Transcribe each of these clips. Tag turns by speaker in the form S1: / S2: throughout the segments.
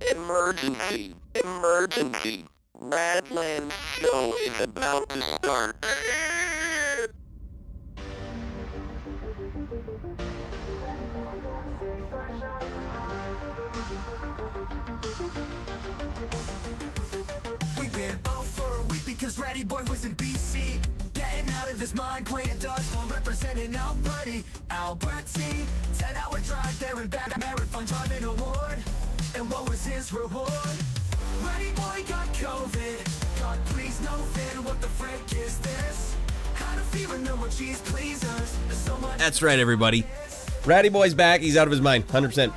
S1: Emergency! Emergency! Raddland show is about to start.
S2: We've been off for a week because Raddy Boy was in BC. Getting out of his mind, playing dodgeball, representing Albertine. 10-hour drive there and back, marathon driving award. And what was his reward? Raddy Boy got COVID. God, please no fit. What the frick is this? Had a fever, no more cheese pleasers. There's so much.
S3: That's right, everybody. Raddy Boy's back. He's out of his mind, 100%.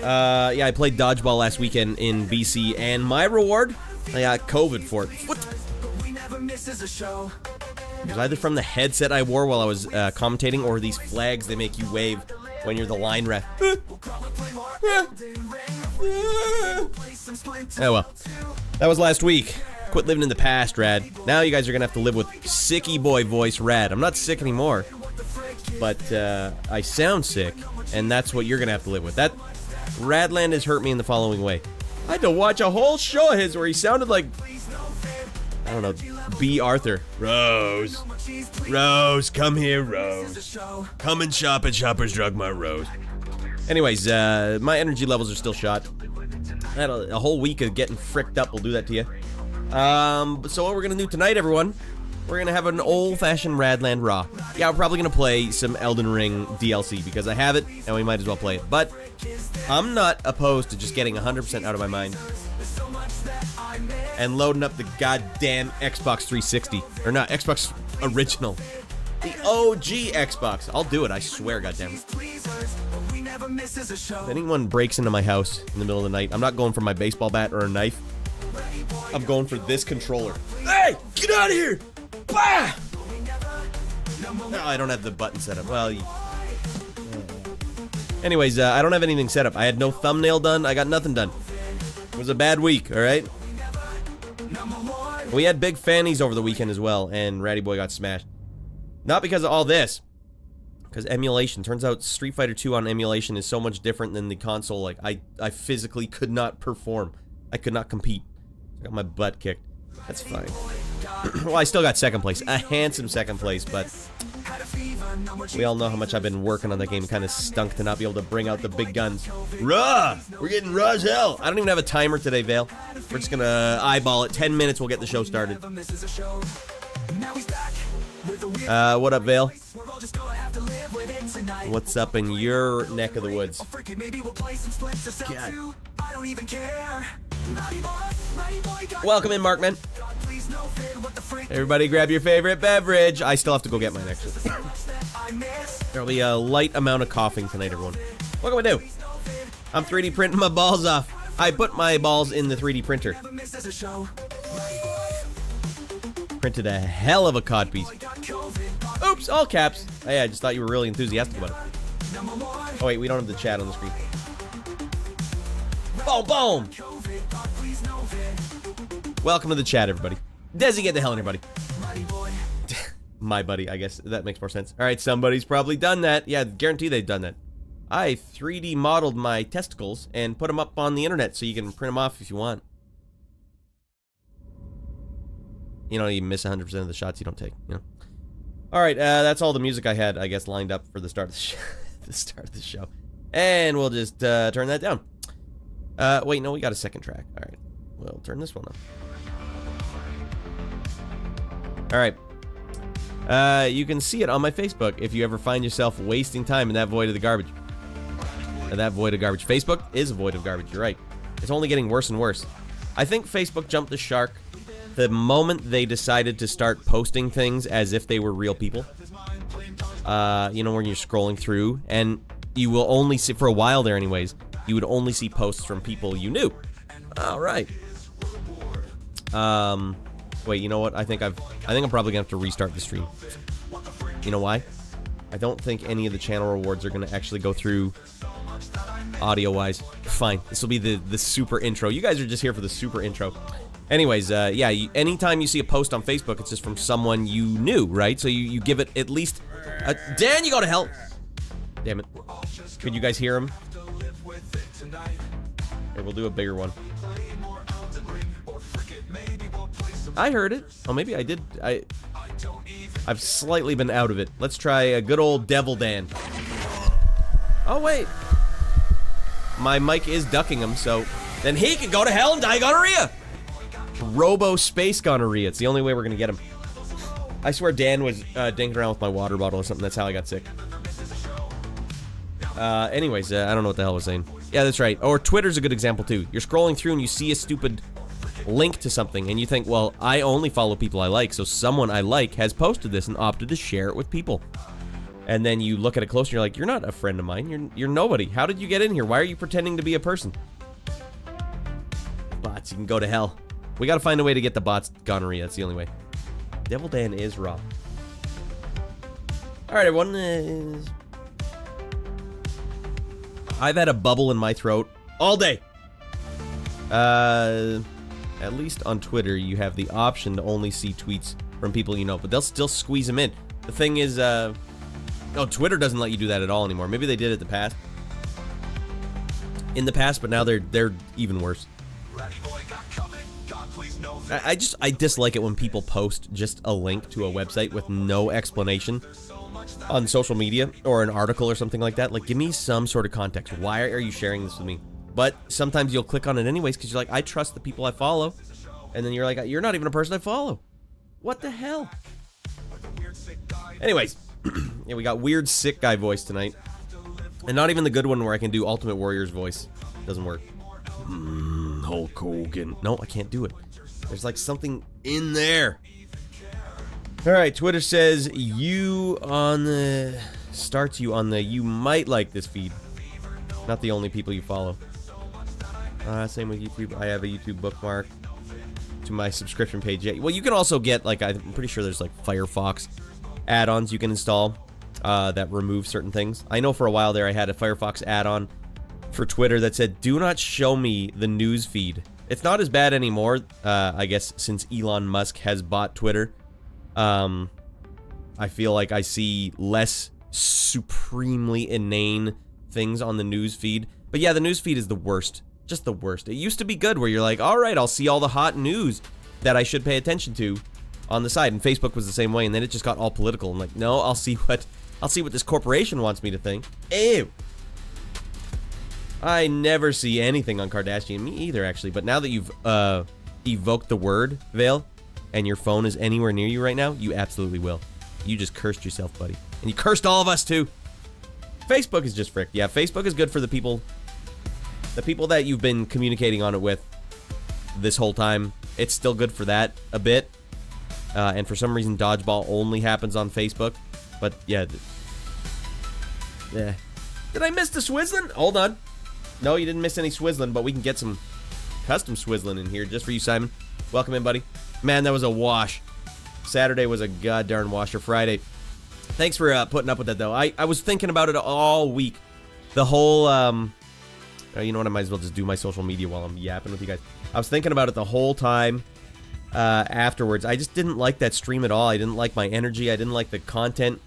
S3: Yeah, I played dodgeball last weekend in BC, and my reward, I got COVID for it. What?
S2: But we never misses a show.
S3: It was either from the headset I wore while I was commentating, or these flags they make you wave when you're the line ref. Oh well. That was last week. Quit living in the past, Rad. Now you guys are gonna have to live with sicky boy voice Rad. I'm not sick anymore, but I sound sick, and that's what you're gonna have to live with. That Raddland has hurt me in the following way. I had to watch a whole show of his where he sounded like, I don't know, B. Arthur. Rose. Rose, come here, Rose. Come and shop at Shoppers Drug Mart, Rose. Anyways, my energy levels are still shot. I had a whole week of getting fricked up. We'll do that to you. So what we're gonna do tonight, everyone, we're gonna have an old-fashioned Raddland Raw. Yeah, we're probably gonna play some Elden Ring DLC because I have it, and we might as well play it. But I'm not opposed to just getting 100% out of my mind and loading up the goddamn Xbox 360. Or not, Xbox original. The OG Xbox. I'll do it, I swear, goddammit. If anyone breaks into my house in the middle of the night, I'm not going for my baseball bat or a knife. I'm going for this controller. Hey! Get out of here! Bah! No, I don't have the button set up. Well, anyways, I don't have anything set up. I had no thumbnail done. I got nothing done. It was a bad week, alright? We had big fannies over the weekend as well, and Raddy Boy got smashed. Not because of all this. Because emulation. Turns out Street Fighter 2 on emulation is so much different than the console. Like, I physically could not perform. I could not compete. I got my butt kicked. That's fine. Well, I still got second place. A handsome second place, but we all know how much I've been working on that game. It kind of stunk to not be able to bring out the big guns. Raw! We're getting raw as hell. I don't even have a timer today, Vale. We're just gonna eyeball it. 10 minutes, we'll get the show started. What up, Vale? What's up in your neck of the woods? God. Welcome in, Markman. Everybody grab your favorite beverage. I still have to go get mine, actually. There'll be a light amount of coughing tonight, everyone. What can we do? I'm 3D printing my balls off. I put my balls in the 3D printer. Printed a hell of a cod piece. Oops, all caps. Hey, I just thought you were really enthusiastic about it. Oh wait, we don't have the chat on the screen. Boom, boom! Welcome to the chat, everybody. Desi, get the hell in here, buddy. My buddy, I guess. That makes more sense. Alright, somebody's probably done that. Yeah, guarantee they've done that. I 3D modeled my testicles and put them up on the internet so you can print them off if you want. You know, you miss 100% of the shots you don't take, you know. Alright, that's all the music I had, I guess, lined up for the start of the show. And we'll just turn that down. Wait, no, we got a second track. Alright, we'll turn this one up. Alright. You can see it on my Facebook if you ever find yourself wasting time in that void of the garbage. That void of garbage. Facebook is a void of garbage, you're right. It's only getting worse and worse. I think Facebook jumped the shark the moment they decided to start posting things as if they were real people. You know, when you're scrolling through, and you will only see, for a while there anyways, you would only see posts from people you knew. Alright. Wait, you know what? I think I'm probably gonna have to restart the stream. You know why? I don't think any of the channel rewards are gonna actually go through audio-wise. Fine. This will be the super intro. You guys are just here for the super intro. Anyways, yeah, anytime you see a post on Facebook, it's just from someone you knew, right? So you give it at least Dan, you go to hell! Damn it. Could you guys hear him? Okay, we'll do a bigger one. I heard it. Oh, maybe I did. I've slightly been out of it. Let's try a good old Devil Dan. Oh, wait. My mic is ducking him, so then he can go to hell and die gonorrhea. Robo space gonorrhea. It's the only way we're gonna get him. I swear Dan was dinking around with my water bottle or something. That's how I got sick. Anyways, I don't know what the hell I was saying. Yeah, that's right. Or Twitter's a good example, too. You're scrolling through and you see a stupid link to something, and you think, well, I only follow people I like, so someone I like has posted this and opted to share it with people. And then you look at it closer and you're like, you're not a friend of mine. You're nobody. How did you get in here? Why are you pretending to be a person? Bots, you can go to hell. We gotta find a way to get the bots gonorrhea. That's the only way. Devil Dan is raw. Alright, everyone. I've had a bubble in my throat all day. At least on Twitter, you have the option to only see tweets from people you know, but they'll still squeeze them in. The thing is, oh, Twitter doesn't let you do that at all anymore. Maybe they did it in the past, but now they're even worse. I dislike it when people post just a link to a website with no explanation on social media or an article or something like that. Like, give me some sort of context. Why are you sharing this with me? But sometimes you'll click on it anyways because you're like, I trust the people I follow. And then you're like, you're not even a person I follow. What the hell? Anyways, yeah, we got weird sick guy voice tonight. And not even the good one where I can do Ultimate Warrior's voice. Doesn't work. Hulk Hogan. No, I can't do it. There's like something in there. Alright, Twitter says you might like this feed. Not the only people you follow. Same with YouTube. I have a YouTube bookmark to my subscription page. Yeah, well, you can also get, like, I'm pretty sure there's, like, Firefox add-ons you can install that remove certain things. I know for a while there I had a Firefox add-on for Twitter that said, do not show me the news feed. It's not as bad anymore, I guess, since Elon Musk has bought Twitter. I feel like I see less supremely inane things on the news feed. But yeah, the news feed is the worst. Just the worst. It used to be good where you're like, all right, I'll see all the hot news that I should pay attention to on the side. And Facebook was the same way, and then it just got all political. I'm like, no, I'll see what this corporation wants me to think. Ew. I never see anything on Kardashian. Me either, actually. But now that you've evoked the word, Vale, and your phone is anywhere near you right now, you absolutely will. You just cursed yourself, buddy. And you cursed all of us, too. Facebook is just frick. Yeah, Facebook is good for the people that you've been communicating on it with this whole time. It's still good for that a bit. And for some reason, dodgeball only happens on Facebook. But, yeah. Yeah. Did I miss the swizzling? Hold on. No, you didn't miss any swizzling, but we can get some custom swizzling in here just for you, Simon. Welcome in, buddy. Man, that was a wash. Saturday was a goddamn wash, or Friday. Thanks for putting up with that, though. I was thinking about it all week. The whole, you know what? I might as well just do my social media while I'm yapping with you guys. I was thinking about it the whole time afterwards. I just didn't like that stream at all. I didn't like my energy. I didn't like the content.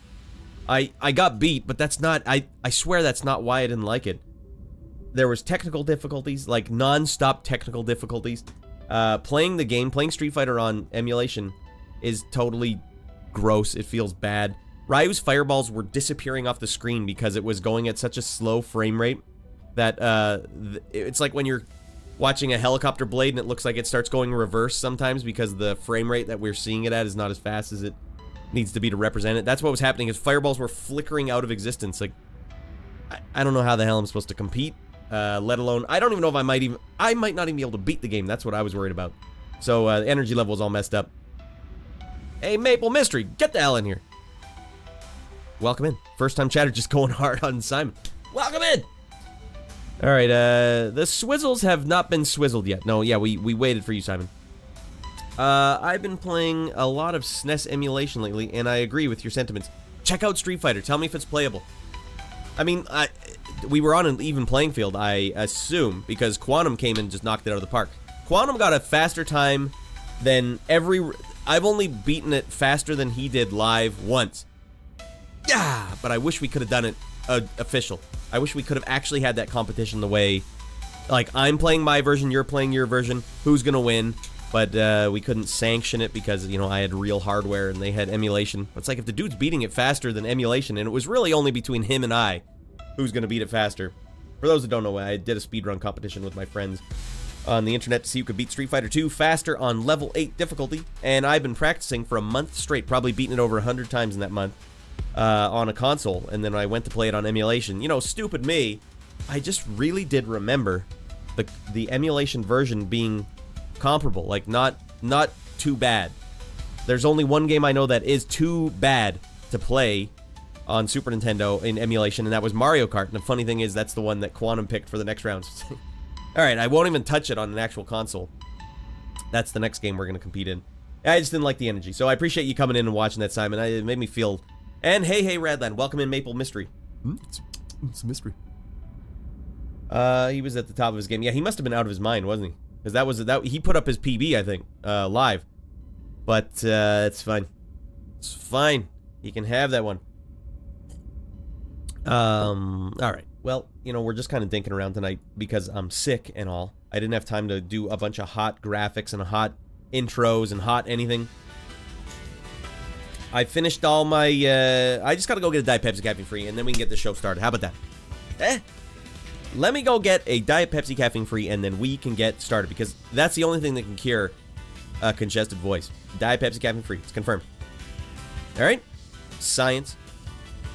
S3: I got beat, but that's not, I swear that's not why I didn't like it. There was technical difficulties, like non-stop technical difficulties. Playing the game, playing Street Fighter on emulation is totally gross. It feels bad. Ryu's fireballs were disappearing off the screen because it was going at such a slow frame rate that it's like when you're watching a helicopter blade and it looks like it starts going reverse sometimes because the frame rate that we're seeing it at is not as fast as it needs to be to represent it. That's what was happening. His fireballs were flickering out of existence. Like, I don't know how the hell I'm supposed to compete, let alone, I don't even know if I might not even be able to beat the game. That's what I was worried about. So the energy level was all messed up. Hey, Maple Mystery, get the hell in here. Welcome in. First time chatter just going hard on Simon. Welcome in. All right, the swizzles have not been swizzled yet. No, yeah, we waited for you, Simon. I've been playing a lot of SNES emulation lately, and I agree with your sentiments. Check out Street Fighter. Tell me if it's playable. I mean, we were on an even playing field, I assume, because Quantum came and just knocked it out of the park. Quantum got a faster time than I've only beaten it faster than he did live once. Yeah, but I wish we could have done it official. I wish we could have actually had that competition the way like, I'm playing my version, you're playing your version, who's gonna win? But we couldn't sanction it because, you know, I had real hardware and they had emulation. It's like if the dude's beating it faster than emulation, and it was really only between him and I who's gonna beat it faster. For those that don't know, I did a speedrun competition with my friends on the internet to see who could beat Street Fighter 2 faster on level 8 difficulty, and I've been practicing for a month straight, probably beating it over 100 times in that month on a console, and then I went to play it on emulation. You know, stupid me, I just really did remember the emulation version being comparable, like not too bad. There's only one game I know that is too bad to play on Super Nintendo in emulation, and that was Mario Kart. And the funny thing is, that's the one that Quantum picked for the next round. Alright, I won't even touch it on an actual console. That's the next game we're going to compete in. I just didn't like the energy, so I appreciate you coming in and watching that, Simon. It made me feel... And hey, Raddland, welcome in Maple Mystery.
S4: It's a mystery.
S3: He was at the top of his game. Yeah, he must have been out of his mind, wasn't he? Because he put up his PB, I think, live. But, it's fine. It's fine. He can have that one. Alright. Well, you know, we're just kind of dinking around tonight because I'm sick and all. I didn't have time to do a bunch of hot graphics and hot intros and hot anything. I finished all my, I just gotta go get a Diet Pepsi caffeine free and then we can get the show started. How about that? Let me go get a Diet Pepsi caffeine free and then we can get started because that's the only thing that can cure a congested voice. Diet Pepsi caffeine free. It's confirmed. Alright? Science.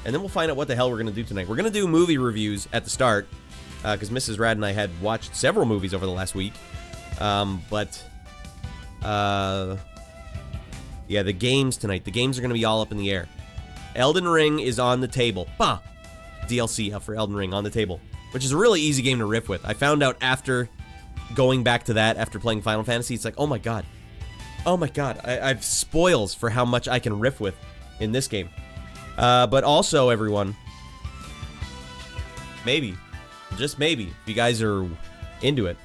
S3: And then we'll find out what the hell we're going to do tonight. We're going to do movie reviews at the start, because Mrs. Rad and I had watched several movies over the last week. Yeah, the games tonight. The games are going to be all up in the air. Elden Ring is on the table. Bah! DLC up for Elden Ring on the table, which is a really easy game to riff with. I found out after going back to that, after playing Final Fantasy, it's like, oh my god. Oh my god. I've spoils for how much I can riff with in this game. But also, everyone, maybe, just maybe, if you guys are into it,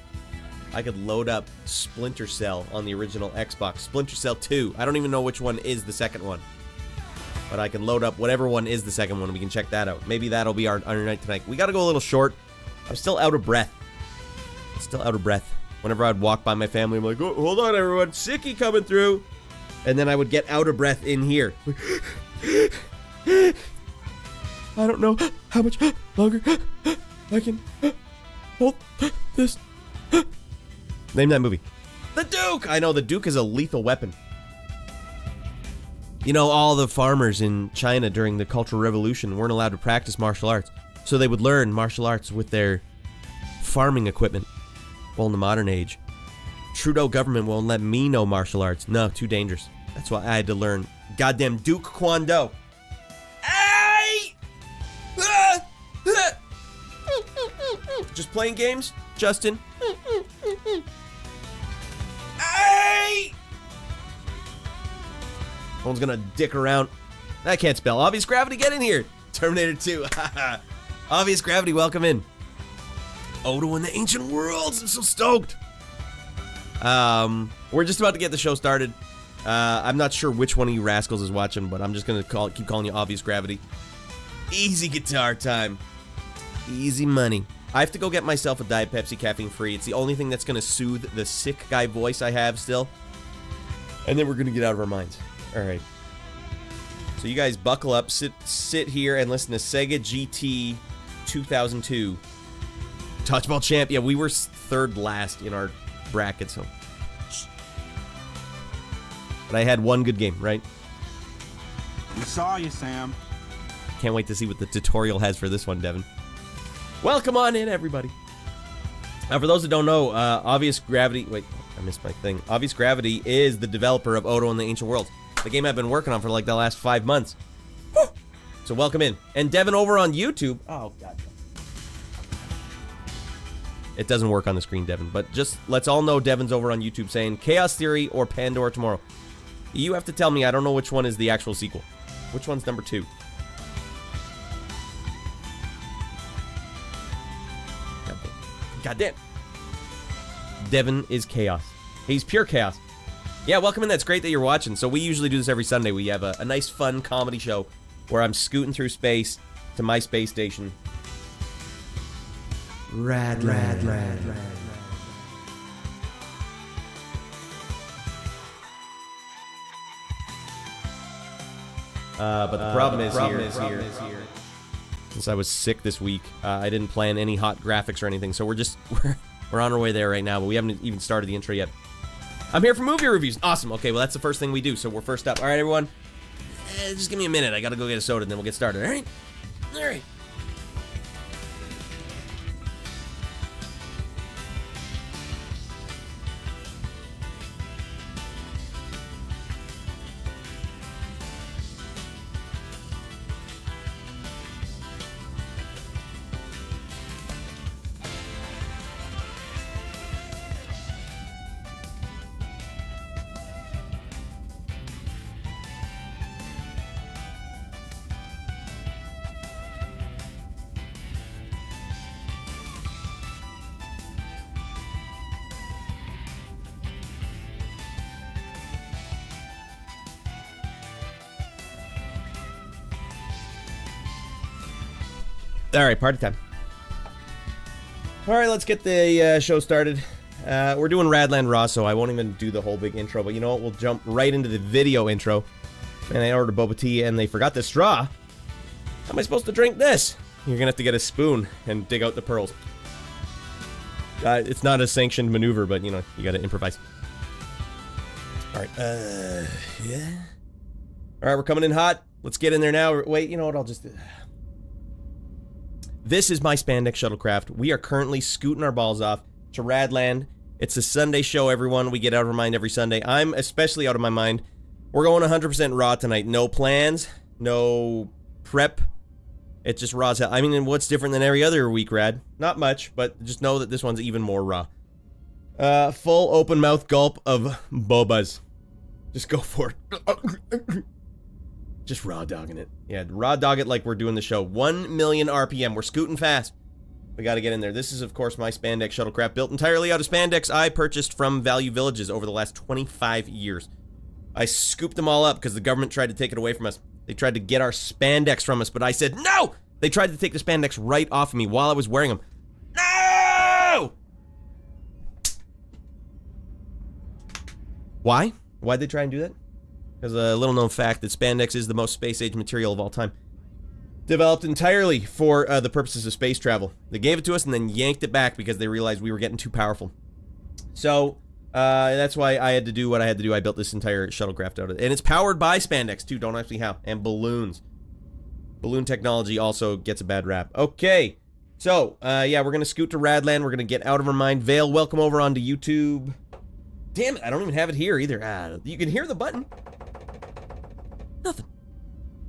S3: I could load up Splinter Cell on the original Xbox. Splinter Cell 2. I don't even know which one is the second one. But I can load up whatever one is the second one, and we can check that out. Maybe that'll be our night tonight. We gotta go a little short. I'm still out of breath. Whenever I'd walk by my family, I'm like, oh, hold on, everyone. Sicky coming through. And then I would get out of breath in here. I don't know how much longer I can hold this. Name that movie. The Duke! I know, the Duke is a lethal weapon. You know, all the farmers in China during the Cultural Revolution weren't allowed to practice martial arts. So they would learn martial arts with their farming equipment. Well, in the modern age, Trudeau government won't let me know martial arts. No, too dangerous. That's why I had to learn goddamn Duke Kwon Do. Just playing games, Justin. No one's gonna dick around. I can't spell. Obvious Gravity, get in here. Terminator 2. Obvious Gravity, welcome in. Odo and the Ancient Worlds. I'm so stoked. We're just about to get the show started. I'm not sure which one of you rascals is watching, but I'm just gonna keep calling you Obvious Gravity. Easy guitar time. Easy money. I have to go get myself a Diet Pepsi caffeine free. It's the only thing that's gonna soothe the sick guy voice I have still. And then we're gonna get out of our minds. Alright. So you guys buckle up, sit here and listen to Sega GT 2002. Touchball Champ. Yeah, we were third last in our bracket, so. But I had one good game, right?
S4: We saw you, Sam.
S3: Can't wait to see what the tutorial has for this one, Devin. Welcome on in, everybody. For those that don't know, Obvious Gravity... Wait, I missed my thing. Obvious Gravity is the developer of Odo and the Ancient Worlds. The game I've been working on for like the last 5 months. Woo! So welcome in. And Devin over on YouTube... Oh, God. It doesn't work on the screen, Devin. But just let's all know Devin's over on YouTube saying Chaos Theory or Pandora Tomorrow. You have to tell me. I don't know which one is the actual sequel. Which one's number 2? Goddamn. Devin is chaos. He's pure chaos. Yeah, welcome in. That's great that you're watching. So we usually do this every Sunday. We have a nice, fun comedy show where I'm scooting through space to my space station. Raddland. But the problem is here. Since I was sick this week, I didn't plan any hot graphics or anything, so we're on our way there right now, but we haven't even started the intro yet. I'm here for movie reviews. Awesome. Okay, well, that's the first thing we do, so we're first up. All right, everyone. Just give me a minute. I gotta go get a soda, and then we'll get started. All right? All right. All right, party time. All right, let's get the show started. We're doing Raddland Raw, so I won't even do the whole big intro, but you know what? We'll jump right into the video intro. And I ordered boba tea, and they forgot the straw. How am I supposed to drink this? You're gonna have to get a spoon and dig out the pearls. It's not a sanctioned maneuver, but you know, you gotta improvise. All right, yeah. All right, we're coming in hot. Let's get in there now. Wait, you know what? I'll just... This is my spandex shuttlecraft. We are currently scooting our balls off to Raddland. It's a Sunday show, everyone. We get out of our mind every Sunday. I'm especially out of my mind. We're going 100% raw tonight. No plans, no prep. It's just raw as hell. I mean, what's different than every other week, Rad? Not much, but just know that this one's even more raw. Full open mouth gulp of bobas. Just go for it. Just raw dogging it. Yeah, raw dog it like we're doing the show. 1 million RPM. We're scooting fast. We got to get in there. This is, of course, my spandex shuttlecraft built entirely out of spandex I purchased from Value Villages over the last 25 years. I scooped them all up because the government tried to take it away from us. They tried to get our spandex from us, but I said, no! They tried to take the spandex right off of me while I was wearing them. No! Why? Why'd they try and do that? Because a little known fact that spandex is the most space-age material of all time. Developed entirely for the purposes of space travel. They gave it to us and then yanked it back because they realized we were getting too powerful. So, that's why I had to do what I had to do. I built this entire shuttlecraft out of it. And it's powered by spandex, too. Don't ask me how. And balloons. Balloon technology also gets a bad rap. Okay. So, yeah, we're going to scoot to Raddland. We're going to get out of our mind. Vale, welcome over onto YouTube. Damn it, I don't even have it here either. You can hear the button. Nothing.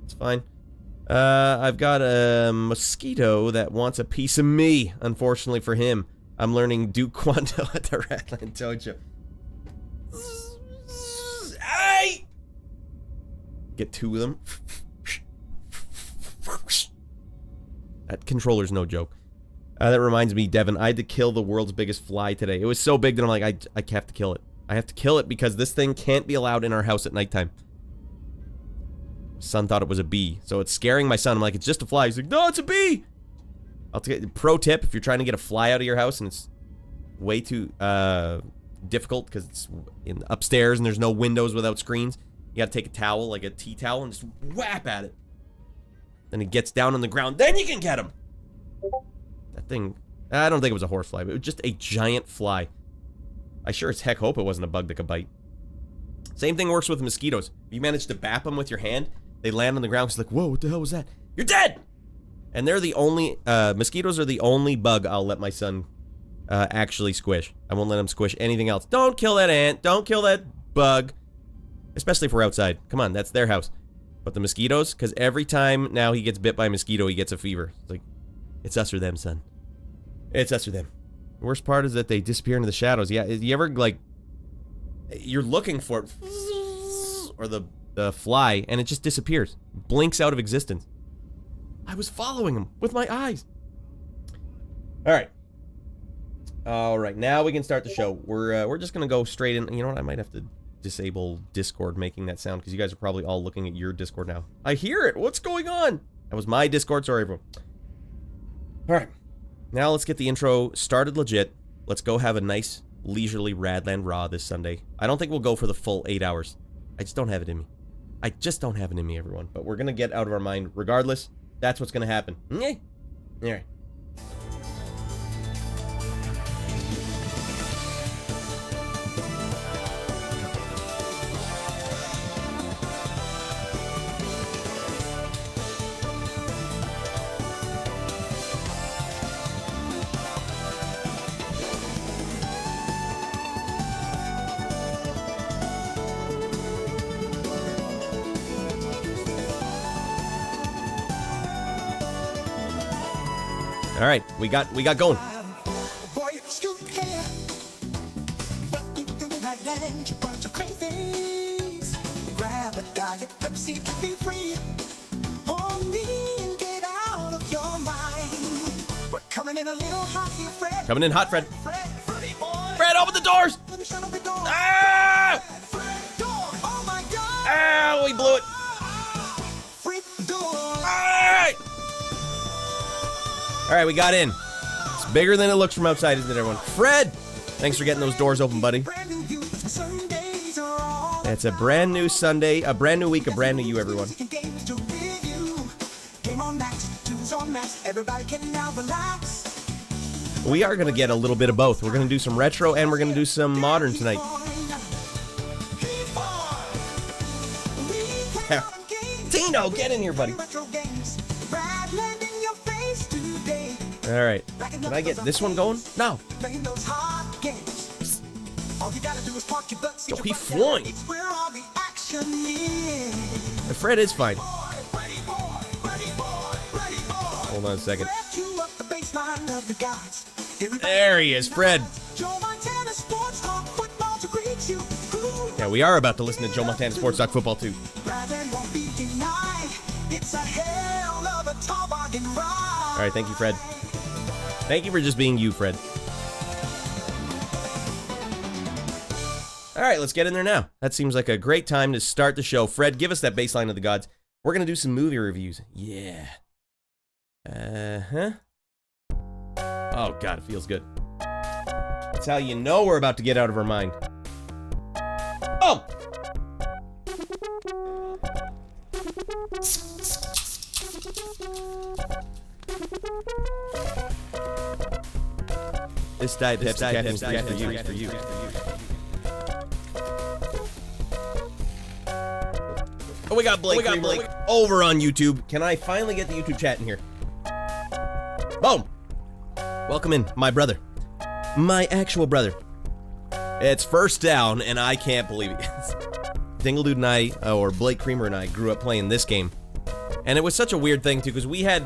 S3: It's fine. I've got a mosquito that wants a piece of me. Unfortunately for him, I'm learning Duke Quanto at the Raddland Dojo. Ay! Get two of them. That controller's no joke. That reminds me, Devin, I had to kill the world's biggest fly today. It was so big that I'm like, I have to kill it. I have to kill it because this thing can't be allowed in our house at nighttime. Son thought it was a bee, so it's scaring my son. I'm like, it's just a fly. He's like, no, it's a bee. I'll take pro tip: if you're trying to get a fly out of your house and it's way too difficult because it's upstairs and there's no windows without screens, you gotta take a towel, like a tea towel, and just whap at it. Then it gets down on the ground. Then you can get him. That thing, I don't think it was a horsefly, but it was just a giant fly. I sure as heck hope it wasn't a bug that could bite. Same thing works with mosquitoes. If you manage to bap them with your hand, they land on the ground. It's like, whoa, what the hell was that? You're dead! And they're the only, mosquitoes are the only bug I'll let my son actually squish. I won't let him squish anything else. Don't kill that ant. Don't kill that bug. Especially if we're outside. Come on, that's their house. But the mosquitoes, because every time now he gets bit by a mosquito, he gets a fever. It's like, it's us or them, son. It's us or them. The worst part is that they disappear into the shadows. Yeah, you ever, like, you're looking for it, or the fly, and it just disappears. Blinks out of existence. I was following him with my eyes. Alright. Alright, now we can start the show. We're just gonna go straight in. You know what, I might have to disable Discord making that sound, because you guys are probably all looking at your Discord now. I hear it! What's going on? That was my Discord, sorry everyone. Alright. now let's get the intro started legit. Let's go have a nice, leisurely Raddland Raw this Sunday. I don't think we'll go for the full 8 hours. I just don't have it in me. I just don't have it in me, everyone. But we're gonna get out of our mind regardless. That's what's gonna happen. Okay. All right. All right, we got going.
S2: Boy, you care. Walking through that land, you bunch of crazies. Grab a diet, Pepsi, be free. On me and get out of your mind. We're coming in a little hot here, Fred.
S3: Coming in hot, Fred.
S2: Freddy boy.
S3: Fred, open the doors!
S2: Let me shut up the door.
S3: Ah!
S2: Fred, door. Oh my God.
S3: Ah, we blew it.
S2: Freak door.
S3: All right. All right, we got in. It's bigger than it looks from outside, isn't it, everyone? Fred! Thanks for getting those doors open, buddy.
S2: Brand new you. Sundays are all
S3: It's a brand new Sunday, a brand new week, a brand new you, everyone.
S2: games to review. Game on max, tunes on max. Everybody can now relax.
S3: We are going to get a little bit of both. We're going to do some retro and we're going to do some modern tonight. Tino, get in here, buddy. All right. Can I get this one going? No. Yo, he flying. Fred is fine. Hold on a second. There he is, Fred. Yeah, we are about to listen to Joe Montana Sports Talk Football too. All right, thank you, Fred. Thank you for just being you, Fred. All right, let's get in there now. That seems like a great time to start the show. Fred, give us that baseline of the gods. We're going to do some movie reviews. Yeah. Uh-huh. Oh, God, it feels good. That's how you know we're about to get out of our mind. Oh! This Diet Pepsi is for you. Oh, we got Blake. Over on YouTube. Can I finally get the YouTube chat in here? Boom! Welcome in, my brother. My actual brother. It's first down, and I can't believe it. Dingledude and I, or Blake Creamer and I, grew up playing this game. And it was such a weird thing, too, because we had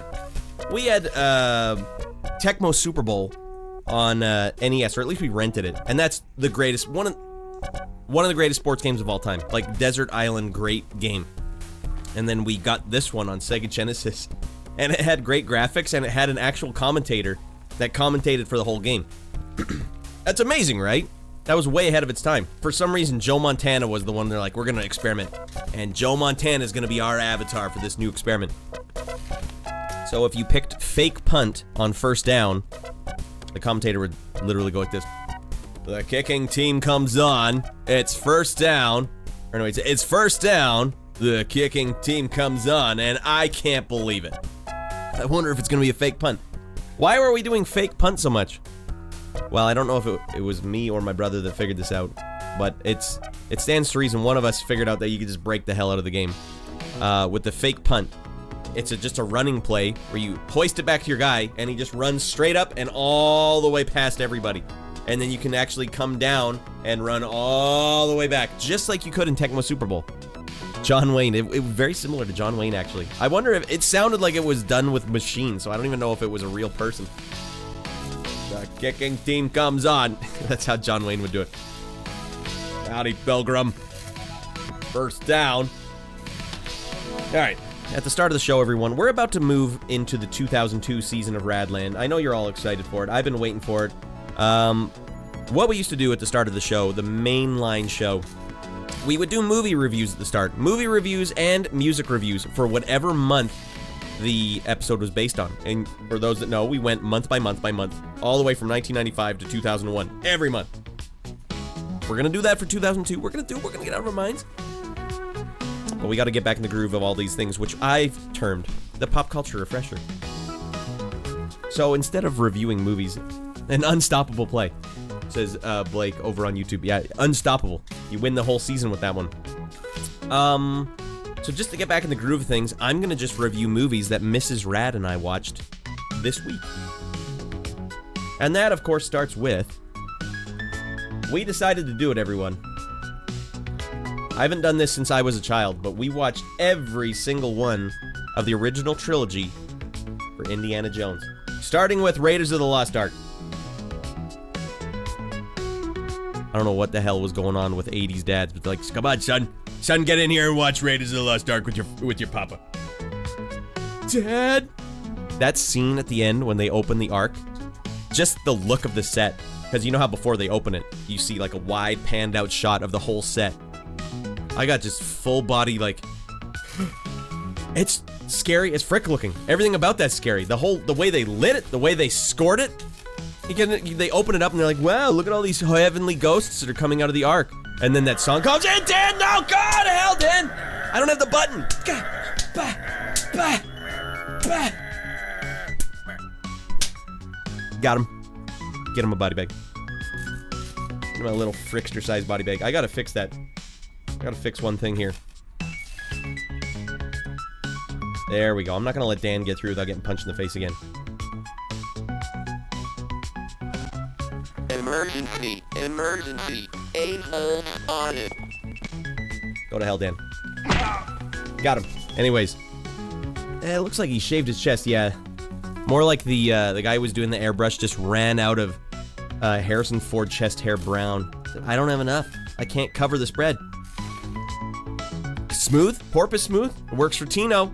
S3: Tecmo Super Bowl on NES, or at least we rented it. And that's the greatest, one of the greatest sports games of all time. Like, Desert Island, great game. And then we got this one on Sega Genesis. And it had great graphics, and it had an actual commentator that commentated for the whole game. That's amazing, right? That was way ahead of its time. For some reason, Joe Montana was the one they're like, we're going to experiment. And Joe Montana is going to be our avatar for this new experiment. So if you picked fake punt on first down, the commentator would literally go like this. The kicking team comes on. It's first down. Or no, it's first down. The kicking team comes on. And I can't believe it. I wonder if it's going to be a fake punt. Why were we doing fake punt so much? Well, I don't know if it was me or my brother that figured this out, but it stands to reason one of us figured out that you could just break the hell out of the game. With the fake punt, it's just a running play where you hoist it back to your guy, and he just runs straight up and all the way past everybody. And then you can actually come down and run all the way back, just like you could in Tecmo Super Bowl. John Wayne, it was very similar to John Wayne, actually. I wonder if it sounded like it was done with machines, so I don't even know if it was a real person. The kicking team comes on. That's how John Wayne would do it. Howdy, Pilgrim. First down. All right. At the start of the show, everyone, we're about to move into the 2002 season of Raddland. I know you're all excited for it. I've been waiting for it. What we used to do at the start of the show, the mainline show, we would do movie reviews at the start. Movie reviews and music reviews for whatever month the episode was based on. And for those that know, we went month by month by month, all the way from 1995 to 2001, every month. We're gonna do that for 2002. We're gonna get out of our minds. But we gotta get back in the groove of all these things, which I've termed the pop culture refresher. So instead of reviewing movies, an unstoppable play, says Blake over on YouTube. Yeah, unstoppable. You win the whole season with that one. So just to get back in the groove of things, I'm gonna just review movies that Mrs. Rad and I watched this week. And that, of course, starts with... We decided to do it, everyone. I haven't done this since I was a child, but we watched every single one of the original trilogy for Indiana Jones. Starting with Raiders of the Lost Ark. I don't know what the hell was going on with 80s dads, but they're like, come on, son. Son, get in here and watch Raiders of the Lost Ark with your papa. Dad! That scene at the end when they open the Ark, just the look of the set. Because you know how before they open it, you see like a wide panned out shot of the whole set. I got just full body like... It's scary as frick looking. Everything about that's scary. The way they lit it, the way they scored it. They open it up and they're like, wow, look at all these heavenly ghosts that are coming out of the Ark. And then that song comes in, Dan, no, God, hell, Dan! I don't have the button! Got him. Get him a body bag. Get him a little Frickster-sized body bag. I gotta fix that. I gotta fix one thing here. There we go. I'm not gonna let Dan get through without getting punched in the face again.
S1: Emergency, emergency, a-hole on it.
S3: Go to hell, Dan. Got him. Anyways. It looks like he shaved his chest, yeah. More like the guy who was doing the airbrush just ran out of Harrison Ford chest hair brown. I don't have enough. I can't cover the spread. Smooth? Porpoise smooth? It works for Tino.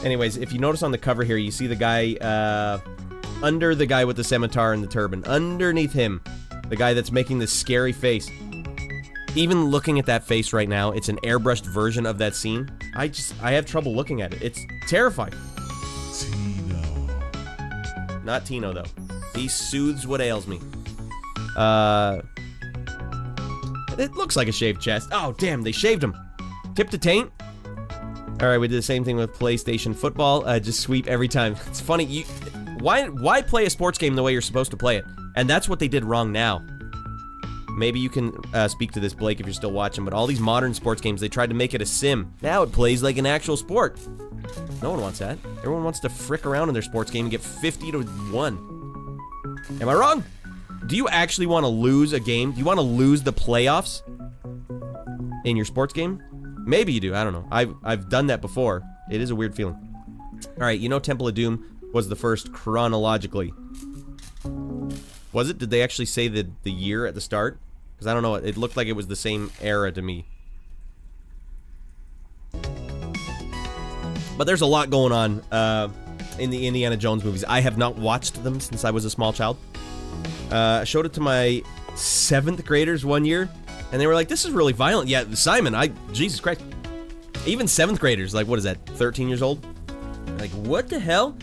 S3: Anyways, if you notice on the cover here, you see the guy, under the guy with the scimitar and the turban. Underneath him. The guy that's making this scary face. Even looking at that face right now, it's an airbrushed version of that scene. I have trouble looking at it. It's terrifying.
S5: Tino.
S3: Not Tino, though. He soothes what ails me. It looks like a shaved chest. Oh, damn, they shaved him. Tip to taint. Alright, we did the same thing with PlayStation Football. Just sweep every time. It's funny, why play a sports game the way you're supposed to play it? And that's what they did wrong now. Maybe you can speak to this, Blake, if you're still watching, but all these modern sports games, they tried to make it a sim. Now it plays like an actual sport. No one wants that. Everyone wants to frick around in their sports game and get 50-1. Am I wrong? Do you actually want to lose a game? Do you want to lose the playoffs in your sports game? Maybe you do. I don't know. I've done that before. It is a weird feeling. All right, you know Temple of Doom was the first chronologically. Was it? Did they actually say the year at the start? Because I don't know. It looked like it was the same era to me. But there's a lot going on in the Indiana Jones movies. I have not watched them since I was a small child. I showed it to my 7th graders one year, and they were like, this is really violent. Yeah, Simon, Jesus Christ. Even 7th graders, like, what is that, 13 years old? Like, what the hell?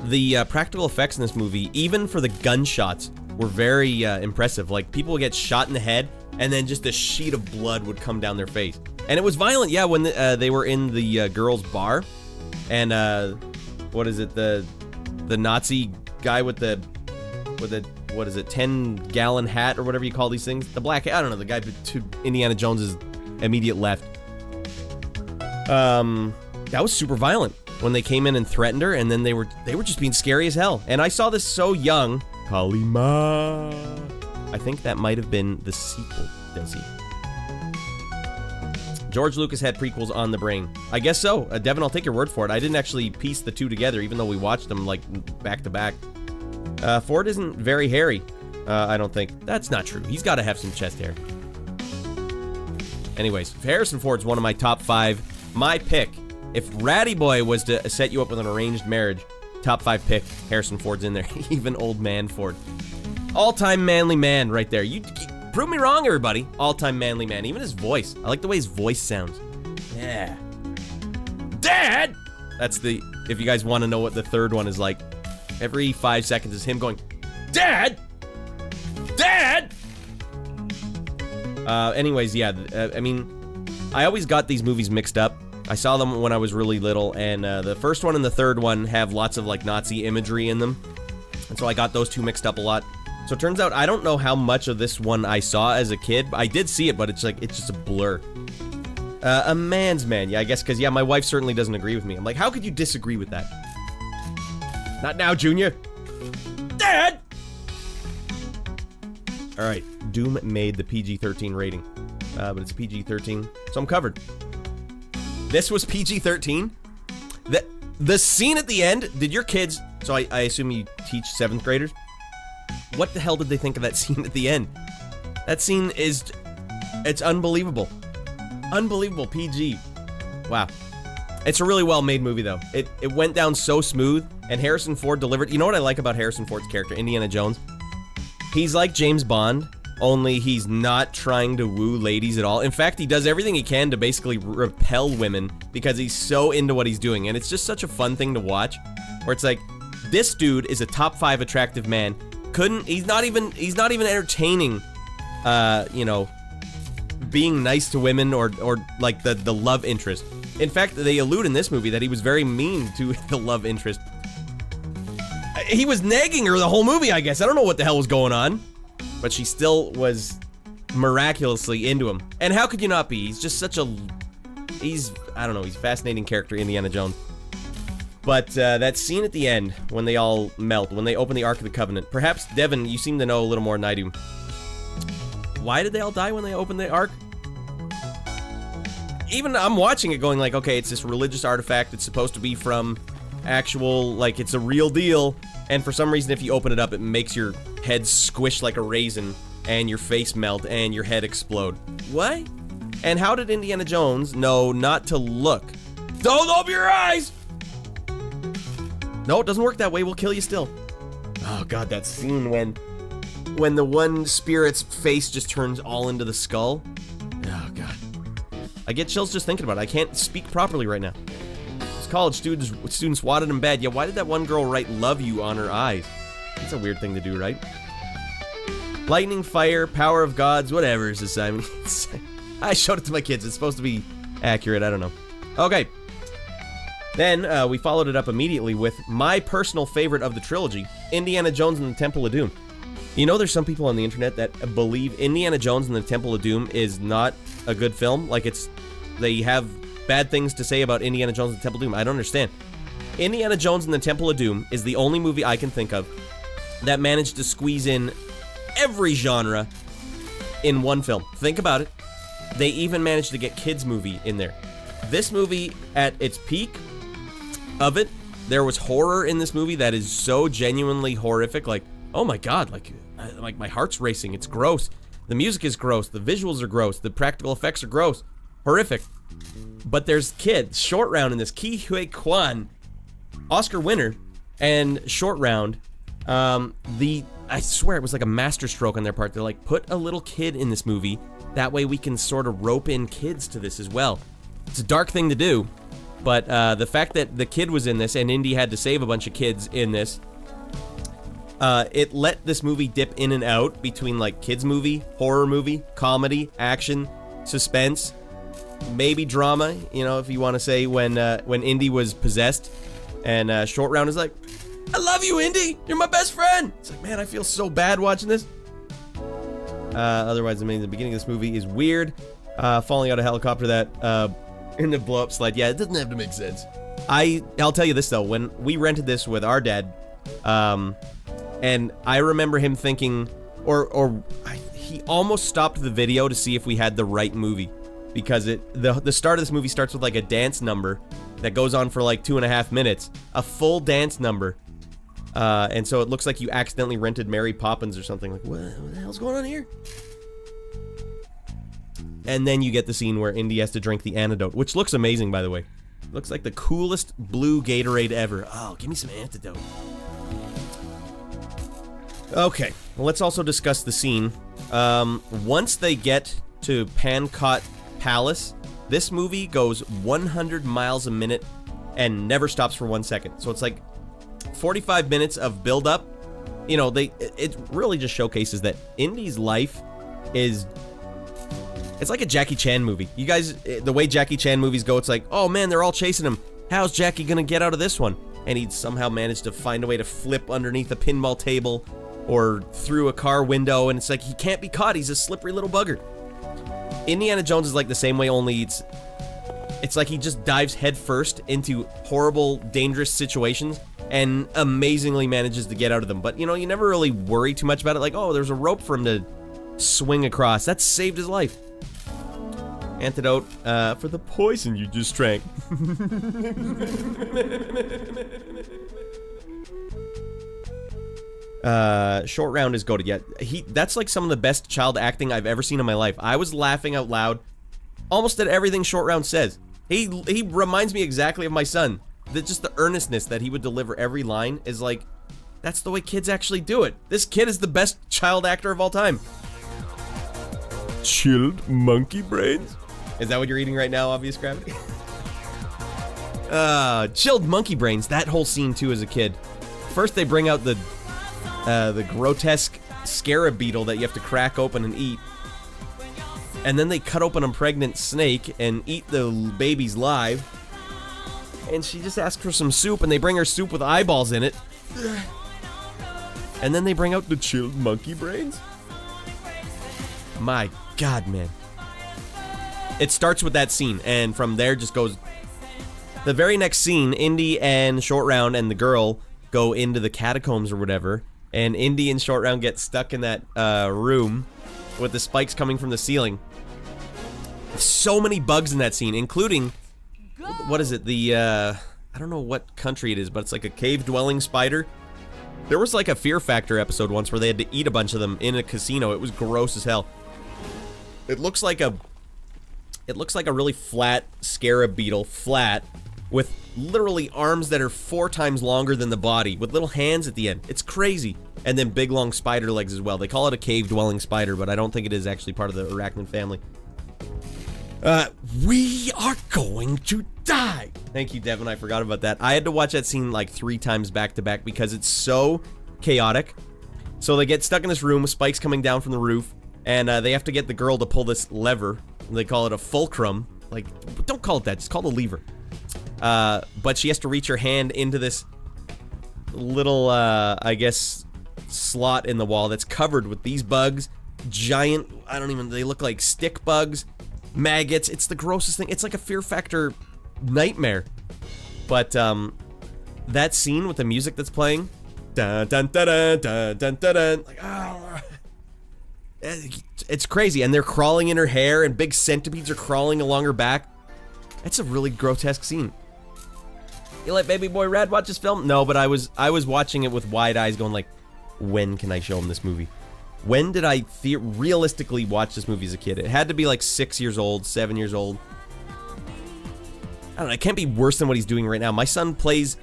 S3: The practical effects in this movie, even for the gunshots, were very impressive. Like, people would get shot in the head, and then just a sheet of blood would come down their face. And it was violent, yeah, when they were in the girls' bar. And, what is it, the Nazi guy with the, what is it, 10-gallon hat or whatever you call these things? The black, I don't know, the guy to Indiana Jones's immediate left. That was super violent when they came in and threatened her, and then they were just being scary as hell. And I saw this so young. Kalima. I think that might have been the sequel, Desi. George Lucas had prequels on the brain. I guess so. Devin, I'll take your word for it. I didn't actually piece the two together, even though we watched them, like, back to back. Ford isn't very hairy, I don't think. That's not true. He's got to have some chest hair. Anyways, Harrison Ford's one of my top 5. My pick. If Raddy Boy was to set you up with an arranged marriage, top 5 pick, Harrison Ford's in there. Even old man Ford. All-time manly man right there. You prove me wrong, everybody. All-time manly man. Even his voice. I like the way his voice sounds. Yeah. Dad! That's the, if you guys want to know what the third one is like, every 5 seconds is him going, Dad! Dad! Anyways, yeah, I mean, I always got these movies mixed up. I saw them when I was really little, and the first one and the third one have lots of, like, Nazi imagery in them. And so I got those two mixed up a lot. So it turns out, I don't know how much of this one I saw as a kid. I did see it, but it's like, it's just a blur. A man's man, yeah, I guess, because, yeah, my wife certainly doesn't agree with me. I'm like, how could you disagree with that? Not now, Junior. Dad! Alright, Doom made the PG-13 rating. But it's PG-13, so I'm covered. This was PG-13? The scene at the end, did your kids, so I assume you teach 7th graders? What the hell did they think of that scene at the end? That scene is, it's unbelievable. Unbelievable, PG. Wow. It's a really well-made movie, though. It went down so smooth, and Harrison Ford delivered. You know what I like about Harrison Ford's character, Indiana Jones? He's like James Bond, only he's not trying to woo ladies at all. In fact, he does everything he can to basically repel women because he's so into what he's doing, and it's just such a fun thing to watch, where it's like, this dude is a top 5 attractive man. He's not even entertaining, you know, being nice to women or like the love interest. In fact, they allude in this movie that he was very mean to the love interest. He was nagging her the whole movie, I guess. I don't know what the hell was going on, but she still was miraculously into him. And how could you not be? He's just such a, I don't know, he's a fascinating character, Indiana Jones. But that scene at the end, when they all melt, when they open the Ark of the Covenant, perhaps, Devin, you seem to know a little more than I do. Why did they all die when they opened the Ark? Even I'm watching it going like, okay, it's this religious artifact, it's supposed to be from actual, like, it's a real deal, and for some reason if you open it up, it makes your head squish like a raisin, and your face melt, and your head explode. What? And how did Indiana Jones know not to look? Don't open your eyes! No, it doesn't work that way, we'll kill you still. Oh god, that scene when the one spirit's face just turns all into the skull. Oh god. I get chills just thinking about it. I can't speak properly right now. These college students wanted in bed. Yeah, why did that one girl write love you on her eyes? That's a weird thing to do, right? Lightning, fire, power of gods, whatever is this, Simon. I showed it to my kids. It's supposed to be accurate. I don't know. Okay. Then, we followed it up immediately with my personal favorite of the trilogy, Indiana Jones and the Temple of Doom. You know, there's some people on the internet that believe Indiana Jones and the Temple of Doom is not a good film. Like, they have bad things to say about Indiana Jones and the Temple of Doom. I don't understand. Indiana Jones and the Temple of Doom is the only movie I can think of that managed to squeeze in every genre in one film. Think about it. They even managed to get kids' movie in there. This movie, at its peak of it, there was horror in this movie that is so genuinely horrific. Like, oh my god, like my heart's racing. It's gross. The music is gross. The visuals are gross. The practical effects are gross. Horrific. But there's kids. Short Round in this. Ke Huy Quan, Oscar winner, and Short Round. I swear it was like a masterstroke on their part. They're like, put a little kid in this movie. That way we can sort of rope in kids to this as well. It's a dark thing to do, but the fact that the kid was in this and Indy had to save a bunch of kids in this, it let this movie dip in and out between like kids movie, horror movie, comedy, action, suspense, maybe drama, you know, if you want to say, when Indy was possessed, and Short Round is like, I love you, Indy! You're my best friend! It's like, man, I feel so bad watching this. Otherwise, I mean, the beginning of this movie is weird. Falling out of a helicopter that, in the blow-up slide. Yeah, it doesn't have to make sense. I'll tell you this, though. When we rented this with our dad, and I remember him thinking, he almost stopped the video to see if we had the right movie. Because the start of this movie starts with, like, a dance number that goes on for, like, 2.5 minutes. A full dance number. And so it looks like you accidentally rented Mary Poppins or something. Like, what the hell's going on here? And then you get the scene where Indy has to drink the antidote, which looks amazing, by the way. Looks like the coolest blue Gatorade ever. Oh, give me some antidote. Okay, well, let's also discuss the scene. Once they get to Pankot Palace, this movie goes 100 miles a minute and never stops for 1 second. So it's like 45 minutes of build-up. You know, it really just showcases that Indy's life is... It's like a Jackie Chan movie. You guys, the way Jackie Chan movies go, it's like, oh man, they're all chasing him. How's Jackie gonna get out of this one? And he'd somehow managed to find a way to flip underneath a pinball table or through a car window, and it's like, he can't be caught. He's a slippery little bugger. Indiana Jones is like the same way, only it's like he just dives headfirst into horrible, dangerous situations and amazingly manages to get out of them. But, you know, you never really worry too much about it. Like, oh, there's a rope for him to swing across. That saved his life. Antidote for the poison you just drank. Short Round is goated. Yeah, that's like some of the best child acting I've ever seen in my life. I was laughing out loud almost at everything Short Round says. He reminds me exactly of my son. Just the earnestness that he would deliver every line is like, that's the way kids actually do it. This kid is the best child actor of all time. Chilled monkey brains? Is that what you're eating right now, Obvious Gravity? Chilled monkey brains. That whole scene too as a kid. First they bring out the grotesque scarab beetle that you have to crack open and eat. And then they cut open a pregnant snake and eat the babies live. And she just asks for some soup, and they bring her soup with eyeballs in it. And then they bring out the chilled monkey brains. My God, man. It starts with that scene, and from there just goes... The very next scene, Indy and Short Round and the girl go into the catacombs or whatever, and Indy and Short Round get stuck in that room with the spikes coming from the ceiling. So many bugs in that scene, including... What is it? The, I don't know what country it is, but it's like a cave-dwelling spider. There was like a Fear Factor episode once where they had to eat a bunch of them in a casino. It was gross as hell. It looks like a really flat scarab beetle, flat, with literally arms that are 4 times longer than the body, with little hands at the end. It's crazy. And then big long spider legs as well. They call it a cave-dwelling spider, but I don't think it is actually part of the arachnid family. We are going to die. Thank you, Devin. I forgot about that. I had to watch that scene like 3 times back to back because it's so chaotic. So they get stuck in this room with spikes coming down from the roof, and they have to get the girl to pull this lever. They call it a fulcrum. Like, don't call it that. Just call it a lever. But she has to reach her hand into this little, I guess, slot in the wall that's covered with these bugs. Giant, they look like stick bugs. Maggots. It's the grossest thing. It's like a Fear Factor nightmare. But that scene with the music that's playing, dun dun dun dun dun dun dun, like, oh, it's crazy. And they're crawling in her hair, and big centipedes are crawling along her back. It's a really grotesque scene. You let Baby Boy Rad watch this film? No, but I was watching it with wide eyes, going like, when can I show him this movie? When did I realistically watch this movie as a kid? It had to be like 6 years old, 7 years old. I don't know, it can't be worse than what he's doing right now. My son plays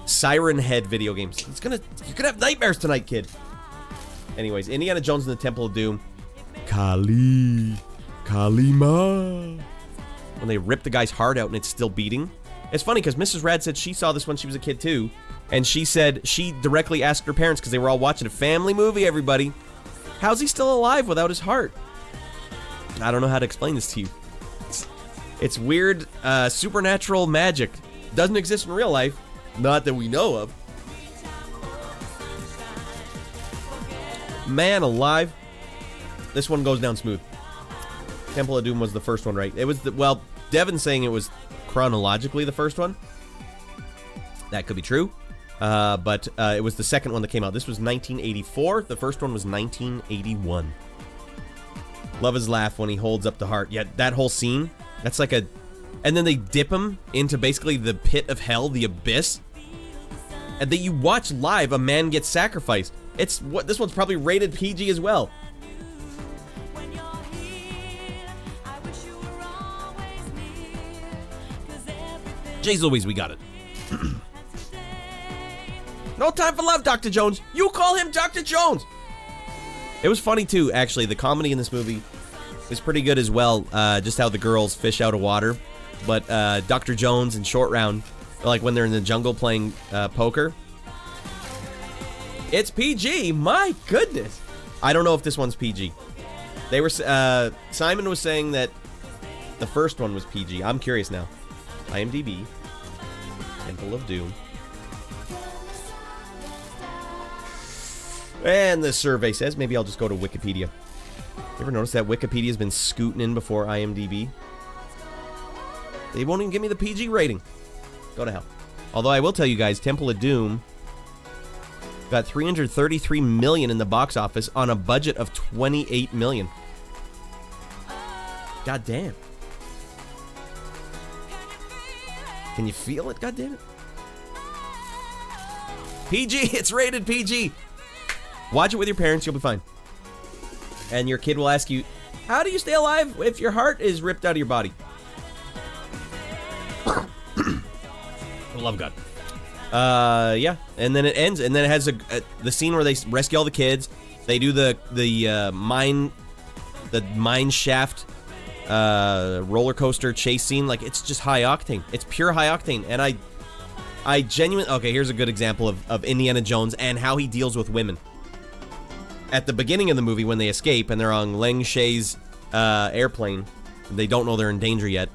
S3: Siren Head video games. You're gonna have nightmares tonight, kid. Anyways, Indiana Jones and the Temple of Doom. Kalima. When they rip the guy's heart out and it's still beating. It's funny because Mrs. Rad said she saw this when she was a kid too. And she said she directly asked her parents because they were all watching a family movie, everybody. How's he still alive without his heart? I don't know how to explain this to you. It's weird, supernatural magic. Doesn't exist in real life. Not that we know of. Man alive. This one goes down smooth. Temple of Doom was the first one, right? It was well, Devin's saying it was chronologically the first one. That could be true. But it was the second one that came out. This was 1984. The first one was 1981. Love his laugh when he holds up the heart. Yeah, that whole scene, that's like a... And then they dip him into basically the pit of hell, the abyss. And then you watch live, a man gets sacrificed. This one's probably rated PG as well. Jeez Louise, we got it. No time for love, Dr. Jones. You call him Dr. Jones. It was funny too, actually. The comedy in this movie is pretty good as well. Just how the girls fish out of water. But Dr. Jones and Short Round like when they're in the jungle playing poker. It's PG. My goodness. I don't know if this one's PG. They were Simon was saying that the first one was PG. I'm curious now. IMDb. Temple of Doom. And the survey says, maybe I'll just go to Wikipedia. You ever notice that Wikipedia's been scooting in before IMDb? They won't even give me the PG rating. Go to hell. Although I will tell you guys, Temple of Doom got $333 million in the box office on a budget of $28 million. God damn. Can you feel it? God damn it. PG. It's rated PG. Watch it with your parents. You'll be fine. And your kid will ask you, how do you stay alive if your heart is ripped out of your body? For the love of God. Yeah. And then it ends, and then it has the scene where they rescue all the kids. They do the mine shaft roller coaster chase scene. Like, it's just high octane. It's pure high octane. And I genuinely... Okay, here's a good example of Indiana Jones and how he deals with women. At the beginning of the movie, when they escape and they're on Leng Shei's airplane, they don't know they're in danger yet.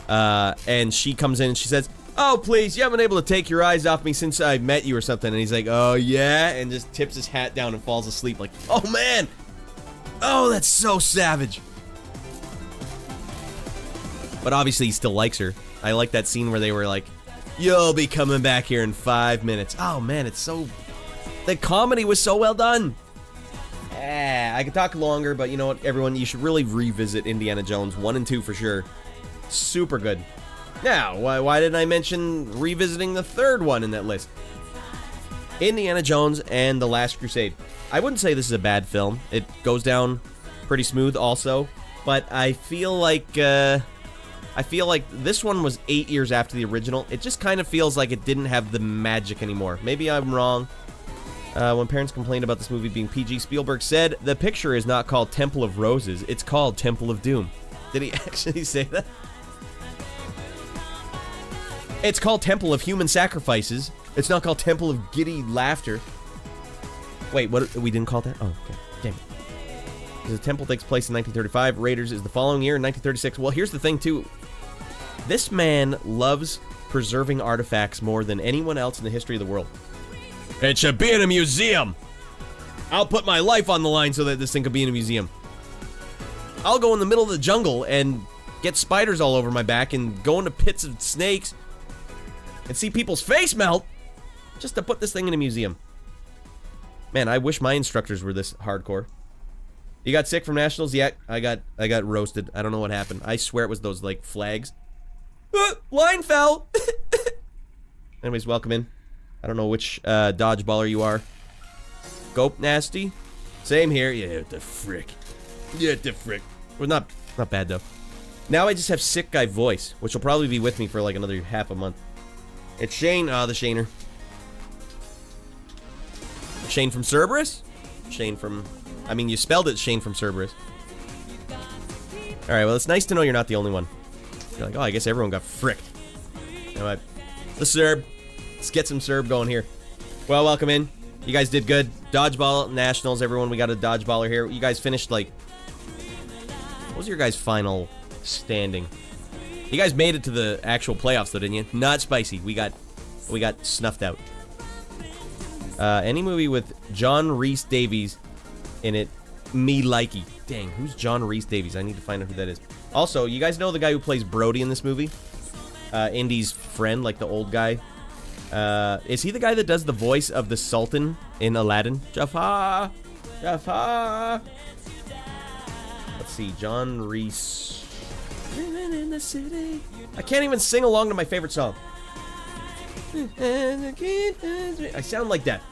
S3: And she comes in and she says, "Oh, please, you haven't been able to take your eyes off me since I met you," or something. And he's like, "Oh, yeah," and just tips his hat down and falls asleep. Like, oh, man. Oh, that's so savage. But obviously, he still likes her. I like that scene where they were like, "You'll be coming back here in 5 minutes." Oh, man, it's so... The comedy was so well done. I could talk longer, but you know what, everyone, you should really revisit Indiana Jones 1 and 2 for sure. Super good. Now, why didn't I mention revisiting the third one in that list? Indiana Jones and The Last Crusade. I wouldn't say this is a bad film. It goes down pretty smooth also, but I feel like this one was 8 years after the original. It just kind of feels like it didn't have the magic anymore. Maybe I'm wrong. When parents complained about this movie being PG, Spielberg said, "The picture is not called Temple of Roses, it's called Temple of Doom." Did he actually say that? It's called Temple of Human Sacrifices. It's not called Temple of Giddy Laughter. Wait, what? We didn't call it that? Oh, okay. Damn it. The temple takes place in 1935. Raiders is the following year in 1936. Well, here's the thing, too. This man loves preserving artifacts more than anyone else in the history of the world. It should be in a museum. I'll put my life on the line so that this thing could be in a museum. I'll go in the middle of the jungle and get spiders all over my back and go into pits of snakes and see people's face melt just to put this thing in a museum. Man, I wish my instructors were this hardcore. You got sick from nationals? Yeah, I got roasted. I don't know what happened. I swear it was those, like, flags. Line fell. Anyways, welcome in. I don't know which dodgeballer you are. Go, nasty. Same here. Yeah, what the frick. Yeah, the frick. Well, not bad, though. Now I just have sick guy voice, which will probably be with me for, like, another half a month. It's Shane. The Shaner. Shane from Cerberus? Shane from... I mean, you spelled it Shane from Cerberus. Alright, well, it's nice to know you're not the only one. You're like, oh, I guess everyone got fricked. Alright. The Serb. Let's get some Serb going here. Well, welcome in. You guys did good. Dodgeball Nationals, everyone. We got a dodgeballer here. You guys finished, like... What was your guys' final standing? You guys made it to the actual playoffs, though, didn't you? Not spicy. We got snuffed out. Any movie with John Rhys Davies in it, me likey. Dang, who's John Rhys Davies? I need to find out who that is. Also, you guys know the guy who plays Brody in this movie? Indy's friend, like the old guy. Is he the guy that does the voice of the Sultan in Aladdin? Jafar! Jafar! Let's see, John Rhys. Living in the city. I can't even sing along to my favorite song. I sound like that.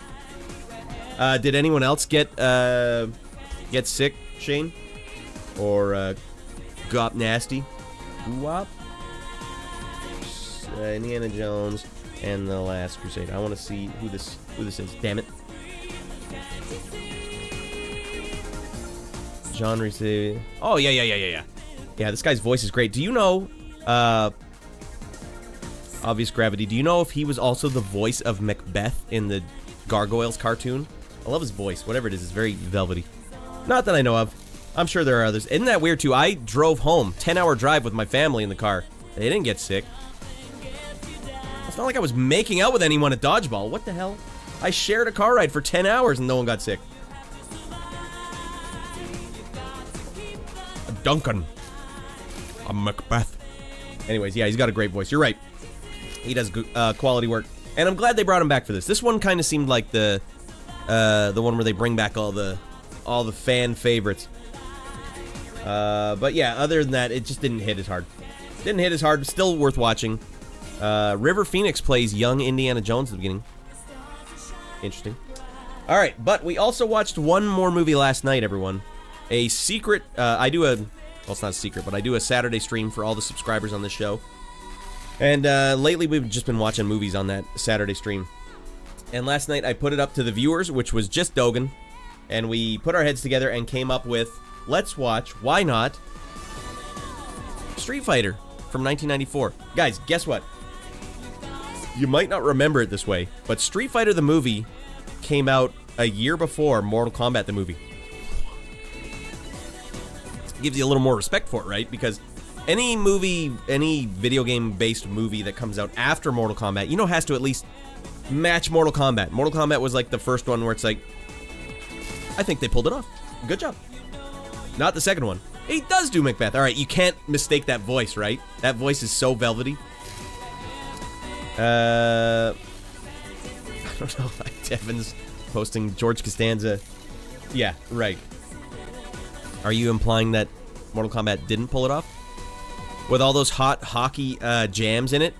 S3: Did anyone else get sick, Shane? Or got nasty? Wop. Indiana Jones and The Last Crusade. I want to see who this is. Damn it. John Rhys. Oh yeah. Yeah, this guy's voice is great. Do you know Obvious Gravity. Do you know if he was also the voice of Macbeth in the Gargoyles cartoon? I love his voice. Whatever it is, it's very velvety. Not that I know of. I'm sure there are others. Isn't that weird, too? I drove home, 10-hour drive with my family in the car. They didn't get sick. It's not like I was making out with anyone at Dodgeball. What the hell? I shared a car ride for 10 hours and no one got sick. A Duncan. A Macbeth. Anyways, yeah, he's got a great voice. You're right. He does quality work. And I'm glad they brought him back for this. This one kind of seemed like the one where they bring back all the fan favorites. But yeah, other than that, it just didn't hit as hard. Didn't hit as hard. Still worth watching. River Phoenix plays young Indiana Jones at the beginning. Interesting. All right, but we also watched one more movie last night, everyone. A secret. Well, it's not a secret, but I do a Saturday stream for all the subscribers on this show. And lately, we've just been watching movies on that Saturday stream. And last night, I put it up to the viewers, which was just Dogan. And we put our heads together and came up with, let's watch, why not, Street Fighter from 1994. Guys, guess what? You might not remember it this way, but Street Fighter the movie came out a year before Mortal Kombat the movie. Gives you a little more respect for it, right? Because any movie, any video game-based movie that comes out after Mortal Kombat, you know, has to at least match Mortal Kombat. Mortal Kombat was like the first one where it's like, I think they pulled it off. Good job. Not the second one. He does do Macbeth. All right, you can't mistake that voice, right? That voice is so velvety. I don't know. Devin's posting George Costanza. Yeah, right. Are you implying that Mortal Kombat didn't pull it off? With all those hot hockey jams in it?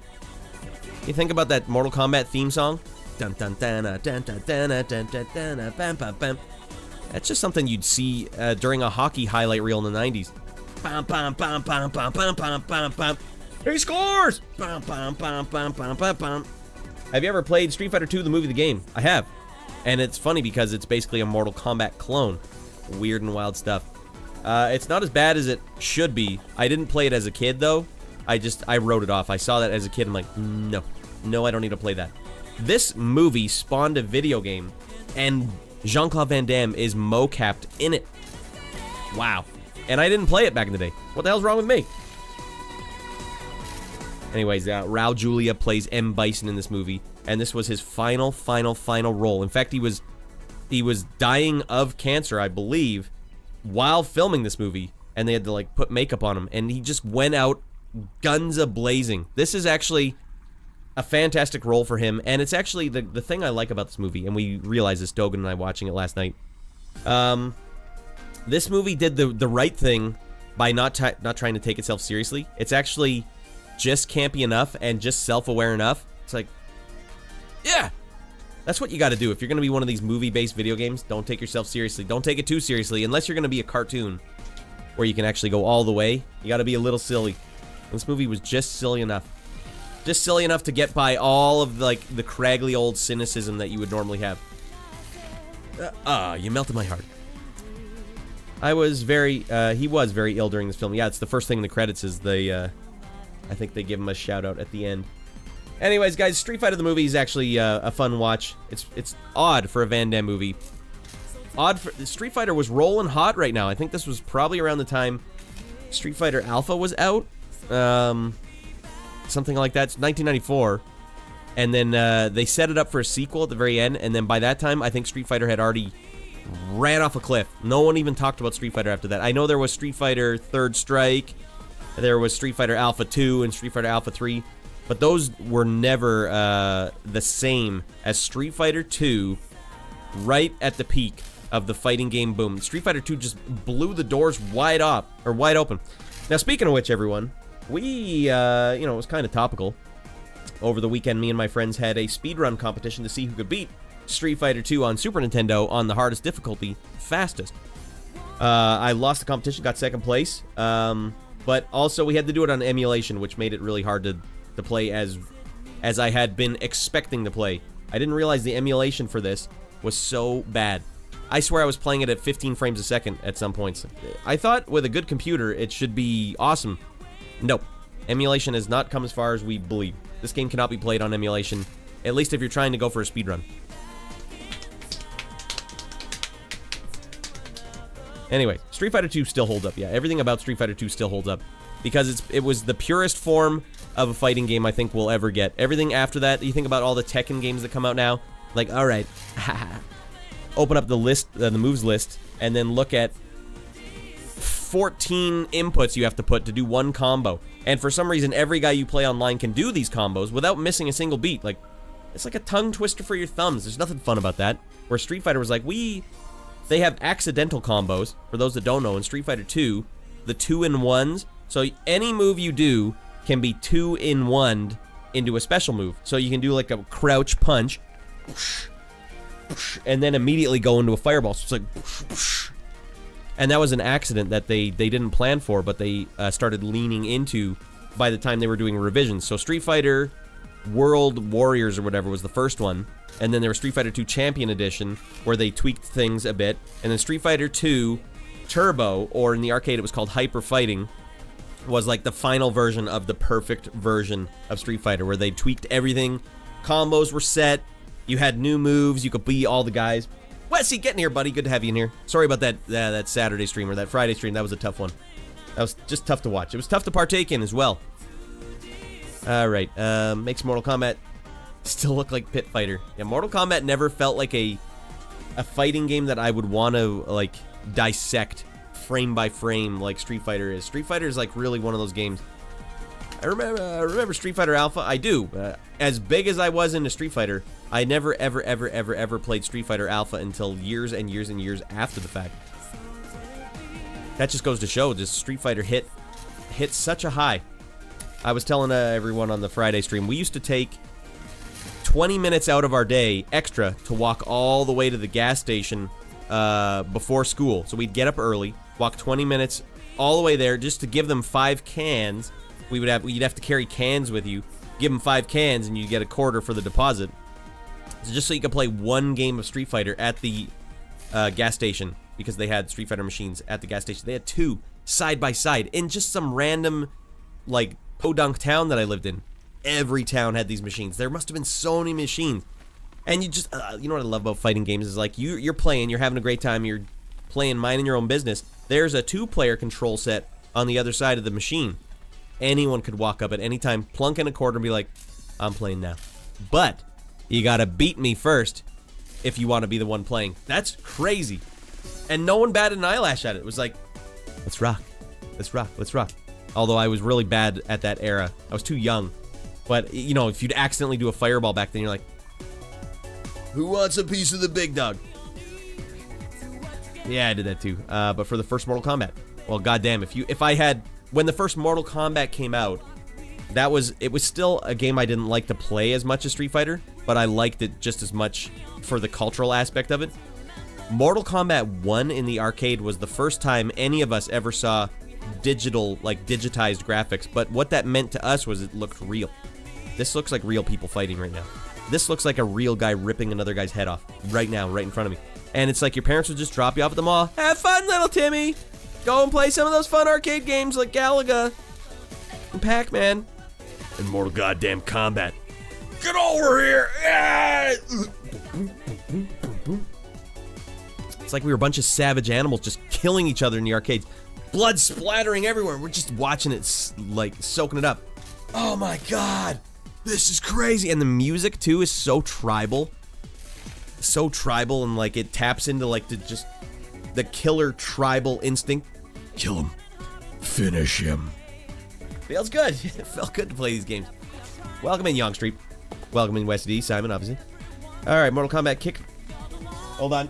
S3: You think about that Mortal Kombat theme song? Dun dun dun dun dun dun dun dun dun dun bam bam bam. That's just something you'd see during a hockey highlight reel in the 90s. Bam bam bam bam bam bam bam bam bam. He scores! Bam bam bam bam bam bam bam. Have you ever played Street Fighter 2, the movie, the game? I have. And it's funny because it's basically a Mortal Kombat clone. Weird and wild stuff. It's not as bad as it should be. I didn't play it as a kid, though. I wrote it off. I saw that as a kid. I'm like, no. No, I don't need to play that. This movie spawned a video game, and Jean-Claude Van Damme is mocapped in it. Wow. And I didn't play it back in the day. What the hell's wrong with me? Anyways, Raul Julia plays M. Bison in this movie, and this was his final role. In fact, he was dying of cancer, I believe, while filming this movie, and they had to, like, put makeup on him, and he just went out guns a-blazing. This is actually a fantastic role for him, and it's actually the thing I like about this movie, and we realized this, Dogan and I, watching it last night. This movie did the right thing by not trying to take itself seriously. It's actually just campy enough and just self-aware enough. It's like, yeah, that's what you got to do. If you're going to be one of these movie-based video games, don't take yourself seriously. Don't take it too seriously, unless you're going to be a cartoon where you can actually go all the way. You got to be a little silly. This movie was just silly enough. Just silly enough to get by all of, like, the craggly old cynicism that you would normally have. You melted my heart. He was very ill during this film. Yeah, it's the first thing in the credits is I think they give him a shout-out at the end. Anyways, guys, Street Fighter the movie is actually a fun watch. It's odd for a Van Damme movie. Street Fighter was rolling hot right now. I think this was probably around the time Street Fighter Alpha was out. Something like that. It's 1994. And then they set it up for a sequel at the very end. And then by that time, I think Street Fighter had already ran off a cliff. No one even talked about Street Fighter after that. I know there was Street Fighter Third Strike. There was Street Fighter Alpha 2 and Street Fighter Alpha 3. But those were never the same as Street Fighter 2 right at the peak of the fighting game boom. Street Fighter 2 just blew the doors wide open. Now, speaking of which, everyone, we, it was kind of topical. Over the weekend, me and my friends had a speedrun competition to see who could beat Street Fighter 2 on Super Nintendo on the hardest difficulty fastest. I lost the competition, got second place, but also we had to do it on emulation, which made it really hard to play as I had been expecting to play. I didn't realize the emulation for this was so bad. I swear I was playing it at 15 frames a second at some points. I thought with a good computer it should be awesome. Nope. Emulation has not come as far as we believe. This game cannot be played on emulation, at least if you're trying to go for a speedrun. Anyway, Street Fighter 2 still holds up. Yeah, everything about Street Fighter 2 still holds up. Because it was the purest form of a fighting game I think we'll ever get. Everything after that, you think about all the Tekken games that come out now, like, alright, open up the list, the moves list, and then look at 14 inputs you have to put to do one combo. And for some reason, every guy you play online can do these combos without missing a single beat. Like, it's like a tongue twister for your thumbs. There's nothing fun about that. Where Street Fighter was like, they have accidental combos, for those that don't know. In Street Fighter 2, the 2-in-1s, so any move you do can be 2-in-1'd into a special move. So you can do like a crouch punch, and then immediately go into a fireball. So it's like, and that was an accident that they didn't plan for, but they started leaning into by the time they were doing revisions. So Street Fighter World Warriors or whatever was the first one, and then there was Street Fighter 2 Champion Edition, where they tweaked things a bit, and then Street Fighter 2 Turbo, or in the arcade it was called Hyper Fighting, was like the final version of the perfect version of Street Fighter, where they tweaked everything. Combos were set, you had new moves, you could be all the guys. Wesley, get in here, buddy. Good to have you in here. Sorry about that Saturday stream or that Friday stream. That was a tough one. That was just tough to watch. It was tough to partake in as well. Alright, makes Mortal Kombat still look like Pit Fighter. Yeah, Mortal Kombat never felt like a fighting game that I would want to, like, dissect frame by frame like Street Fighter is. Street Fighter is like really one of those games. I remember Street Fighter Alpha. I do. As big as I was into Street Fighter, I never ever played Street Fighter Alpha until years and years and years after the fact. That just goes to show, just Street Fighter hit such a high. I was telling everyone on the Friday stream, we used to take 20 minutes out of our day extra to walk all the way to the gas station before school. So we'd get up early, walk 20 minutes all the way there just to give them 5 cans. You'd have to carry cans with you, give them 5 cans, and you get a quarter for the deposit. So just so you could play one game of Street Fighter at the gas station, because they had Street Fighter machines at the gas station. They had 2 side by side in just some random, like, podunk town that I lived in. Every town had these machines. There must have been so many machines. And you just, you know what I love about fighting games is, like, you're playing, you're having a great time, you're playing, minding your own business. There's a 2-player control set on the other side of the machine. Anyone could walk up at any time, plunk in a quarter, and be like, I'm playing now. But you gotta beat me first if you want to be the one playing. That's crazy. And no one batted an eyelash at it. It was like, let's rock. Let's rock. Let's rock. Although I was really bad at that era. I was too young. But, you know, if you'd accidentally do a fireball back then, you're like, who wants a piece of the big dog? Yeah, I did that too. But for the first Mortal Kombat. Well, goddamn, when the first Mortal Kombat came out, it was still a game I didn't like to play as much as Street Fighter, but I liked it just as much for the cultural aspect of it. Mortal Kombat 1 in the arcade was the first time any of us ever saw digitized graphics, but what that meant to us was it looked real. This looks like real people fighting right now. This looks like a real guy ripping another guy's head off right now, right in front of me. And it's like your parents would just drop you off at the mall. Have fun, little Timmy! Go and play some of those fun arcade games like Galaga and Pac-Man and Mortal Goddamn Kombat. Get over here! Ah! It's like we were a bunch of savage animals just killing each other in the arcades. Blood splattering everywhere. We're just watching it, like, soaking it up. Oh my god! This is crazy! And the music, too, is so tribal. So tribal, and, like, it taps into, like, the killer tribal instinct. Kill him. Finish him. Feels good. It felt good to play these games. Welcome in, Young Street. Welcome in, West D. Simon, obviously. Alright, Mortal Kombat kick. Hold on.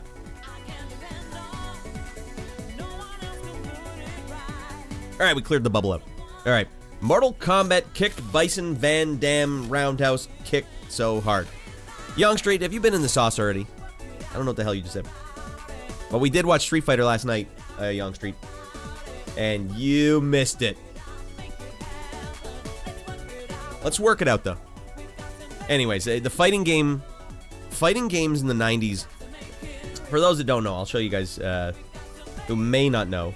S3: Alright, we cleared the bubble out. Alright. Mortal Kombat kicked Bison Van Dam Roundhouse kicked so hard. Young Street, have you been in the sauce already? I don't know what the hell you just said. But we did watch Street Fighter last night, Young Street. And you missed it. Let's work it out, though. Anyways, the fighting games in the 90s, for those that don't know, I'll show you guys who may not know.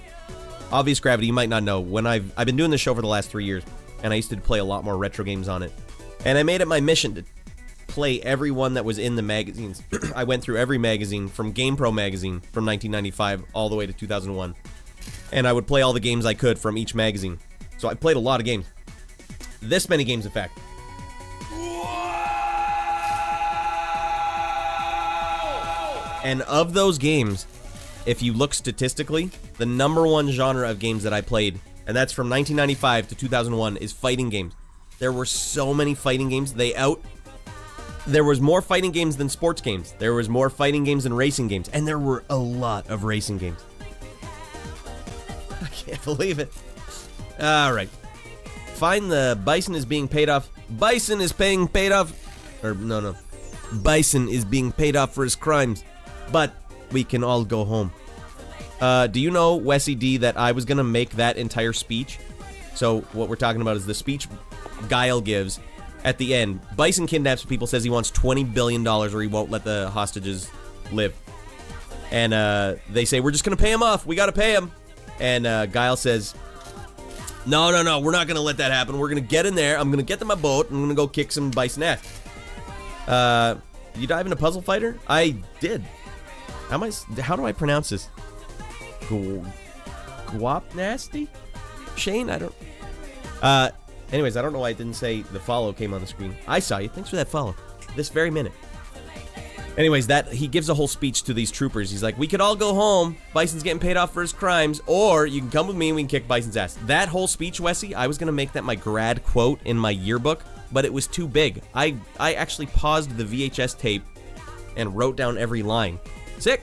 S3: Obvious Gravity, you might not know. When I've been doing this show for the last 3 years, and I used to play a lot more retro games on it. And I made it my mission to play every one that was in the magazines. I went through every magazine from GamePro magazine from 1995 all the way to 2001. And I would play all the games I could from each magazine. So I played a lot of games. This many games, in fact. And of those games, if you look statistically, the number one genre of games that I played, and that's from 1995 to 2001, is fighting games. There were so many fighting games. There was more fighting games than sports games. There was more fighting games than racing games. And there were a lot of racing games. I can't believe it. All right. Find the Bison is being paid off. Bison is being paid off. Or, no. Bison is being paid off for his crimes. But we can all go home. Do you know, Wessie D, that I was going to make that entire speech? So what we're talking about is the speech Guile gives at the end. Bison kidnaps people, says he wants $20 billion or he won't let the hostages live. And they say, we're just going to pay him off. We got to pay him. And Guile says, no, we're not going to let that happen. We're going to get in there. I'm going to get to my boat. And I'm going to go kick some bison ass. You dive into Puzzle Fighter? I did. How do I pronounce this? Guap nasty? Shane? I don't... Anyways, I don't know why I didn't say the follow came on the screen. I saw you. Thanks for that follow. This very minute. Anyways, he gives a whole speech to these troopers. He's like, we could all go home. Bison's getting paid off for his crimes. Or you can come with me and we can kick Bison's ass. That whole speech, Wessie, I was going to make that my grad quote in my yearbook, but it was too big. I actually paused the VHS tape and wrote down every line. Sick.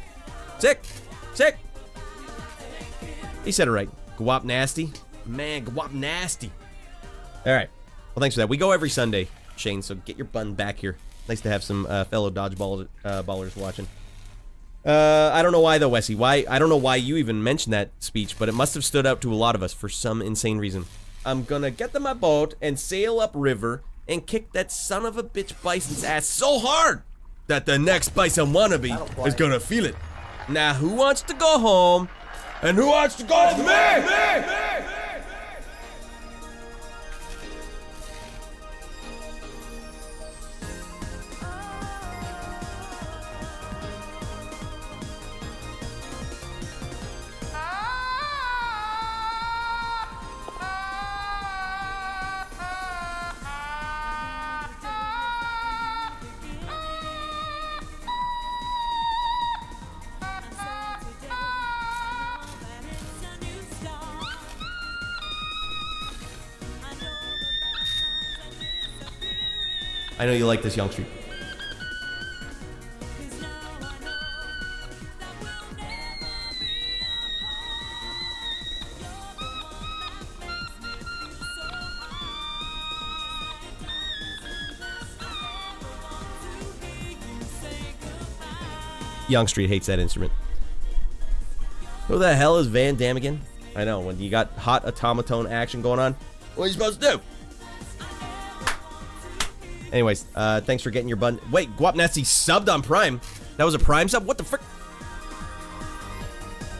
S3: He said it right. Guap nasty. Man, guap nasty. All right. Well, thanks for that. We go every Sunday, Shane, so get your bun back here. Nice to have some fellow dodgeball ballers watching. I don't know why, though, Wessie. I don't know why you even mentioned that speech, but it must have stood out to a lot of us for some insane reason. I'm gonna get to my boat and sail up river and kick that son of a bitch bison's ass so hard that the next bison wannabe is gonna feel it. Now, who wants to go home? And who wants to go with me? I know you like this, Young Street. Young Street hates that instrument. Who the hell is Van Damme again? I know, when you got hot automaton action going on, what are you supposed to do? Anyways, thanks for getting your bun. Wait, Guapnasty subbed on Prime. That was a Prime sub? What the frick?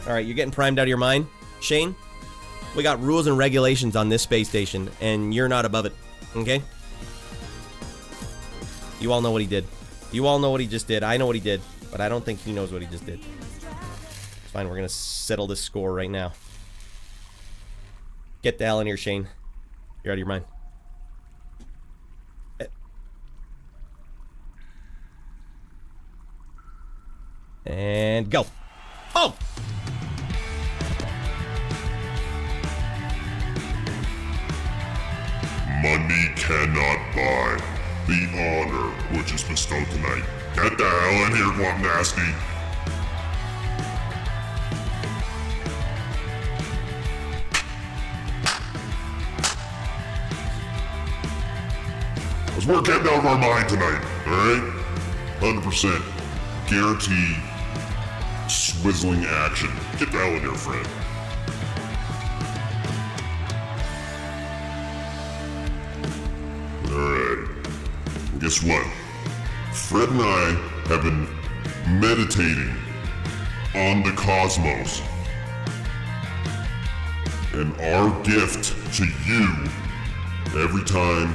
S3: Alright, you're getting primed out of your mind. Shane, we got rules and regulations on this space station, and you're not above it. Okay? You all know what he did. You all know what he just did. I know what he did, but I don't think he knows what he just did. It's fine, we're gonna settle this score right now. Get the hell in here, Shane. You're out of your mind. And go. Oh!
S5: Money cannot buy the honor which is bestowed tonight. Get the hell in here, Guap Nasty. Because we're getting out of our mind tonight, alright? 100%. Guaranteed. Swizzling action. Get the hell in here, friend. Alright. Well, guess what? Fred and I have been meditating on the cosmos. And our gift to you every time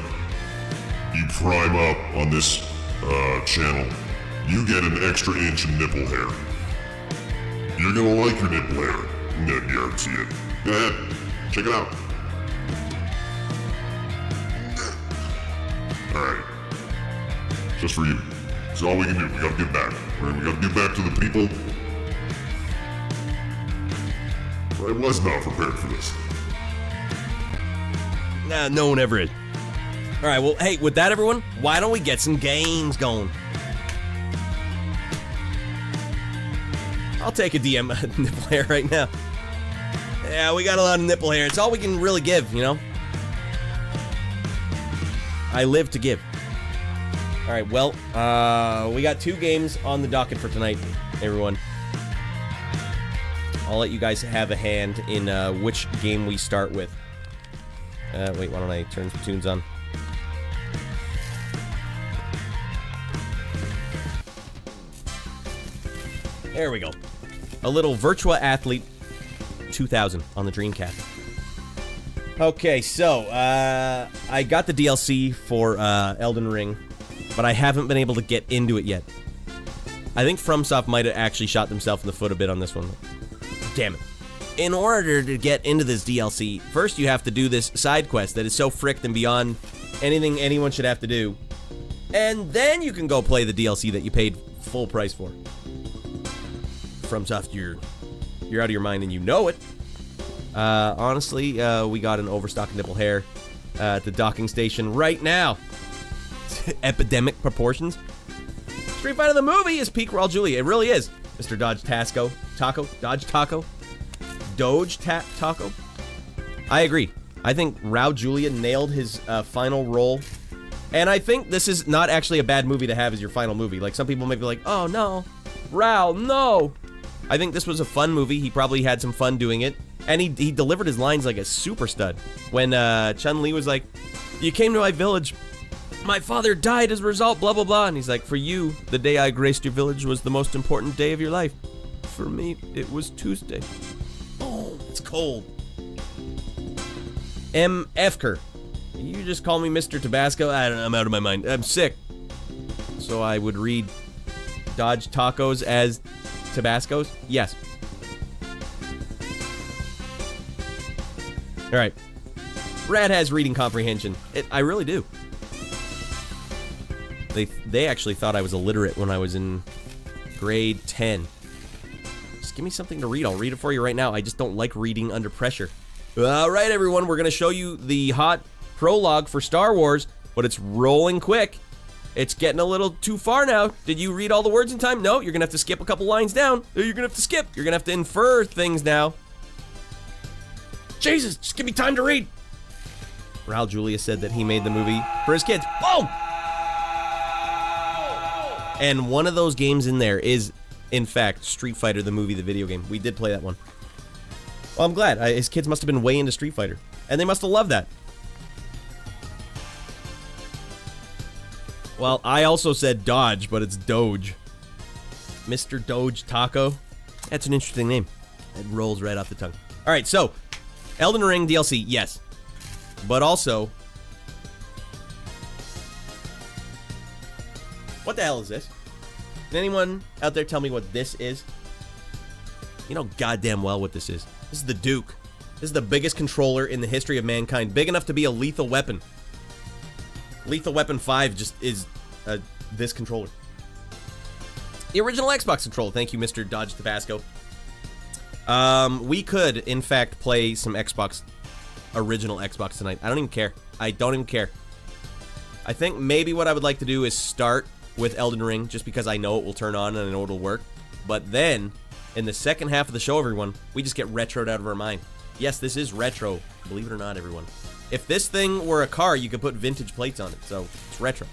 S5: you prime up on this channel, you get an extra inch of nipple hair. You're gonna like your nipple hair. I'm gonna guarantee it. Go ahead, check it out. Alright. Just for you. It's all we can do. We gotta give back. We gotta give back to the people. I was not prepared for this.
S3: Nah, no one ever is. Alright, well, hey, with that, everyone, why don't we get some games going? I'll take a DM nipple hair right now. Yeah, we got a lot of nipple hair. It's all we can really give, you know? I live to give. Alright, well, we got 2 games on the docket for tonight, everyone. I'll let you guys have a hand in which game we start with. Wait, why don't I turn some tunes on? There we go. A little Virtua Athlete 2000 on the Dreamcast. Okay, so, I got the DLC for Elden Ring, but I haven't been able to get into it yet. I think FromSoft might have actually shot themselves in the foot a bit on this one. Damn it. In order to get into this DLC, first you have to do this side quest that is so fricked and beyond anything anyone should have to do. And then you can go play the DLC that you paid full price for. FromSoft, you're out of your mind and you know it. Honestly, we got an overstock nipple hair at the docking station right now. Epidemic proportions. Street Fighter the movie is peak Raul Julia. It really is. Mr. Dodge Taco. Taco. I agree. I think Raul Julia nailed his final role. And I think this is not actually a bad movie to have as your final movie. Like, some people may be like, oh no, Raul, no. I think this was a fun movie. He probably had some fun doing it. And he delivered his lines like a super stud. When Chun-Li was like, you came to my village, my father died as a result, blah, blah, blah. And he's like, for you, the day I graced your village was the most important day of your life. For me, it was Tuesday. Oh, it's cold. M. Efker. You just call me Mr. Tabasco? I don't know, I'm out of my mind. I'm sick. So I would read Dodge Tacos as Tabascos? Yes. Alright. Rad has reading comprehension. I really do. They actually thought I was illiterate when I was in grade 10. Just give me something to read. I'll read it for you right now. I just don't like reading under pressure. Alright, everyone. We're going to show you the hot prologue for Star Wars, but it's rolling quick. It's getting a little too far now. Did you read all the words in time? No, you're going to have to skip a couple lines down. You're going to have to skip. You're going to have to infer things now. Jesus, just give me time to read. Raul Julia said that he made the movie for his kids. Boom! And one of those games in there is, in fact, Street Fighter, the movie, the video game. We did play that one. Well, I'm glad. His kids must have been way into Street Fighter. And they must have loved that. Well, I also said Dodge, but it's Doge. Mr. Doge Taco. That's an interesting name. It rolls right off the tongue. Alright, so, Elden Ring DLC, yes. But also... What the hell is this? Can anyone out there tell me what this is? You know goddamn well what this is. This is the Duke. This is the biggest controller in the history of mankind. Big enough to be a lethal weapon. Lethal Weapon 5 just is this controller. The original Xbox controller. Thank you, Mr. Dodge Tabasco. We could, in fact, play some original Xbox tonight. I don't even care. I don't even care. I think maybe what I would like to do is start with Elden Ring, just because I know it will turn on and I know it'll work. But then, in the second half of the show, everyone, we just get retroed out of our mind. Yes, this is retro. Believe it or not, everyone. If this thing were a car, you could put vintage plates on it, so it's retro.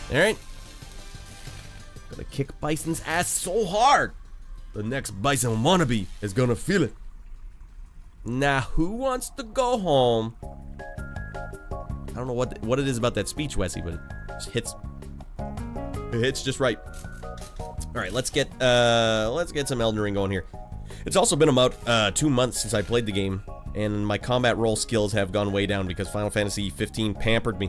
S3: Alright? Gonna kick Bison's ass so hard, the next Bison wannabe is gonna feel it. Now, who wants to go home? I don't know what it is about that speech, Wesley, but it just hits. It hits just right. Alright, let's get some Elden Ring going here. It's also been about 2 months since I played the game, and my combat roll skills have gone way down because Final Fantasy 15 pampered me.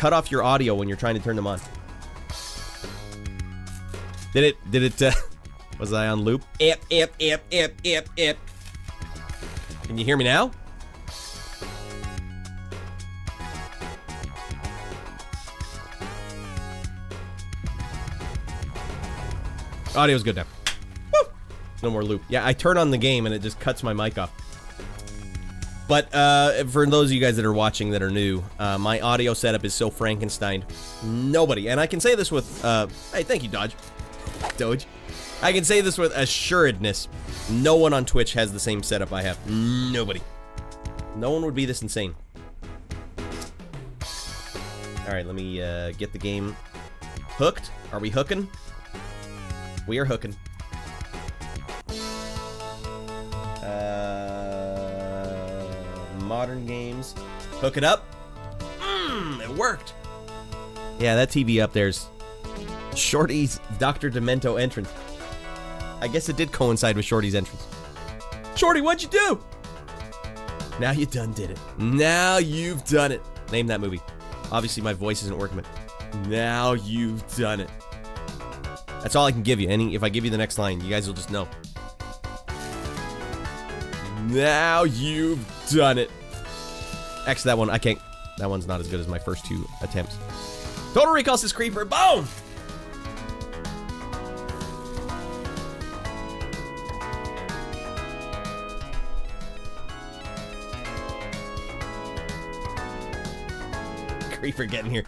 S3: cut off your audio when you're trying to turn them on. Did it, was I on loop? Can you hear me now? Audio's good now. Woo! No more loop. Yeah, I turn on the game and it just cuts my mic off. But for those of you guys that are watching that are new, my audio setup is so Frankenstein. Nobody, and I can say this with, hey, thank you, Doge. I can say this with assuredness. No one on Twitch has the same setup I have. Nobody. No one would be this insane. All right, let me get the game hooked. Are we hooking? We are hooking. Modern games. Hook it up. It worked. Yeah, that TV up there's Shorty's Dr. Demento entrance. I guess it did coincide with Shorty's entrance. Shorty, what'd you do? Now you done did it. Now you've done it. Name that movie. Obviously my voice isn't working, but now you've done it. That's all I can give you. If I give you the next line, you guys will just know. Now you've done it. X that one. I can't. That one's not as good as my first two attempts. Total Recall says Creeper. Boom! Creeper getting here.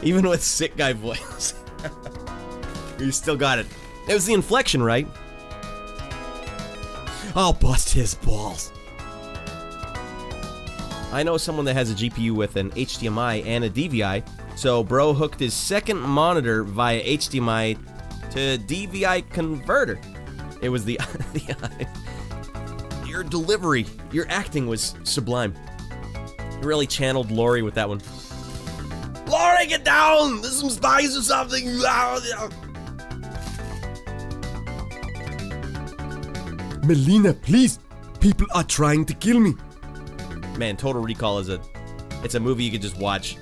S3: Even with sick guy voice. You still got it. It was the inflection, right? I'll bust his balls. I know someone that has a GPU with an HDMI and a DVI, so bro hooked his second monitor via HDMI to DVI converter. It was the your delivery, your acting was sublime. You really channeled Lori with that one. Lori, get down! There's some spice or something.
S4: Melina, please. People are trying to kill me.
S3: Man, Total Recall is it's a movie you could just watch.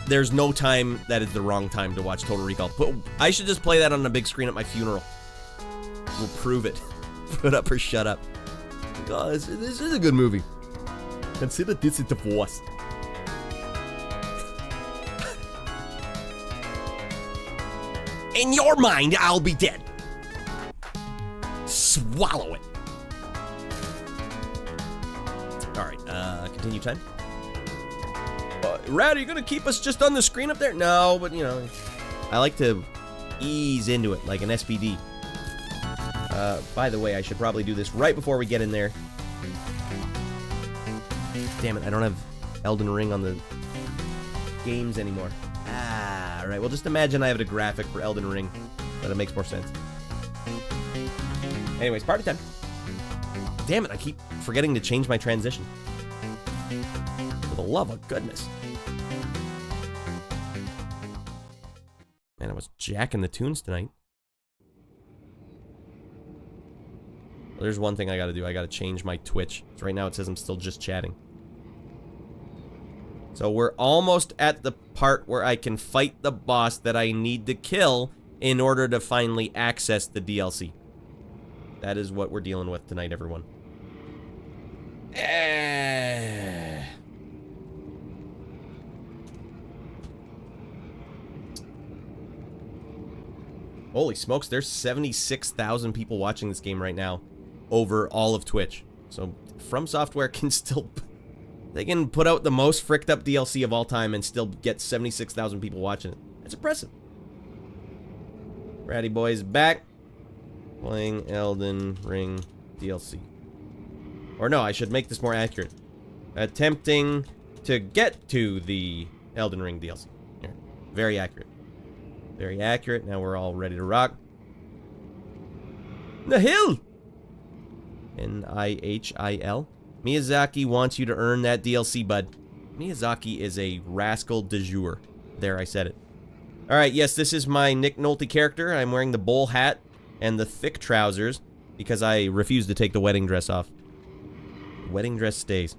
S3: There's no time that is the wrong time to watch Total Recall. But I should just play that on a big screen at my funeral. We'll prove it. Put up or shut up. Oh, this is a good movie. Consider this is the force. In your mind, I'll be dead. Swallow it. Alright, continue time. Rad, are you gonna keep us just on the screen up there? No, but you know, I like to ease into it like an SPD. By the way, I should probably do this right before we get in there. Damn it, I don't have Elden Ring on the games anymore. Alright, well just imagine I have a graphic for Elden Ring. But it makes more sense. Anyways, party time. Damn it, I keep forgetting to change my transition. For the love of goodness. Man, I was jacking the tunes tonight. Well, there's one thing I gotta do. I gotta change my Twitch. So right now it says I'm still just chatting. So we're almost at the part where I can fight the boss that I need to kill in order to finally access the DLC. That is what we're dealing with tonight, everyone. Holy smokes, there's 76,000 people watching this game right now over all of Twitch. So From Software can still... They can put out the most fricked up DLC of all time and still get 76,000 people watching it. That's impressive. Raddy Boy is back. Playing Elden Ring DLC. Or no, I should make this more accurate. Attempting to get to the Elden Ring DLC. Here. Very accurate. Very accurate. Now we're all ready to rock. Nihil! N-I-H-I-L. Miyazaki wants you to earn that DLC, bud. Miyazaki is a rascal de jour. There, I said it. Alright, yes, this is my Nick Nolte character. I'm wearing the bowl hat and the thick trousers because I refuse to take the wedding dress off. Wedding dress stays.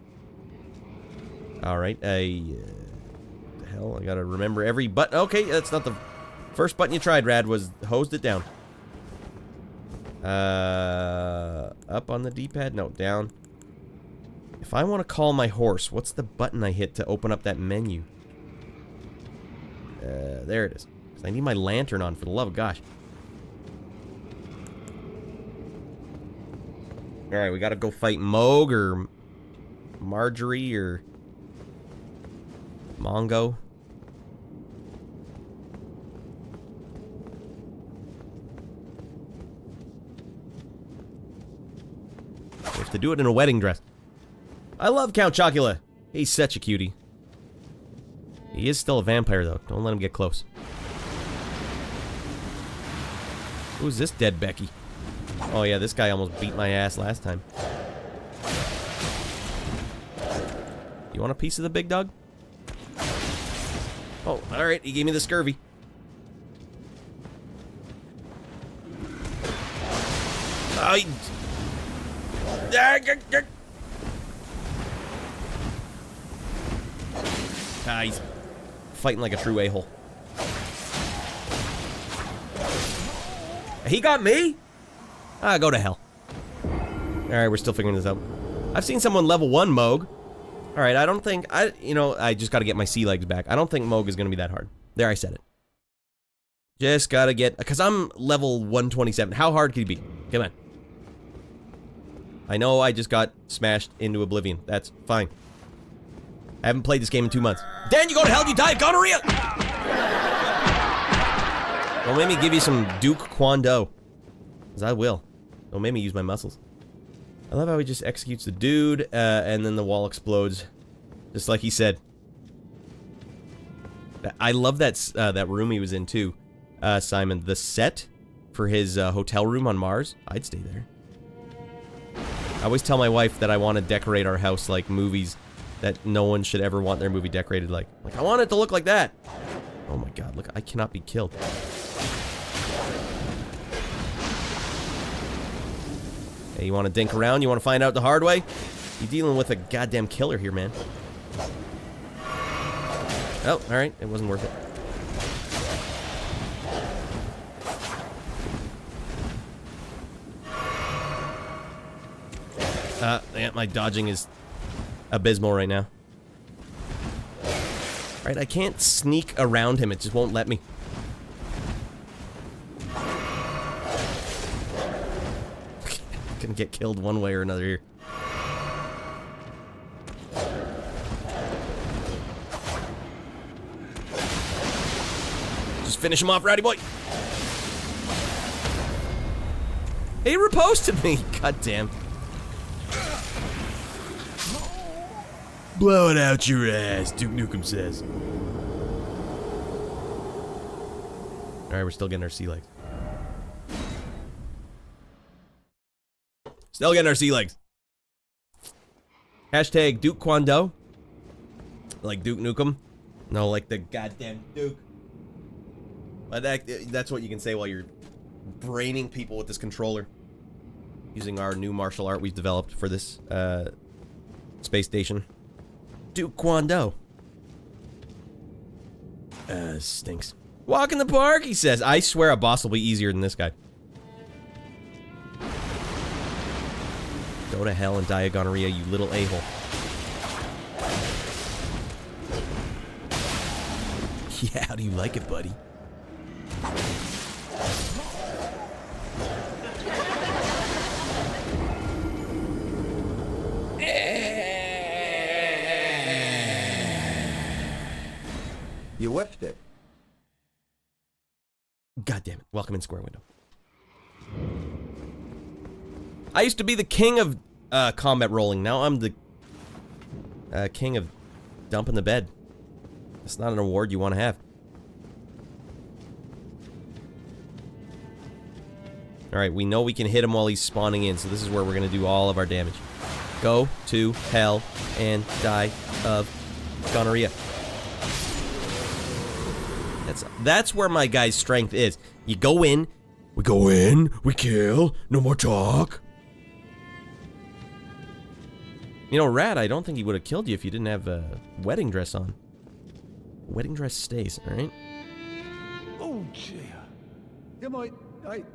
S3: Alright, the hell, I gotta remember every button. Okay, that's not the first button you tried, Rad, was hosed it down. Up on the D-pad? No, down. If I want to call my horse, what's the button I hit to open up that menu? There it is. 'Cause I need my lantern on, for the love of gosh. Alright, we gotta go fight Moog or Marjorie or Mongo. We have to do it in a wedding dress. I love Count Chocula. He's such a cutie. He is still a vampire, though. Don't let him get close. Who's this dead Becky? Oh, yeah, this guy almost beat my ass last time. You want a piece of the big dog? Oh, alright. He gave me the scurvy. He's fighting like a true a-hole. He got me? Ah, go to hell. Alright, we're still figuring this out. I've seen someone level 1 Moog. Alright, I don't think... I just gotta get my sea legs back. I don't think Moog is gonna be that hard. There, I said it. Just gotta get... Because I'm level 127. How hard could he be? Come on. I know I just got smashed into oblivion. That's fine. I haven't played this game in 2 months. Dan, you go to hell, you die of gonorrhea! Don't make me give you some Duke Kwon Do. Because I will. Don't make me use my muscles. I love how he just executes the dude, and then the wall explodes. Just like he said. I love that room he was in, too, Simon. The set for his hotel room on Mars. I'd stay there. I always tell my wife that I want to decorate our house like movies that no one should ever want their movie decorated like. Like, I want it to look like that. Oh my god, look, I cannot be killed. Hey, you want to dink around? You want to find out the hard way? You're dealing with a goddamn killer here, man. Oh, alright, it wasn't worth it. Yeah, my dodging is abysmal right now. Alright, I can't sneak around him, it just won't let me. Gonna get killed one way or another here. Just finish him off, Raddy Boy. He reposted me, goddamn. Blow it out your ass, Duke Nukem says. Alright, we're still getting our sea legs. Still getting our sea legs. Hashtag Duke Kwon Do. Like Duke Nukem. No, like the goddamn Duke. But that's what you can say while you're braining people with this controller. Using our new martial art we've developed for this space station. Duke Kwon Do. Stinks. Walk in the park, he says. I swear a boss will be easier than this guy. Go to hell and die of gonorrhea, you little a-hole. Yeah, how do you like it, buddy?
S6: You whiffed it.
S3: God damn it. Welcome in, Square Window. I used to be the king of combat rolling. Now I'm the king of dumping the bed. It's not an award you want to have. Alright, we know we can hit him while he's spawning in, so this is where we're going to do all of our damage. Go to hell and die of gonorrhea. That's where my guy's strength is. You go in, we kill, no more talk. You know, Rad, I don't think he would have killed you if you didn't have a wedding dress on. Wedding dress stays, alright?
S7: Oh, dear. Yeah, I'm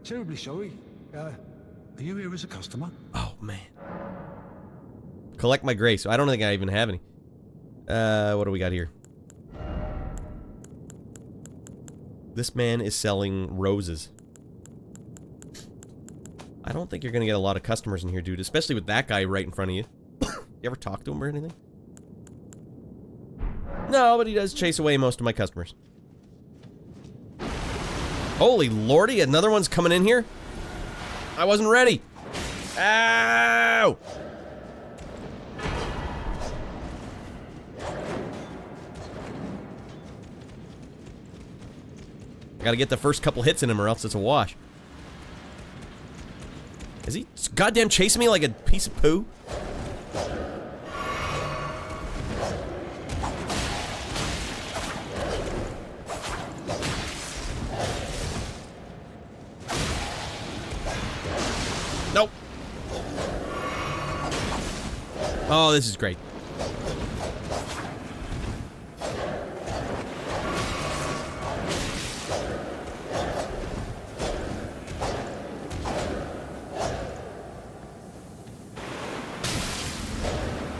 S7: terribly sorry. Are you here as a customer?
S3: Oh, man. Collect my grace. I don't think I even have any. What do we got here? This man is selling roses. I don't think you're gonna get a lot of customers in here, dude. Especially with that guy right in front of you. You ever talk to him or anything? No, but he does chase away most of my customers. Holy lordy, another one's coming in here? I wasn't ready. Ow! I gotta get the first couple hits in him or else it's a wash. Is he goddamn chasing me like a piece of poo? Nope. Oh, this is great.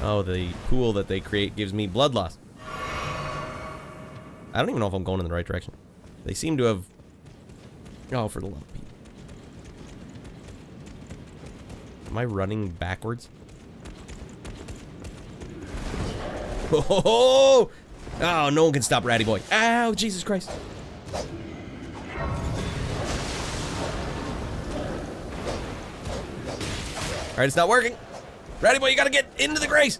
S3: Oh, the pool that they create gives me blood loss. I don't even know if I'm going in the right direction. They seem to have... Oh, for the love of Pete. Am I running backwards? Oh, no one can stop Raddy Boy. Ow, Jesus Christ. Alright, it's not working. Raddy Boy, you gotta get into the grace.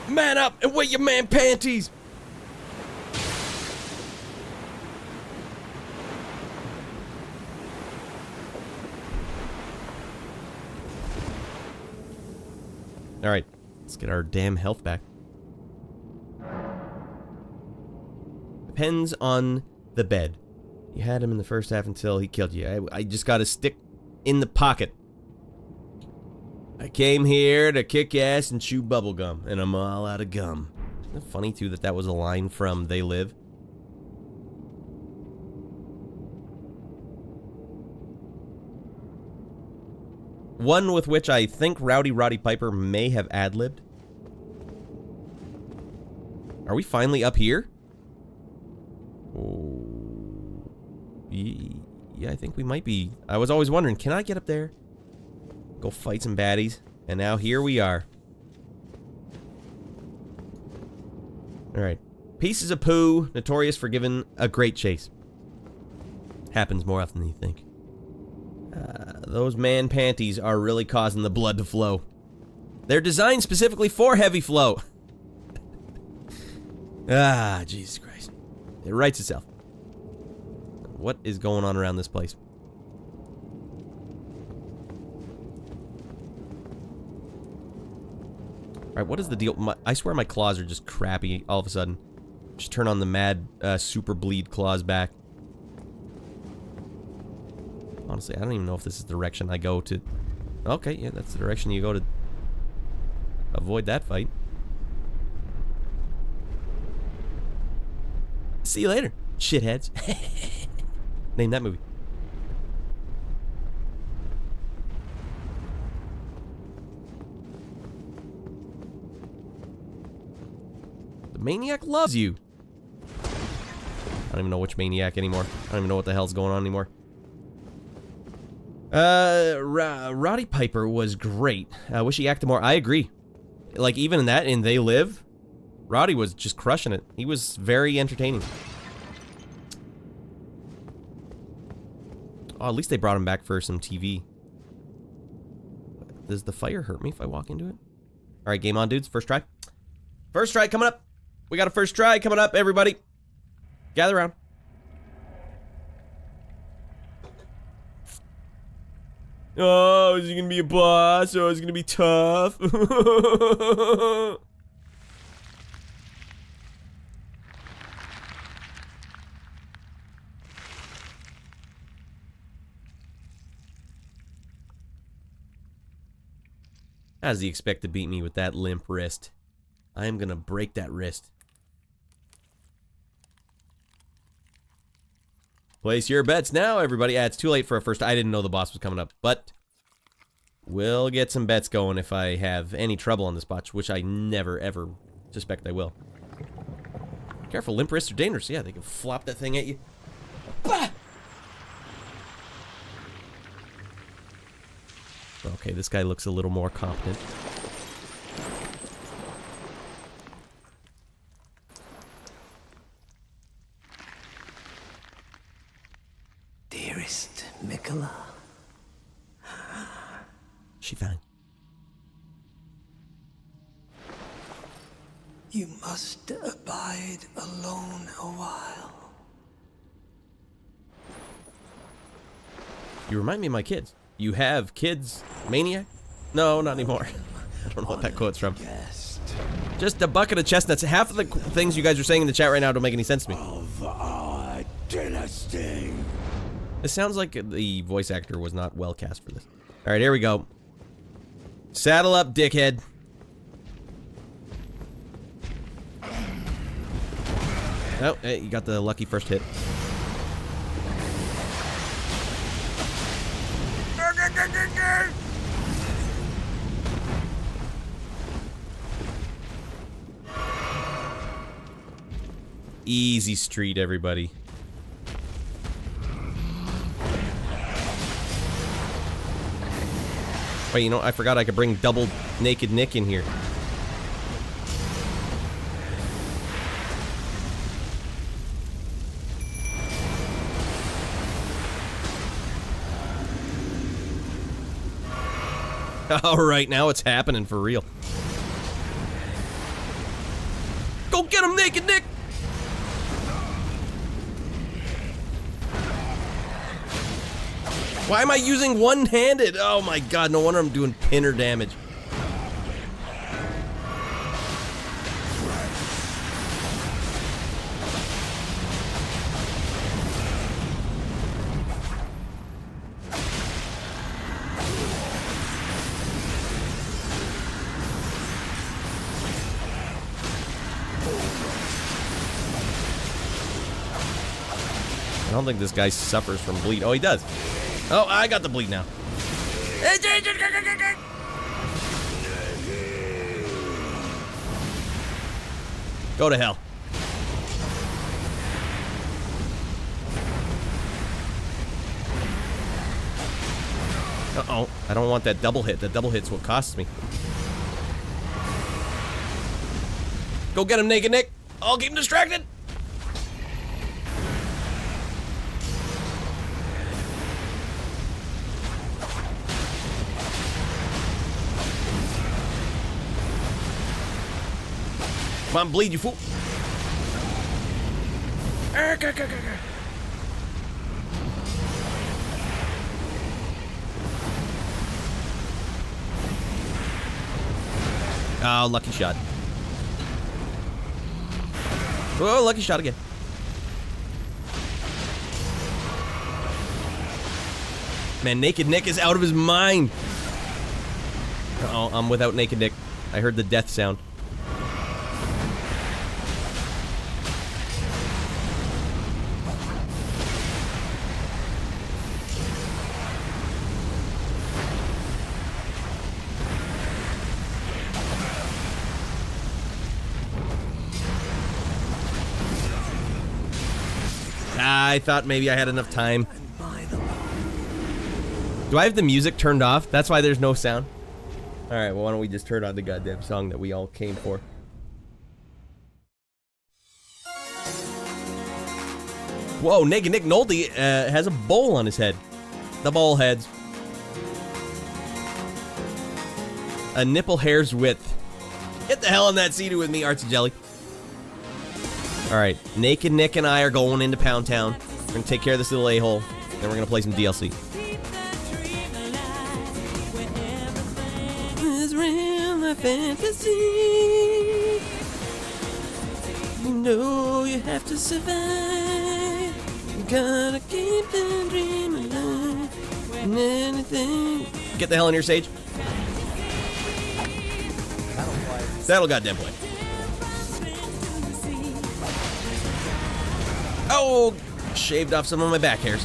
S3: Man up and wear your man panties. All right, let's get our damn health back. Depends on the bed. You had him in the first half until he killed you. I just got to stick in the pocket. I came here to kick ass and chew bubblegum, and I'm all out of gum. Isn't it funny, too, that that was a line from They Live? One with which I think Roddy Piper may have ad-libbed. Are we finally up here? Oh, yeah, I think we might be. I was always wondering, can I get up there? Go fight some baddies. And now here we are. Alright. Pieces of poo, notorious for giving a great chase. Happens more often than you think. Those man panties are really causing the blood to flow. They're designed specifically for heavy flow. Jesus Christ. It writes itself. What is going on around this place? Alright, what is the deal? I swear my claws are just crappy all of a sudden. Just turn on the mad super bleed claws back. Honestly, I don't even know if this is the direction I go to. Okay, yeah, that's the direction you go to avoid that fight. See you later, shitheads. Name that movie. The maniac loves you. I don't even know which maniac anymore. I don't even know what the hell's going on anymore. Roddy Piper was great. I wish he acted more. I agree. Like, even in that, in They Live, Roddy was just crushing it. He was very entertaining. Oh, at least they brought him back for some TV. Does the fire hurt me if I walk into it? Alright, game on, dudes. First try. First try coming up. We got a first try coming up, everybody. Gather around. Oh, is he gonna be a boss? Oh, is he gonna be tough? How does he expect to beat me with that limp wrist? I am gonna break that wrist. Place your bets now, everybody. Yeah, it's too late for a first. I didn't know the boss was coming up, but we'll get some bets going if I have any trouble on this botch, which I never, ever suspect I will. Careful, limp wrists are dangerous. Yeah, they can flop that thing at you. Bah! Okay, this guy looks a little more competent.
S2: Dearest Mikola.
S3: She fine.
S2: You must abide alone a while.
S3: You remind me of my kids. You have kids, maniac? No, not anymore. I don't know what that quote's from. Just a bucket of chestnuts. Half of the things you guys are saying in the chat right now don't make any sense to me.
S4: Of our dynasty.
S3: It sounds like the voice actor was not well cast for this. Alright, here we go. Saddle up, dickhead. Oh, hey, you got the lucky first hit. Easy street, everybody. Wait, you know, I forgot I could bring double naked Nick in here. Alright, now it's happening for real. Go get him, naked Nick! Why am I using one-handed? Oh my god, no wonder I'm doing pinner damage. I don't think this guy suffers from bleed. Oh, he does. Oh, I got the bleed now. Go to hell. Uh-oh. I don't want that double hit. That double hit's what costs me. Go get him, naked Nick. I'll keep him distracted. Come on, bleed, you fool. Oh, lucky shot. Oh, lucky shot again. Man, Naked Nick is out of his mind. Uh-oh, I'm without Naked Nick. I heard the death sound. I thought maybe I had enough time. Do I have the music turned off? That's why there's no sound? Alright, well, why don't we just turn on the goddamn song that we all came for? Whoa, Naked Nick Nolte has a bowl on his head. The bowl heads. A nipple hair's width. Get the hell in that seat with me, Artsy Jelly. Alright, Naked Nick and I are going into Pound Town. We're gonna take care of this little a-hole. Then we're gonna play some DLC. It's real life fantasy. You know you have to survive. You gotta keep the dream alive. And anything. Get the hell in here, Sage. That'll goddamn play. Oh, shaved off some of my back hairs.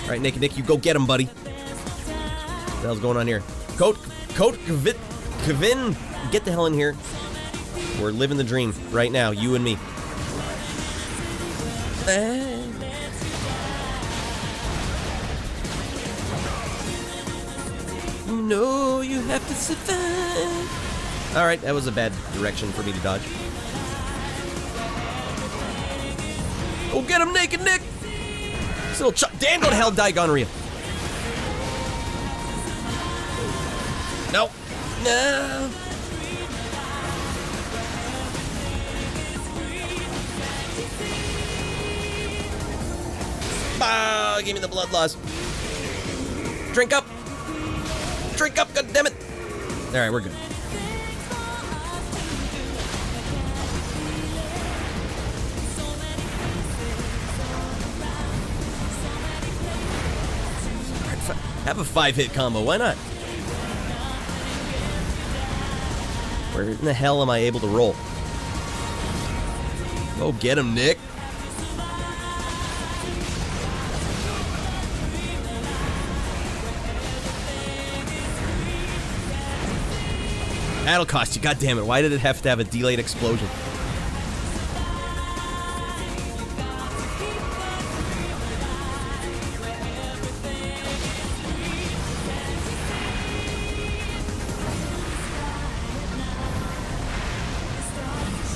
S3: All right, Naked Nick, you go get him, buddy. What the hell's going on here? Kevin, get the hell in here. We're living the dream right now, you and me. You know you have to survive. All right, that was a bad direction for me to dodge. Oh, get him, Naked Nick! This little Chuck. Dan, go to hell, die gonorrhea. No. No. Ah, give me the blood loss. Drink up. Drink up, goddammit. Alright, we're good. Have a 5-hit combo, why not? Where in the hell am I able to roll? Oh, get him, Nick. That'll cost you, goddammit. Why did it have to have a delayed explosion?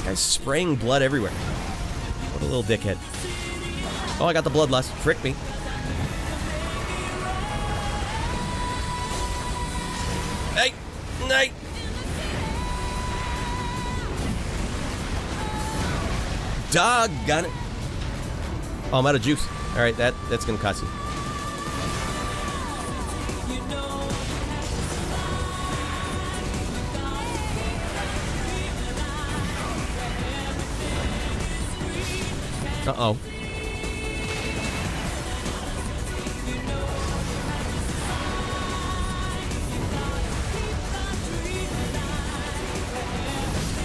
S3: Guy's spraying blood everywhere. What a little dickhead. Oh, I got the bloodlust. Frick me. Hey! Hey! Doggone it. Oh, I'm out of juice. Alright, that's gonna cost you. Uh-oh.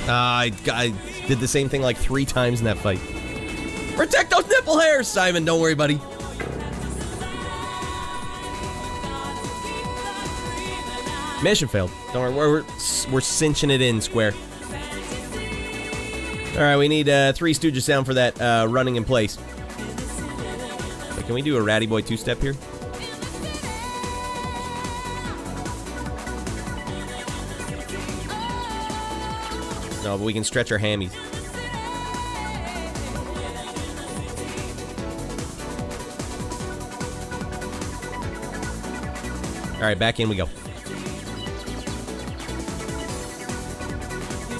S3: I did the same thing like 3 times in that fight. Protect those nipple hairs, Simon. Don't worry, buddy. Mission failed. Don't worry, we're cinching it in, Square. Alright, we need 3 Stooges sound for that running in place. Wait, can we do a Raddy Boy 2-step here? No, but we can stretch our hammies. Alright, back in we go.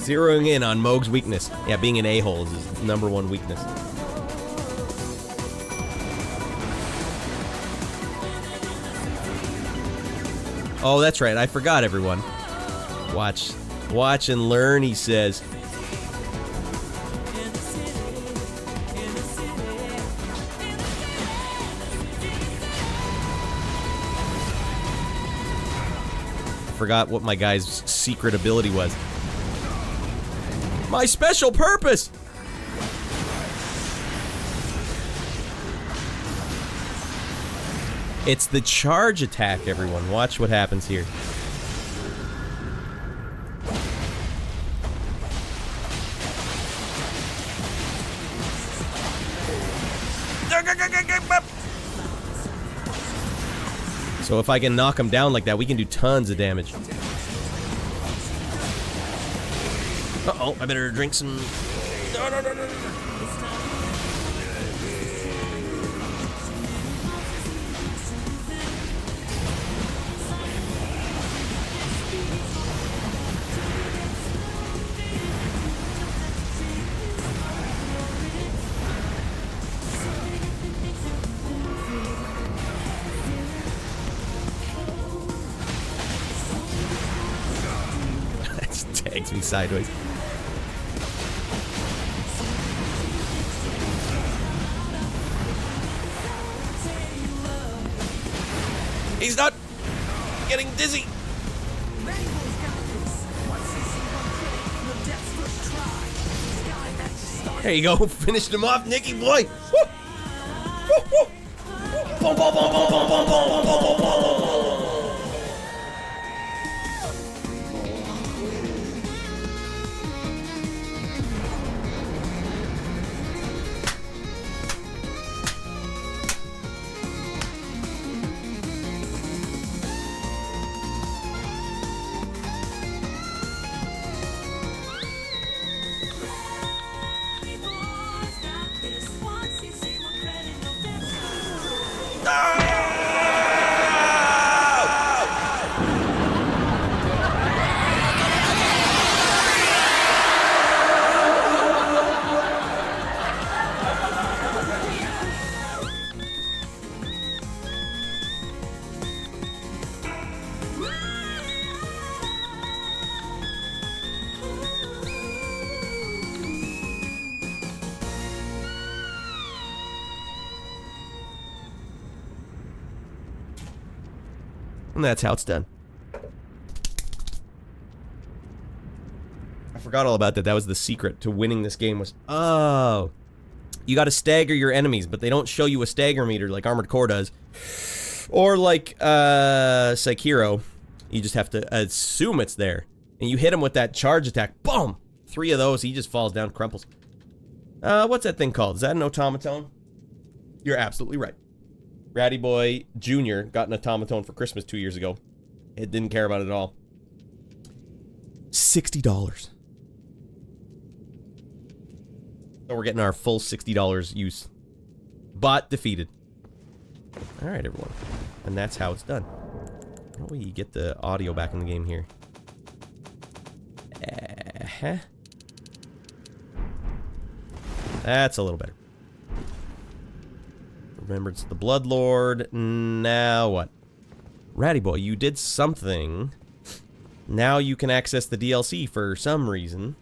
S3: Zeroing in on Moog's weakness. Yeah, being an a-hole is his #1 weakness. Oh, that's right. I forgot, everyone. Watch. Watch and learn, he says. Forgot what my guy's secret ability was. My special purpose! It's the charge attack, everyone. Watch what happens here. So if I can knock him down like that, we can do tons of damage. Uh-oh, I better drink some... No. Tags me sideways. He's not getting dizzy. There you go. Finished him off, Nicky boy. Woo! Woo, woo. Boom, boom, boom, boom, boom, boom, boom, boom, boom, boom. And that's how it's done. I forgot all about that. That was the secret to winning this game was... Oh. You gotta stagger your enemies, but they don't show you a stagger meter like Armored Core does. Or like, Sekiro. You just have to assume it's there. And you hit him with that charge attack. Boom! 3 of those, he just falls down, crumples. What's that thing called? Is that an automaton? You're absolutely right. Raddy Boy Jr. got an automaton for Christmas 2 years ago. It didn't care about it at all. $60. So we're getting our full $60 use. Bot defeated. Alright, everyone. And that's how it's done. How do we get the audio back in the game here? That's a little better. Remembrance of the Bloodlord. Now what? Raddy Boy, you did something. Now you can access the DLC for some reason.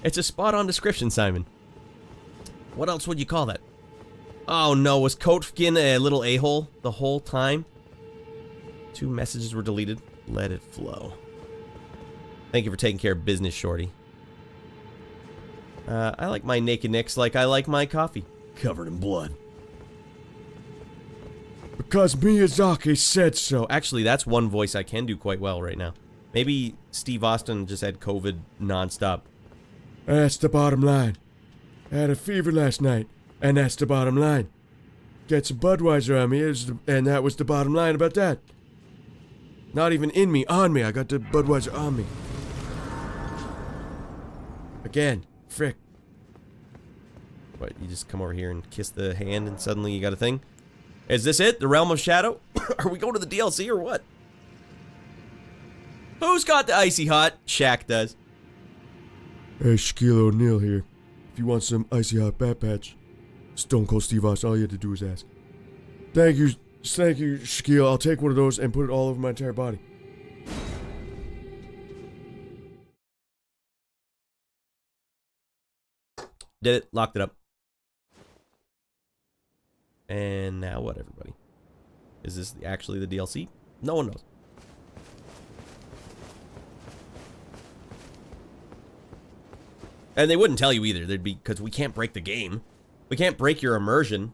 S3: It's a spot-on description, Simon. What else would you call that? Oh no, was Kotfkin a little a-hole the whole time? 2 messages were deleted. Let it flow. Thank you for taking care of business, Shorty. I like my naked nicks like I like my coffee. Covered in blood.
S4: Because Miyazaki said so.
S3: Actually, that's one voice I can do quite well right now. Maybe Steve Austin just had COVID nonstop.
S4: That's the bottom line. I had a fever last night, and that's the bottom line. Get some Budweiser on me, and that was the bottom line about that. Not even in me, on me. I got the Budweiser on me. Again. Frick. What, you just come over here and kiss the hand and suddenly you got a thing? Is this it? The Realm of Shadow? Are we going to the DLC or what? Who's got the icy hot? Shaq does. Hey, Shaquille O'Neal here. If you want some icy hot bat patch, Stone Cold Steve Austin, all you have to do is ask. Thank you Thank you, Shaquille. I'll take one of those and put it all over my entire body.
S3: Did it. Locked it up. And now what, everybody? Is this actually the DLC? No one knows. And they wouldn't tell you either. They'd be, because we can't break the game. We can't break your immersion.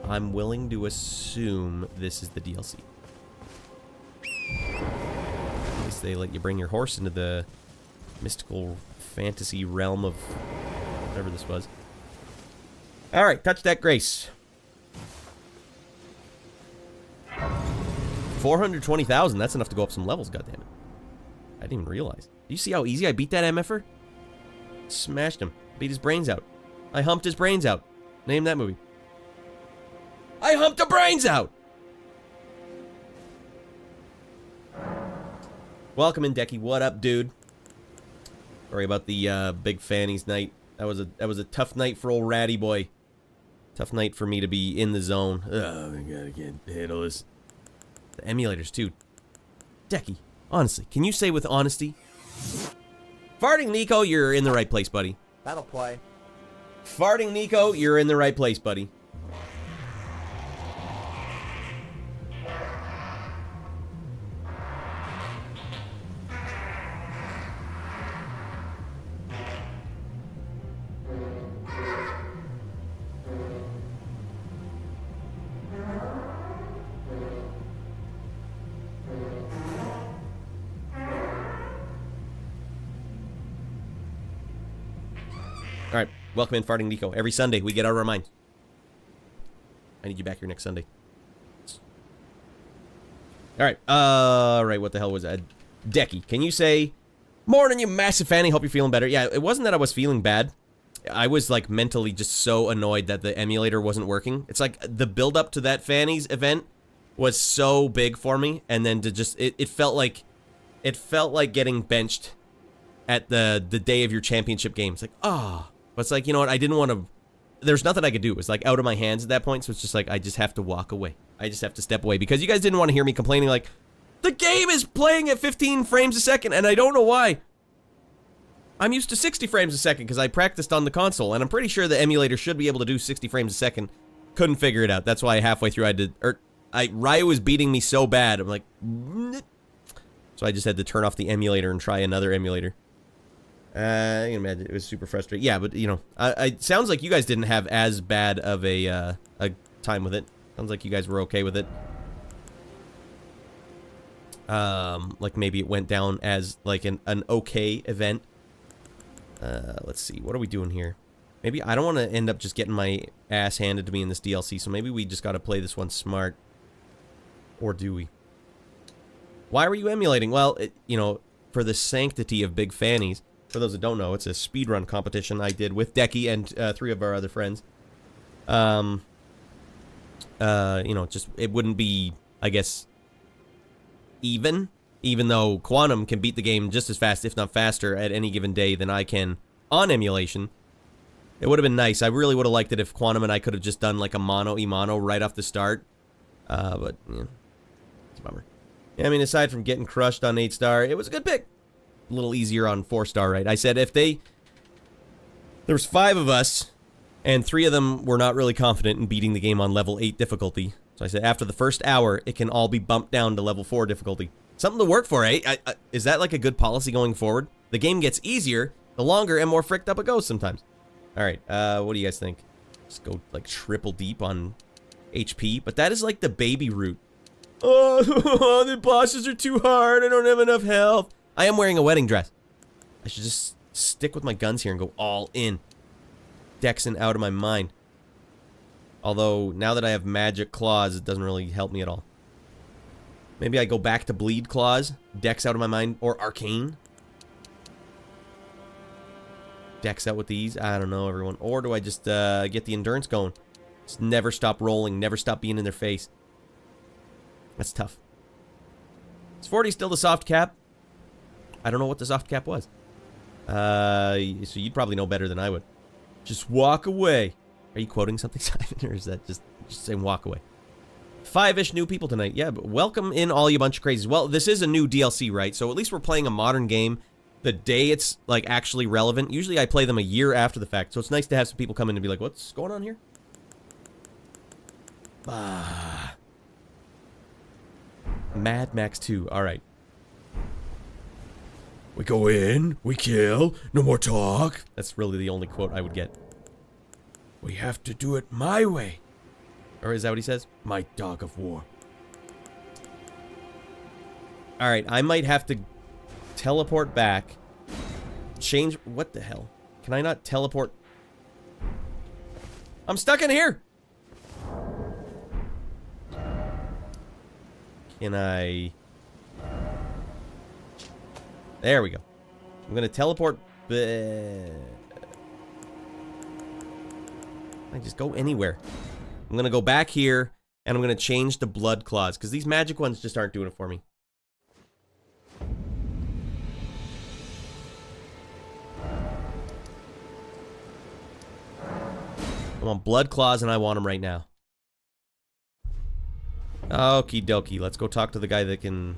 S3: I'm willing to assume this is the DLC. At least they let you bring your horse into the mystical fantasy realm of whatever this was. Alright, touch that grace. 420,000, that's enough to go up some levels, goddammit. I didn't even realize. Do you see how easy I beat that MFer? Smashed him. Beat his brains out. I humped his brains out. Name that movie. I humped the brains out! Welcome in, Decky. What up, dude? Sorry about the big fannies night. That was a tough night for old Raddy Boy. Tough night for me to be in the zone. Oh my god, I can't handle this. The emulators, too. Decky, honestly, can you say with honesty? Farting Nico, you're in the right place, buddy.
S6: That'll play.
S3: Farting Nico, you're in the right place, buddy. Alright, welcome in, Farting Nico. Every Sunday, we get out of our minds. I need you back here next Sunday. Alright, what the hell was that? Decky, can you say, morning, you massive fanny, hope you're feeling better. Yeah, it wasn't that I was feeling bad. I was, like, mentally just so annoyed that the emulator wasn't working. It's like, the build-up to that fannies event was so big for me, and then to just, it felt like getting benched at the day of your championship game. It's like, ah. But it's like, you know what, I didn't want to... There's nothing I could do. It was like out of my hands at that point, so it's just like, I just have to walk away. I just have to step away. Because you guys didn't want to hear me complaining like, the game is playing at 15 frames a second, and I don't know why. I'm used to 60 frames a second because I practiced on the console, and I'm pretty sure the emulator should be able to do 60 frames a second. Couldn't figure it out. That's why halfway through I did... Ryu was beating me so bad, I'm like... So I just had to turn off the emulator and try another emulator. You can imagine it was super frustrating. Yeah, but you know, it sounds like you guys didn't have as bad of a time with it. Sounds like you guys were okay with it. Like maybe it went down as like an okay event. Let's see, what are we doing here? Maybe I don't want to end up just getting my ass handed to me in this DLC, so maybe we just got to play this one smart. Or do we? Why were you emulating? Well, you know, for the sanctity of big fannies. For those that don't know, it's a speedrun competition I did with Decky and 3 of our other friends. You know, just, it wouldn't be, I guess, even though Quantum can beat the game just as fast, if not faster, at any given day than I can on emulation. It would have been nice. I really would have liked it if Quantum and I could have just done like a mono-e-mono right off the start. But, yeah, it's a bummer. Yeah, I mean, aside from getting crushed on 8-star, it was a good pick. A little easier on 4-star, right? I said if there was 5 of us, and 3 of them were not really confident in beating the game on level 8 difficulty. So I said after the first hour, it can all be bumped down to level 4 difficulty. Something to work for, eh? Is that like a good policy going forward? The game gets easier, the longer and more fricked up it goes sometimes. Alright, what do you guys think? Just go like triple deep on HP, but that is like the baby route. Oh, the bosses are too hard, I don't have enough health. I am wearing a wedding dress. I should just stick with my guns here and go all in. Dexing out of my mind. Although, now that I have magic claws, it doesn't really help me at all. Maybe I go back to bleed claws, dex out of my mind, or arcane. Dex out with these, I don't know, everyone. Or do I just get the endurance going? Just never stop rolling, never stop being in their face. That's tough. Is 40 still the soft cap? I don't know what the soft cap was. So you'd probably know better than I would. Just walk away. Are you quoting something, Simon, or is that just saying walk away? 5-ish new people tonight. Yeah, but welcome in all you bunch of crazies. Well, this is a new DLC, right? So at least we're playing a modern game the day it's, like, actually relevant. Usually I play them a year after the fact, so it's nice to have some people come in and be like, what's going on here? Mad Max 2. All right.
S4: We go in, we kill, no more talk.
S3: That's really the only quote I would get.
S4: We have to do it my way.
S3: Or is that what he says?
S4: My dog of war.
S3: Alright, I might have to teleport back. Change... What the hell? Can I not teleport? I'm stuck in here! Can I... There we go. I'm gonna teleport... I just go anywhere. I'm gonna go back here, and I'm gonna change the blood claws, because these magic ones just aren't doing it for me. I want blood claws, and I want them right now. Okie dokie, let's go talk to the guy that can...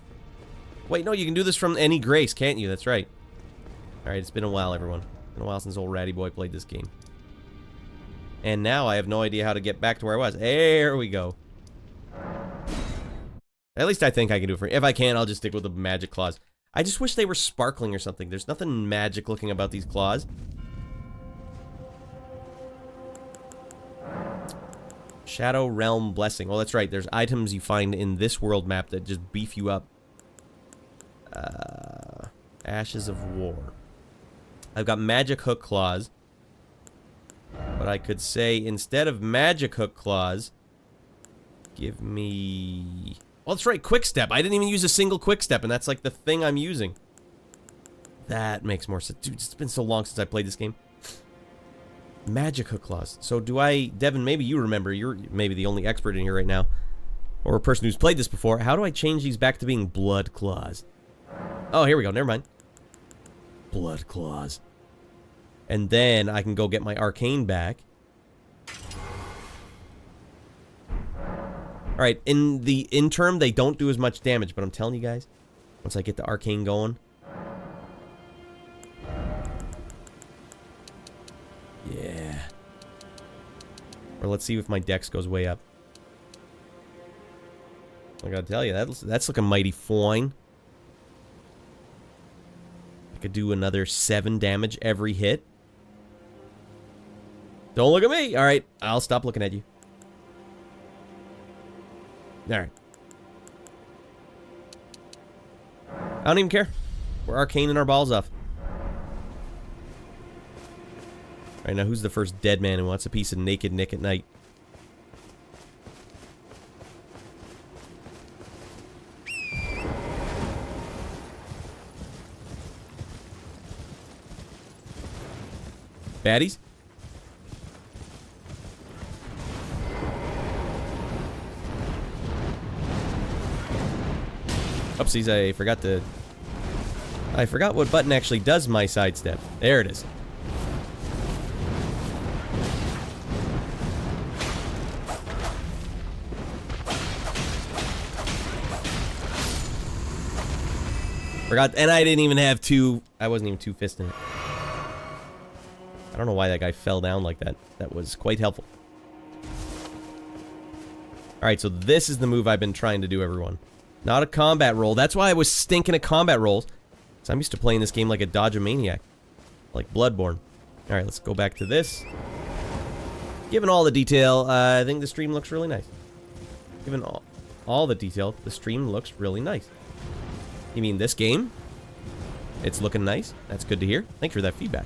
S3: Wait, no, you can do this from any grace, can't you? That's right. Alright, it's been a while, everyone. It's been a while since old Raddy Boy played this game. And now I have no idea how to get back to where I was. There we go. At least I think I can do it for... If I can, I'll just stick with the magic claws. I just wish they were sparkling or something. There's nothing magic looking about these claws. Shadow Realm Blessing. Oh, that's right. There's items you find in this world map that just beef you up. Ashes of War. I've got magic hook claws. But I could say, instead of magic hook claws, give me... Oh, that's right, quick step. I didn't even use a single quick step, and that's like the thing I'm using. That makes more sense. Dude, it's been so long since I played this game. Magic hook claws. So do I... Devin, maybe you remember. You're maybe the only expert in here right now. Or a person who's played this before. How do I change these back to being blood claws? Oh, here we go. Never mind. Blood claws. And then I can go get my arcane back. Alright, in the interim, they don't do as much damage, but I'm telling you guys, once I get the arcane going... Yeah. Or let's see if my dex goes way up. I gotta tell you, that's looking mighty fine. I could do another 7 damage every hit. Don't look at me! Alright, I'll stop looking at you. Alright. I don't even care. We're arcaning our balls off. Alright, now who's the first dead man who wants a piece of naked Nick at night? Baddies? Oopsies, I forgot what button actually does my sidestep. There it is. Forgot, and I didn't even have two, I wasn't even two-fisting it. I don't know why that guy fell down like that. That was quite helpful. Alright, so this is the move I've been trying to do, everyone. Not a combat roll. That's why I was stinking at combat rolls. Because I'm used to playing this game like a Dodge-a-maniac. Like Bloodborne. Alright, let's go back to this. Given all the detail, I think the stream looks really nice. Given all the detail, the stream looks really nice. You mean this game? It's looking nice? That's good to hear. Thanks for that feedback.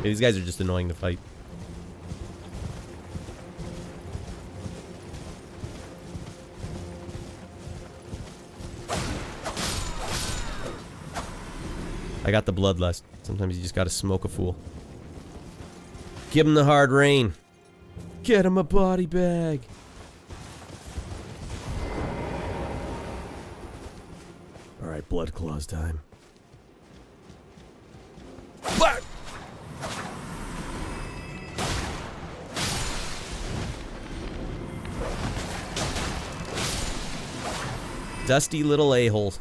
S3: These guys are just annoying to fight. I got the bloodlust. Sometimes you just gotta smoke a fool. Give him the hard rain. Get him a body bag. Alright, blood claws time. Fuck! Dusty little a-holes.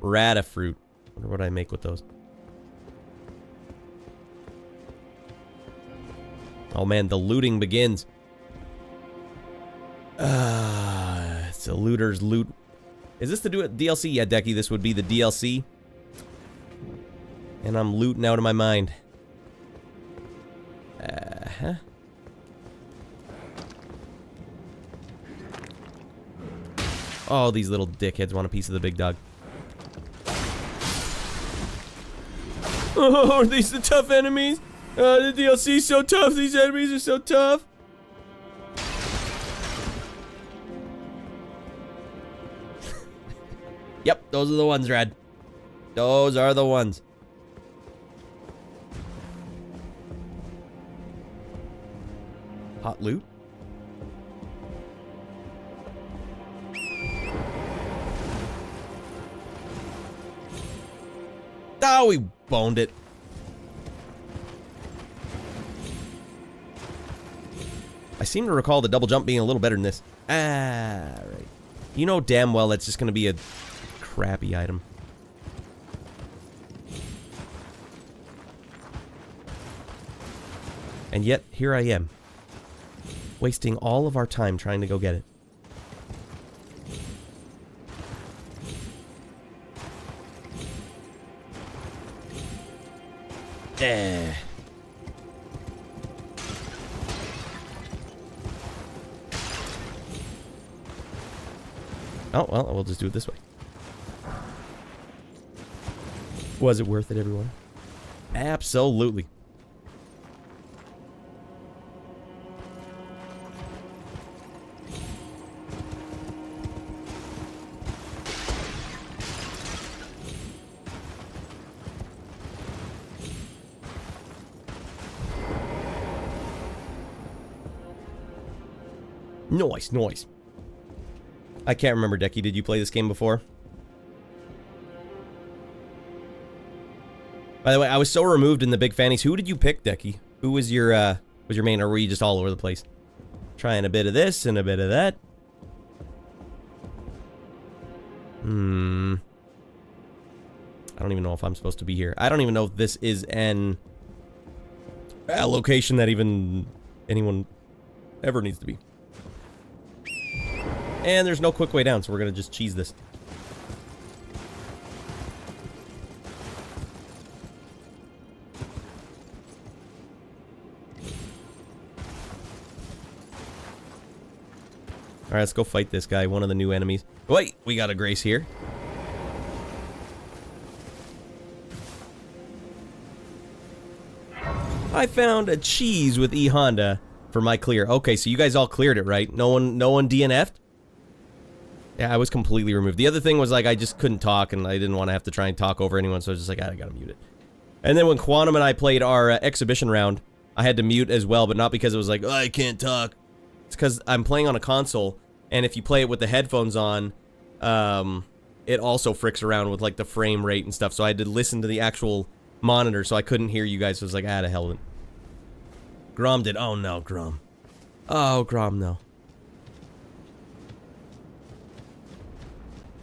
S3: Radafruit. Wonder what I make with those. Oh man, the looting begins. It's a looter's loot. Is this the DLC? Yeah, Decky, this would be the DLC. And I'm looting out of my mind. Uh-huh. Oh, these little dickheads want a piece of the big dog. Oh, are these the tough enemies? The DLC's so tough, these enemies are so tough. Yep, those are the ones, Rad. Those are the ones. Hot loot? Oh, we boned it. I seem to recall the double jump being a little better than this. Ah, right. You know damn well that's just going to be a crappy item. And yet, here I am. Wasting all of our time trying to go get it. Eh. Oh, well, we'll just do it this way. Was it worth it, everyone? Absolutely. Nice, nice. I can't remember, Decky. Did you play this game before? By the way, I was so removed in the big fannies. Who did you pick, Decky? Who was your main, or were you just all over the place? Trying a bit of this and a bit of that. I don't even know if I'm supposed to be here. I don't even know if this is a location that even anyone ever needs to be. And there's no quick way down, so we're gonna just cheese this. Alright, let's go fight this guy, one of the new enemies. Wait, we got a Grace here. I found a cheese with E Honda for my clear. Okay, so you guys all cleared it, right? No one DNF'd? Yeah, I was completely removed. The other thing was, like, I just couldn't talk, and I didn't want to have to try and talk over anyone, so I was just like, I gotta mute it. And then when Quantum and I played our exhibition round, I had to mute as well, but not because it was like, oh, I can't talk. It's because I'm playing on a console, and if you play it with the headphones on, it also fricks around with, like, the frame rate and stuff, so I had to listen to the actual monitor, so I couldn't hear you guys, so I was like, ah, to hell with it. Grom did. Oh, no, Grom. Oh, Grom, no.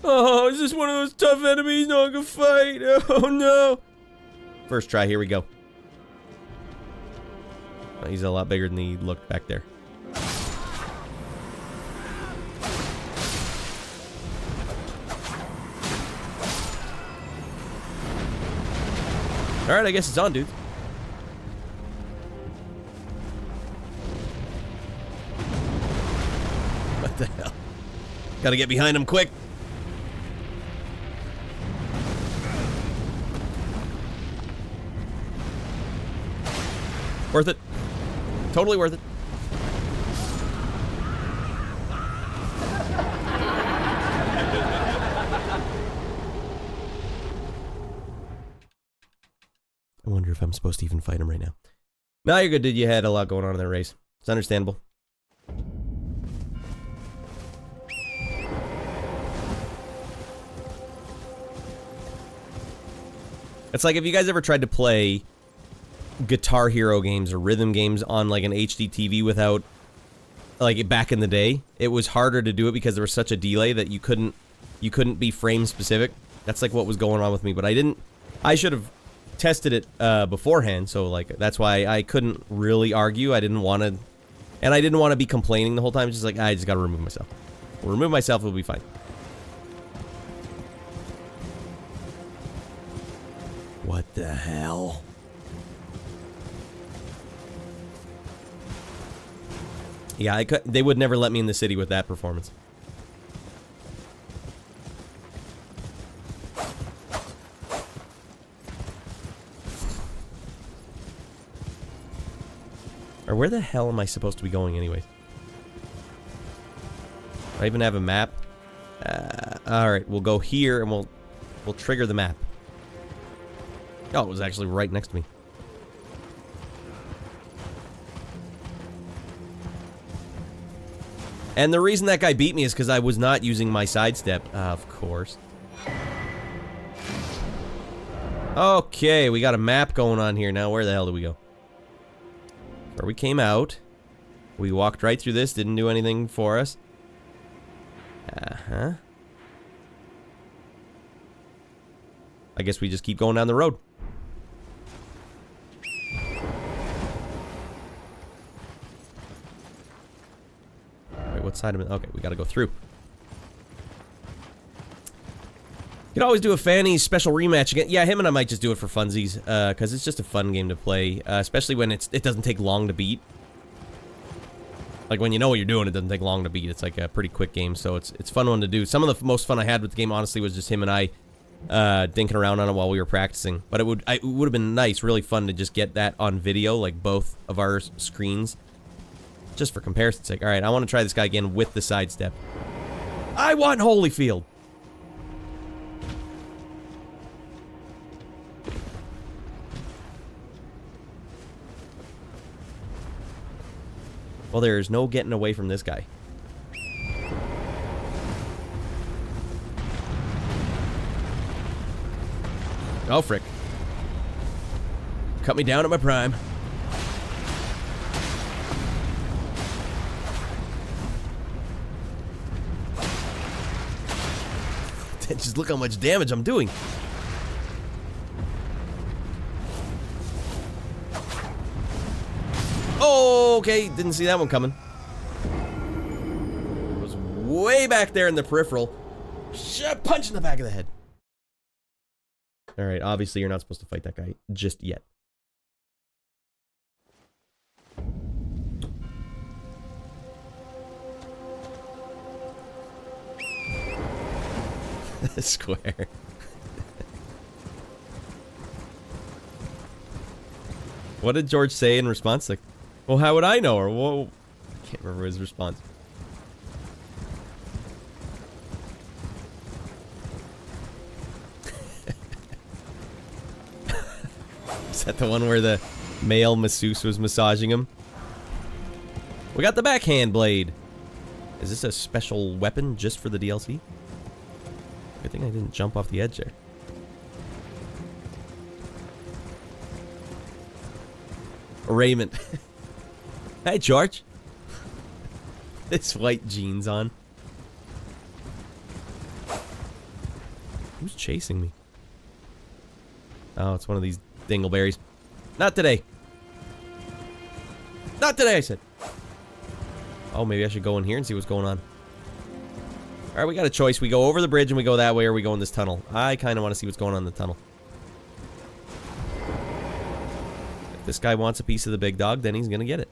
S3: Oh, is this one of those tough enemies no one can fight? Oh, no. First try, here we go. Oh, he's a lot bigger than he looked back there. Alright, I guess it's on, dude. What the hell? Gotta get behind him quick. Worth it. Totally worth it. I wonder if I'm supposed to even fight him right now. No, you're good, dude. You had a lot going on in that race. It's understandable. It's like if you guys ever tried to play Guitar Hero games or rhythm games on like an HD TV without, like back in the day, it was harder to do it because there was such a delay that you couldn't be frame specific. That's like what was going on with me, but I should have tested it beforehand, so like that's why I couldn't really argue. I didn't want to, and I didn't want to be complaining the whole time. Just like, I just gotta remove myself. We'll remove myself, it'll be fine. What the hell? Yeah, they would never let me in the city with that performance. Or where the hell am I supposed to be going anyways? Do I even have a map? Alright, we'll go here and we'll trigger the map. Oh, it was actually right next to me. And the reason that guy beat me is because I was not using my sidestep, of course. Okay, we got a map going on here. Now, where the hell do we go? Where we came out. We walked right through this, didn't do anything for us. Uh-huh. I guess we just keep going down the road. Wait, what side of it? Okay, we gotta go through. You could always do a Fanny's special rematch again. Yeah, him and I might just do it for funsies, because it's just a fun game to play, especially when it doesn't take long to beat. Like, when you know what you're doing, it doesn't take long to beat. It's like a pretty quick game, so it's fun one to do. Some of the most fun I had with the game, honestly, was just him and I dinking around on it while we were practicing. But it would have been nice, really fun to just get that on video, like both of our screens. Just for comparison's sake. Alright, I want to try this guy again with the sidestep. I want Holyfield! Well, there's no getting away from this guy. Oh, frick. Cut me down at my prime. Just look how much damage I'm doing. Oh, okay. Didn't see that one coming. It was way back there in the peripheral. Punch in the back of the head. Alright, obviously you're not supposed to fight that guy just yet. Square. What did George say in response? Like, well, how would I know? Or, whoa. I can't remember his response. Is that the one where the male masseuse was massaging him? We got the backhand blade. Is this a special weapon just for the DLC? Good thing I didn't jump off the edge there. Raymond. Hey, George. This white jeans on. Who's chasing me? Oh, it's one of these dingleberries. Not today. Not today, I said. Oh, maybe I should go in here and see what's going on. Alright, we got a choice. We go over the bridge and we go that way, or we go in this tunnel. I kind of want to see what's going on in the tunnel. If this guy wants a piece of the big dog, then he's going to get it.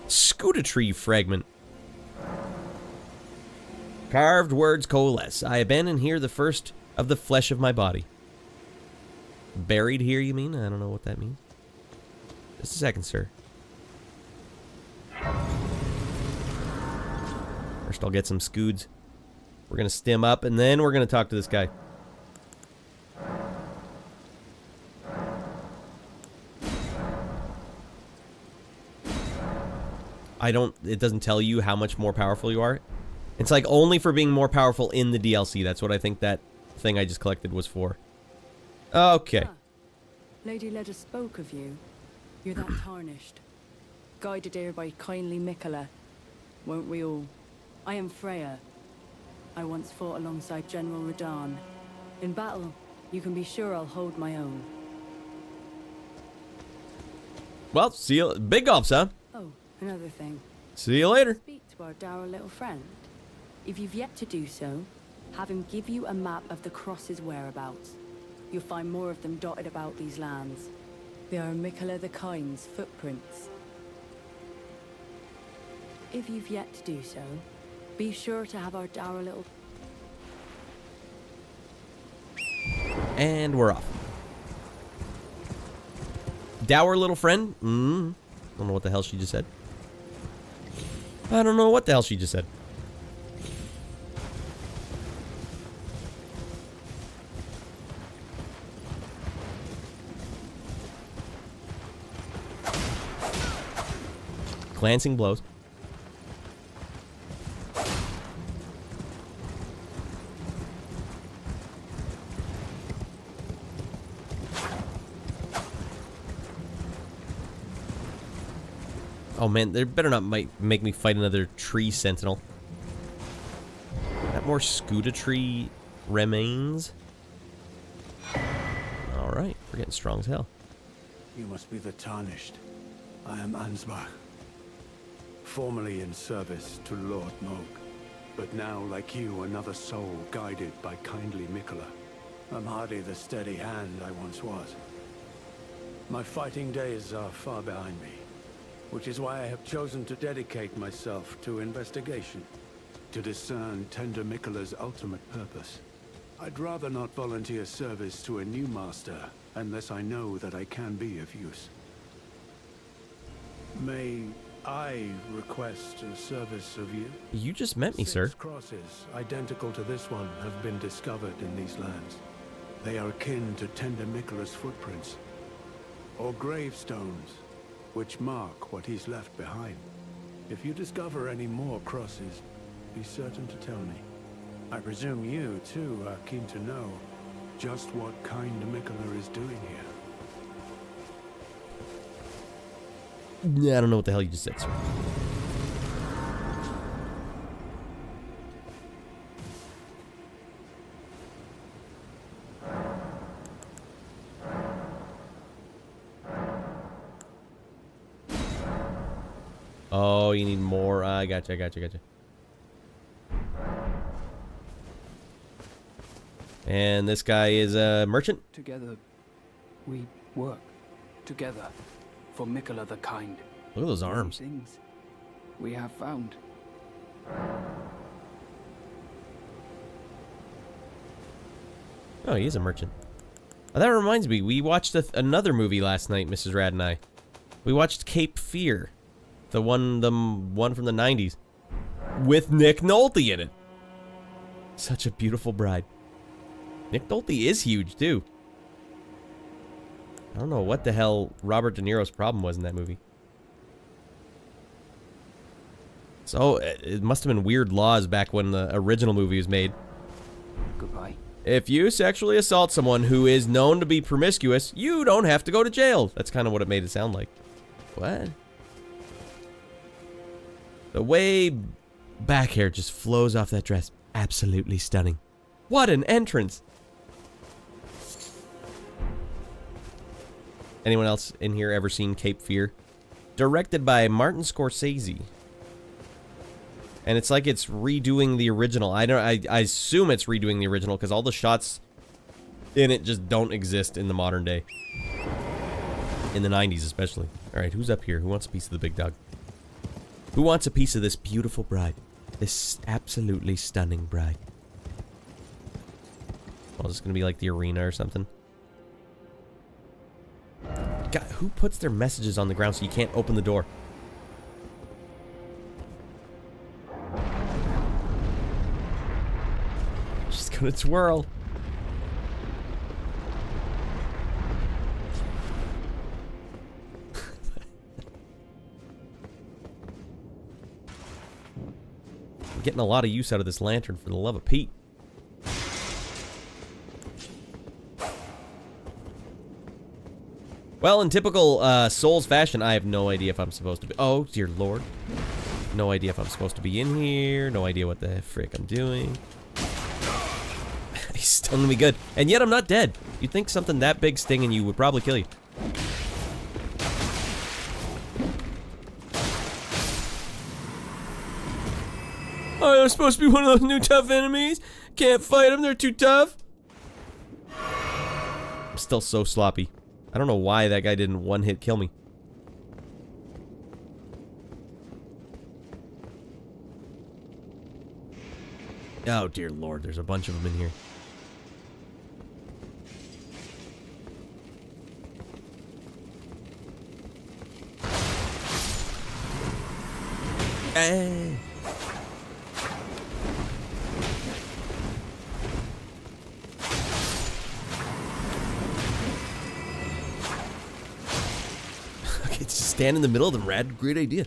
S3: Scooter-tree fragment. Carved words coalesce. I abandon here the first of the flesh of my body. Buried here, you mean? I don't know what that means. Just a second, sir. First, I'll get some scoods. We're gonna stim up, and then we're gonna talk to this guy. it doesn't tell you how much more powerful you are. It's like only for being more powerful in the DLC. That's what I think that thing I just collected was for. Okay.
S8: Ah, Lady Leda spoke of you. You're that tarnished. Guided here by kindly Mikola. Won't we all? I am Freya. I once fought alongside General Radahn. In battle, you can be sure I'll hold my own.
S3: Well, see you. Big gulps, huh?
S8: Oh, another thing.
S3: See you later.
S8: Speak to our dour little friend. If you've yet to do so, have him give you a map of the Cross's whereabouts. You'll find more of them dotted about these lands. They are Mikola the Kind's footprints. If you've yet to do so, be sure to have our dour little...
S3: And we're off. Dour little friend? Don't know what the hell she just said. I don't know what the hell she just said. Glancing blows. Oh man, they better not make me fight another tree sentinel. Got more Scuda tree remains. Alright, we're getting strong as hell.
S9: You must be the Tarnished. I am Ansbach. Formerly in service to Lord Moog, but now, like you, another soul guided by kindly Mikola. I'm hardly the steady hand I once was. My fighting days are far behind me, which is why I have chosen to dedicate myself to investigation, to discern tender Mikola's ultimate purpose. I'd rather not volunteer service to a new master unless I know that I can be of use. May I request a service of you?
S3: You just met me, sir.
S9: 6 crosses identical to this one have been discovered in these lands. They are akin to tender Mikola's footprints, or gravestones, which mark what he's left behind. If you discover any more crosses, be certain to tell me. I presume you, too, are keen to know just what kind Mikola is doing here.
S3: Yeah, I don't know what the hell you just said, sir. Oh, you need more. I gotcha. And this guy is a merchant?
S10: Together, we work. Together, for Mikola the Kind.
S3: Look at those arms.
S10: Things we have found.
S3: Oh, he is a merchant. Oh, that reminds me, we watched another movie last night, Mrs. Rad and I. We watched Cape Fear. The one from the 90s. With Nick Nolte in it. Such a beautiful bride. Nick Nolte is huge, too. I don't know what the hell Robert De Niro's problem was in that movie. So, it must have been weird laws back when the original movie was made.
S10: Goodbye.
S3: If you sexually assault someone who is known to be promiscuous, you don't have to go to jail. That's kind of what it made it sound like. What? The way back hair just flows off that dress. Absolutely stunning. What an entrance. Anyone else in here ever seen Cape Fear? Directed by Martin Scorsese. And it's like it's redoing the original. I assume it's redoing the original because all the shots in it just don't exist in the modern day. In the 90s especially. Alright, who's up here? Who wants a piece of the big dog? Who wants a piece of this beautiful bride? This absolutely stunning bride. Well, is this gonna be like the arena or something? God, who puts their messages on the ground so you can't open the door? She's gonna twirl. I'm getting a lot of use out of this lantern, for the love of Pete. Well, in typical Souls fashion, I have no idea if I'm supposed to be... Oh, dear lord. No idea if I'm supposed to be in here. No idea what the frick I'm doing. He stung me good. And yet I'm not dead. You'd think something that big stinging you would probably kill you. Oh, they're supposed to be one of those new tough enemies? Can't fight them, they're too tough. I'm still so sloppy. I don't know why that guy didn't one-hit kill me. Oh, dear lord, there's a bunch of them in here. Eh. Just stand in the middle of them, Rad. Great idea.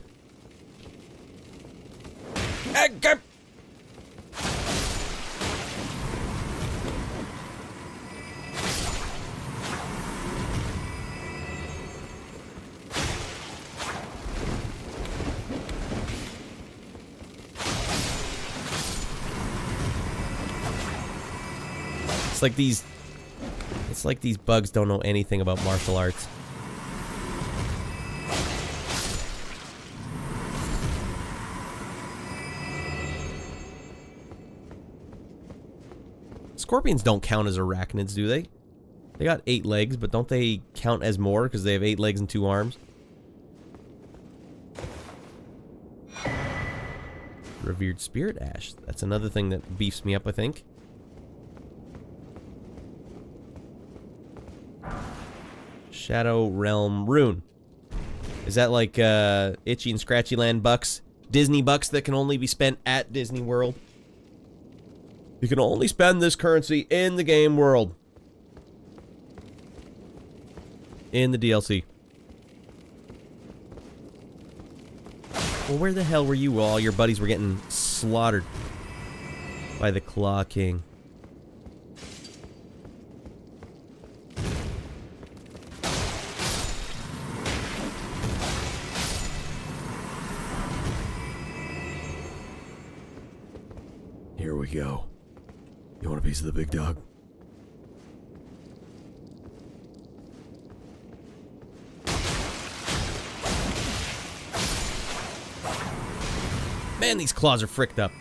S3: It's like these bugs don't know anything about martial arts. Scorpions don't count as arachnids, do they? They got 8 legs, but don't they count as more because they have 8 legs and 2 arms? Revered Spirit Ash. That's another thing that beefs me up, I think. Shadow Realm Rune. Is that like Itchy and Scratchy Land bucks? Disney bucks that can only be spent at Disney World? You can only spend this currency in the game world. In the DLC. Well, where the hell were you while all your buddies were getting slaughtered by the Claw King? Here we go. You want a piece of the big dog? Man, these claws are fricked up.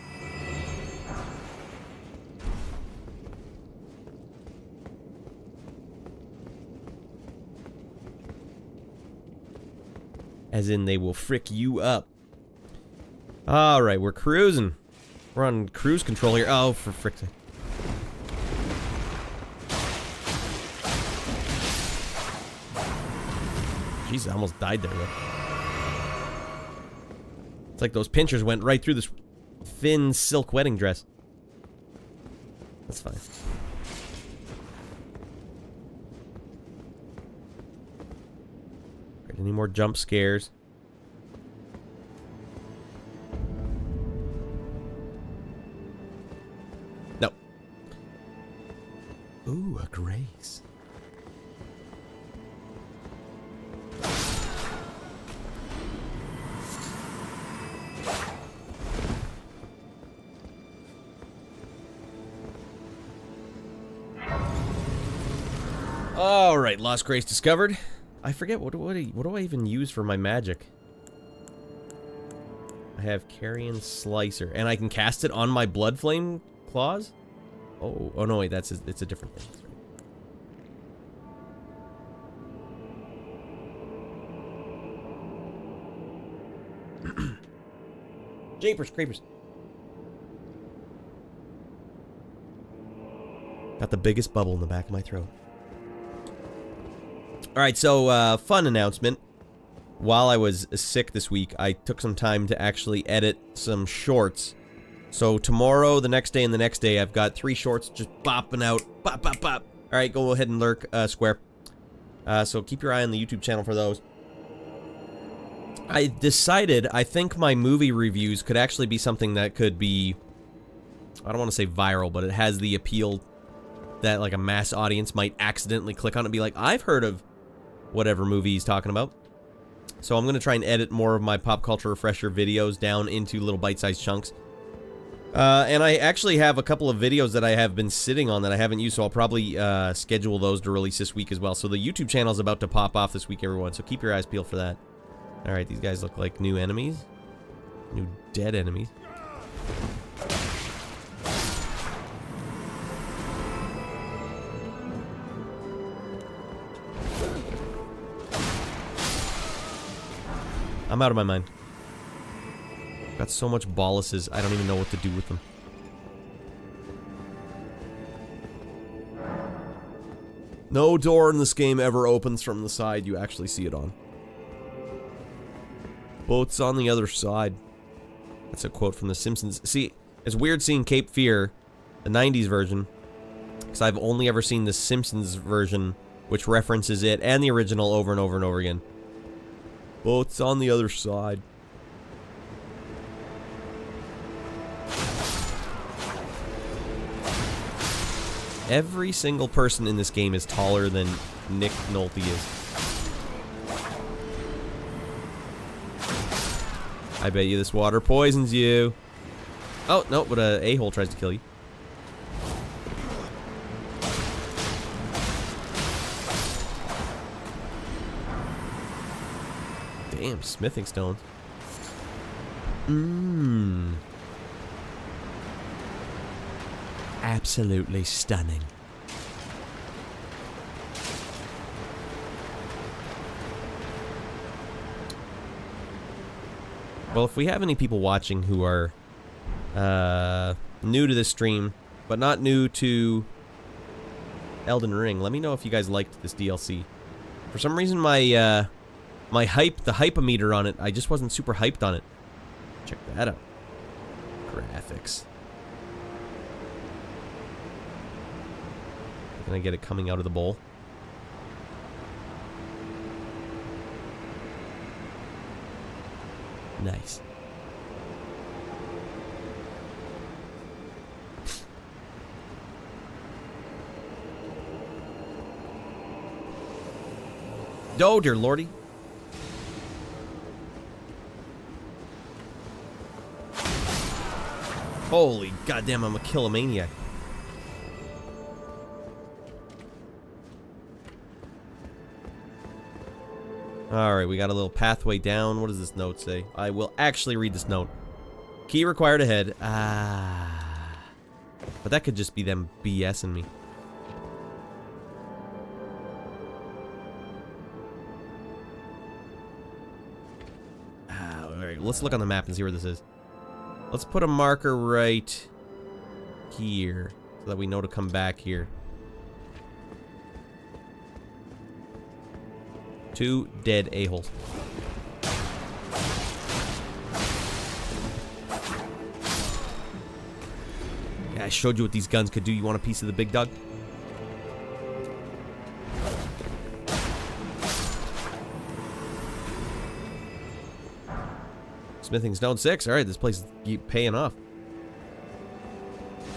S3: As in, they will frick you up. Alright, we're cruising. We're on cruise control here. Oh, for frick's sake. Jeez, I almost died there, though. It's like those pinchers went right through this thin silk wedding dress. That's fine. Right, any more jump scares? No. Ooh, a grace. Alright, Lost Grace discovered. I forget, what do I even use for my magic? I have Carrion Slicer, and I can cast it on my Blood Flame claws? Oh no, wait, it's a different thing. Japers, creepers. Got the biggest bubble in the back of my throat. Alright, so, fun announcement. While I was sick this week, I took some time to actually edit some shorts. So tomorrow, the next day, and the next day, I've got 3 shorts just bopping out. Bop, bop, bop. Alright, go ahead and lurk, Square. So keep your eye on the YouTube channel for those. I decided I think my movie reviews could actually be something that could be, I don't want to say viral, but it has the appeal that like a mass audience might accidentally click on it and be like, I've heard of whatever movie he's talking about. So I'm going to try and edit more of my pop culture refresher videos down into little bite-sized chunks. And I actually have a couple of videos that I have been sitting on that I haven't used, so I'll probably schedule those to release this week as well. So the YouTube channel is about to pop off this week, everyone, so keep your eyes peeled for that. Alright, these guys look like new enemies. New dead enemies. I'm out of my mind. Got so much boluses, I don't even know what to do with them. No door in this game ever opens from the side you actually see it on. Boat's on the other side. That's a quote from The Simpsons. See, it's weird seeing Cape Fear, the 90s version, because I've only ever seen the Simpsons version, which references it and the original over and over and over again. Boat's on the other side. Every single person in this game is taller than Nick Nolte is. I bet you this water poisons you. Oh, no, but a a-hole tries to kill you. Damn, smithing stones. Mmm. Absolutely stunning. Well, if we have any people watching who are new to this stream, but not new to Elden Ring, let me know if you guys liked this DLC. For some reason, my the hype-o-meter on it, I just wasn't super hyped on it. Check that out. Graphics. Can I get it coming out of the bowl? Nice. Oh, dear lordy. Holy goddamn, I'm a kilomaniac. Alright, we got a little pathway down. What does this note say? I will actually read this note. Key required ahead. Ah. But that could just be them BSing me. Alright, let's look on the map and see where this is. Let's put a marker right here so that we know to come back here. 2 dead a-holes. Yeah, I showed you what these guns could do. You want a piece of the big dog? Smithing stone 6. Alright, this place is paying off.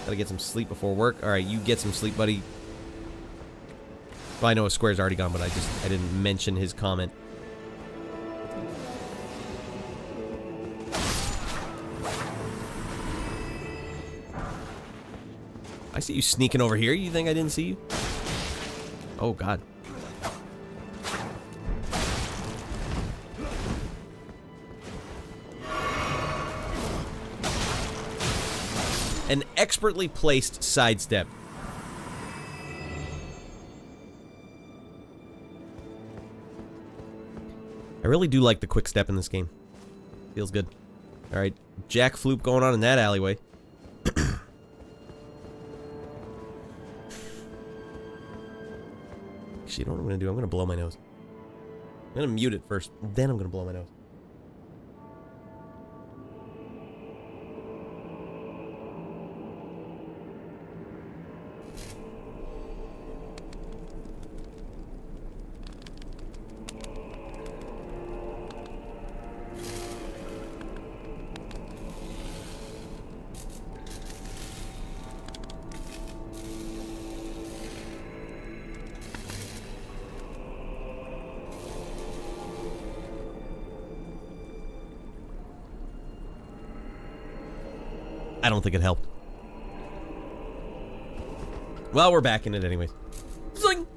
S3: Gotta get some sleep before work. Alright, you get some sleep, buddy. Well, I know a square's already gone, but I didn't mention his comment. I see you sneaking over here. You think I didn't see you? Oh, God. An expertly placed sidestep. I really do like the quick step in this game. Feels good. Alright, jack floop going on in that alleyway. Actually, you know what I'm going to do? I'm going to blow my nose. I'm going to mute it first, then I'm going to blow my nose. I don't think it helped. Well, we're back in it anyways. Zing!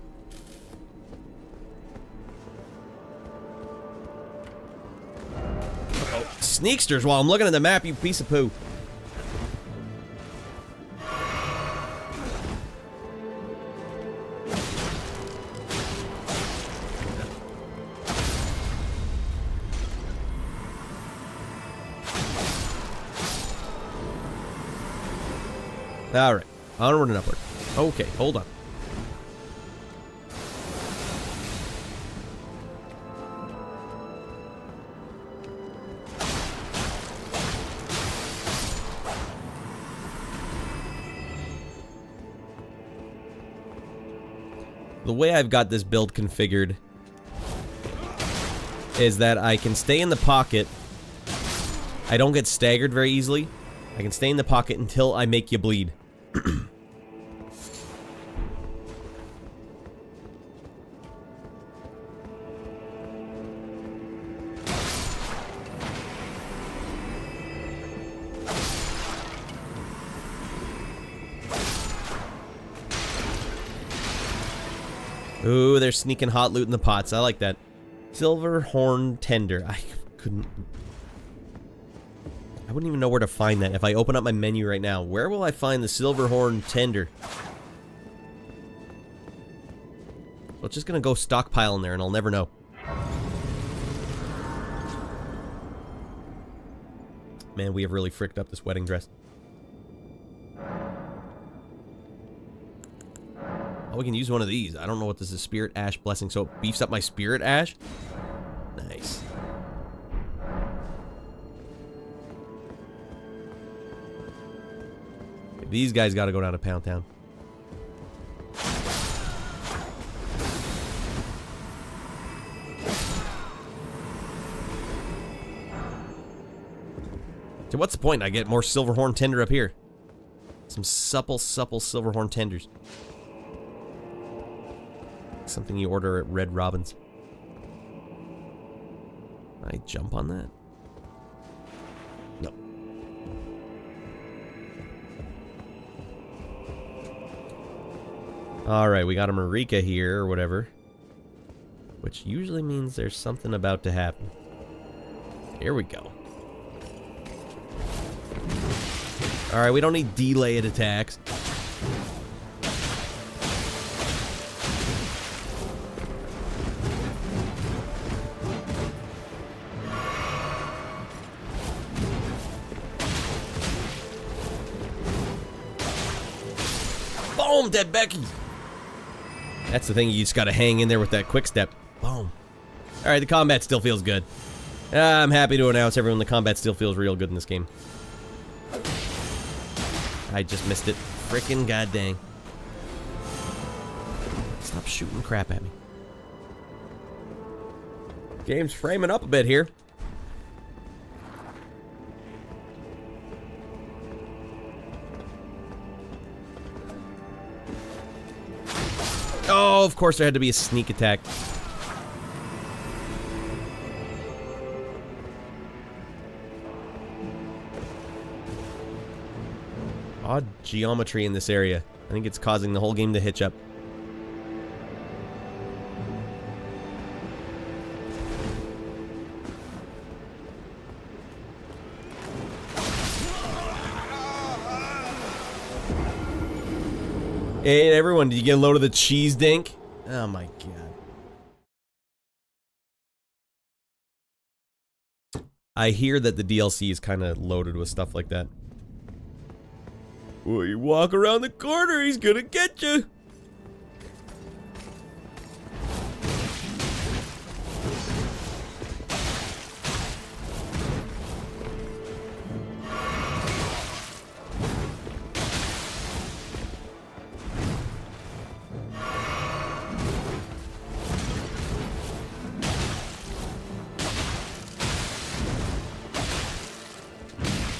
S3: Uh-oh. Sneaksters while I'm looking at the map, you piece of poo. Alright, onward and upward. Okay, hold on. The way I've got this build configured is that I can stay in the pocket. I don't get staggered very easily. I can stay in the pocket until I make you bleed. Ooh, they're sneaking hot loot in the pots. I like that. Silver horn tender. I wouldn't even know where to find that. If I open up my menu right now, where will I find the silver horn tender? So it's just gonna go stockpile in there and I'll never know. Man, we have really fricked up this wedding dress. Oh, we can use one of these. I don't know what this is. Spirit Ash Blessing. So it beefs up my Spirit Ash? Nice. These guys gotta go down to Pound Town. So what's the point? I get more Silverhorn Tender up here. Some supple Silverhorn Tenders. Something you order at Red Robin's. I jump on that? No. Alright, we got a Marika here, or whatever. Which usually means there's something about to happen. Here we go. Alright, we don't need delayed attacks. Boom, dead Becky. That's the thing, you just gotta hang in there with that quick step. Boom. Alright, the combat still feels good. I'm happy to announce, everyone, the combat still feels real good in this game. I just missed it. Frickin' goddang. Stop shooting crap at me. Game's framing up a bit here. Oh, of course there had to be a sneak attack. Odd geometry in this area. I think it's causing the whole game to hitch up. Hey everyone, did you get a load of the cheese dink? Oh my god. I hear that the DLC is kind of loaded with stuff like that. Well, you walk around the corner, he's gonna get you.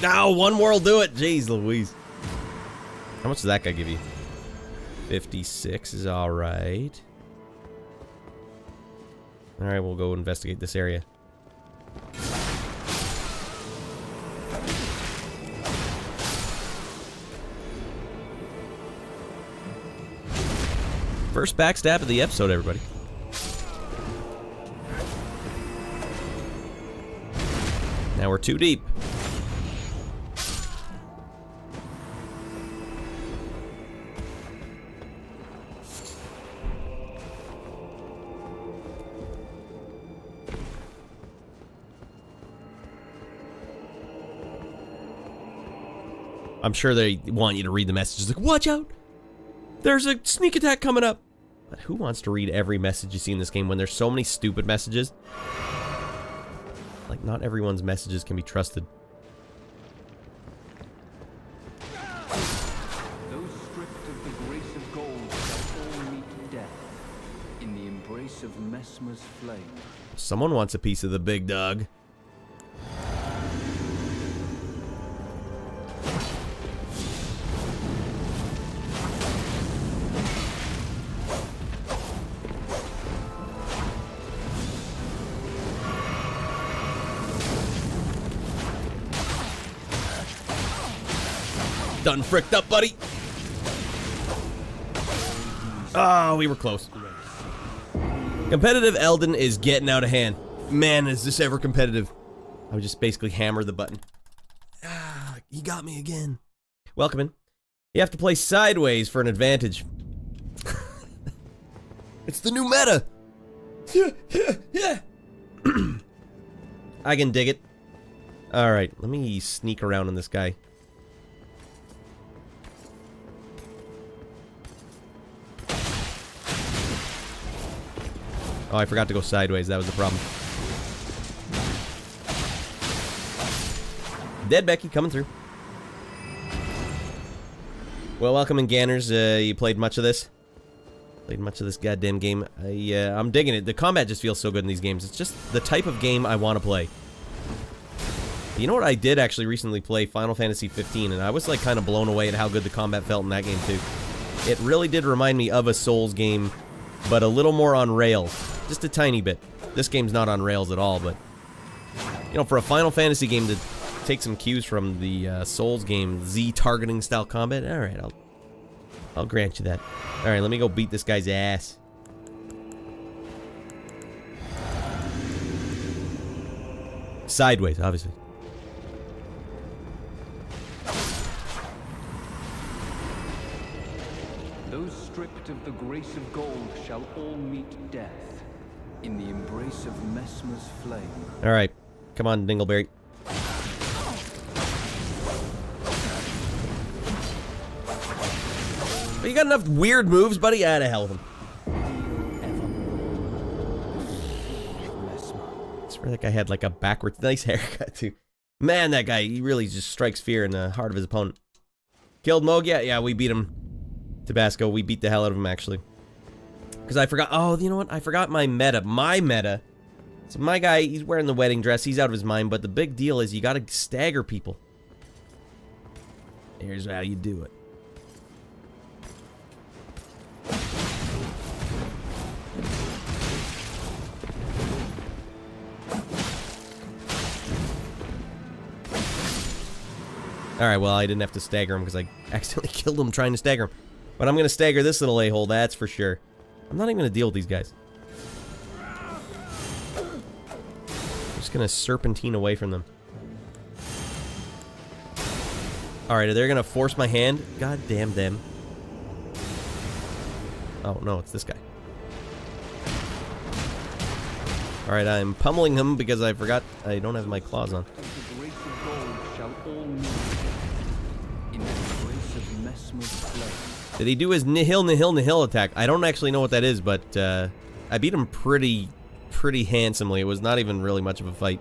S3: Now, one more will do it. Jeez Louise. How much does that guy give you? 56 is alright. Alright, we'll go investigate this area. First backstab of the episode, everybody. Now we're too deep. I'm sure they want you to read the messages like, watch out! There's a sneak attack coming up! But who wants to read every message you see in this game when there's so many stupid messages? Like, not everyone's messages can be trusted.
S10: Those stripped of the grace of gold shall all meet death in the embrace of Messmer's flame.
S3: Someone wants a piece of the big dog. Done fricked up, buddy. Oh, we were close. Competitive Elden is getting out of hand. Man, is this ever competitive. I would just basically hammer the button. Ah, he got me again. Welcome in. You have to play sideways for an advantage. It's the new meta. I can dig it. Alright, let me sneak around on this guy. Oh, I forgot to go sideways. That was the problem. Dead Becky coming through. Well, welcome in, Ganners. You played much of this? Played much of this goddamn game. I'm digging it. The combat just feels so good in these games. It's just the type of game I want to play. You know what? I did actually recently play Final Fantasy 15, and I was like kind of blown away at how good the combat felt in that game too. It really did remind me of a Souls game, but a little more on rails. Just a tiny bit. This game's not on rails at all, but you know, for a Final Fantasy game to take some cues from the Souls game, Z targeting style combat, alright, I'll grant you that. Alright, let me go beat this guy's ass. Sideways, obviously.
S10: Those stripped of the grace of gold shall all meet death in the embrace of Messmer's flame.
S3: Alright, come on, Dingleberry. But you got enough weird moves, buddy? Out of hell with him. I swear that guy had like a backwards, nice haircut too. Man, that guy, he really just strikes fear in the heart of his opponent. Killed Moog? Yeah, we beat him. Tabasco, we beat the hell out of him, actually. Because I forgot, oh, you know what? I forgot my meta. My meta. So my guy, he's wearing the wedding dress. He's out of his mind, but the big deal is you gotta stagger people. Here's how you do it. Alright, well, I didn't have to stagger him because I accidentally killed him trying to stagger him. But I'm going to stagger this little a-hole, that's for sure. I'm not even going to deal with these guys. I'm just going to serpentine away from them. Alright, they're going to force my hand? God damn them. Oh, no, it's this guy. Alright, I'm pummeling him because I forgot I don't have my claws on. Did he do his nihil attack? I don't actually know what that is, but I beat him pretty handsomely. It was not even really much of a fight.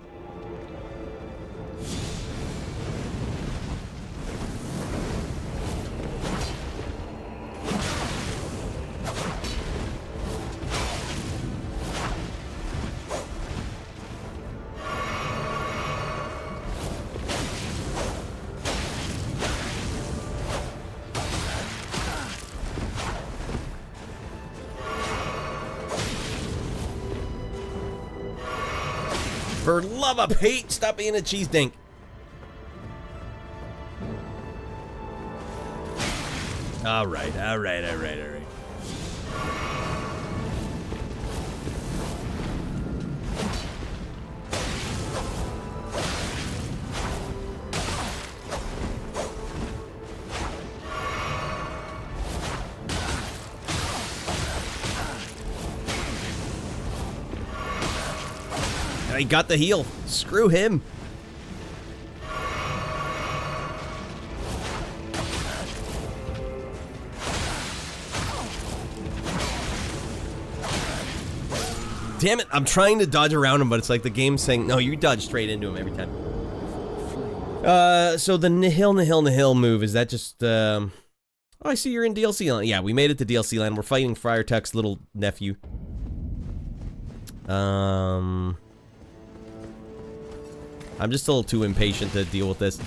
S3: For love of hate, stop being a cheese dink. Alright. I got the heal. Screw him. Damn it, I'm trying to dodge around him, but it's like the game's saying, no, you dodge straight into him every time. So the nihil move, is that just, oh, I see you're in DLC land. Yeah, we made it to DLC land. We're fighting Friar Tuck's little nephew. I'm just a little too impatient to deal with this.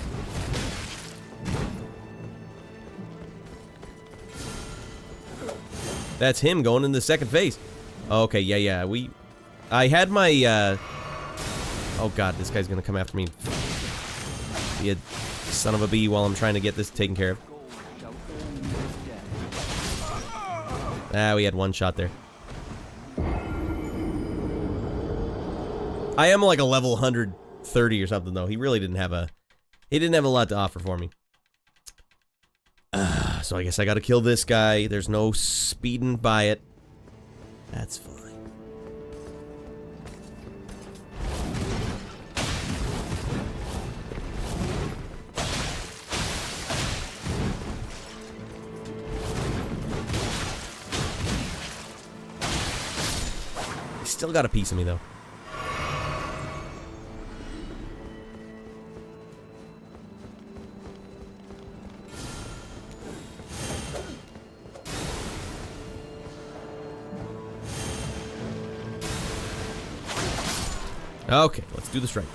S3: That's him going in the second phase. Okay, yeah, I had my, oh god, this guy's gonna come after me. You son of a bee while I'm trying to get this taken care of. Ah, we had one shot there. I am like a level 130 or something, though. He really didn't have a... He didn't have a lot to offer for me. So I guess I gotta kill this guy. There's no speeding by it. That's fine. He still got a piece of me, though. Okay, let's do the strike.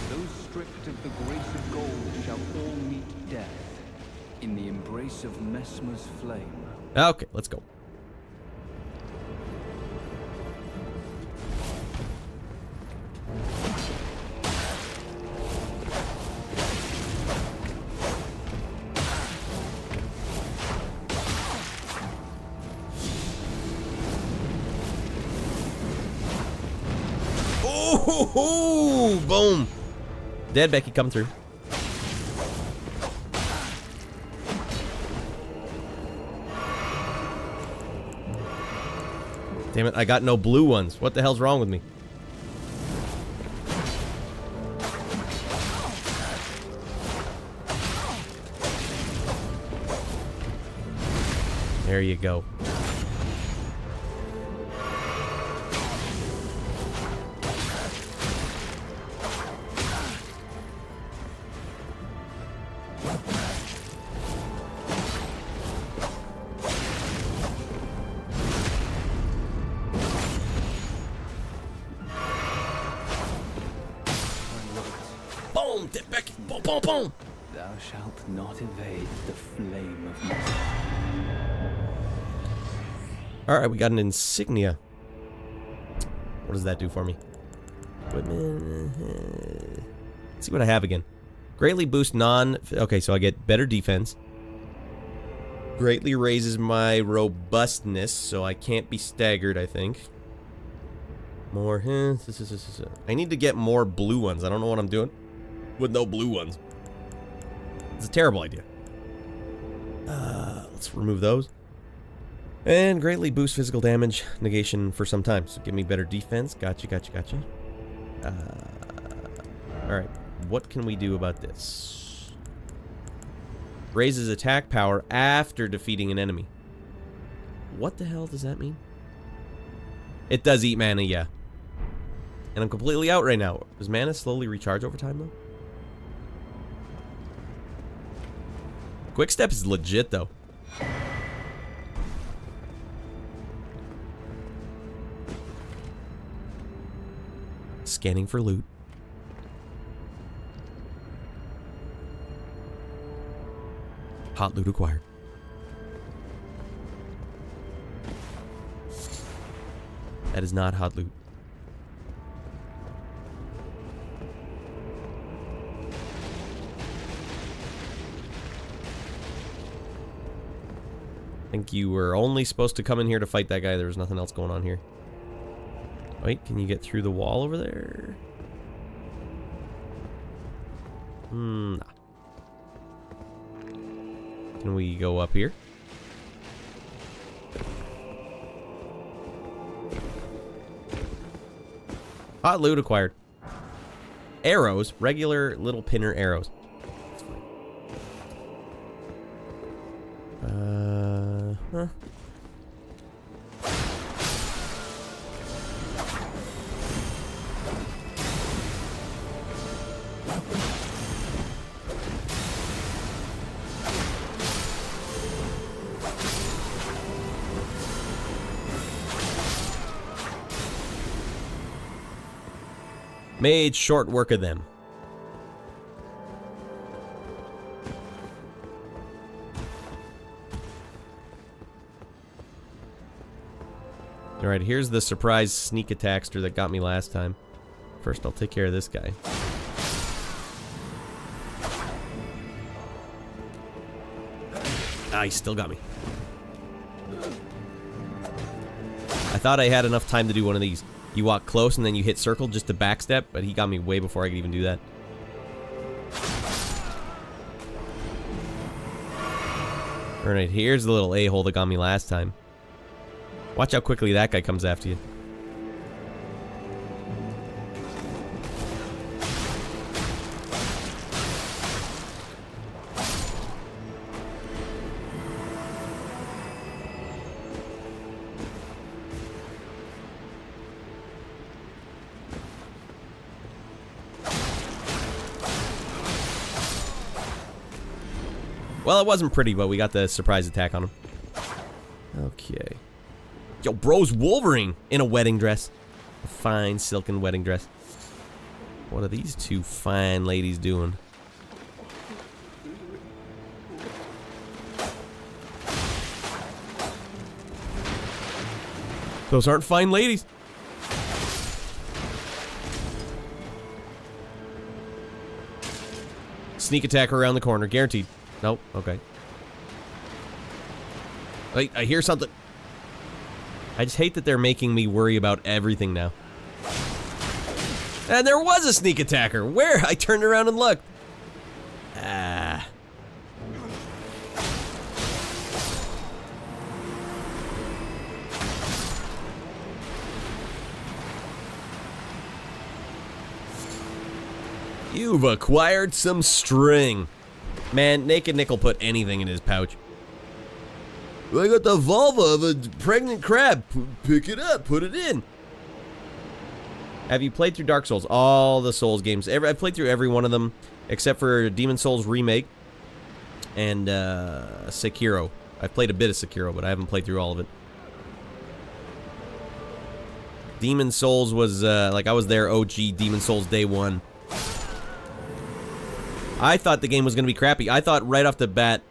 S10: Those stripped of the grace of gold shall all meet death in the embrace of Messmer's flame.
S3: Okay, let's go. Oh, boom. Dead Becky come through. Damn it, I got no blue ones. What the hell's wrong with me? There you go. Boom! Dead Becky! Boom, boom, boom!
S10: Thou shalt not evade the flame of my...
S3: Alright, we got an insignia. What does that do for me? Equipment. Let's see what I have again. Greatly boost non... Okay, so I get better defense. Greatly raises my robustness, so I can't be staggered, I think. More... I need to get more blue ones. I don't know what I'm doing with no blue ones. It's a terrible idea. Let's remove those. And greatly boost physical damage negation for some time. So give me better defense. Gotcha. Alright. What can we do about this? Raises attack power after defeating an enemy. What the hell does that mean? It does eat mana, yeah. And I'm completely out right now. Does mana slowly recharge over time, though? Quick step is legit, though. Scanning for loot. Hot loot acquired. That is not hot loot. I think you were only supposed to come in here to fight that guy. There was nothing else going on here. Wait, can you get through the wall over there? Nah. Can we go up here? Hot loot acquired. Arrows, regular little pinner arrows. Huh. Made short work of them. Alright, here's the surprise sneak attackster that got me last time. First, I'll take care of this guy. Ah, he still got me. I thought I had enough time to do one of these. You walk close and then you hit circle just to backstep, but he got me way before I could even do that. Alright, here's the little a-hole that got me last time. Watch how quickly that guy comes after you. Well, it wasn't pretty, but we got the surprise attack on him. Okay. Yo, bro's Wolverine in a wedding dress. A fine silken wedding dress. What are these two fine ladies doing? Those aren't fine ladies. Sneak attack around the corner, guaranteed. Nope, okay. Wait, I hear something. I just hate that they're making me worry about everything now. And there was a sneak attacker. Where? I turned around and looked. Ah. You've acquired some string. Man, Naked Nick will put anything in his pouch. I got the vulva of a pregnant crab. Pick it up, put it in. Have you played through Dark Souls? All the Souls games. I've played through every one of them, except for Demon Souls Remake and Sekiro. I've played a bit of Sekiro, but I haven't played through all of it. Demon Souls was, like, I was there OG Demon Souls day one. I thought the game was going to be crappy. I thought right off the bat,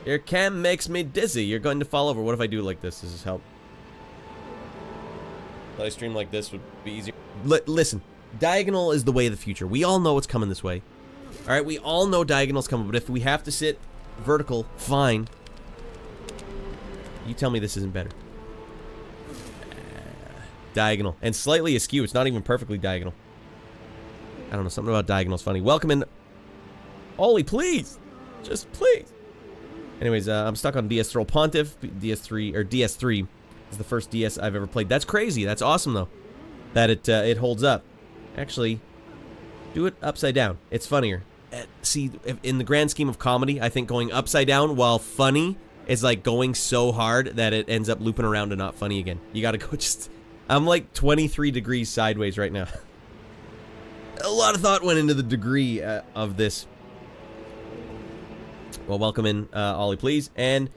S3: your cam makes me dizzy. You're going to fall over. What if I do it like this? Does this help? If I stream like this would be easier. Listen, diagonal is the way of the future. We all know it's coming this way. Alright, we all know diagonal's coming, but if we have to sit vertical, fine. You tell me this isn't better. Diagonal. And slightly askew. It's not even perfectly diagonal. I don't know, something about diagonal's funny. Welcome in. Ollie, please. Just please. Anyways, I'm stuck on DS Throw Pontiff. DS3, or DS3 is the first DS I've ever played. That's crazy. That's awesome, though. That it holds up. Actually, do it upside down. It's funnier. See, in the grand scheme of comedy, I think going upside down while funny is like going so hard that it ends up looping around and not funny again. You gotta go just... I'm like 23 degrees sideways right now. A lot of thought went into the degree of this. Well, welcome in, Ollie, please. And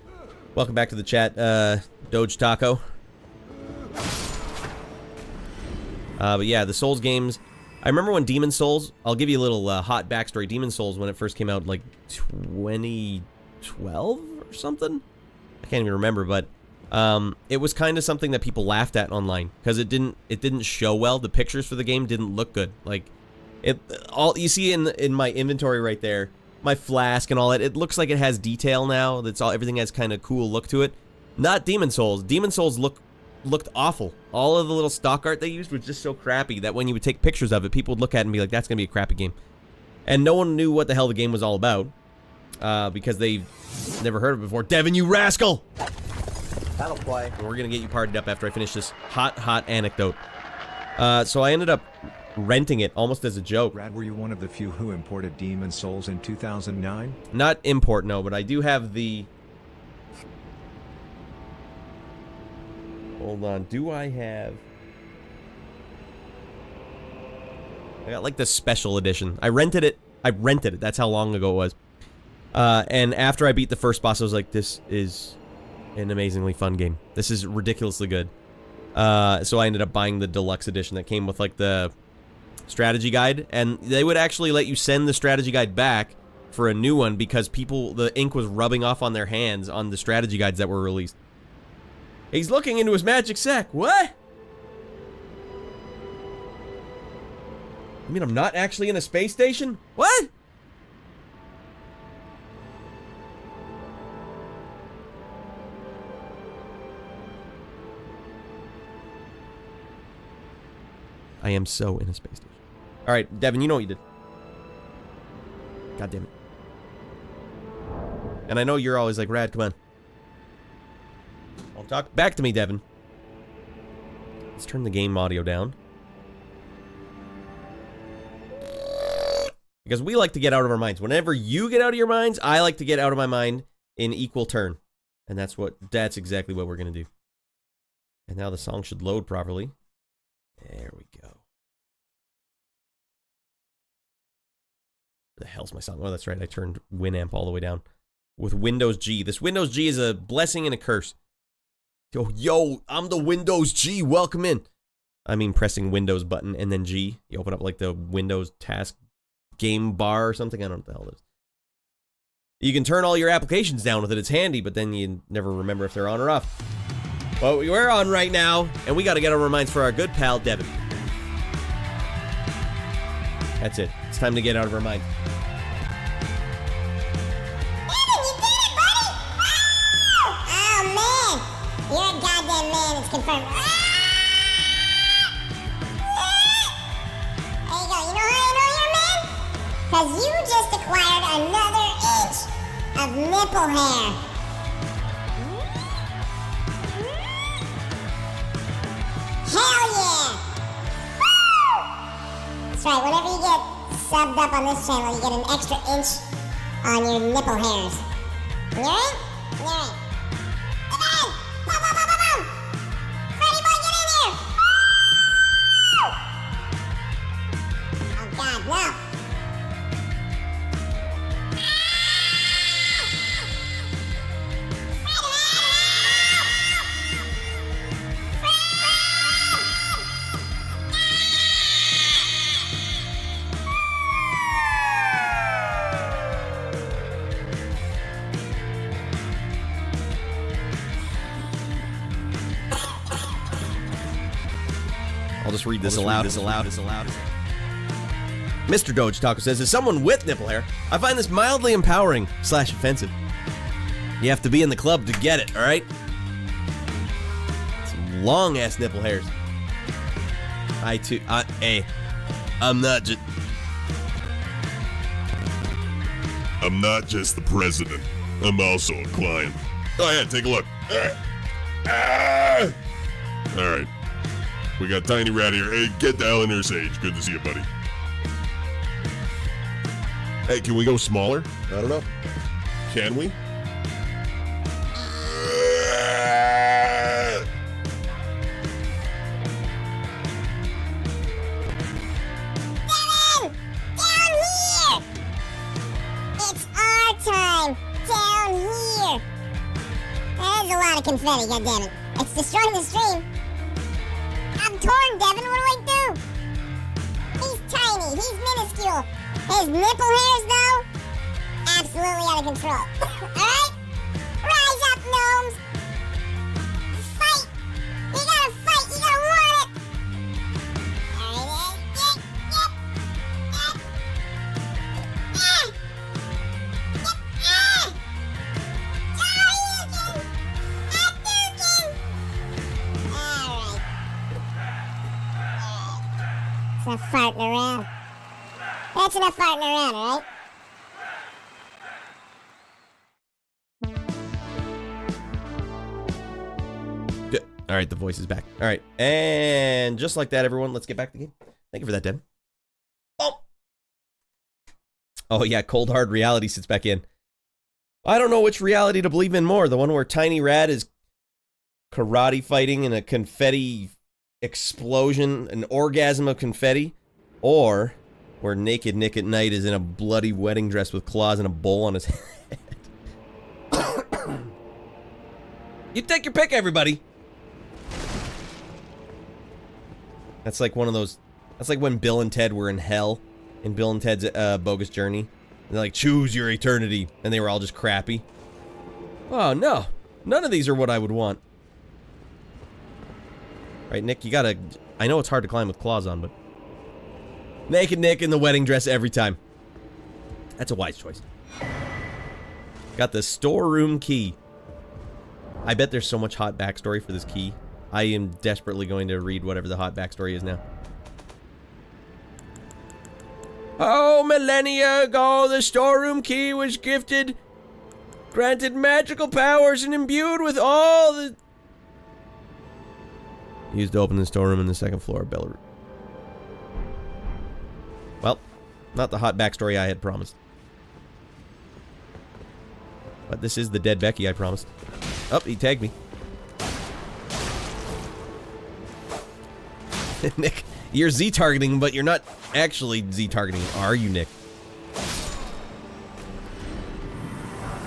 S3: welcome back to the chat, Doge Taco. But yeah, the Souls games. I remember when Demon Souls, I'll give you a little hot backstory. Demon Souls, when it first came out, like 2012 or something? I can't even remember, but it was kind of something that people laughed at online because it didn't show well. The pictures for the game didn't look good. Like, all you see in my inventory right there, my flask and all that, it looks like it has detail now. That's all. Everything has kind of cool look to it. Not Demon Souls. Demon Souls looked awful. All of the little stock art they used was just so crappy that when you would take pictures of it, people would look at it and be like, "That's gonna be a crappy game," and no one knew what the hell the game was all about because they've never heard of it before. Devin, you rascal!
S6: That'll play.
S3: We're gonna get you partied up after I finish this hot anecdote. So I ended up renting it almost as a joke.
S11: Rad, were you one of the few who imported Demon Souls in 2009?
S3: Not import, no, but I do have the... Hold on, do I have... I got like the special edition. I rented it, that's how long ago it was. And after I beat the first boss, I was like, this is an amazingly fun game. This is ridiculously good. So I ended up buying the deluxe edition that came with like the strategy guide, and they would actually let you send the strategy guide back for a new one because the ink was rubbing off on their hands on the strategy guides that were released. He's looking into his magic sack. What? I mean, I'm not actually in a space station? What? I am so in a space station. Alright, Devin, you know what you did. God damn it. And I know you're always like, Rad, come on. Don't talk back to me, Devin. Let's turn the game audio down. Because we like to get out of our minds. Whenever you get out of your minds, I like to get out of my mind in equal turn. And that's exactly what we're going to do. And now the song should load properly. There we go. The hell's my song? Oh, that's right. I turned Winamp all the way down. With Windows G. This Windows G is a blessing and a curse. Yo, I'm the Windows G. Welcome in. I mean, pressing Windows button and then G. You open up like the Windows task game bar or something. I don't know what the hell it is. You can turn all your applications down with it. It's handy, but then you never remember if they're on or off. Well, we're on right now, and we got to get our minds for our good pal, Devin. That's it. It's time to get out of our mind.
S12: You're a goddamn man, it's confirmed. There you go. You know how I know you're a man? Because you just acquired another inch of nipple hair. Hell yeah! Woo! That's right, whenever you get subbed up on this channel, you get an extra inch on your nipple hairs. You alright? You alright? Raddy Boy, get in here! Oh God, no!
S3: I'll just read this aloud. Mr. Doge Taco says, as someone with nipple hair, I find this mildly empowering / offensive. You have to be in the club to get it, alright? Some long-ass nipple hairs. I'm
S5: not just the president. I'm also a client. Go ahead, take a look. Alright. We got Tiny Rat here. Hey, get the hell in there, Sage. Good to see you, buddy. Hey, can we go smaller? I don't know. Can we?
S12: Devin! Down here! It's our time! Down here! There's a lot of confetti, goddammit. It's destroying the stream. I'm torn, Devin. What do I do? He's tiny. He's minuscule. His nipple hairs, though, absolutely out of control. Alright? Rise up, gnomes. Fight. You gotta fight. You gotta want it. Alright. It's enough farting around. That's enough farting around, alright?
S3: All right, the voice is back. All right, and just like that, everyone, let's get back to the game. Thank you for that, Deb. Oh yeah, cold hard reality sits back in. I don't know which reality to believe in more. The one where Tiny Rad is karate fighting in a confetti explosion, an orgasm of confetti, or where Naked Nick at night is in a bloody wedding dress with claws and a bowl on his head. You take your pick, everybody. That's like one of those. That's like when Bill and Ted were in hell in Bill and Ted's Bogus Journey. And they're like, choose your eternity. And they were all just crappy. Oh, no. None of these are what I would want. Right, Nick, you gotta... I know it's hard to climb with claws on, but... Naked Nick in the wedding dress every time. That's a wise choice. Got the storeroom key. I bet there's so much hot backstory for this key. I am desperately going to read whatever the hot backstory is now. Oh, millennia ago, the storeroom key was gifted, granted magical powers, and imbued with all the... Used to open the storeroom in the second floor of Belarus. Well, not the hot backstory I had promised. But this is the dead Becky I promised. Oh, he tagged me. Nick, you're Z-targeting, but you're not actually Z-targeting, are you, Nick?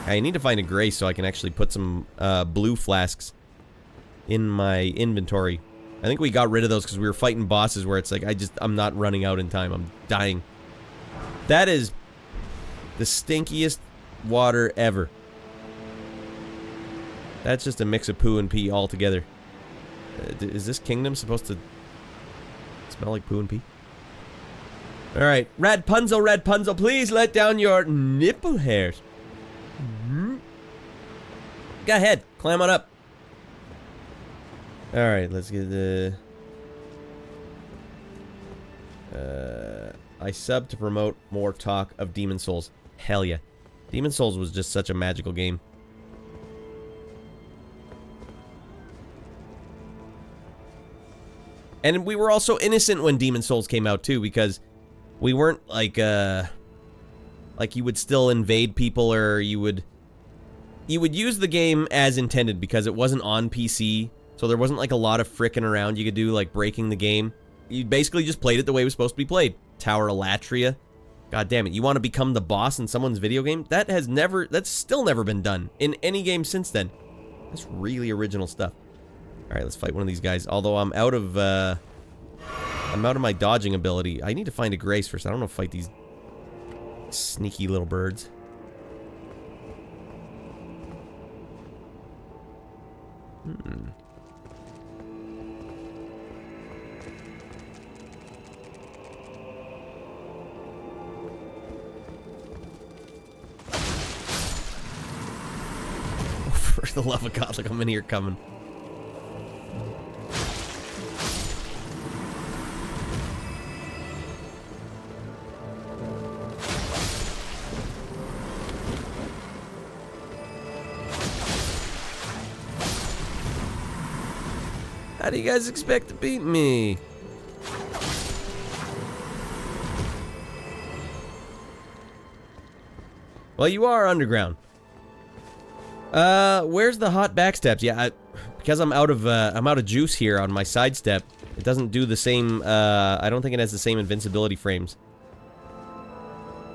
S3: I need to find a gray so I can actually put some blue flasks in my inventory. I think we got rid of those because we were fighting bosses where it's like, I'm not running out in time. I'm dying. That is the stinkiest water ever. That's just a mix of poo and pee all together. Is this kingdom supposed to smell like poo and pee? Alright, Radpunzel, please let down your nipple hairs. Go ahead, climb on up. Alright, let's get the... I sub to promote more talk of Demon Souls. Hell yeah. Demon Souls was just such a magical game. And we were also innocent when Demon Souls came out too, because we weren't like you would still invade people, or you would use the game as intended because it wasn't on PC, so there wasn't like a lot of frickin' around you could do, like breaking the game. You basically just played it the way it was supposed to be played. Tower of Latria. God damn it, you want to become the boss in someone's video game? That's still never been done in any game since then. That's really original stuff. Alright, let's fight one of these guys. Although I'm out of my dodging ability. I need to find a grace first. I don't know if fight these sneaky little birds. For the love of God, look how many are coming. How do you guys expect to beat me? Well, you are underground. Where's the hot backstabs? Yeah, because I'm out of juice here on my sidestep. It doesn't do the same. I don't think it has the same invincibility frames.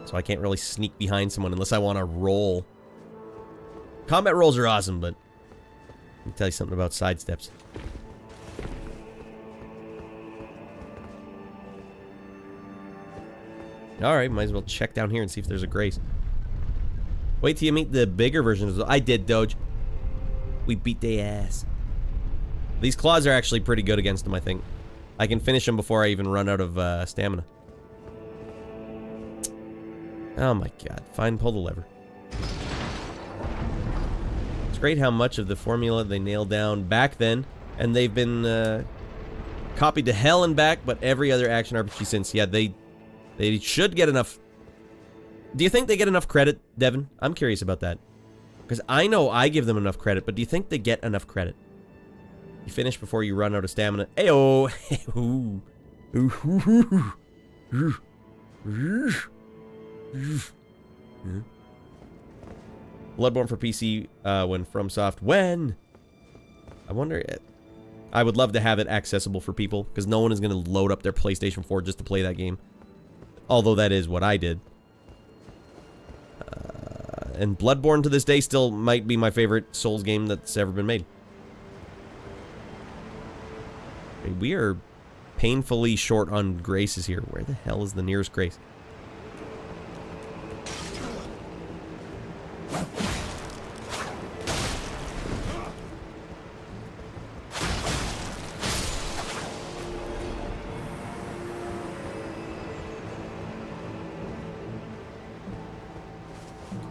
S3: So I can't really sneak behind someone unless I want to roll. Combat rolls are awesome, but let me tell you something about sidesteps. Alright, might as well check down here and see if there's a grace. Wait till you meet the bigger versions. I did, Doge. We beat their ass. These claws are actually pretty good against them, I think. I can finish them before I even run out of stamina. Oh my god. Fine, pull the lever. It's great how much of the formula they nailed down back then, and they've been copied to hell and back, but every other action RPG since. Yeah, they should get enough. Do you think they get enough credit, Devin? I'm curious about that. Because I know I give them enough credit, but do you think they get enough credit? You finish before you run out of stamina. Ayo! Bloodborne for PC when FromSoft. When? I wonder... I would love to have it accessible for people, because no one is going to load up their PlayStation 4 just to play that game. Although that is what I did. And Bloodborne to this day still might be my favorite Souls game that's ever been made. We are painfully short on graces here. Where the hell is the nearest grace?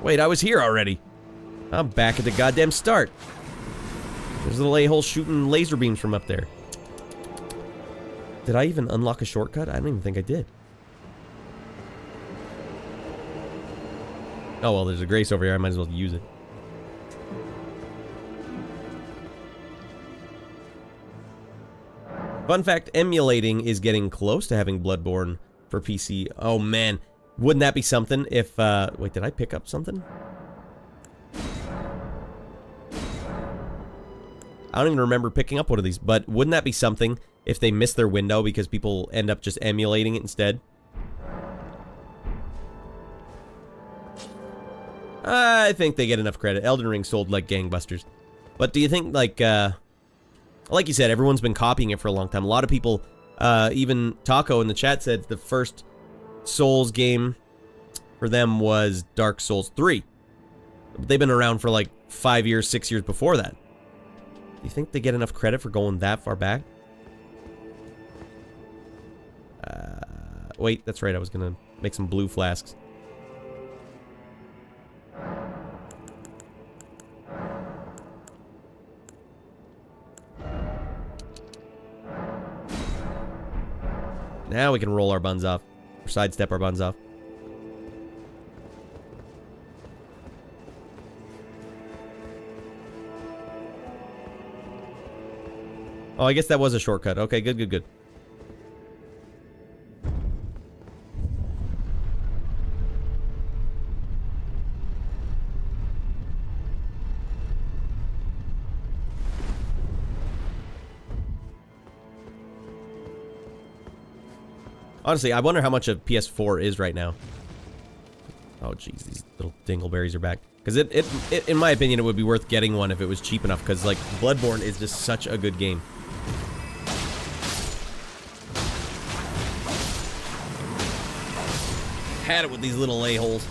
S3: Wait, I was here already. I'm back at the goddamn start. There's a little a-hole shooting laser beams from up there. Did I even unlock a shortcut? I don't even think I did. Oh, well, there's a grace over here. I might as well use it. Fun fact, emulating is getting close to having Bloodborne for PC. Oh, man. Wouldn't that be something if, wait, did I pick up something? I don't even remember picking up one of these, but wouldn't that be something if they miss their window because people end up just emulating it instead? I think they get enough credit. Elden Ring sold like gangbusters. But do you think, like you said, everyone's been copying it for a long time. A lot of people, even Taco in the chat said the first Souls game for them was Dark Souls 3. They've been around for like 5 years, 6 years before that. Do you think they get enough credit for going that far back? Wait, that's right, I was gonna make some blue flasks. Now we can roll our buns off. Or sidestep our buns off. Oh, I guess that was a shortcut. Okay, good, good, good. Honestly, I wonder how much of PS4 is right now. Oh, jeez, these little dingleberries are back. Because it, in my opinion, it would be worth getting one if it was cheap enough. Because, like, Bloodborne is just such a good game. Had it with these little a-holes.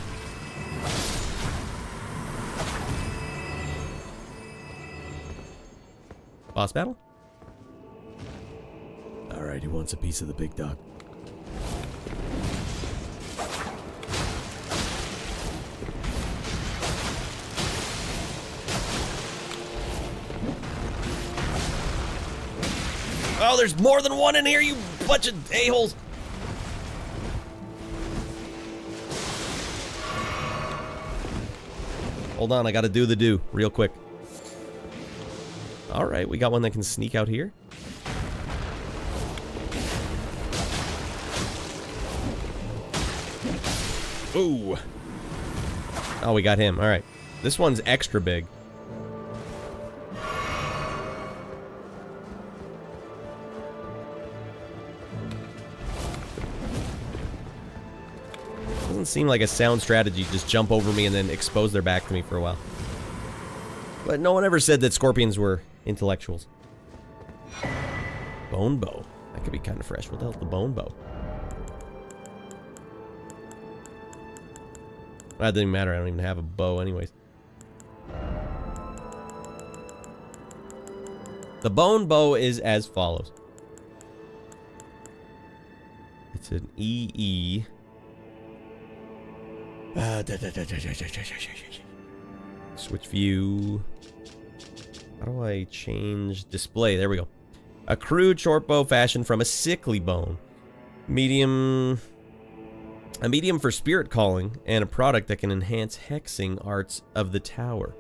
S3: Boss battle?
S4: Alright, he wants a piece of the big dog.
S3: Oh, there's more than one in here, you bunch of a-holes. Hold on, I gotta do the do real quick. Alright, we got one that can sneak out here. Ooh. Oh, we got him. Alright. This one's extra big. Doesn't seem like a sound strategy. Just jump over me and then expose their back to me for a while. But no one ever said that scorpions were intellectuals. Bone bow. That could be kind of fresh. What the hell's the bone bow? That didn't matter. I don't even have a bow anyways. The bone bow is as follows. It's an EE. Switch view. How do I change display? There we go. A crude short bow fashioned from a sickly bone. Medium. A medium for spirit calling, and a product that can enhance hexing arts of the tower.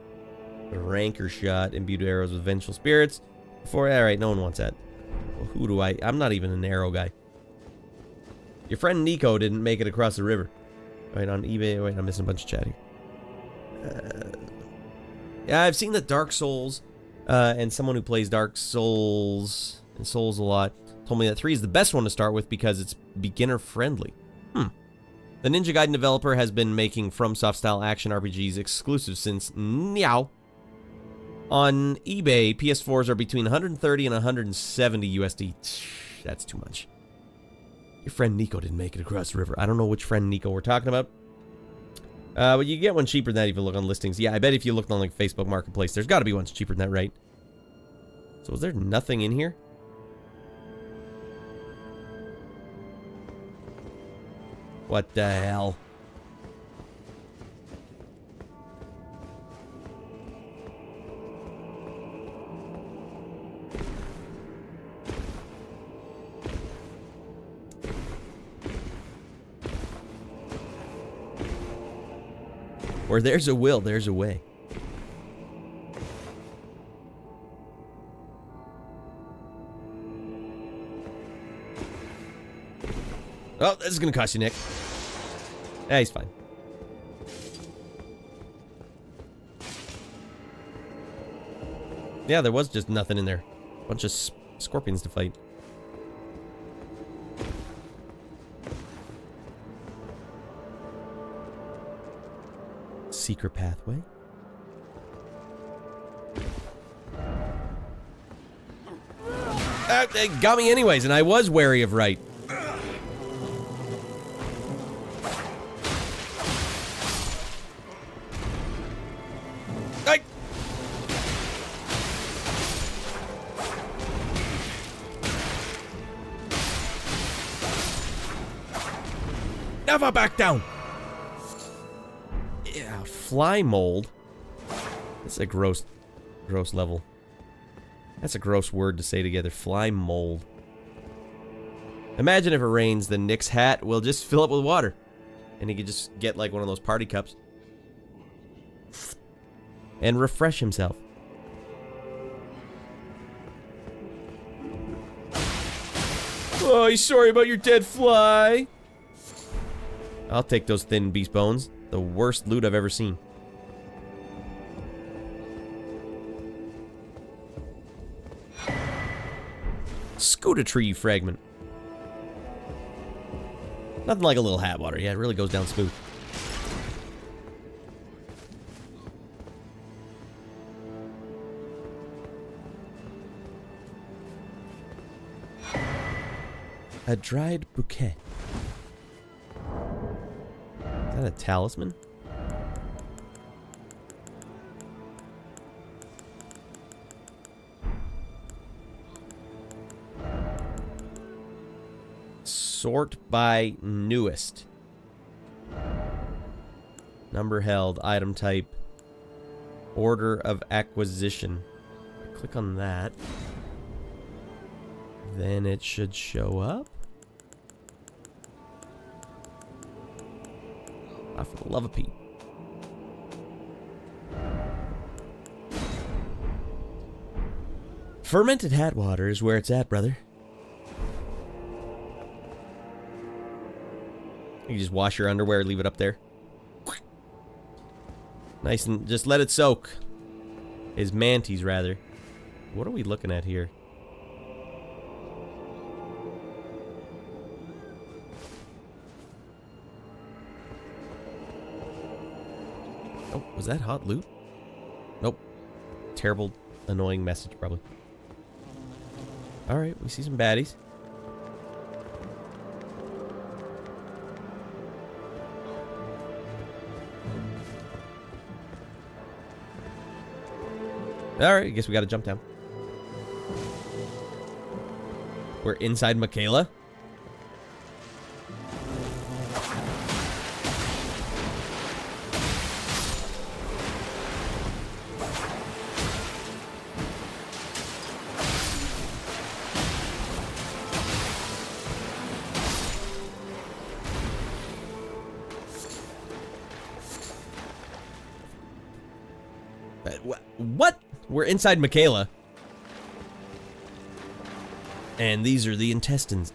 S3: A rancor shot, imbued arrows with vengeful spirits. Alright, no one wants that. Who do I'm not even an arrow guy. Your friend Nico didn't make it across the river. Right, on eBay. Wait, I'm missing a bunch of chat here. Yeah, I've seen the Dark Souls, and someone who plays Dark Souls and Souls a lot told me that 3 is the best one to start with because it's beginner friendly. The Ninja Gaiden developer has been making FromSoft style action RPGs exclusive since Meow. On eBay, PS4s are between 130 and 170 USD. That's too much. Your friend Nico didn't make it across the river. I don't know which friend Nico we're talking about. But you get one cheaper than that if you look on listings. Yeah, I bet if you look on like Facebook Marketplace, there's got to be ones cheaper than that, right? So is there nothing in here? What the hell? Where there's a will, there's a way. Oh, this is gonna cost you, Nick. Yeah, he's fine. Yeah, there was just nothing in there. Bunch of scorpions to fight. Secret pathway. They got me anyways, and I was wary of right. Never back down. Yeah, fly mold. That's a gross level. That's a gross word to say together. Fly mold. Imagine if it rains, then Nick's hat will just fill up with water. And he could just get like one of those party cups. And refresh himself. Oh, he's sorry about your dead fly. I'll take those thin beast bones. The worst loot I've ever seen. Scooter tree fragment. Nothing like a little hat water. Yeah, it really goes down smooth. A dried bouquet. Is that a talisman? Sort by newest. Number held, item type, order of acquisition. Click on that. Then it should show up. Ah, for the love of Pete. Fermented hat water is where it's at, brother. You just wash your underwear, leave it up there. Nice, and just let it soak. His manties, rather. What are we looking at here? Oh, was that hot loot? Nope. Terrible, annoying message, probably. Alright, we see some baddies. Alright, I guess we gotta jump down. We're inside Michaela. What? We're inside Michaela. And these are the intestines.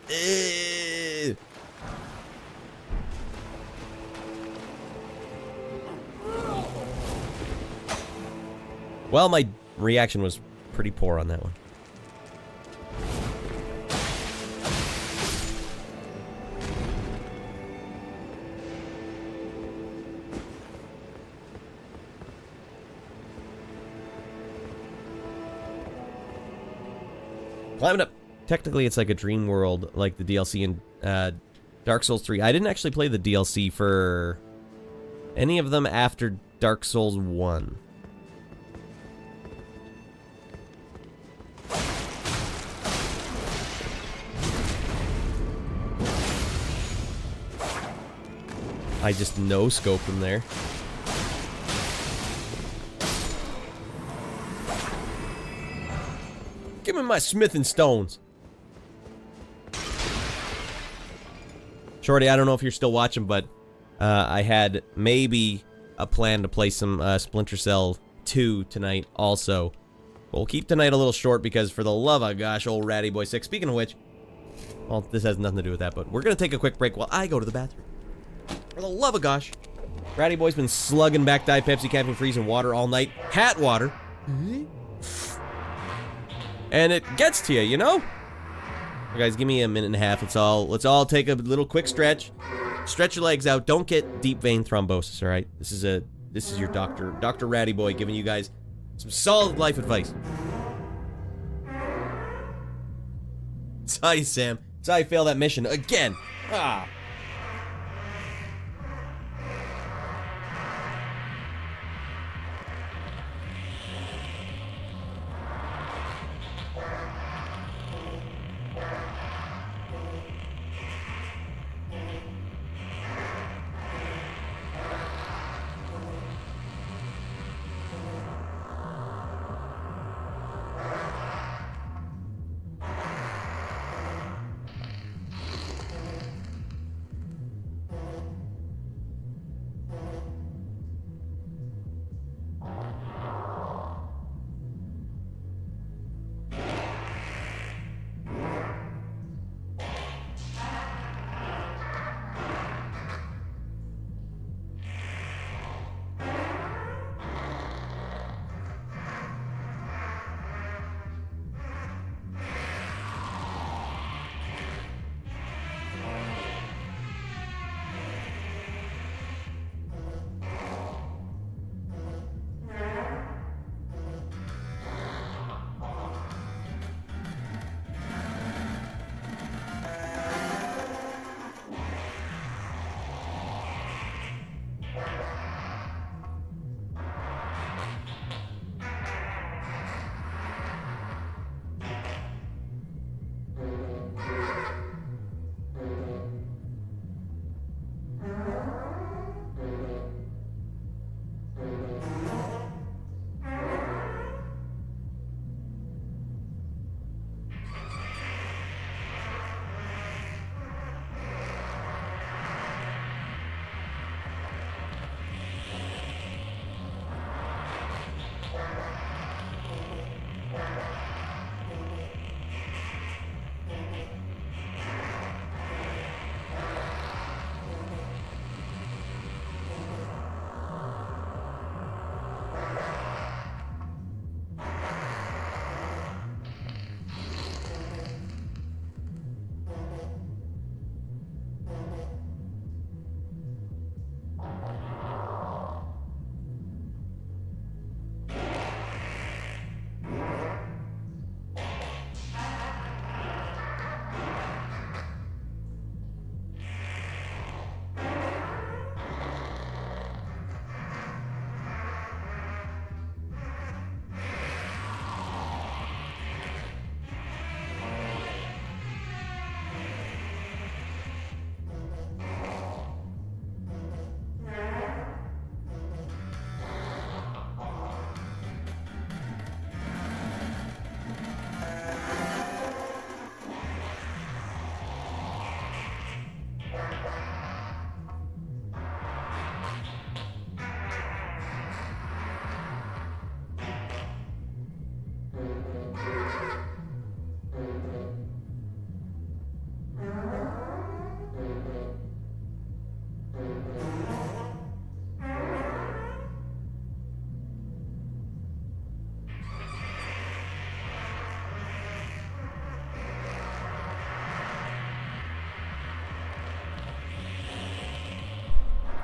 S3: Well, my reaction was pretty poor on that one. Climbing up. Technically, it's like a dream world, like the DLC in Dark Souls 3. I didn't actually play the DLC for any of them after Dark Souls 1. I just no-scoped them there. Give me my smithing stones. Shorty, I don't know if you're still watching, but I had maybe a plan to play some Splinter Cell 2 tonight also. We'll keep tonight a little short because for the love of gosh, old Raddy Boy 6. Speaking of which, well, this has nothing to do with that, but we're going to take a quick break while I go to the bathroom. For the love of gosh. Raddy Boy's been slugging back Diet Pepsi, caffeine freezing water all night. Hat water. And it gets to you, you know? Guys, give me a minute and a half. Let's all take a little quick stretch. Stretch your legs out. Don't get deep vein thrombosis, all right? This is your Dr. Raddy Boy giving you guys some solid life advice. Sorry, Sam. Sorry I failed that mission again. Ah.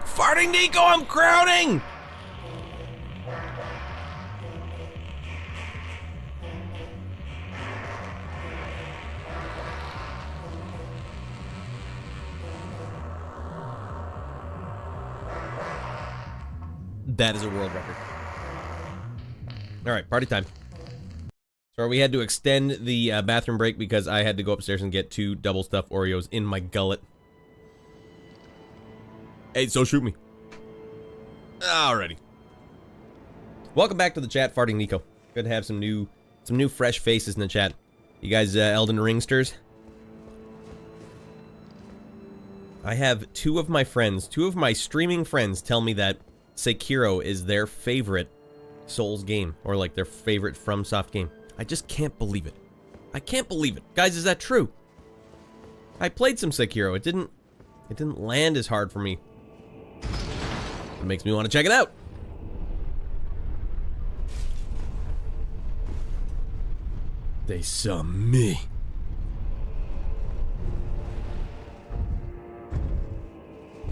S3: Farting Nico, I'm crowning! That is a world record. Alright, party time. So we had to extend the bathroom break because I had to go upstairs and get 2 double stuffed Oreos in my gullet. Hey, so shoot me. Alrighty. Welcome back to the chat, Farting Nico. Good to have some new fresh faces in the chat. You guys Elden Ringsters? I have 2 of my friends, 2 of my streaming friends tell me that Sekiro is their favorite Souls game, or like their favorite FromSoft game. I just can't believe it. I can't believe it. Guys, is that true? I played some Sekiro. It didn't land as hard for me. It makes me want to check it out. They saw me.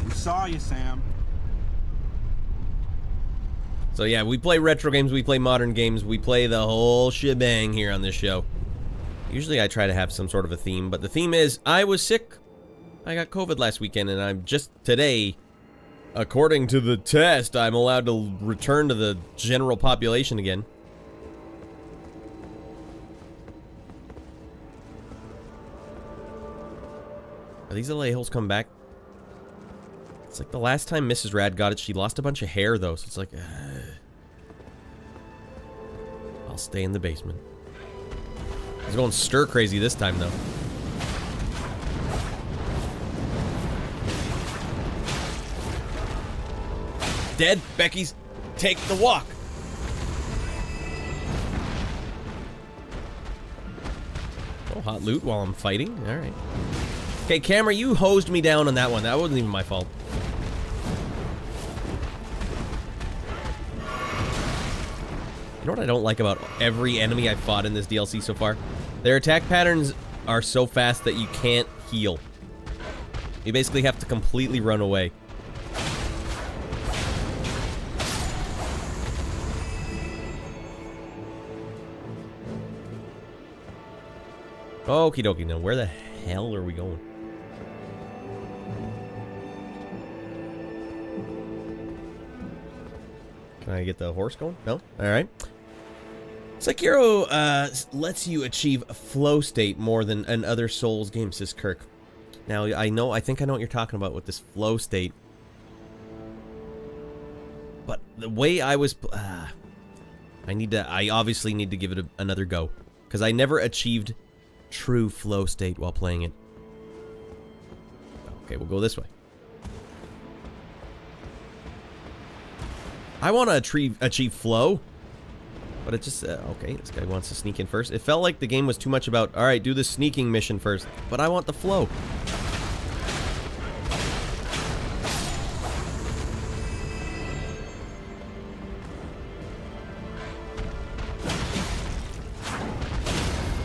S13: We saw you, Sam.
S3: So yeah, we play retro games, we play modern games, we play the whole shebang here on this show. Usually I try to have some sort of a theme, but the theme is, I was sick. I got COVID last weekend, and I'm just today, according to the test, I'm allowed to return to the general population again. Are these little a-holes come back? It's like the last time Mrs. Rad got it, she lost a bunch of hair, though, so it's like, I'll stay in the basement. He's going stir-crazy this time, though. Dead, Becky's, take the walk. Oh, hot loot while I'm fighting, alright. Okay, camera, you hosed me down on that one. That wasn't even my fault. You know what I don't like about every enemy I've fought in this DLC so far? Their attack patterns are so fast that you can't heal. You basically have to completely run away. Okie dokie, now where the hell are we going? Can I get the horse going? No? Alright. Sekiro lets you achieve a flow state more than in other Souls games, says Kirk. Now, I think I know what you're talking about with this flow state. But the way I was... I obviously need to give it another go. Because I never achieved true flow state while playing it. Okay, we'll go this way. I want to achieve flow, but it just, okay, this guy wants to sneak in first. It felt like the game was too much about, alright, do the sneaking mission first, but I want the flow.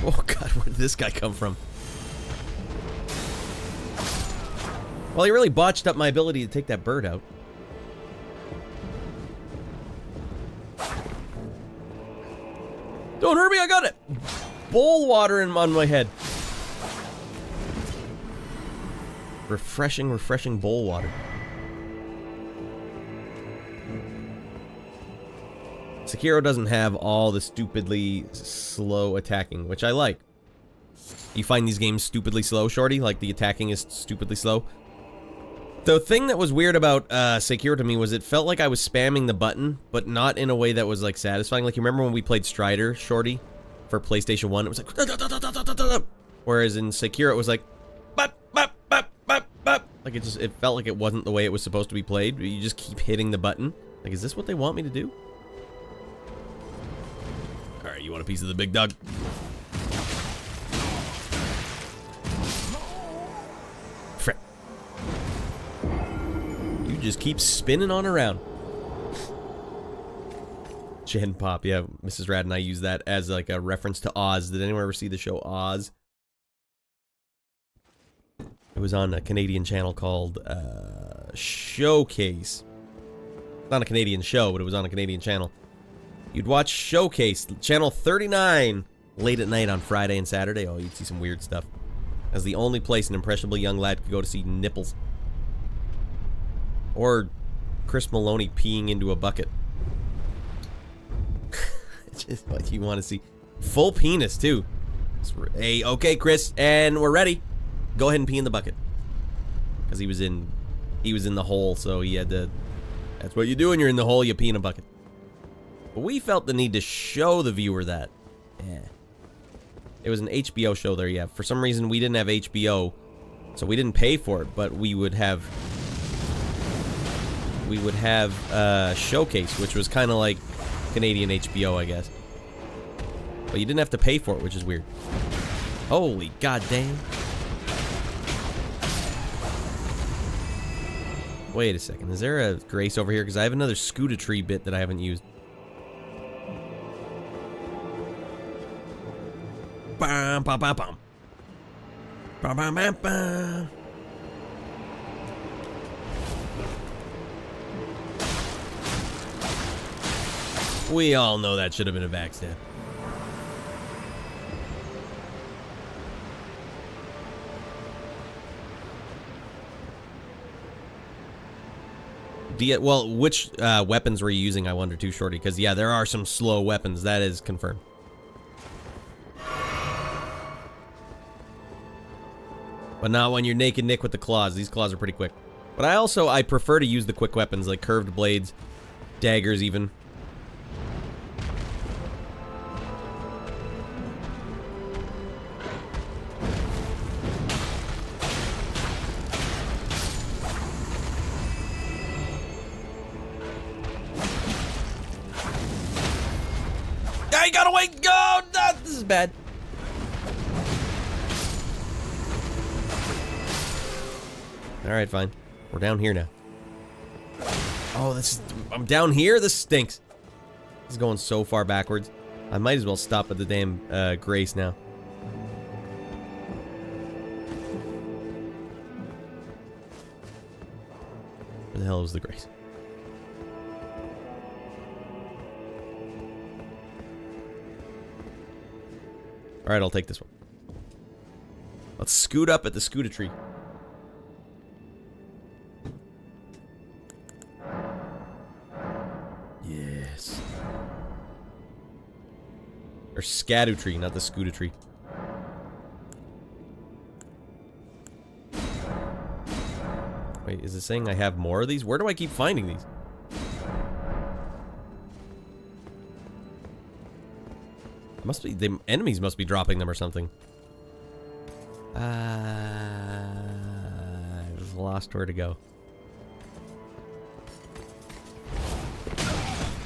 S3: Oh god, where did this guy come from? Well, he really botched up my ability to take that bird out. Don't hurt me, I got it! Bowl water on my head. Refreshing bowl water. Sekiro doesn't have all the stupidly slow attacking, which I like. You find these games stupidly slow, Shorty? Like the attacking is stupidly slow? The thing that was weird about Sekiro to me was it felt like I was spamming the button, but not in a way that was like satisfying. Like you remember when we played Strider, Shorty, for PlayStation 1? It was like... Whereas in Sekiro it was like... Like it felt like it wasn't the way it was supposed to be played. You just keep hitting the button. Like, is this what they want me to do? Alright, you want a piece of the big dog? just keeps spinning on around. Gen Pop, yeah, Mrs. Rad and I use that as like a reference to Oz. Did anyone ever see the show Oz? It was on a Canadian channel called Showcase. Not a Canadian show, but it was on a Canadian channel. You'd watch Showcase, channel 39, late at night on Friday and Saturday. Oh, you'd see some weird stuff. As the only place an impressionable young lad could go to see nipples. Or Chris Maloney peeing into a bucket. Just what you want to see. Full penis, too. Hey, okay, Chris, and we're ready. Go ahead and pee in the bucket. Because he was in the hole, so he had to... That's what you do when you're in the hole, you pee in a bucket. But we felt the need to show the viewer that. Yeah. It was an HBO show there, yeah. For some reason, we didn't have HBO, so we didn't pay for it, but we would have Showcase, which was kind of like Canadian HBO, I guess. But you didn't have to pay for it, which is weird. Holy goddamn. Wait a second, is there a Grace over here? Because I have another Scooter Tree bit that I haven't used. Bam, bam, bam, bam. Bam, bam, bam, bam. We all know that should have been a backstab. Well, which weapons were you using, I wonder, too, Shorty? Because, yeah, there are some slow weapons. That is confirmed. But not when you're Naked Nick with the claws. These claws are pretty quick. But I prefer to use the quick weapons, like curved blades, daggers even. I gotta wait! Go! No, this is bad. Alright, fine. We're down here now. Oh, I'm down here? This stinks. This is going so far backwards. I might as well stop at the damn Grace now. Where the hell was the Grace? Alright, I'll take this one. Let's scoot up at the Scooter Tree. Yes. Or Scatoo Tree, not the Scooter Tree. Wait, is it saying I have more of these? Where do I keep finding these? Must be, the enemies must be dropping them or something. I just lost where to go.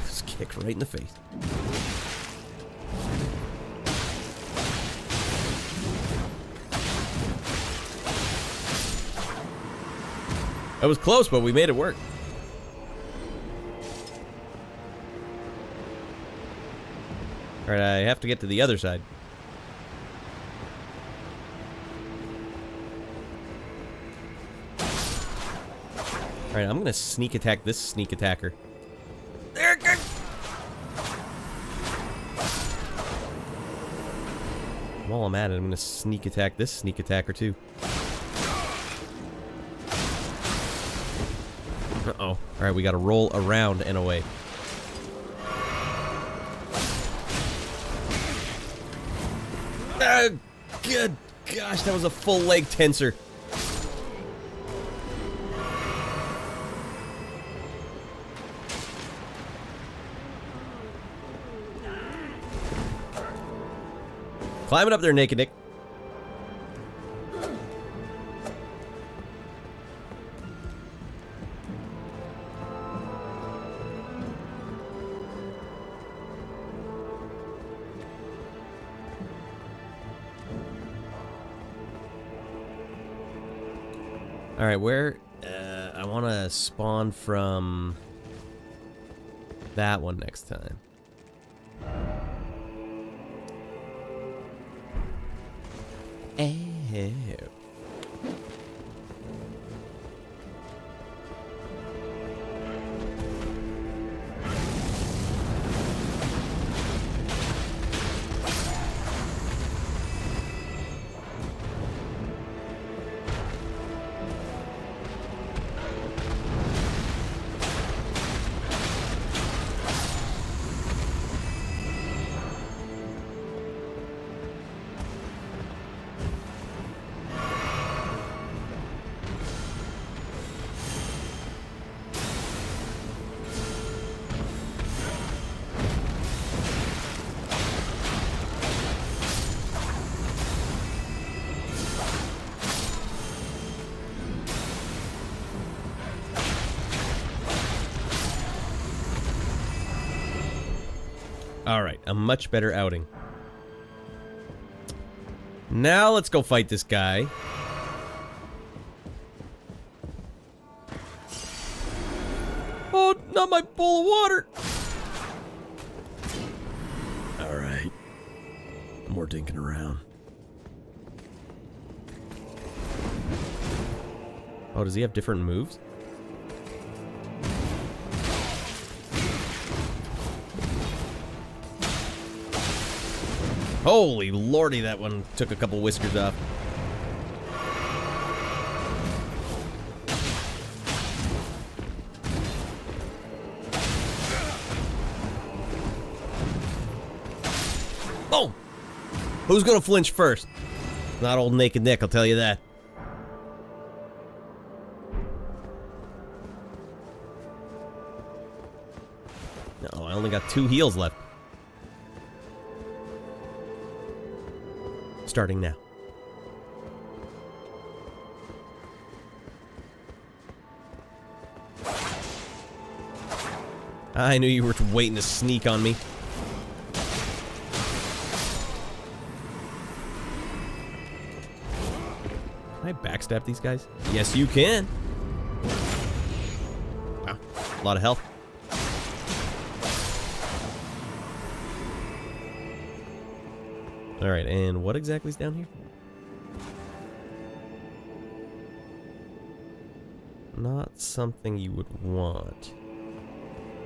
S3: Just kicked right in the face. That was close, but we made it work. Alright, I have to get to the other side. Alright, I'm gonna sneak attack this sneak attacker. There it goes! While I'm at it, I'm gonna sneak attack this sneak attacker too. Uh-oh. Alright, we gotta roll around and away. Good gosh, that was a full leg tensor. Climb it up there, Naked Nick. Alright, where? I want to spawn from that one next time. Oh. Alright, a much better outing. Now let's go fight this guy. Oh, not my bowl of water! Alright. More dinking around. Oh, does he have different moves? Holy lordy, that one took a couple whiskers off. Boom! Who's gonna flinch first? Not old Naked Nick, I'll tell you that. No, I only got 2 heals left. Starting now. I knew you were waiting to sneak on me. Can I backstab these guys? Yes, you can. Wow, a lot of health. Alright, and what exactly is down here? Not something you would want.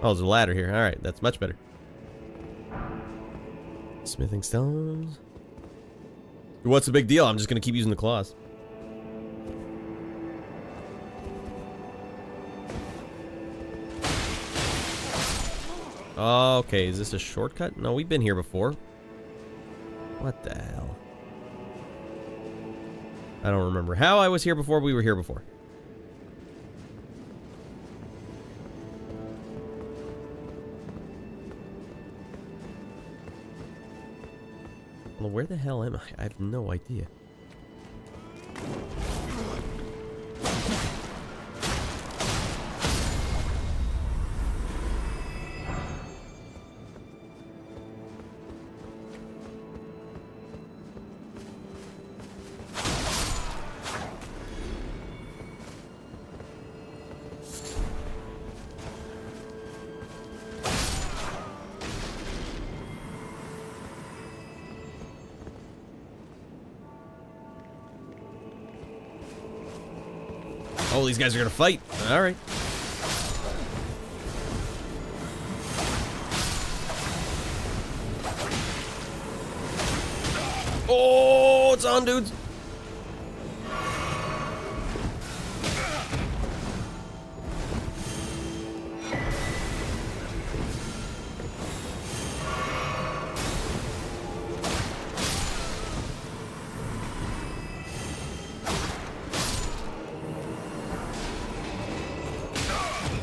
S3: Oh, there's a ladder here. Alright, that's much better. Smithing stones. What's the big deal? I'm just gonna keep using the claws. Okay, is this a shortcut? No, we've been here before. What the hell? I don't remember how I was here before, but we were here before. Well, where the hell am I? I have no idea. Oh, these guys are gonna fight. All right. Oh, it's on, dudes.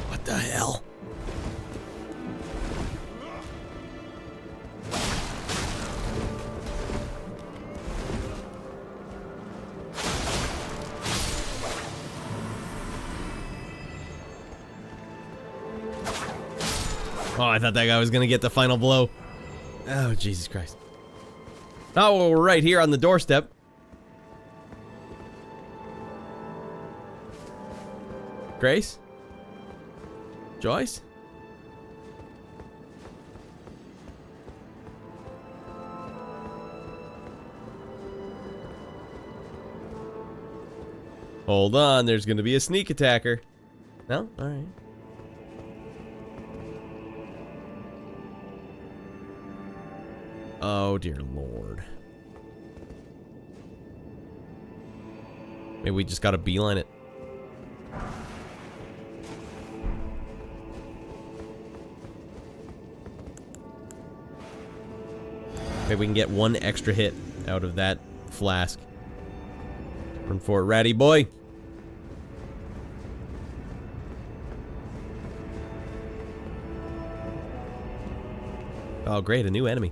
S3: What the hell? Oh, I thought that guy was gonna get the final blow. Oh, Jesus Christ. Oh, well, we're right here on the doorstep. Grace? Joyce? Hold on, there's gonna be a sneak attacker. No? Alright. Oh dear lord. Maybe we just gotta beeline it. Maybe we can get one extra hit out of that flask. Run for it, Raddy Boy. Oh great, a new enemy.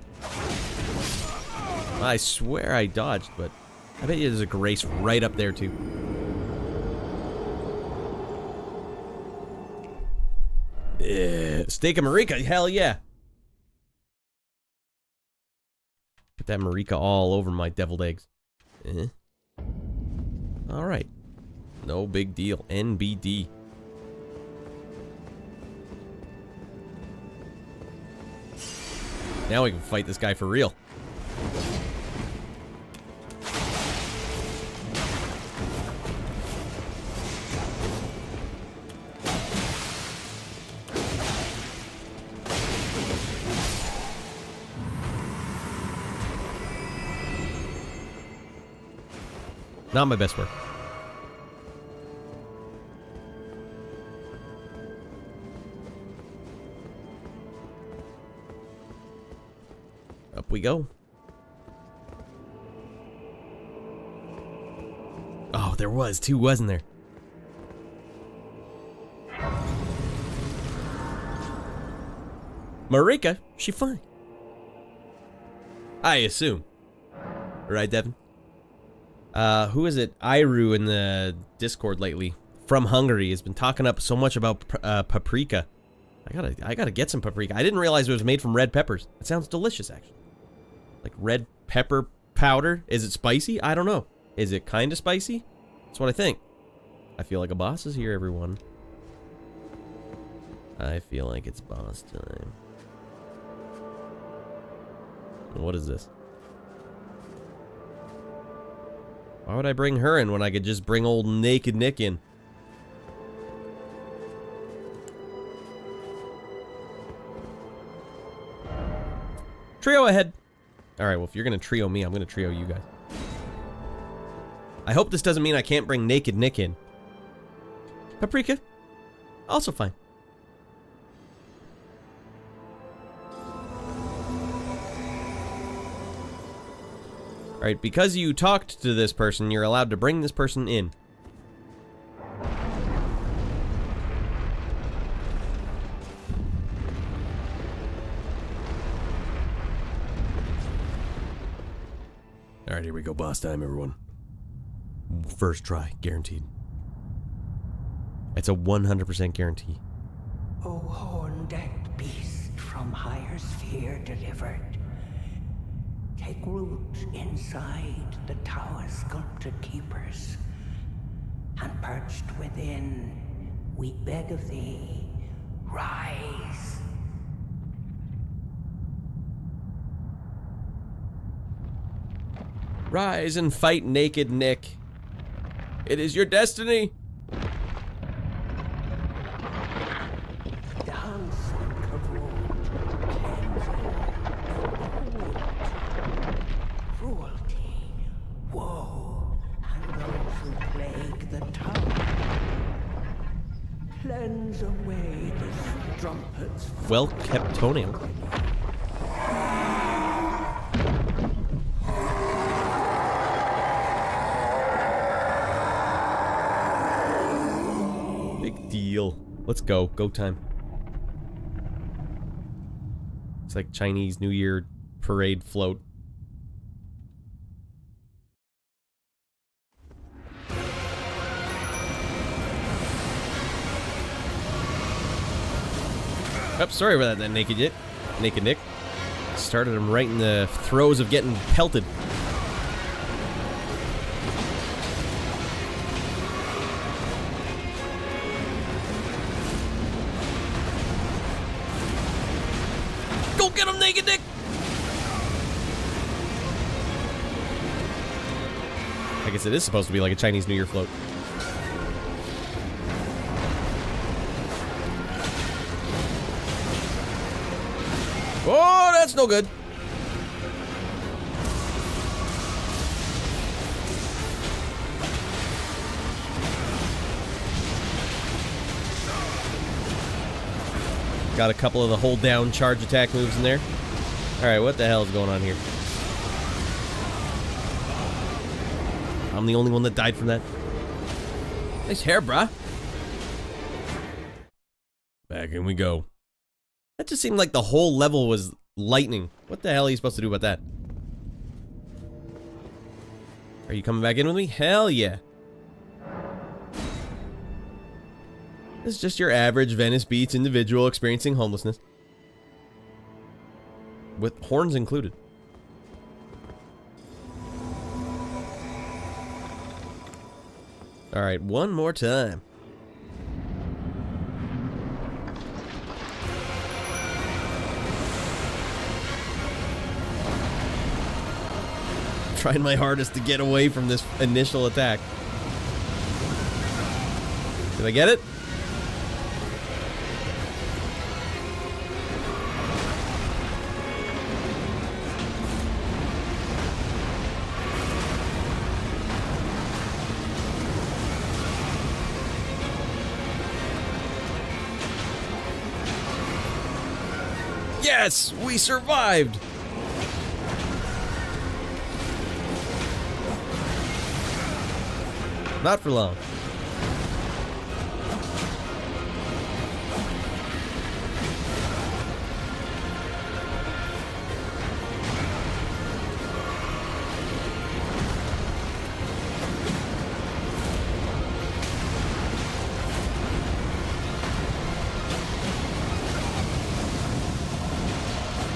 S3: I swear I dodged, but I bet you there's a Grace right up there too. Steak of Marika, hell yeah. Put that Marika all over my deviled eggs. Alright. No big deal. NBD. Now we can fight this guy for real. Not my best work. Up we go. Oh, there was two, wasn't there? Marika, she fine. I assume. Right, Devin? Who is it? Iru in the Discord lately from Hungary has been talking up so much about paprika. I gotta get some paprika. I didn't realize it was made from red peppers. It sounds delicious, actually. Like red pepper powder. Is it spicy? I don't know. Is it kind of spicy? That's what I think. I feel like a boss is here, everyone. I feel like it's boss time. What is this? Why would I bring her in when I could just bring old Naked Nick in? Trio ahead. Alright, well, if you're going to trio me, I'm going to trio you guys. I hope this doesn't mean I can't bring Naked Nick in. Paprika, also fine. Alright, because you talked to this person, you're allowed to bring this person in. Alright, here we go. Boss time, everyone. First try, guaranteed. It's a 100% guarantee.
S14: O horn-decked beast from higher sphere delivered, take root inside the tower's sculpted keepers, and perched within, we beg of thee, rise.
S3: Rise and fight Naked Nick. It is your destiny.
S14: Cleanse away this strumpet's
S3: well-kept toenail. Big deal. Let's go. Go time. It's like Chinese New Year parade float. Oh, sorry about that, Naked Nick. Started him right in the throes of getting pelted. Go get him, Naked Nick! I guess it is supposed to be like a Chinese New Year float. Oh, that's no good. Got a couple of the hold down charge attack moves in there. Alright, what the hell is going on here? I'm the only one that died from that. Nice hair, bruh. Back in we go. That just seemed like the whole level was lightning. What the hell are you supposed to do about that? Are you coming back in with me? Hell yeah. This is just your average Venice Beach individual experiencing homelessness. With horns included. Alright, one more time. Trying my hardest to get away from this initial attack. Did I get it? Yes, we survived. Not for long.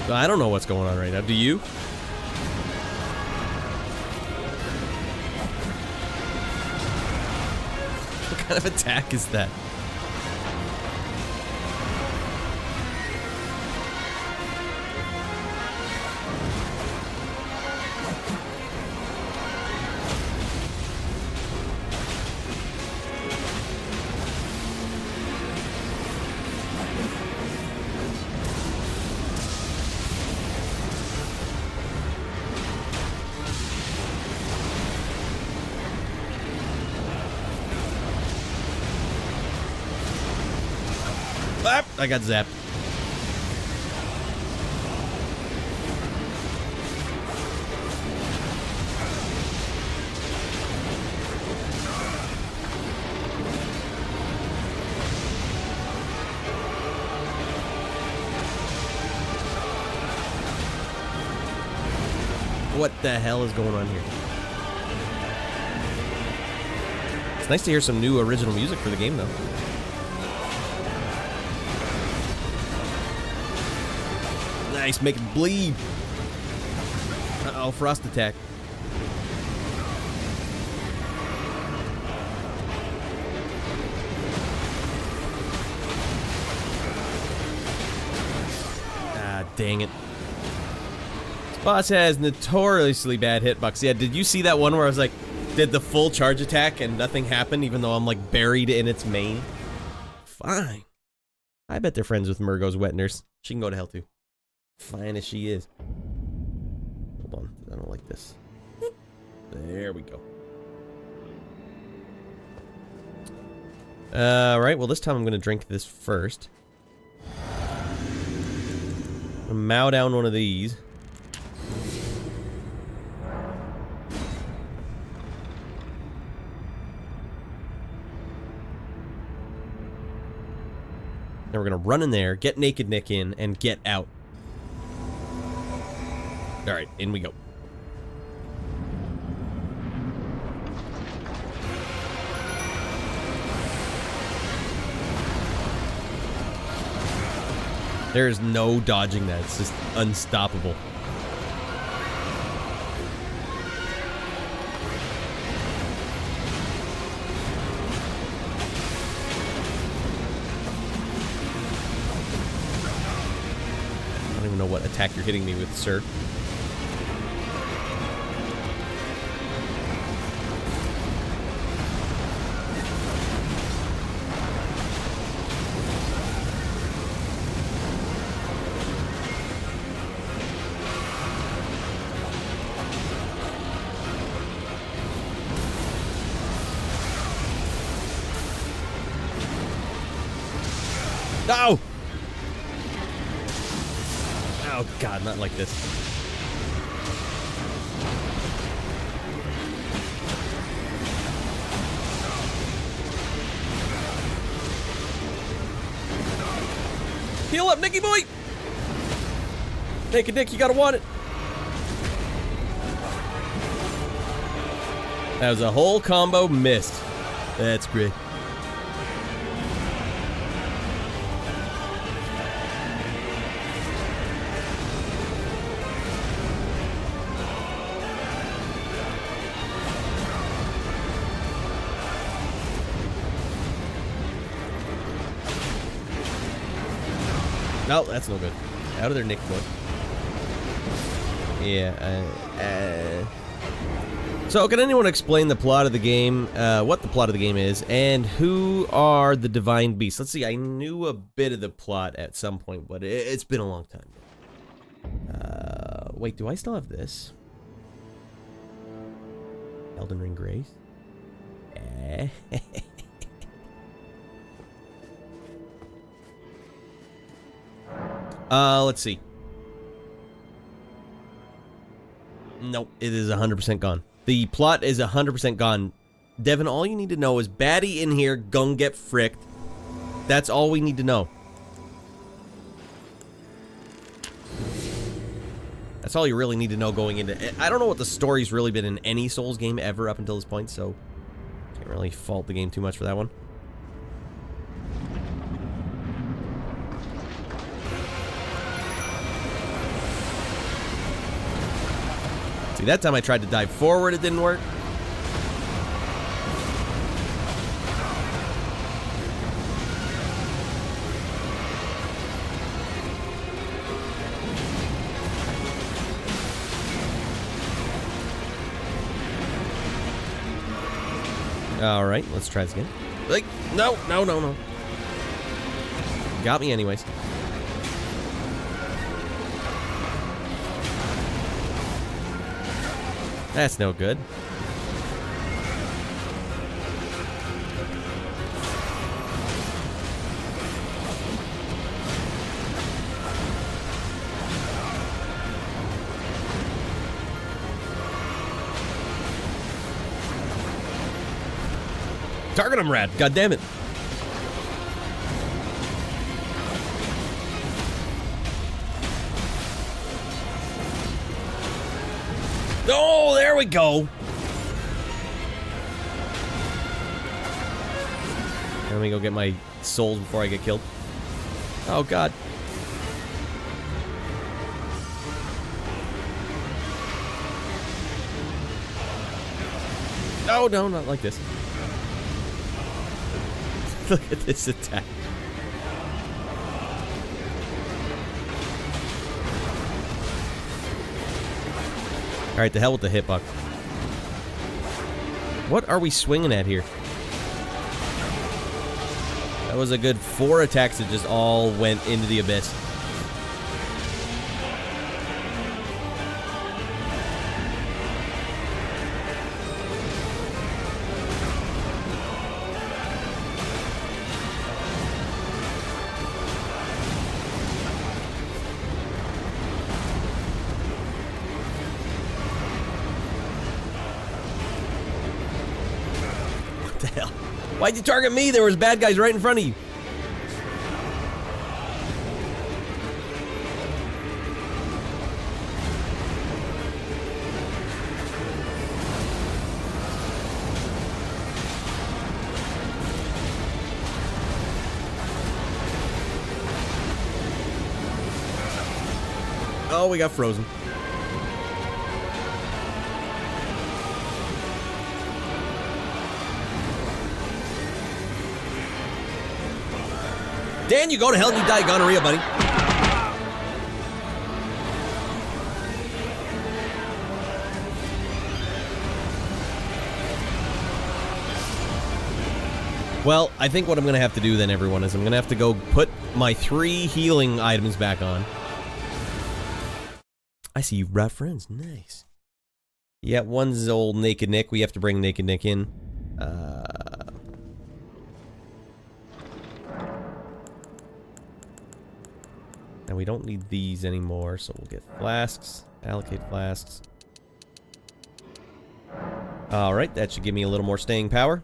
S3: I don't know what's going on right now. Do you? What kind of attack is that? I got zapped. What the hell is going on here? It's nice to hear some new original music for the game, though. Nice, make it bleed. Uh-oh, frost attack. Ah, dang it. This boss has notoriously bad hitbox. Yeah, did you see that one where I was like, did the full charge attack and nothing happened even though I'm like buried in its main? Fine. I bet they're friends with Murgo's wet nurse. She can go to hell too. Fine as she is. Hold on, I don't like this. There we go. Right, well this time I'm gonna drink this first. I'm gonna mow down one of these. Then we're gonna run in there, get Naked Nick in, and get out. Alright, in we go. There is no dodging that. It's just unstoppable. I don't even know know what attack you're hitting me with, sir. No! Oh god, not like this. Heal up, Nicky boy! Naked Nick, you gotta want it. That was a whole combo missed. That's great. No, that's no good. Out of there, Nick boy. Yeah, So, can anyone explain the plot of the game, what the plot of the game is, and who are the Divine Beasts? Let's see, I knew a bit of the plot at some point, but it's been a long time. Wait, do I still have this? Elden Ring Grace? Let's see. Nope, it is 100% gone. The plot is 100% gone. Devin, all you need to know is baddie in here gon' get fricked. That's all we need to know. That's all you really need to know going into it. I don't know what the story's really been in any Souls game ever up until this point, so can't really fault the game too much for that one. See, that time I tried to dive forward, it didn't work. All right, let's try this again. Like, no. Got me anyways. That's no good. Target him, Rad. God damn it. Oh, there we go. Let me go get my souls before I get killed. Oh, God. No, not like this. Look at this attack. Alright, the hell with the hitbox. What are we swinging at here? That was a good 4 attacks that just all went into the abyss. The hell? Why'd you target me? There was bad guys right in front of you. Oh, we got frozen. Dan, you go to hell and you die, gonorrhea, buddy. Well, I think what I'm going to have to do then, everyone, is I'm going to have to go put my 3 healing items back on. I see you've brought friends. Nice. Yeah, one's old Naked Nick. We have to bring Naked Nick in. And we don't need these anymore, so we'll get flasks. Allocate flasks. Alright, that should give me a little more staying power.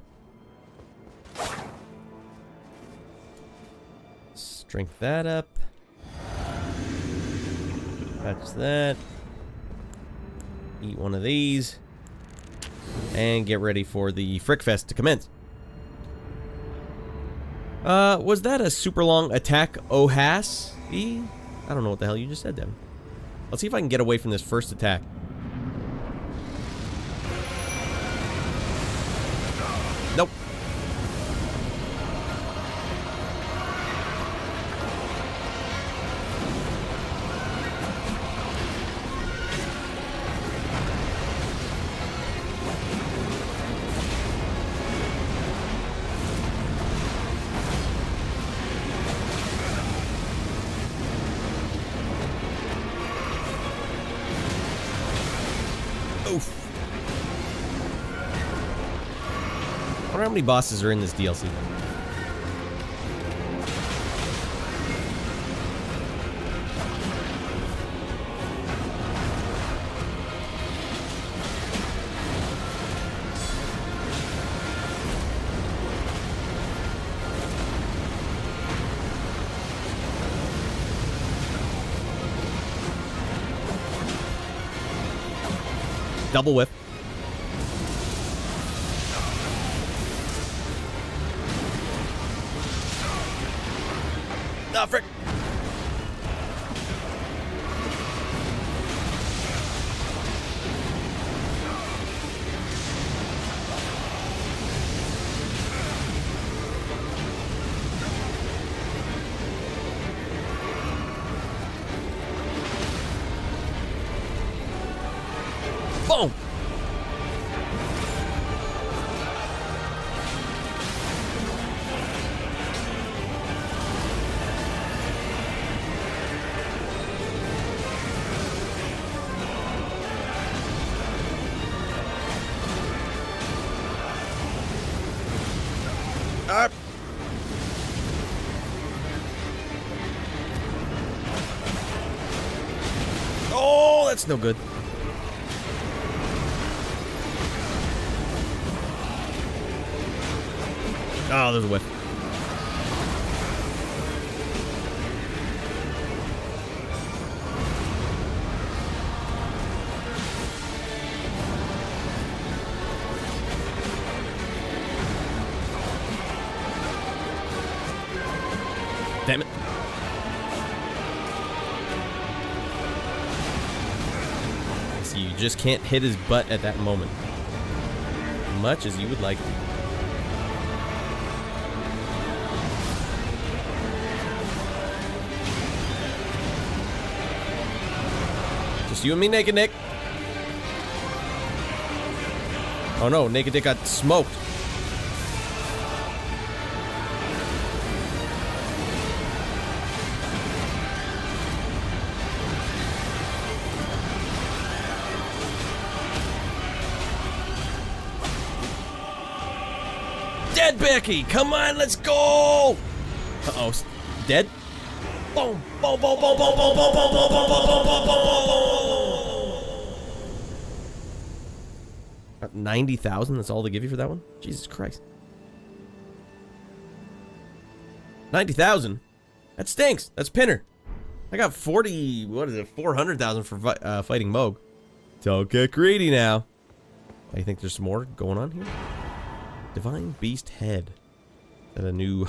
S3: Strength that up. Patch that. Eat one of these. And get ready for the Frickfest to commence. Was that a super long attack, Ohas? I don't know what the hell you just said then. Let's see if I can get away from this first attack. Nope. Oof. I wonder how many bosses are in this DLC. Double whip. Ah, frick. Boom! Up. Oh, that's no good. Oh, there's a whiff. Damn it. See, you just can't hit his butt at that moment. Much as you would like to. Just you and me, Naked Nick. Oh no, Naked Nick got smoked. Dead Becky! Come on, let's go! Uh-oh. Dead? Boom! Boom, boom, boom, boom, boom, boom, boom, boom, boom, boom, boom, boom, boom. 90,000, that's all they give you for that one? Jesus Christ. 90,000? That stinks. That's Pinner. I got 40, what is it, 400,000 for fighting Moog. Don't get greedy now. I think there's some more going on here. Divine Beast Head. Is that a new,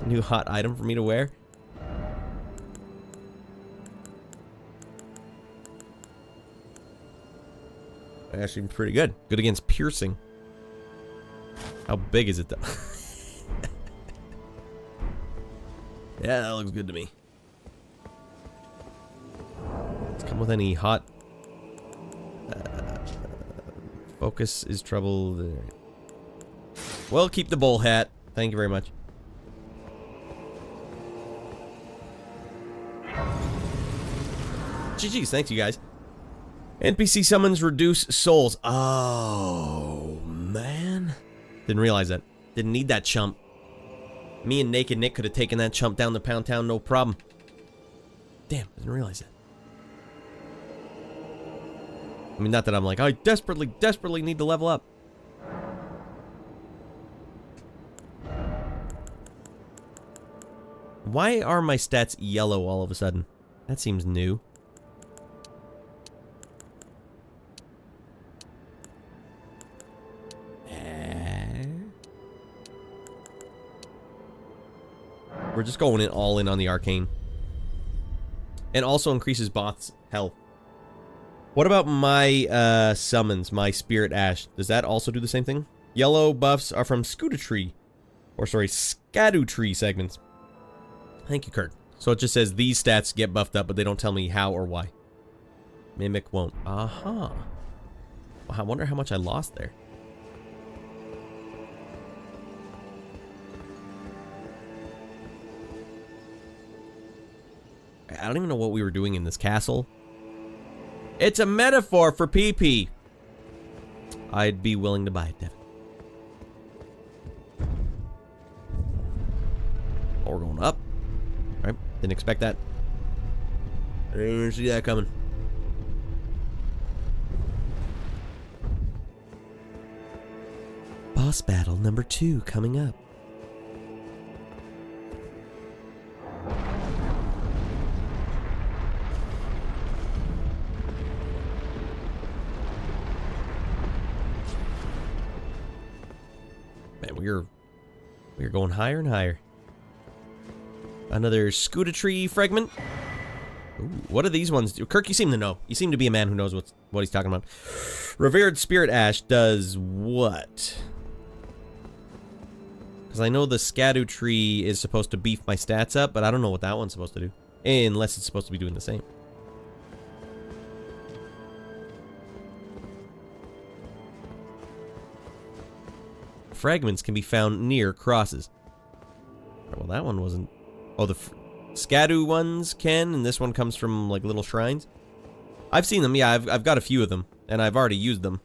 S3: new hot item for me to wear? Actually pretty good. Good against piercing. How big is it though? Yeah, that looks good to me. Let's come with any hot... focus is trouble. Well, keep the bowl hat. Thank you very much. GG's, thanks you guys. NPC summons reduce souls. Oh, man. Didn't realize that. Didn't need that chump. Me and Naked Nick could have taken that chump down to Pound Town, no problem. Damn, didn't realize that. I mean, not that I'm like, I desperately need to level up. Why are my stats yellow all of a sudden? That seems new. We're just going in all in on the arcane. And also increases boss health. What about my summons, my Spirit Ash? Does that also do the same thing? Yellow buffs are from Scootatree. Or sorry, Scadutree segments. Thank you, Kurt. So it just says these stats get buffed up, but they don't tell me how or why. Mimic won't. Aha. I wonder how much I lost there. I don't even know what we were doing in this castle. It's a metaphor for PP. I'd be willing to buy it, Devin. Oh, we're going up. All right, didn't expect that. I didn't even see that coming. Boss battle number 2 coming up. Man, we're going higher and higher. Another Scootatree fragment. Ooh, what are these ones do? Kirk, you seem to know. You seem to be a man who knows what he's talking about. Revered Spirit Ash does what? Because I know the Scadutree is supposed to beef my stats up, but I don't know what that one's supposed to do. Unless it's supposed to be doing the same. Fragments can be found near crosses. Well, that one wasn't... Oh, the Scadu ones can, and this one comes from, like, little shrines. I've seen them, yeah, I've got a few of them, and I've already used them.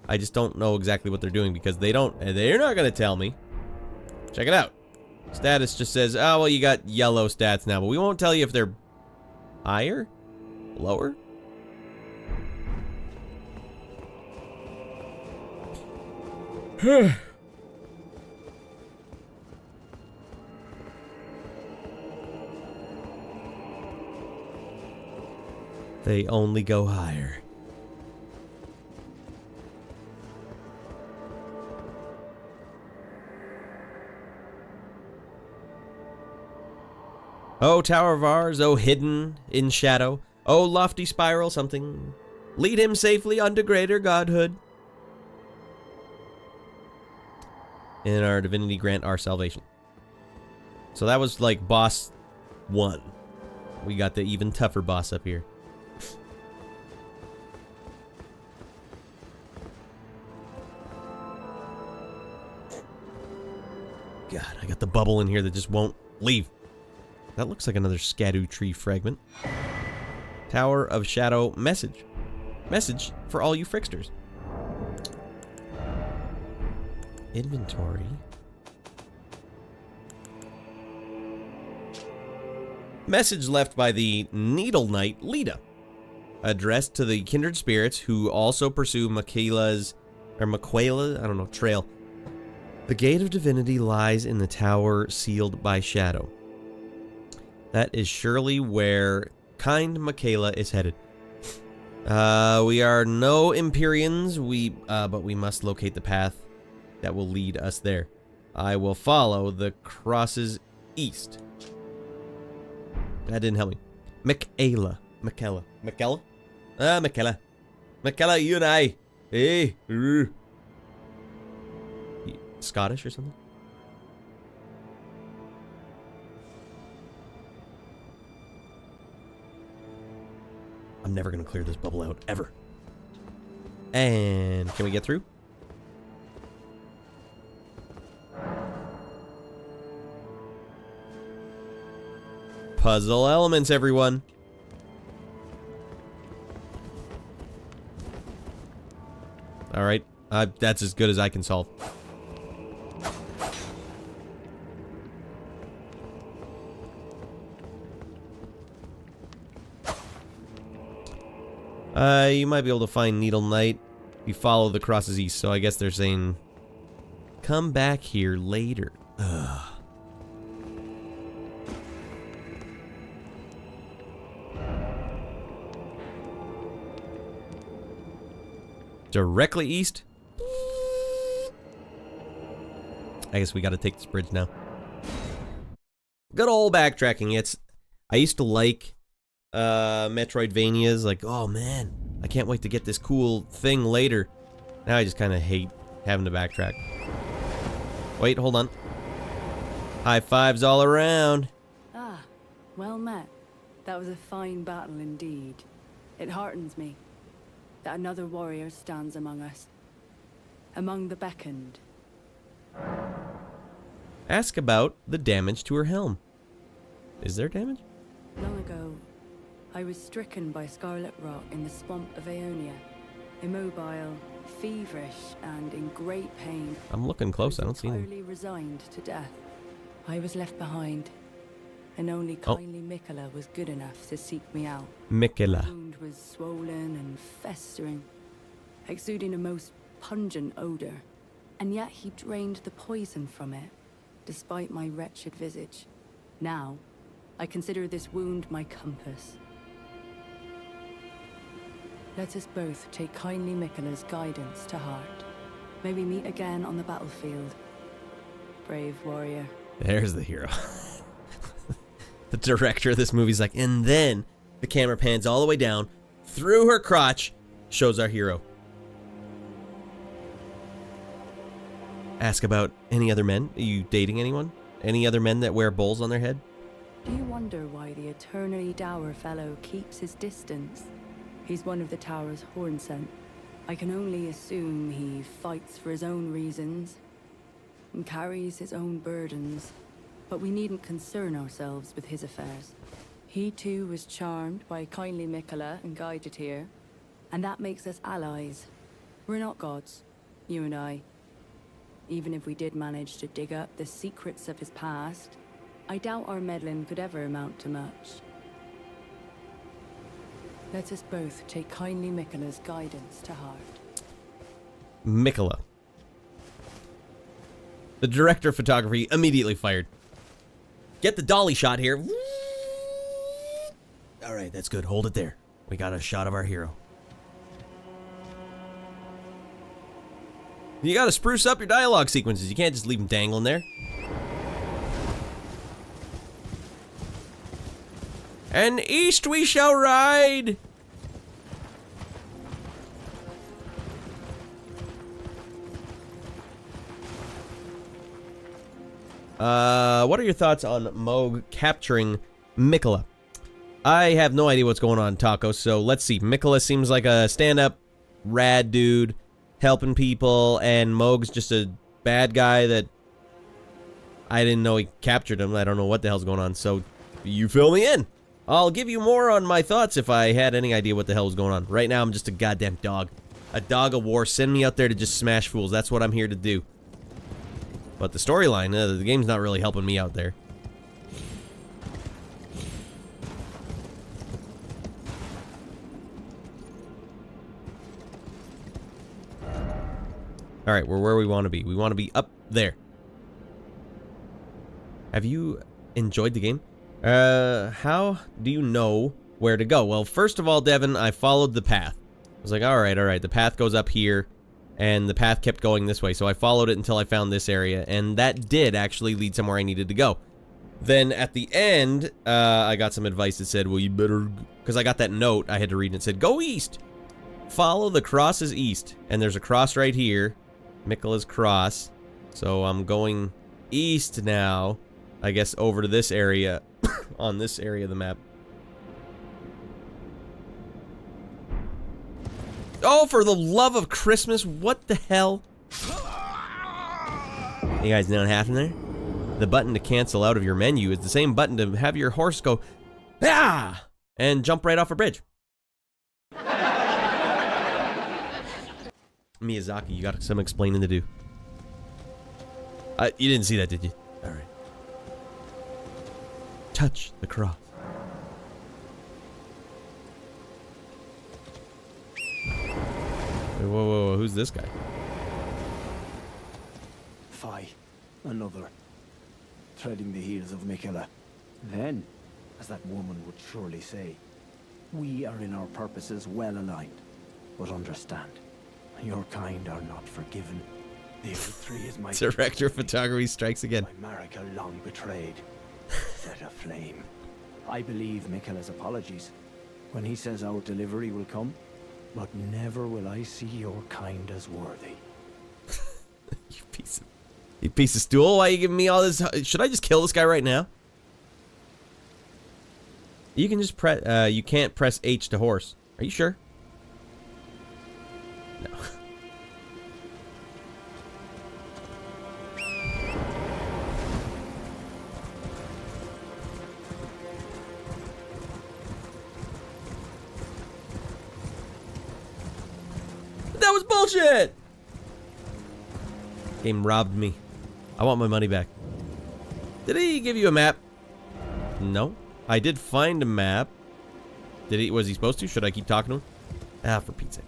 S3: I just don't know exactly what they're doing, because they're not gonna tell me. Check it out. Status just says, oh, well, you got yellow stats now, but we won't tell you if they're higher? Lower? They only go higher. Oh, Tower of Ours, oh, hidden in shadow. Oh, lofty spiral, something. Lead him safely unto greater godhood. In our divinity grant our salvation. So that was like boss 1. We got the even tougher boss up here. God, I got the bubble in here that just won't leave. That looks like another Scadutree fragment. Tower of Shadow message. Message for all you fricksters. Inventory. Message left by the Needle Knight Lita. Addressed to the kindred spirits who also pursue Michaela's, I don't know, trail. The gate of divinity lies in the tower sealed by shadow. That is surely where kind Michaela is headed. We are no Empyreans, but we must locate the path that will lead us there. I will follow the crosses east. That didn't help me. Michaela. Michaela, you and I. Hey. Scottish or something? I'm never gonna clear this bubble out, ever. And can we get through? puzzle elements, everyone. Alright, that's as good as I can solve. You might be able to find Needle Knight if you follow the crosses east, so I guess they're saying, come back here later. Ugh. Directly east? I guess we gotta take this bridge now. Good old backtracking. I used to like Metroidvanias, like, oh man, I can't wait to get this cool thing later. Now I just kind of hate having to backtrack. Wait, hold on. High fives all around.
S8: Ah, well met. That was a fine battle indeed. It heartens me that another warrior stands among us, among the beckoned.
S3: Ask about the damage to her helm. Is there damage?
S8: Long ago, I was stricken by scarlet rot in the swamp of Aeonia, immobile, feverish, and in great pain.
S3: I'm looking close, I don't see
S8: entirely
S3: anything.
S8: resigned to death. I was left behind, and only kindly Mikola was good enough to seek me out.
S3: Mikola.
S8: My wound was swollen and festering, exuding a most pungent odor, and yet he drained the poison from it, despite my wretched visage. Now, I consider this wound my compass. Let us both take kindly Mikola's guidance to heart. May we meet again on the battlefield. Brave warrior.
S3: There's the hero. The director of this movie's like, and then the camera pans all the way down, through her crotch, shows our hero. Ask about any other men. Are you dating anyone? Any other men that wear bowls on their head?
S8: Do you wonder why the eternally dour fellow keeps his distance? He's one of the tower's horn scent. I can only assume he fights for his own reasons and carries his own burdens, but we needn't concern ourselves with his affairs. He too was charmed by kindly Mikola and guided here, and that makes us allies. We're not gods, you and I. Even if we did manage to dig up the secrets of his past, I doubt our meddling could ever amount to much. Let us both take kindly Mikola's guidance to heart.
S3: Mikola. The director of photography immediately fired. Get the dolly shot here. Alright, that's good. Hold it there. We got a shot of our hero. You gotta spruce up your dialogue sequences. You can't just leave them dangling there. And east we shall ride! What are your thoughts on Moog capturing Mikola? I have no idea what's going on, Taco, so let's see. Mikola seems like a stand-up, rad dude, helping people, and Moog's just a bad guy that I didn't know he captured him. I don't know what the hell's going on, so you fill me in. I'll give you more on my thoughts if I had any idea what the hell was going on. Right now, I'm just a goddamn dog. A dog of war. Send me out there to just smash fools. That's what I'm here to do. But the storyline, the game's not really helping me out there. Alright, we're where we want to be. We want to be up there. Have you enjoyed the game? How do you know where to go? Well, first of all, Devin, I followed the path. I was like, alright, the path goes up here, and the path kept going this way, so I followed it until I found this area, and that did actually lead somewhere I needed to go. Then, at the end, I got some advice that said, well, you better... Because I got that note I had to read, and it said, go east! Follow the crosses east. And there's a cross right here. Mikola's cross. So I'm going east now, I guess, over to this area, on this area of the map. Oh, for the love of Christmas, what the hell? You guys know what happened there? the button to cancel out of your menu is the same button to have your horse go, ah, and jump right off a bridge. Miyazaki, you got some explaining to do. You didn't see that, did you? All right. Touch the cross. Whoa, whoa, whoa, who's this guy?
S9: Fie, another. Treading the heels of Mikela. Then, as that woman would surely say, we are in our purposes well aligned. But understand, your kind are not forgiven. The other three is my
S3: Director of photography strikes again.
S9: My Marika long betrayed. Set aflame. I believe Mikela's apologies when he says our delivery will come, but never will I see your kind as worthy.
S3: You piece of stool. Why are you giving me all this? Should I just kill this guy right now? You can just press. You can't press H to horse. Are you sure? No. That was bullshit! Game robbed me. I want my money back. Did he give you a map? No. I did find a map. Did he? Was he supposed to? Should I keep talking to him? Ah, for Pete's sake.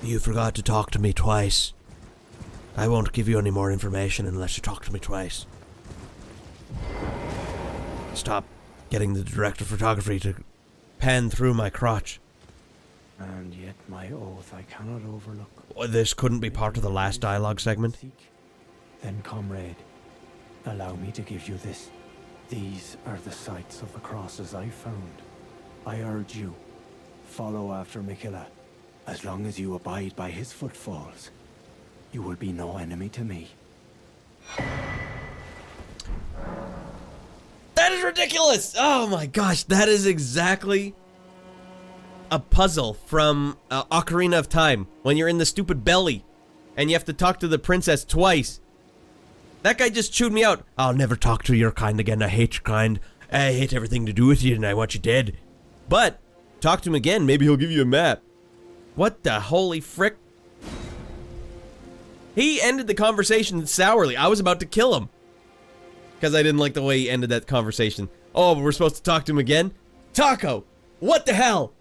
S4: You forgot to talk to me twice. I won't give you any more information unless you talk to me twice. Stop getting the director of photography to pan through my crotch.
S9: And yet my oath I cannot overlook.
S4: This couldn't be part of the last dialogue segment.
S9: Then, comrade, allow me to give you this. These are the sites of the crosses I found. I urge you, follow after Mikela. As long as you abide by his footfalls, you will be no enemy to me.
S3: That is ridiculous! Oh my gosh, that is exactly a puzzle from Ocarina of Time, when you're in the stupid belly and you have to talk to the princess twice. That guy just chewed me out. I'll never talk to your kind again. I hate your kind. I hate everything to do with you and I want you dead. But talk to him again, maybe he'll give you a map. What the holy frick? He ended the conversation sourly. I was about to kill him because I didn't like the way he ended that conversation. Oh, but we're supposed to talk to him again? Taco! What the hell?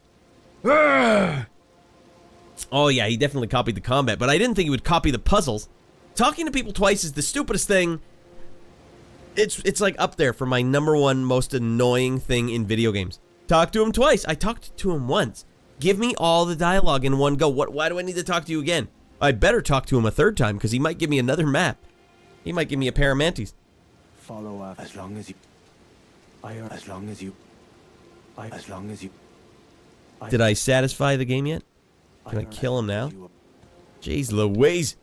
S3: Urgh! Oh yeah, he definitely copied the combat, but I didn't think he would copy the puzzles. Talking to people twice is the stupidest thing. It's like up there for my #1 most annoying thing in video games. Talk to him twice. I talked to him once. Give me all the dialogue in one go. Why do I need to talk to you again? I better talk to him a third time because he might give me another map. He might give me a pair of manties.
S9: Follow up as long as you. As long as you.
S3: Did I satisfy the game yet? Can I kill him now? Jeez Louise.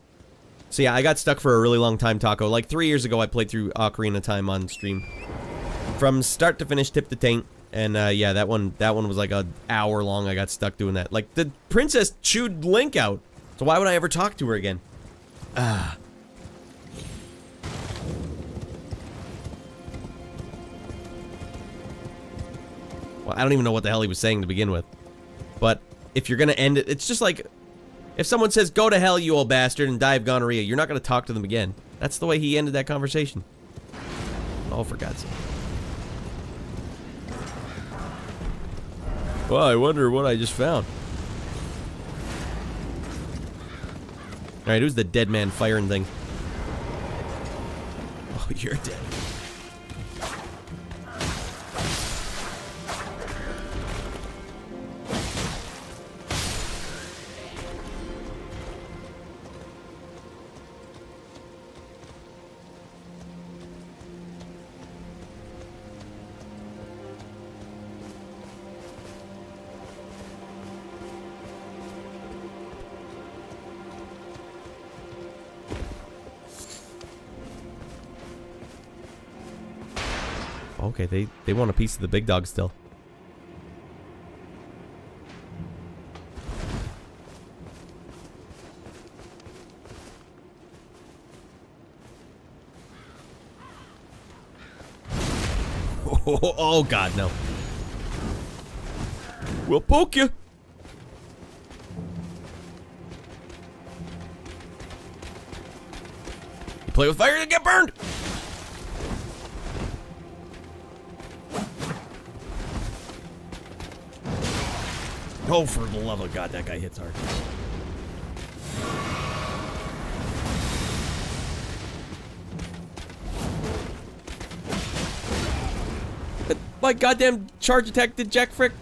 S3: So yeah, I got stuck for a really long time, Taco. Like 3 years ago, I played through Ocarina of Time on stream. From start to finish, tip to taint. And yeah, that one was like an hour long. I got stuck doing that. Like, the princess chewed Link out. So why would I ever talk to her again? Ah. Well, I don't even know what the hell he was saying to begin with. But if you're gonna end it, it's just like if someone says, "Go to hell, you old bastard," and die of gonorrhea, you're not gonna talk to them again. That's the way he ended that conversation. Oh, for God's sake. Well, I wonder what I just found. Alright, who's the dead man firing thing? Oh, you're dead. Okay, they want a piece of the big dog still. Oh, God, no. We'll poke you. You play with fire, you get burned. Oh, for the love of God, that guy hits hard. My goddamn charge attack did jack frick.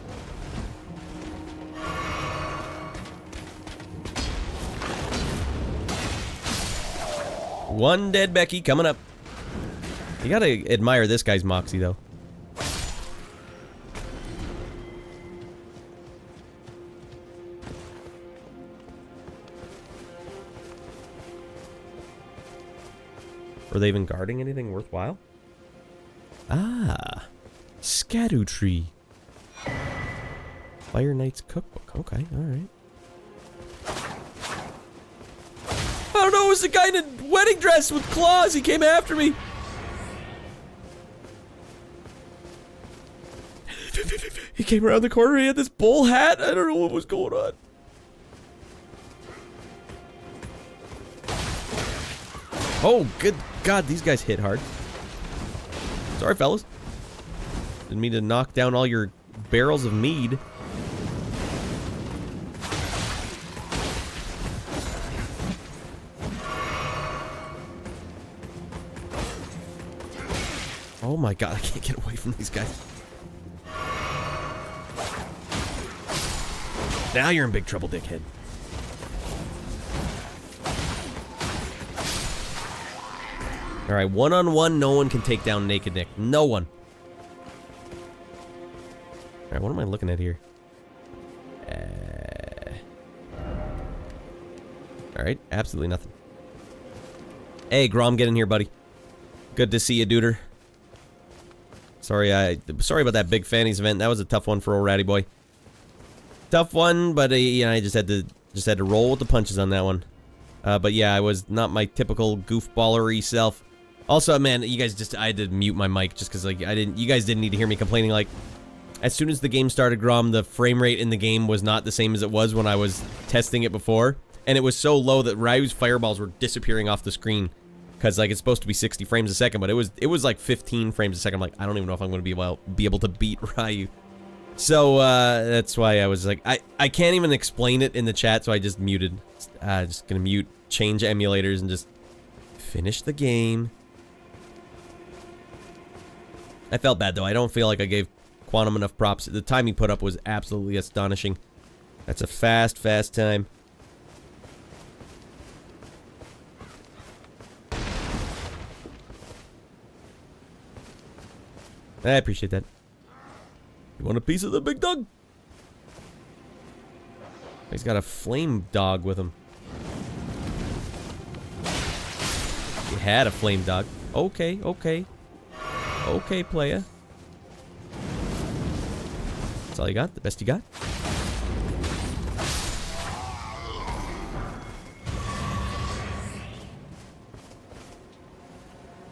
S3: One dead Becky coming up. You gotta admire this guy's moxie, though. Were they even guarding anything worthwhile? Ah. Scatoo Tree. Fire Knight's Cookbook. Okay, alright. I don't know, it was the guy in a wedding dress with claws. He came after me. He came around the corner. He had this bull hat. I don't know what was going on. Oh, good God, these guys hit hard. Sorry, fellas. Didn't mean to knock down all your barrels of mead. Oh my God, I can't get away from these guys. Now you're in big trouble, dickhead. Alright, one-on-one, no one can take down Naked Nick. No one. Alright, what am I looking at here? Alright, absolutely nothing. Hey, Grom, get in here, buddy. Good to see you, duder. Sorry about that big Fannies event. That was a tough one for old Raddy Boy. Tough one, but you know, I just had to roll with the punches on that one. But yeah, I was not my typical goofballery self. Also, man, you guys I had to mute my mic just because, like, you guys didn't need to hear me complaining. Like, as soon as the game started, Grom, the frame rate in the game was not the same as it was when I was testing it before. And it was so low that Ryu's fireballs were disappearing off the screen. Because, like, it's supposed to be 60 frames a second, but it was like 15 frames a second. I'm like, I don't even know if I'm going to be able to beat Ryu. So, that's why I was like, I can't even explain it in the chat, so I just muted. Just gonna mute, change emulators, and just finish the game. I felt bad, though. I don't feel like I gave Quantum enough props. The time he put up was absolutely astonishing. That's a fast time. I appreciate that. You want a piece of the big dog? He's got a flame dog with him. He had a flame dog. Okay. Okay, playa. That's all you got? The best you got?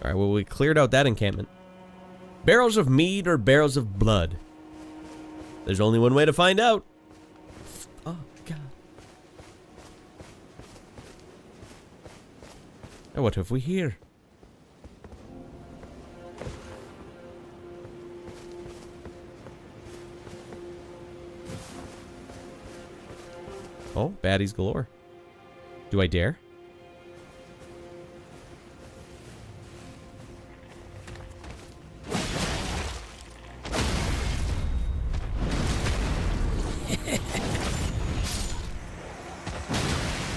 S3: Alright, well, we cleared out that encampment. Barrels of mead or barrels of blood? There's only one way to find out. Oh, God. Now what have we here? Oh, baddies galore. Do I dare?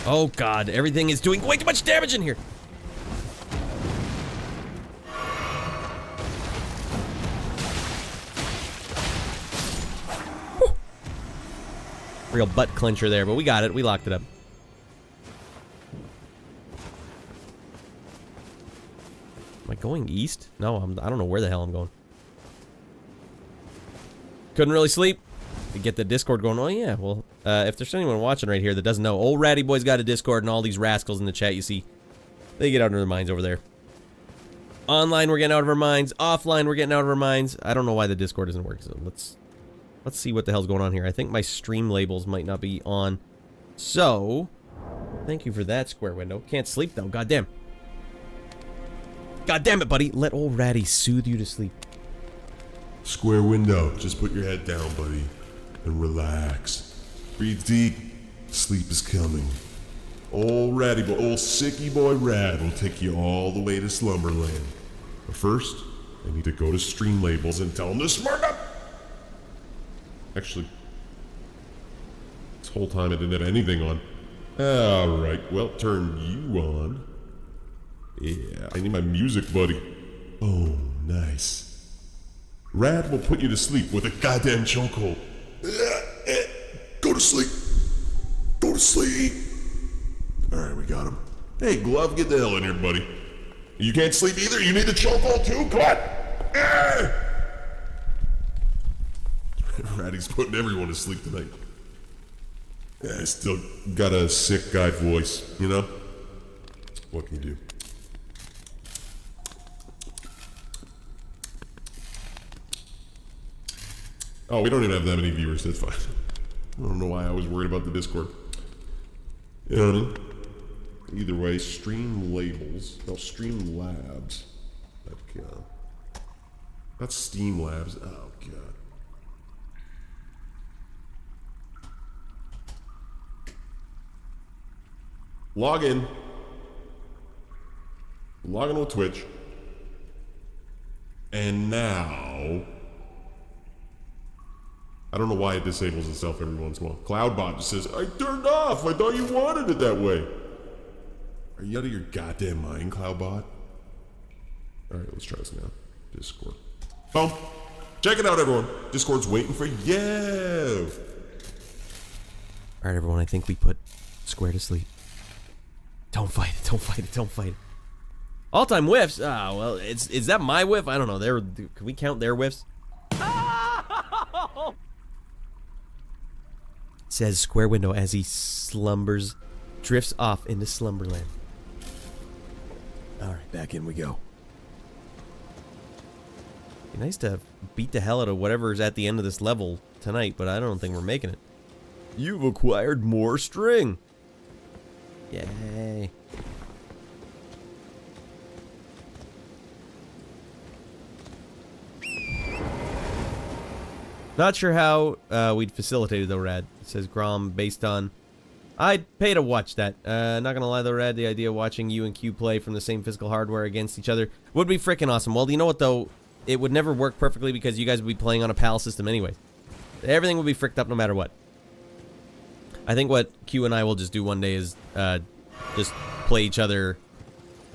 S3: Oh God, everything is doing way too much damage in here. Whew. Real butt clencher there, but we got it. We locked it up. Am I going east? No, I don't know where the hell I'm going. Couldn't really sleep. To get the Discord going. Oh yeah, well, if there's anyone watching right here that doesn't know, old Raddy Boy's got a Discord, and all these rascals in the chat you see, they get out of their minds over there. Online, we're getting out of our minds. Offline, we're getting out of our minds. I don't know why the Discord doesn't work, so let's see what the hell's going on here. I think my stream labels might not be on. So, thank you for that, Square Window. Can't sleep, though. Goddamn. Goddamn it, buddy. Let old Raddy soothe you to sleep.
S5: Square Window, just put your head down, buddy, and relax. Breathe deep. Sleep is coming. Old Raddy Boy, old sicky boy Rad will take you all the way to Slumberland. But first, I need to go to stream labels and tell them to smart up. Actually, this whole time I didn't have anything on. Alright, well, turn you on. Yeah, I need my music, buddy. Oh, nice. Rad will put you to sleep with a goddamn chokehold. Go to sleep. Go to sleep. Alright, we got him. Hey, Glove, get the hell in here, buddy. You can't sleep either? You need the chokehold too? Come on! Raddy's putting everyone to sleep tonight. Yeah, I still got a sick guy voice, you know? What can you do? Oh, we don't even have that many viewers, that's fine. I don't know why I was worried about the Discord. You know what I mean? Either way, stream labels. No, stream labs. That's Steam Labs. Oh, God. Log in. Log in with Twitch. And now... I don't know why it disables itself every once in a while. Cloudbot just says, I turned off! I thought you wanted it that way! Are you out of your goddamn mind, Cloudbot? Alright, let's try this now. Discord. Boom! Check it out, everyone! Discord's waiting for you!
S3: Alright, everyone, I think we put Square to sleep. Don't fight it, don't fight it, don't fight it. All-time whiffs? Ah, well, is that my whiff? I don't know. Can we count their whiffs? Says Square Window as he slumbers, drifts off into Slumberland. Alright, back in we go. Be nice to beat the hell out of whatever's at the end of this level tonight, but I don't think we're making it. You've acquired more string! Yay. Not sure how we'd facilitate it though, Rad. It says Grom based on... I'd pay to watch that. Not gonna lie though, Rad, the idea of watching you and Q play from the same physical hardware against each other would be freaking awesome. Well, you know what though? It would never work perfectly because you guys would be playing on a PAL system anyway. Everything would be fricked up no matter what. I think what Q and I will just do one day is just play each other,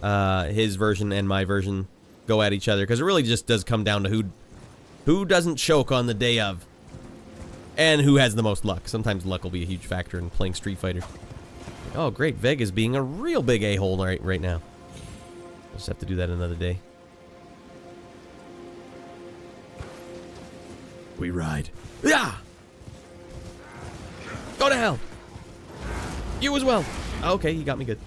S3: his version and my version, go at each other, because it really just does come down to who doesn't choke on the day of, and who has the most luck. Sometimes luck will be a huge factor in playing Street Fighter. Oh, great. Vega's being a real big a-hole right now. I'll just have to do that another day. We ride. Yeah! Go to hell! You as well! Okay, he got me good.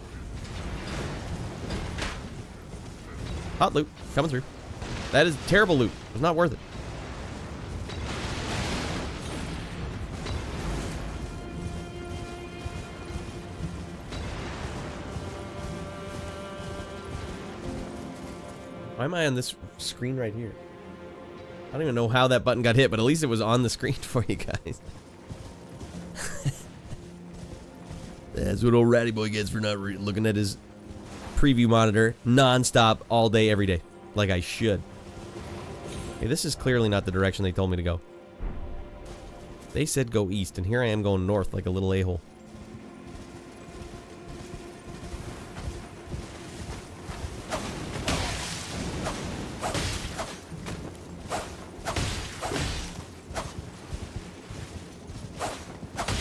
S3: Hot loot. Coming through. That is terrible loot. It was not worth it. Why am I on this screen right here? I don't even know how that button got hit, but at least it was on the screen for you guys. That's what old Raddy Boy gets for not looking at his preview monitor non-stop all day, every day. Like I should. Hey, this is clearly not the direction they told me to go. They said go east, and here I am going north like a little a-hole.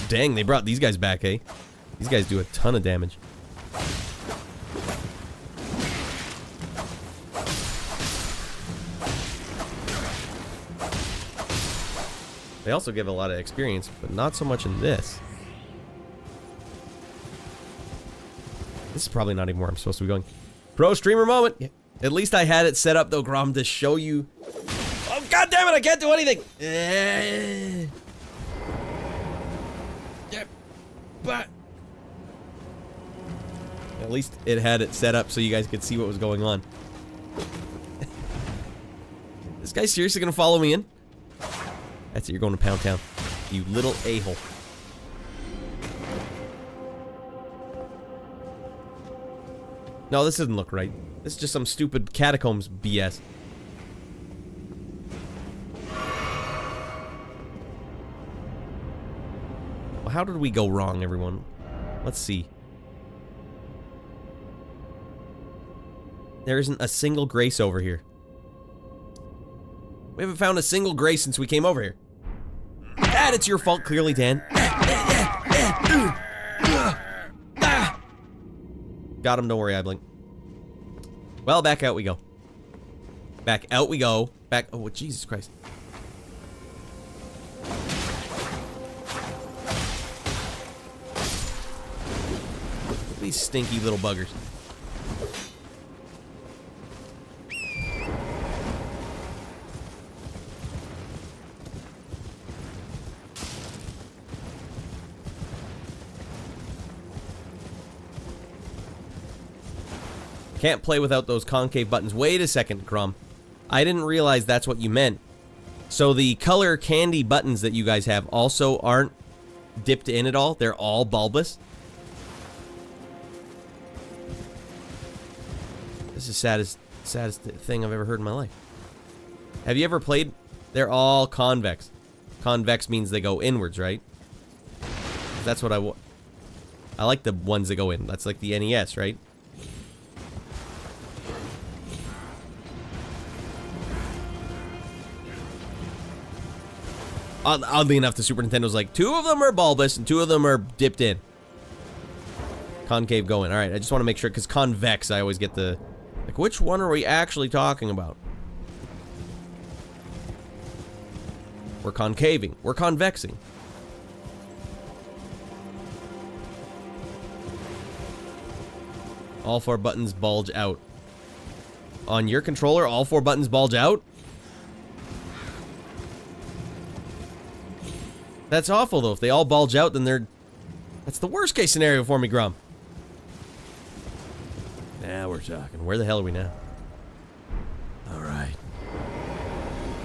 S3: Dang, they brought these guys back, eh? These guys do a ton of damage. They also give a lot of experience, but not so much in this. This is probably not even where I'm supposed to be going. Pro streamer moment! Yeah. At least I had it set up though, Grom, to show you. Oh, God damn it, I can't do anything. Yep. But at least it had it set up so you guys could see what was going on. This guy's seriously gonna follow me in? That's it, you're going to Pound Town. You little a-hole. No, this doesn't look right. This is just some stupid catacombs BS. Well, how did we go wrong, everyone? Let's see. There isn't a single grace over here. We haven't found a single grace since we came over here. Ah, it's your fault, clearly, Dan. Got him, don't worry, I blink. Well, back out we go. Back out we go. Back, oh, Jesus Christ. These stinky little buggers. Can't play without those concave buttons. Wait a second, Crumb. I didn't realize that's what you meant. So the color candy buttons that you guys have also aren't dipped in at all? They're all bulbous? This is the saddest thing I've ever heard in my life. Have you ever played? They're all convex. Convex means they go inwards, right? That's what I like the ones that go in. That's like the NES, right? Oddly enough, the Super Nintendo's like, 2 of them are bulbous and 2 of them are dipped in. Concave going. Alright, I just want to make sure, because convex, I always get the... Like, which one are we actually talking about? We're concaving. We're convexing. All 4 buttons bulge out. On your controller, all 4 buttons bulge out? That's awful, though. If they all bulge out, then they're... That's the worst case scenario for me, Grum. Now we're talking. Where the hell are we now? Alright.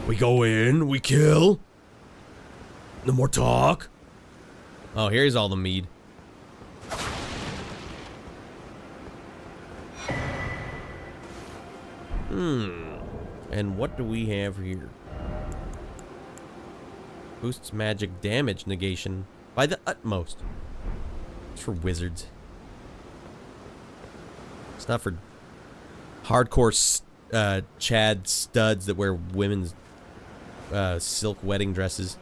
S3: We go in, we kill. No more talk. Oh, here's all the mead. And what do we have here? Boosts magic damage negation by the utmost. It's for wizards. It's not for hardcore Chad studs that wear women's silk wedding dresses.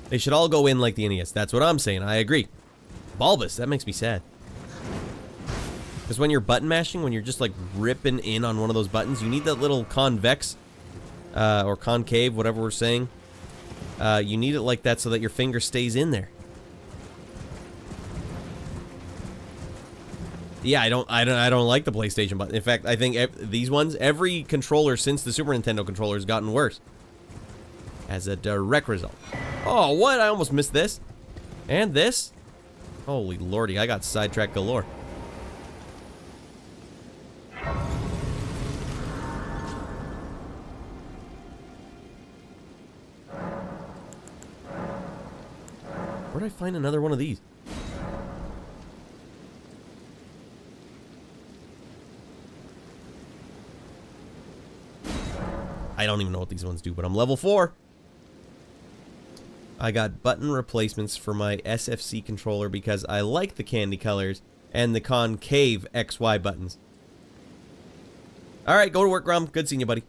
S3: They should all go in like the NES. That's what I'm saying. I agree. Bulbous. That makes me sad. Because when you're button mashing, when you're just like ripping in on one of those buttons, you need that little convex or concave, whatever we're saying. You need it like that so that your finger stays in there. Yeah, I don't like the PlayStation button. In fact, I think these ones, every controller since the Super Nintendo controller has gotten worse. As a direct result. Oh, what? I almost missed this. And this? Holy lordy, I got sidetracked galore. Where'd I find another one of these? I don't even know what these ones do, but I'm level 4. I got button replacements for my SFC controller because I like the candy colors and the concave XY buttons. Alright, go to work, Grum. Good seeing you, buddy.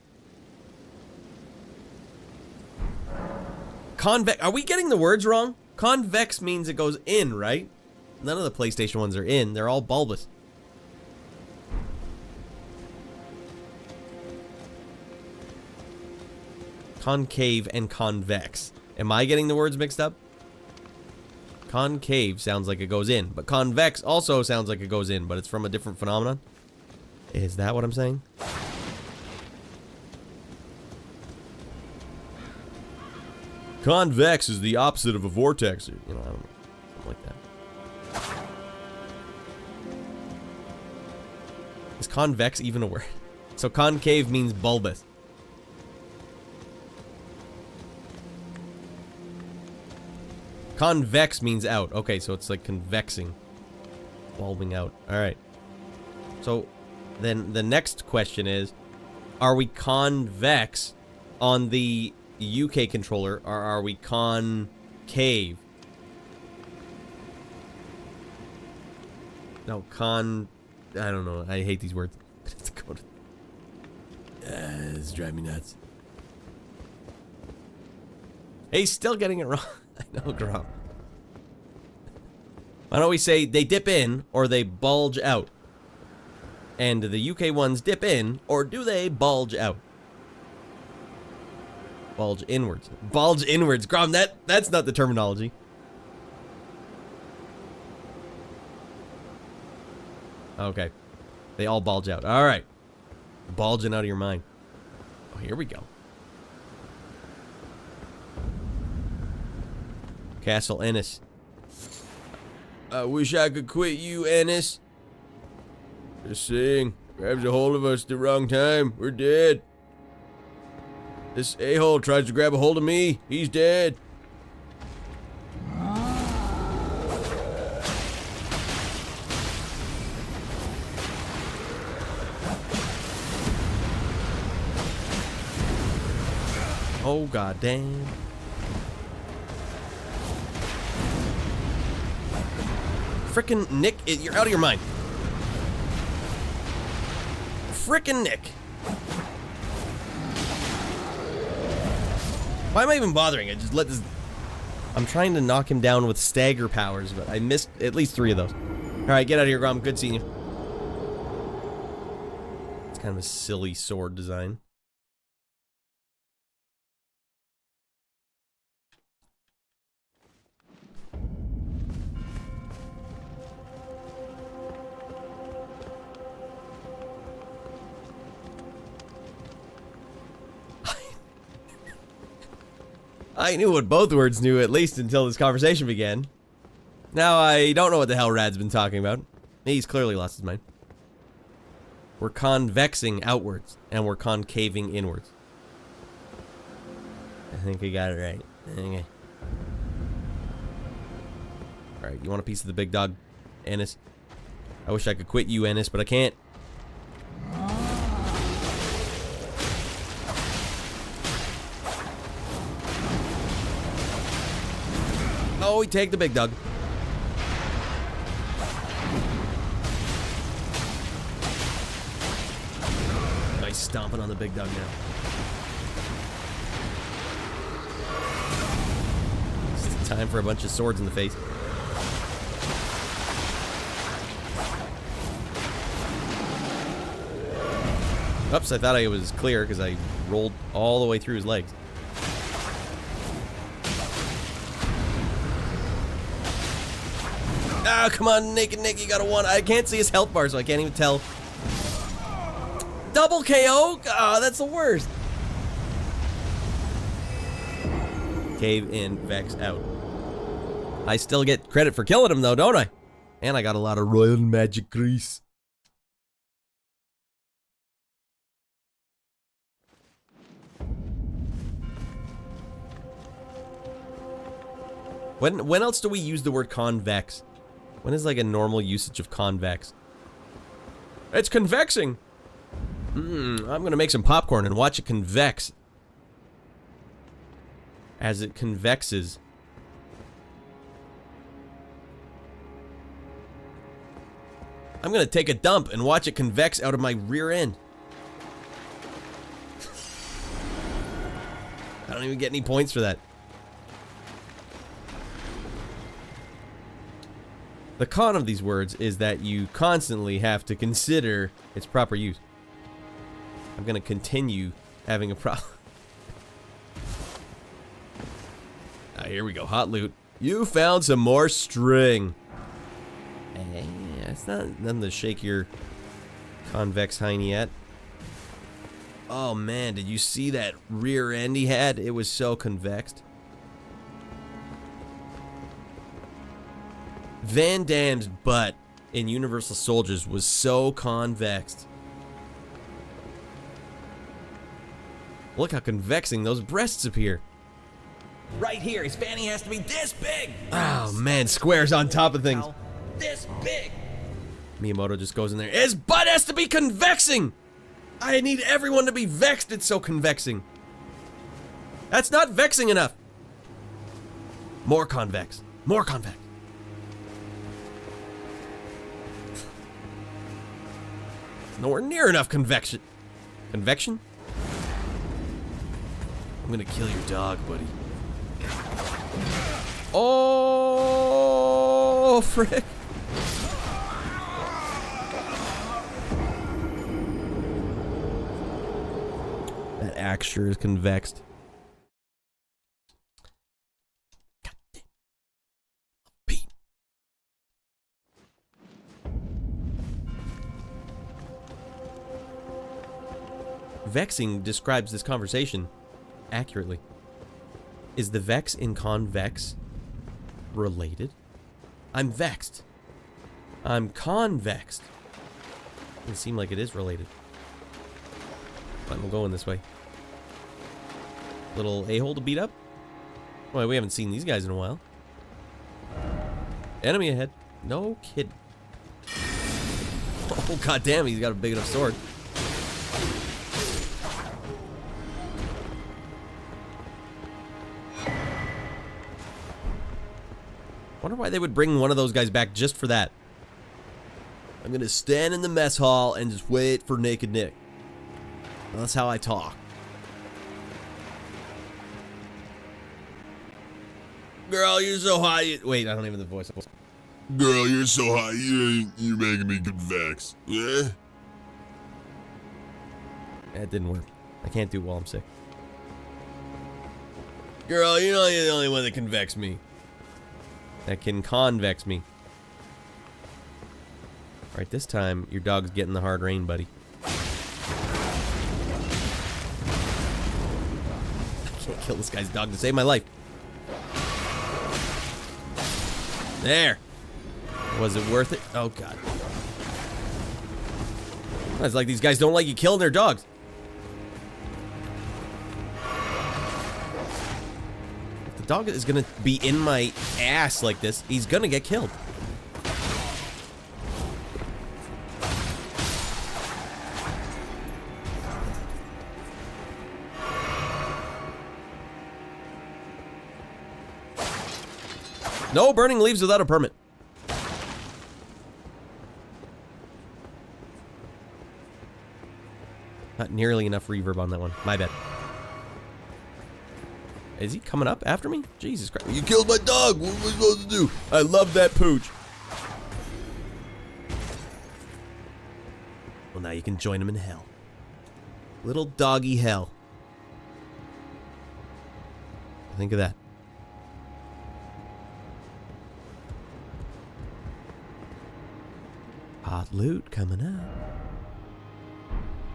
S3: Convex. Are we getting the words wrong? Convex means it goes in, right? None of the PlayStation ones are in. They're all bulbous. Concave and convex. Am I getting the words mixed up? Concave sounds like it goes in, but convex also sounds like it goes in, but it's from a different phenomenon. Is that what I'm saying? Convex is the opposite of a vortex. You know, I don't know. Something like that. Is convex even a word? So concave means bulbous. Convex means out. Okay, so it's like convexing. Bulbing out. Alright. So, then the next question is, are we convex on the UK controller, or are we concave? No, I don't know. I hate these words. It's driving me nuts. He's still getting it wrong. I know, Grom. Why don't we say they dip in or they bulge out? And the UK ones dip in, or do they bulge out? Bulge inwards. Bulge inwards. Grom, that's not the terminology. Okay. They all bulge out. Alright. Bulging out of your mind. Oh, here we go. Castle Ennis. I wish I could quit you, Ennis. Just saying. Grabs a hold of us the wrong time. We're dead. This a-hole tries to grab a hold of me. He's dead. Oh, goddamn. Frickin' Nick, you're out of your mind. Frickin' Nick. Why am I even bothering? I just let this... I'm trying to knock him down with stagger powers, but I missed at least 3 of those. Alright, get out of here, Grom. Good seeing you. It's kind of a silly sword design. I knew what both words knew, at least until this conversation began. Now I don't know what the hell Rad's been talking about. He's clearly lost his mind. We're convexing outwards, and we're concaving inwards. I think I got it right. Okay. Alright, you want a piece of the big dog, Ennis? I wish I could quit you, Ennis, but I can't. Oh, we take the big dog. Nice stomping on the big dog now. It's time for a bunch of swords in the face. Oops, I thought I was clear because I rolled all the way through his legs. Ah, come on, Naked Nick, you got a 1. I can't see his health bar, so I can't even tell. Double KO? Ah, that's the worst. Cave in, Vex out. I still get credit for killing him, though, don't I? And I got a lot of royal magic grease. When else do we use the word convex? When is like a normal usage of convex? It's convexing! I'm gonna make some popcorn and watch it convex. As it convexes. I'm gonna take a dump and watch it convex out of my rear end. I don't even get any points for that. The con of these words is that you constantly have to consider its proper use. I'm gonna continue having a problem. Here we go. Hot loot. You found some more string. Hey, it's not nothing to shake your convex hiney yet. Oh man, did you see that rear end he had? It was so convexed. Van Damme's butt in Universal Soldiers was so convexed. Look how convexing those breasts appear. Right here, his fanny has to be this big. Oh man, squares on top of things. This big. Miyamoto just goes in there. His butt has to be convexing. I need everyone to be vexed. It's so convexing. That's not vexing enough. More convex. More convex. Nowhere near enough convection. Convection? I'm gonna kill your dog, buddy. Oh, frick. That axe sure is convexed. God damn. Pete. Vexing describes this conversation accurately. Is the vex in convex related? I'm vexed. I'm convexed. Doesn't seem like it is related. But we'll go in this way. Little a-hole to beat up? Well, we haven't seen these guys in a while. Enemy ahead. No kidding. Oh, goddamn, he's got a big enough sword. Wonder why they would bring one of those guys back just for that. I'm gonna stand in the mess hall and just wait for Naked Nick. That's how I talk. Girl, you're so hot. Wait, I don't even have the voice.
S5: Girl, you're so hot. You're making me convex. Yeah?
S3: That didn't work. I can't do it while I'm sick. Girl, you're not the only one that convex me. That can convex me. Alright, this time, your dog's getting the hard rain, buddy. I can't kill this guy's dog to save my life. There. Was it worth it? Oh, God. It's like these guys don't like you killing their dogs. If the dog is gonna be in my ass like this, he's gonna get killed. No burning leaves without a permit. Not nearly enough reverb on that one. My bad. Is he coming up after me? Jesus Christ. You killed my dog. What am I supposed to do? I love that pooch. Well, now you can join him in hell. Little doggy hell. Think of that. Hot loot coming up.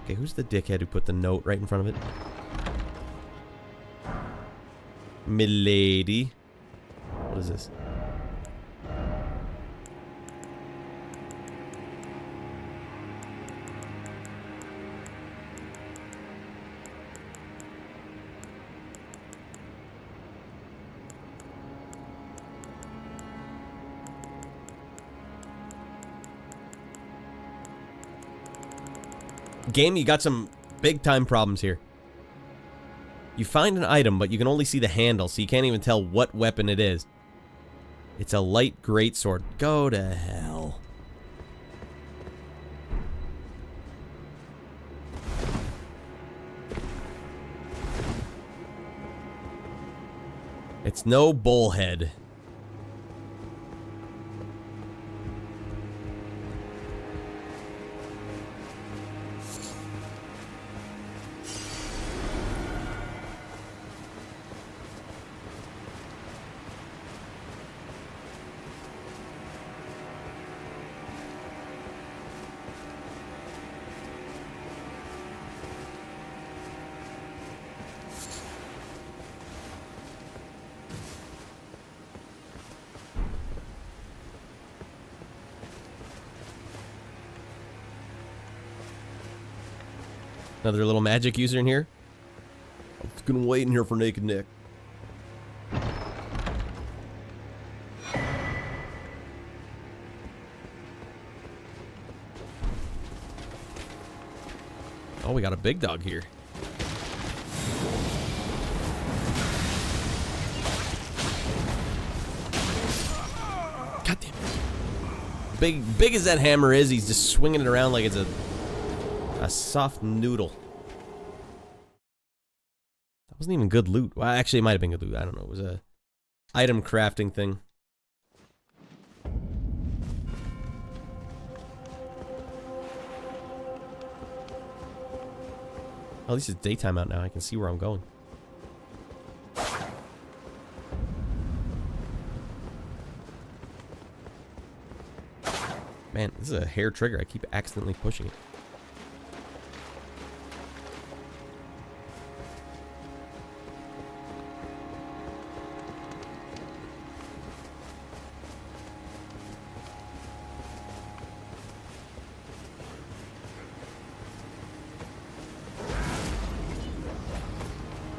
S3: Okay, who's the dickhead who put the note right in front of it? Milady. What is this? Game, you got some big time problems here. You find an item, but you can only see the handle, so you can't even tell what weapon it is. It's a light greatsword. Go to hell. It's no bullhead. Another little magic user in here. I'm just gonna wait in here for Naked Nick. Oh, we got a big dog here. God damn it. Big as that hammer is, he's just swinging it around like it's a soft noodle. That wasn't even good loot. Well, actually, it might have been good loot. I don't know. It was a item crafting thing. At least it's daytime out now. I can see where I'm going. Man, this is a hair trigger. I keep accidentally pushing it.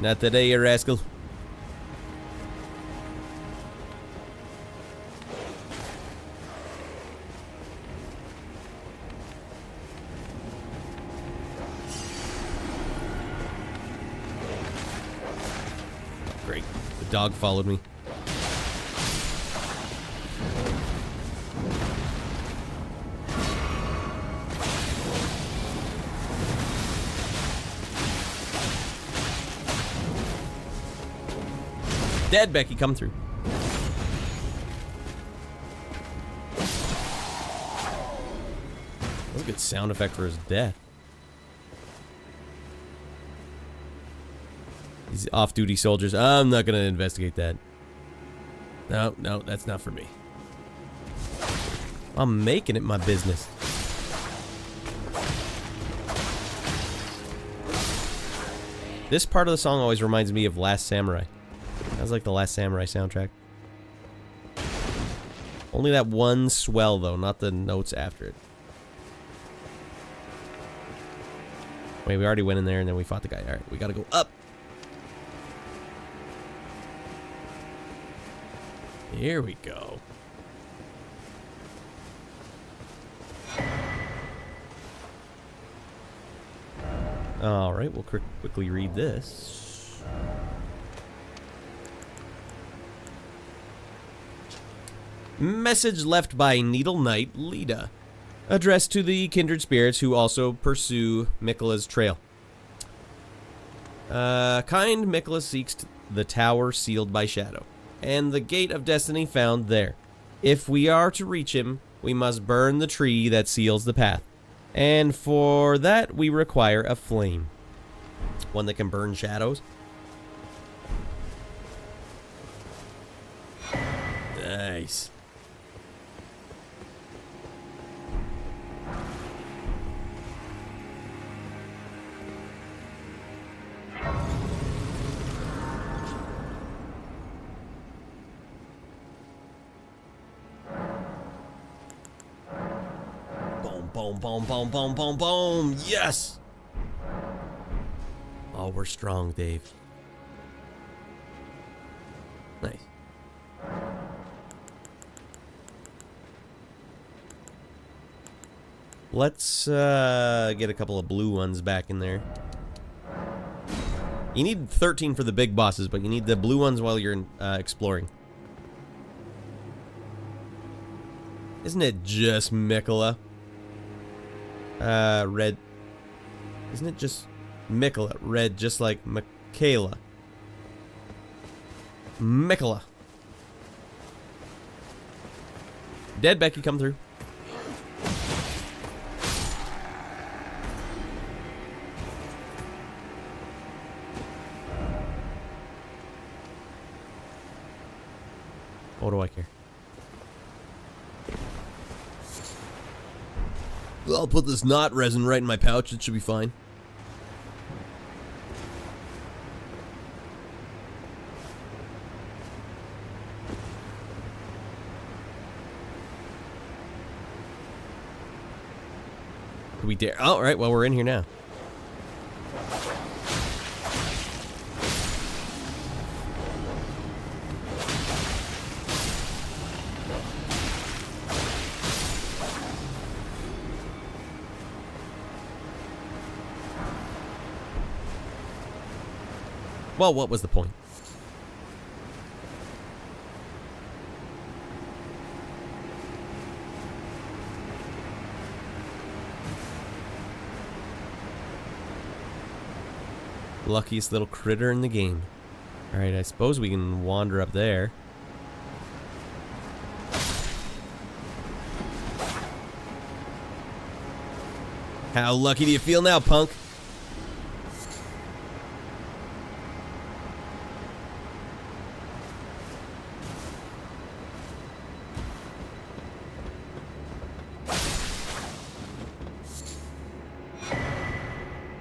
S3: Not today, you rascal. Great. The dog followed me. Dead, Becky, come through. That's a good sound effect for his death. These off-duty soldiers. I'm not gonna investigate that. No, that's not for me. I'm making it my business. This part of the song always reminds me of Last Samurai. Sounds like the Last Samurai soundtrack. Only that one swell, though, not the notes after it. Wait, we already went in there and then we fought the guy. Alright, we gotta go up. Here we go. Alright, we'll quickly read this. Message left by Needle Knight Leda, addressed to the kindred spirits who also pursue Miquella's trail. Kind Miquella seeks the tower sealed by shadow, and the gate of destiny found there. If we are to reach him, we must burn the tree that seals the path, and for that we require a flame. One that can burn shadows. Nice. Boom, boom, boom, boom, boom, boom. Yes! Oh, we're strong, Dave. Nice. Let's get a couple of blue ones back in there. You need 13 for the big bosses, but you need the blue ones while you're exploring. Isn't it just Miquella? Red. Isn't it just Miquella? Red, just like Michaela. Miquella. Dead Becky, come through. What do I care? I'll put this knot resin right in my pouch. It should be fine. Do we dare? Oh, all right. Well, we're in here now. Well, what was the point? Luckiest little critter in the game. Alright, I suppose we can wander up there. How lucky do you feel now, punk?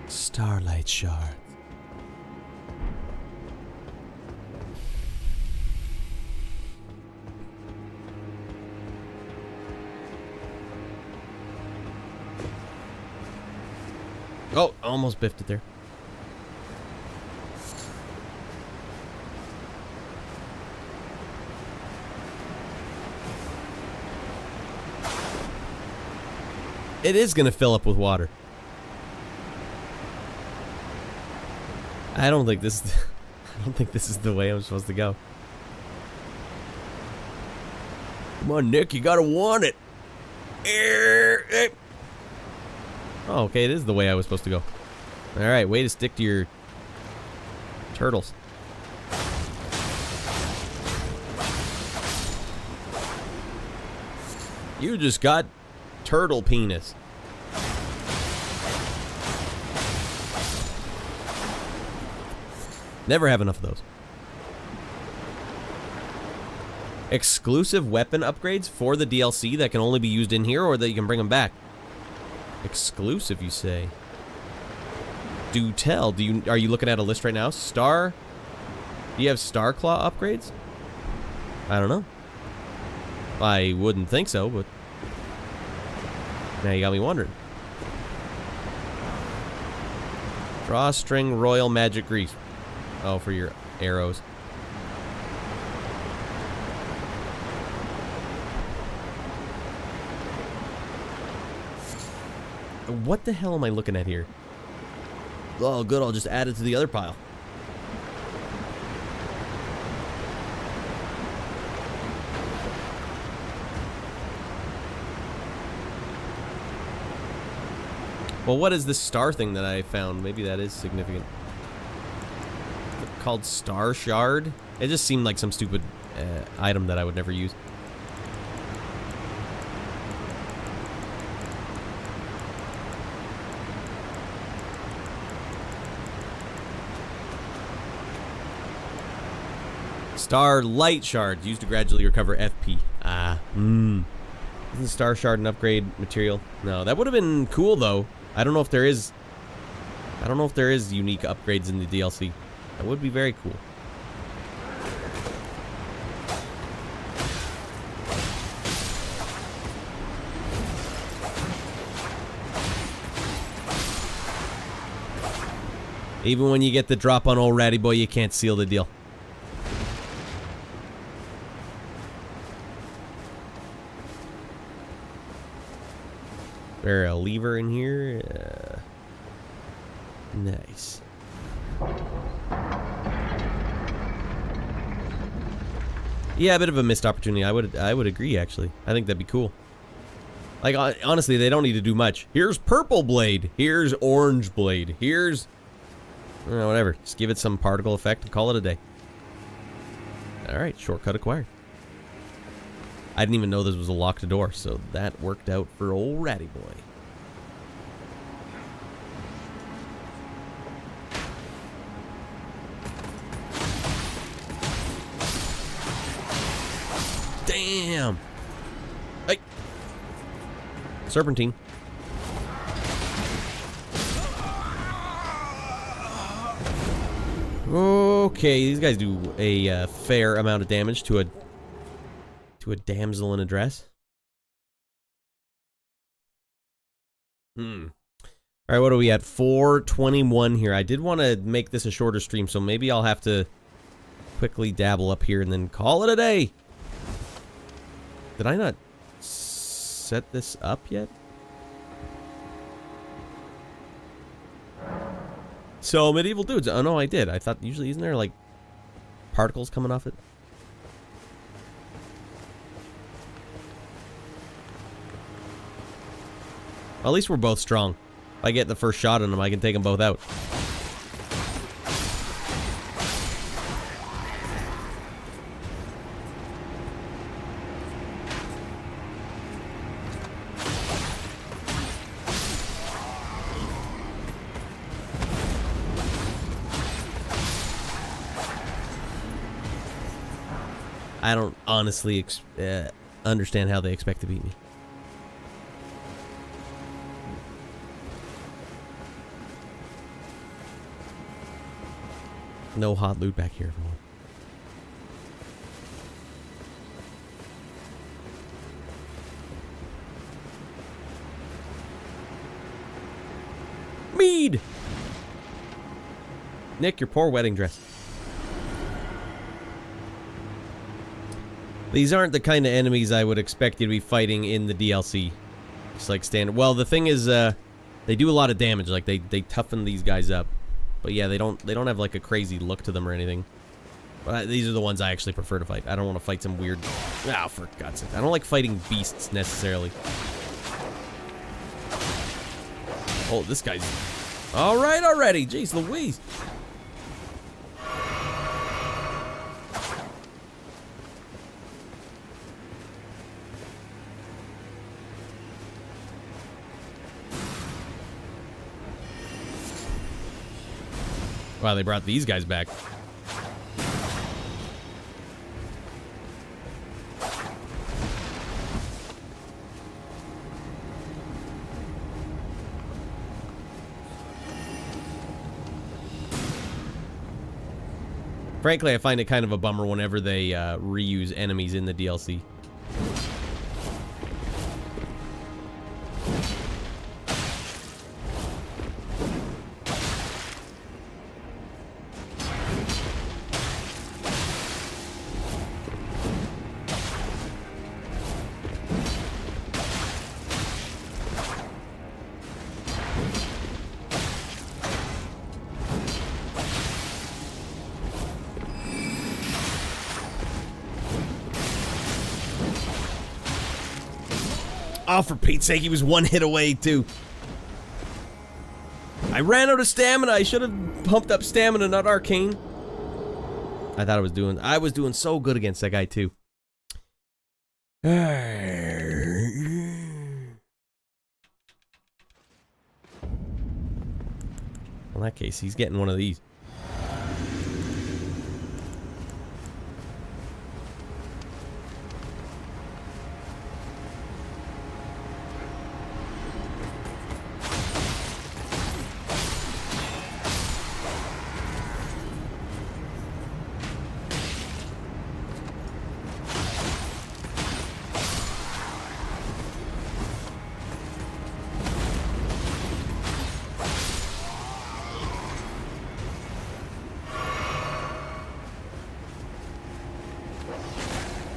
S3: Starlight shard. Oh, almost biffed it there. It is gonna fill up with water. I don't think this is I don't think this is the way I'm supposed to go. Come on, Nick, you gotta want it. Oh, okay, it is the way I was supposed to go. Alright, way to stick to your turtles. You just got turtle penis. Never have enough of those. Exclusive weapon upgrades for the DLC that can only be used in here, or that you can bring them back. Exclusive, you say? Do tell. Are you looking at a list right now? Do you have Star Claw upgrades? I don't know. I wouldn't think so, but now you got me wondering. Drawstring Royal Magic Grease. Oh, for your arrows. What the hell am I looking at here? Oh, good, I'll just add it to the other pile. Well, what is this star thing that I found? Maybe that is significant. Called Star Shard? It just seemed like some stupid item that I would never use. Starlight Shard, used to gradually recover FP. Isn't Star Shard an upgrade material? No, that would have been cool though. I don't know if there is unique upgrades in the DLC. That would be very cool. Even when you get the drop on old Raddy Boy, you can't seal the deal. There a lever in here? Nice. Yeah, a bit of a missed opportunity. I would agree, actually. I think that'd be cool. Like, honestly, they don't need to do much. Here's purple blade. Here's orange blade. Here's... whatever. Just give it some particle effect and call it a day. Alright, shortcut acquired. I didn't even know this was a locked door, so that worked out for old Raddy Boy. Damn! Hey! Serpentine. Okay, these guys do a fair amount of damage to a damsel in distress. Alright, what are we at? 4:21 here. I did want to make this a shorter stream, so maybe I'll have to quickly dabble up here and then call it a day. Did I not set this up yet? So medieval dudes. Oh no, I did. I thought usually isn't there like particles coming off it? At least we're both strong. If I get the first shot on them, I can take them both out. I don't honestly understand how they expect to beat me. No hot loot back here, everyone. Mead! Nick, your poor wedding dress. These aren't the kind of enemies I would expect you to be fighting in the DLC. Just like standard. Well, the thing is, they do a lot of damage. Like they toughen these guys up. But yeah, they don't have like a crazy look to them or anything. But these are the ones I actually prefer to fight. I don't want to fight some weird. Ah, for God's sake! I don't like fighting beasts necessarily. Oh, this guy's all right already. Jeez Louise. Wow, they brought these guys back. Frankly, I find it kind of a bummer whenever they reuse enemies in the DLC. Oh, for Pete's sake, he was one hit away, too. I ran out of stamina. I should have pumped up stamina, not arcane. I thought I was doing so good against that guy, too. In that case, he's getting one of these.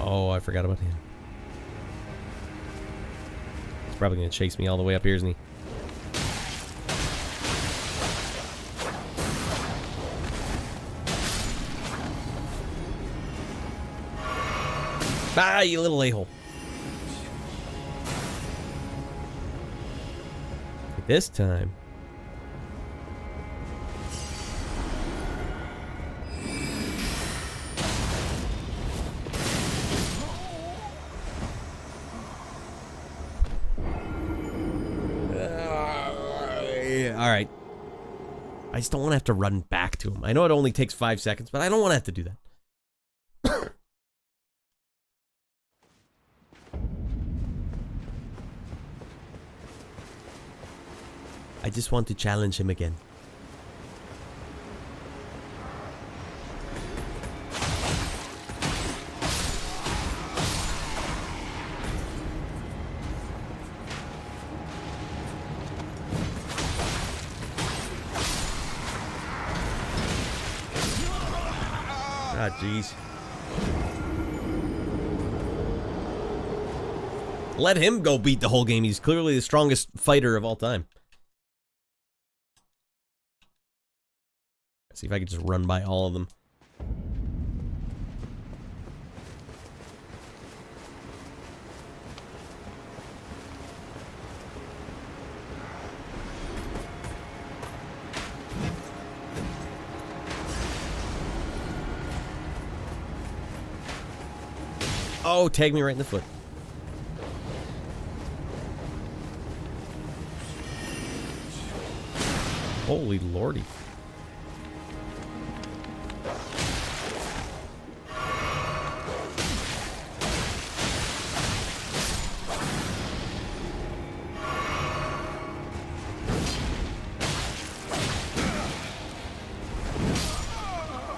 S3: Oh, I forgot about him. He's probably going to chase me all the way up here, isn't he? Ah, you little a-hole. This time. Alright. I just don't want to have to run back to him. I know it only takes 5 seconds, but I don't want to have to do that. I just want to challenge him again. Ah, jeez. Let him go beat the whole game. He's clearly the strongest fighter of all time. See if I can just run by all of them. Oh, tag me right in the foot. Holy lordy.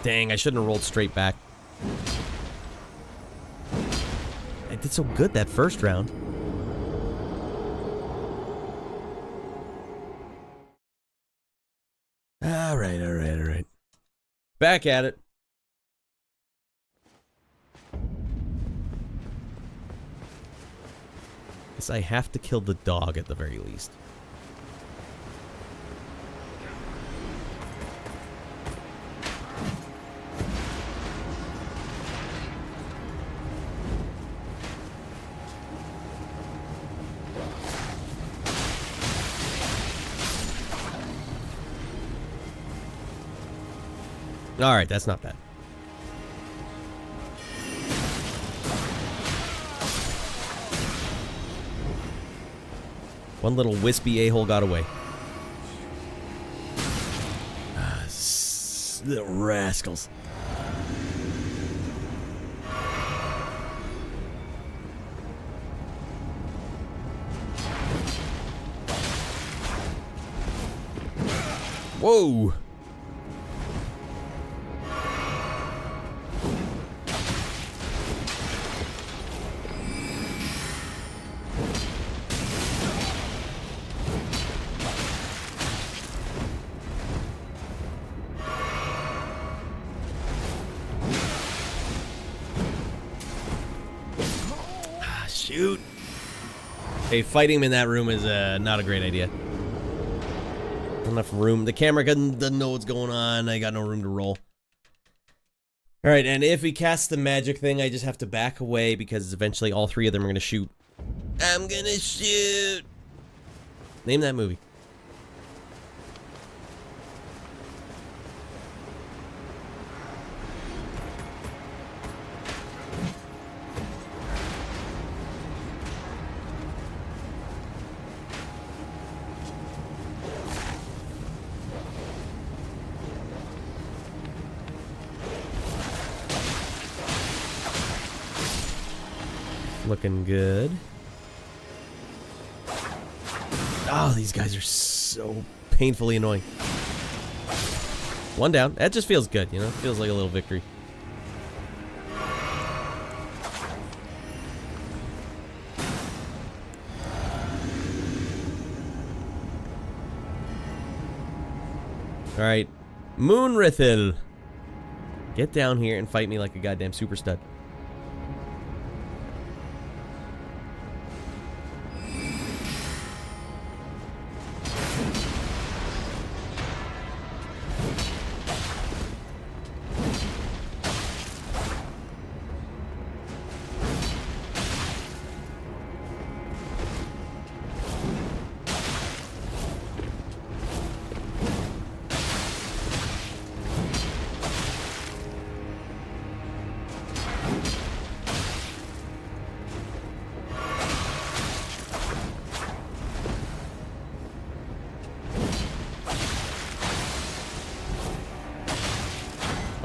S3: Dang, I shouldn't have rolled straight back. I did so good that first round. Alright. Back at it. Guess I have to kill the dog at the very least. Alright, that's not bad. One little wispy a-hole got away. Little rascals. Whoa! Shoot. Hey, fighting him in that room is not a great idea. Not enough room. The camera doesn't know what's going on. I got no room to roll. Alright, and if he casts the magic thing, I just have to back away because eventually all three of them are going to shoot. I'm going to shoot. Name that movie. Looking good. Oh, these guys are so painfully annoying. One down. That just feels good, you know? Feels like a little victory. Alright. Moonrithil. Get down here and fight me like a goddamn super stud.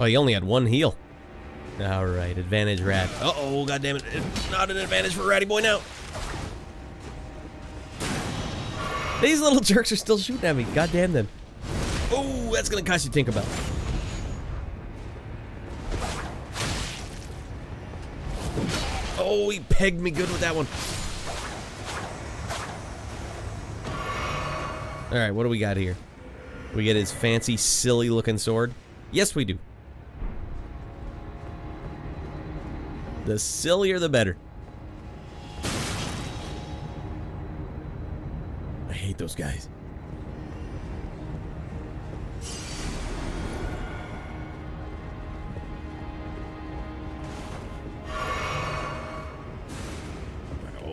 S3: Oh, he only had one heal. Alright, advantage Rad. Uh-oh, goddammit. It's not an advantage for Raddy Boy now. These little jerks are still shooting at me. Goddamn them. Oh, that's gonna cost you Tinkerbell. Oh, he pegged me good with that one. Alright, what do we got here? We get his fancy, silly looking sword? Yes, we do. The sillier, the better. I hate those guys.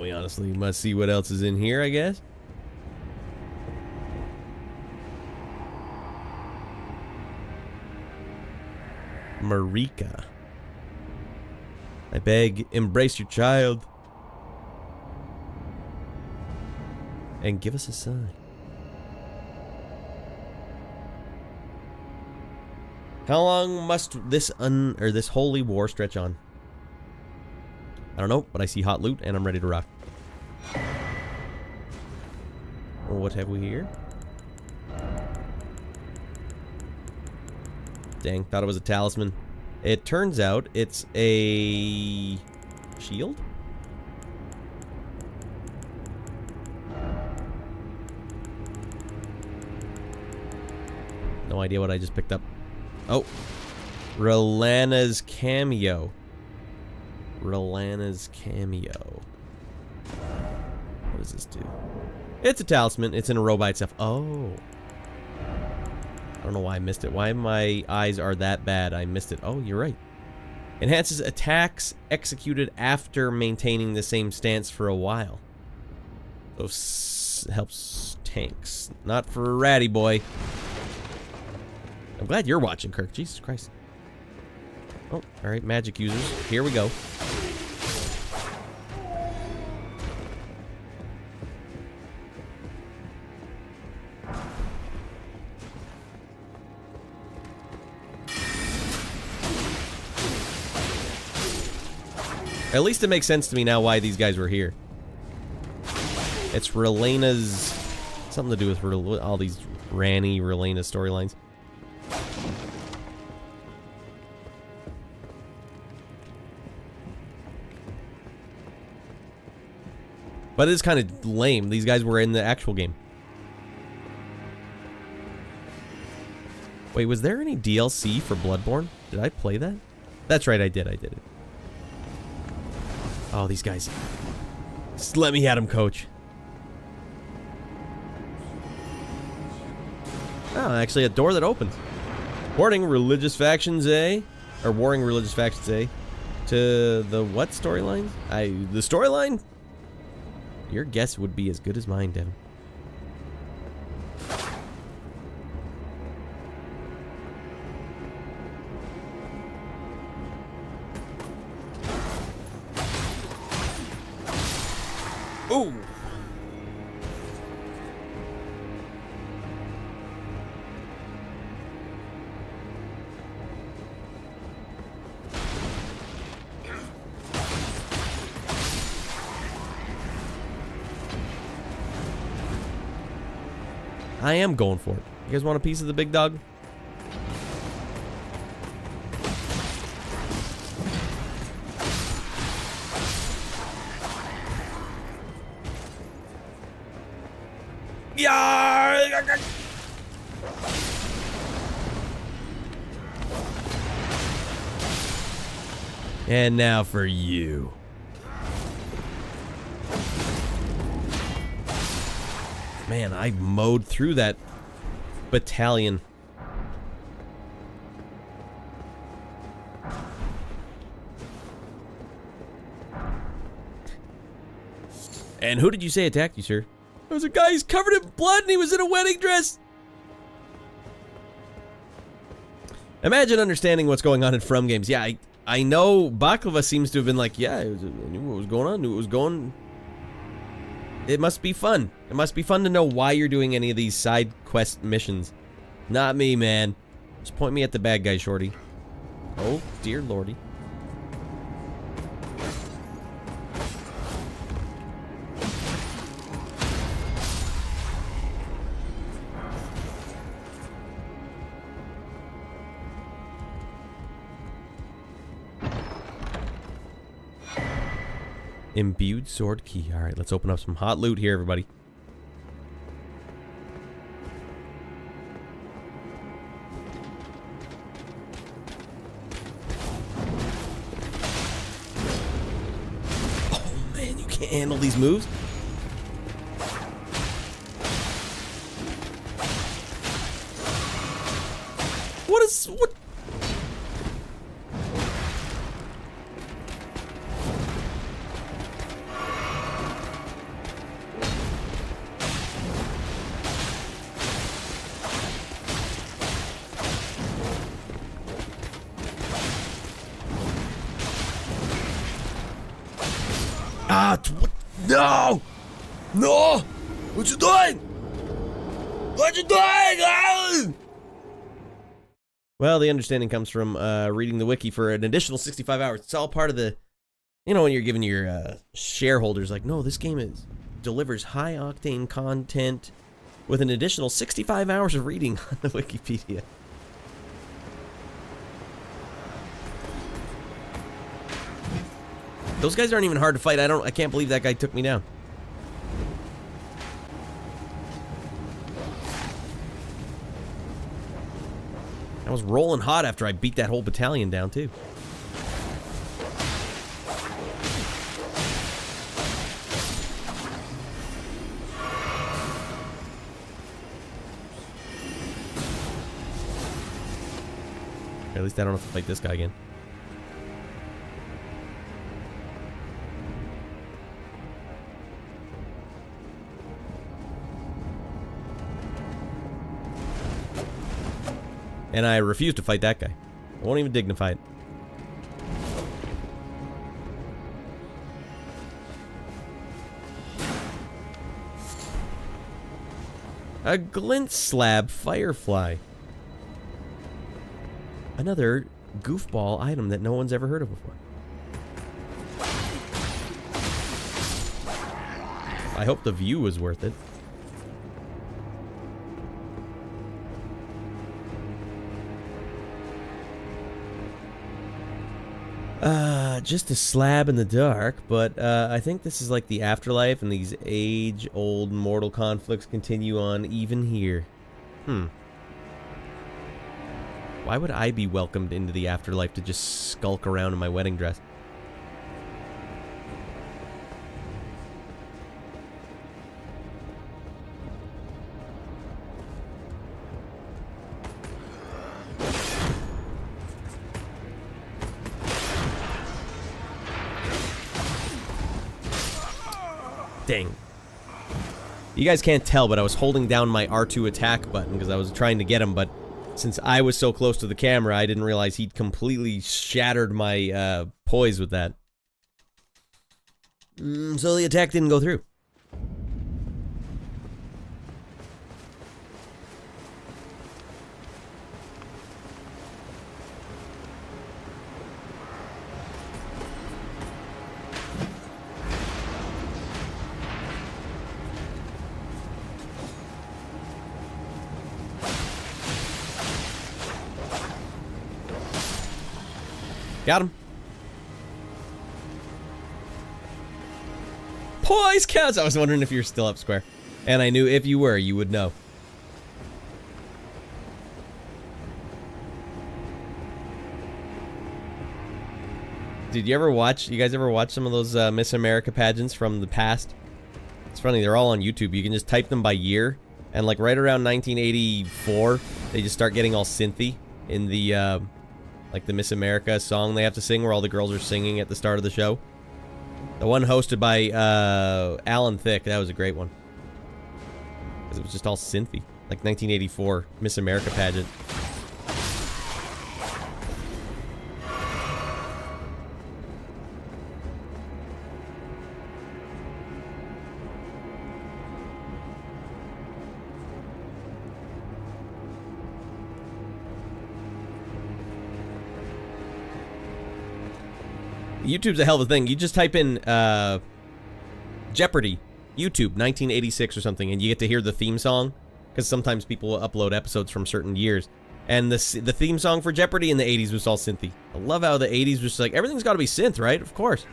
S3: We honestly must see what else is in here, I guess. Marika. I beg, embrace your child. And give us a sign. How long must this this holy war stretch on? I don't know, but I see hot loot and I'm ready to rock. What have we here? Dang, thought it was a talisman. It turns out it's a shield? No idea what I just picked up. Oh, Rellana's cameo. Rellana's cameo. What does this do? It's a talisman. It's in a row by itself. Oh. I don't know why I missed it. Why my eyes are that bad. I missed it. Oh, you're right. Enhances attacks executed after maintaining the same stance for a while. So helps tanks. Not for Raddy Boy. I'm glad you're watching, Kirk. Jesus Christ. Oh, alright, magic users. Here we go. At least it makes sense to me now why these guys were here. It's Rellana's... something to do with all these Ranny, Rellana storylines. But it's kind of lame. These guys were in the actual game. Wait, was there any DLC for Bloodborne? Did I play that? That's right, I did. I did it. Oh, these guys. Just let me at them, coach. Oh, actually a door that opens. Warning, religious factions, eh? Or warring religious factions, eh? To the what storylines? The storyline? Your guess would be as good as mine, Devin. Ooh! I am going for it. You guys want a piece of the big dog? Yeah. And now for you. Man, I mowed through that battalion. And who did you say attacked you, sir? There was a guy who's covered in blood and he was in a wedding dress. Imagine understanding what's going on in From games. Yeah, I know Baklava seems to have been like, yeah, I knew what was going on, knew what was going. It must be fun. It must be fun to know why you're doing any of these side quest missions. Not me, man. Just point me at the bad guy, shorty. Oh, dear lordy. Imbued sword key. Alright, let's open up some hot loot here, everybody. Oh man, you can't handle these moves. What? No! No! What you doing? What you doing? Ah! Well, the understanding comes from reading the wiki for an additional 65 hours. It's all part of the, you know, when you're giving your shareholders, like, no, this game delivers high-octane content with an additional 65 hours of reading on the Wikipedia. Those guys aren't even hard to fight. I can't believe that guy took me down. I was rolling hot after I beat that whole battalion down, too. At least I don't have to fight this guy again. And I refuse to fight that guy. I won't even dignify it. A glint slab firefly. Another goofball item that no one's ever heard of before. I hope the view was worth it. Just a slab in the dark, but I think this is like the afterlife, and these age-old mortal conflicts continue on even here. Why would I be welcomed into the afterlife to just skulk around in my wedding dress? Dang. You guys can't tell, but I was holding down my R2 attack button because I was trying to get him, but since I was so close to the camera, I didn't realize he'd completely shattered my poise with that. So the attack didn't go through. Got him. Poise counts! I was wondering if you're still up, Square. And I knew if you were, you would know. Did you guys ever watch some of those Miss America pageants from the past? It's funny, they're all on YouTube. You can just type them by year. And like right around 1984, they just start getting all synthy in the, like the Miss America song they have to sing where all the girls are singing at the start of the show. The one hosted by Alan Thicke, that was a great one. Because it was just all synthy. Like 1984 Miss America pageant. YouTube's a hell of a thing. You just type in Jeopardy, YouTube, 1986 or something, and you get to hear the theme song. Because sometimes people will upload episodes from certain years. And the theme song for Jeopardy in the 80s was all synthy. I love how the 80s was just like, everything's got to be synth, right? Of course.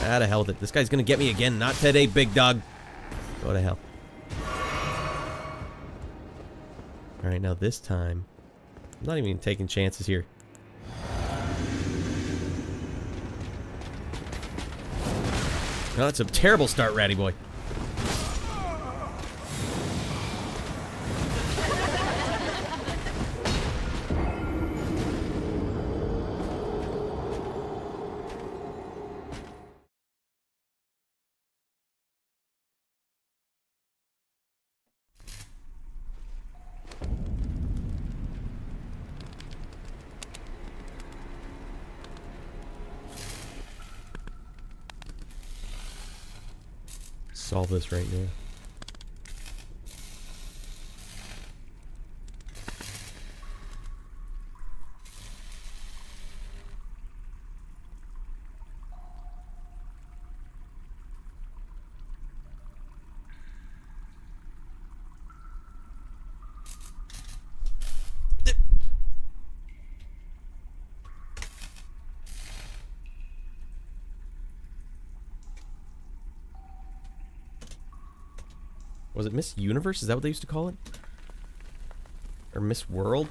S3: Ah, to hell with it. This guy's going to get me again. Not today, big dog. Go to hell. Alright, now this time, I'm not even taking chances here. No, that's a terrible start, Raddy Boy. solve this right now. Was it Miss Universe? Is that what they used to call it? Or Miss World?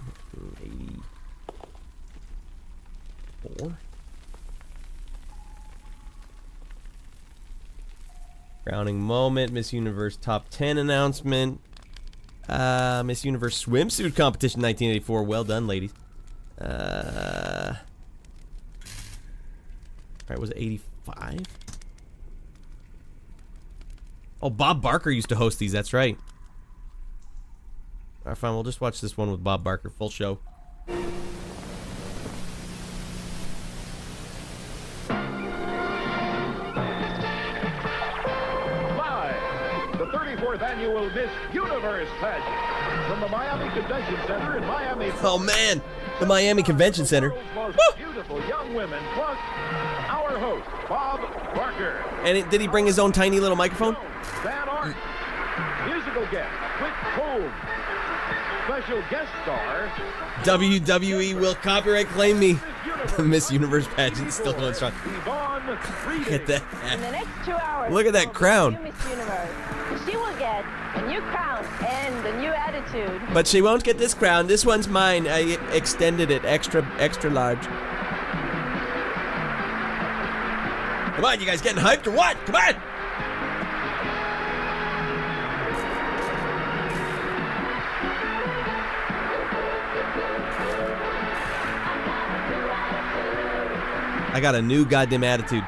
S3: 84? Crowning moment, Miss Universe top 10 announcement. Miss Universe swimsuit competition 1984. Well done, ladies. Alright, was it 85? Oh, Bob Barker used to host these, that's right. Alright, fine, we'll just watch this one with Bob Barker, full show.
S15: Live, the 34th annual Miss Universe pageant from the Miami Convention Center in Miami.
S3: Oh man, the Miami Convention Center.
S15: Most beautiful young women, plus our host, Bob Barker.
S3: And did he bring his own tiny little microphone?
S15: Van Art, musical guest, Whit Cole, special guest star.
S3: WWE will copyright claim me. The Miss Universe pageant still going strong. Look at that.
S16: In the next 2 hours,
S3: Look at that crown.
S16: Miss Universe. She will get a new crown and a new attitude.
S3: But she won't get this crown. This one's mine. I extended it extra large. Come on, you guys getting hyped or what? Come on! I got a new goddamn attitude.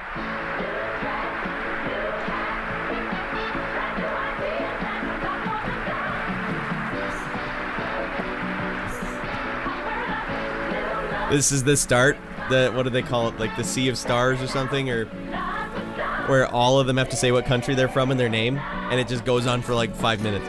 S3: This is the start. What do they call it? Like the Sea of Stars or something? Or where all of them have to say what country they're from in their name, and it just goes on for like 5 minutes.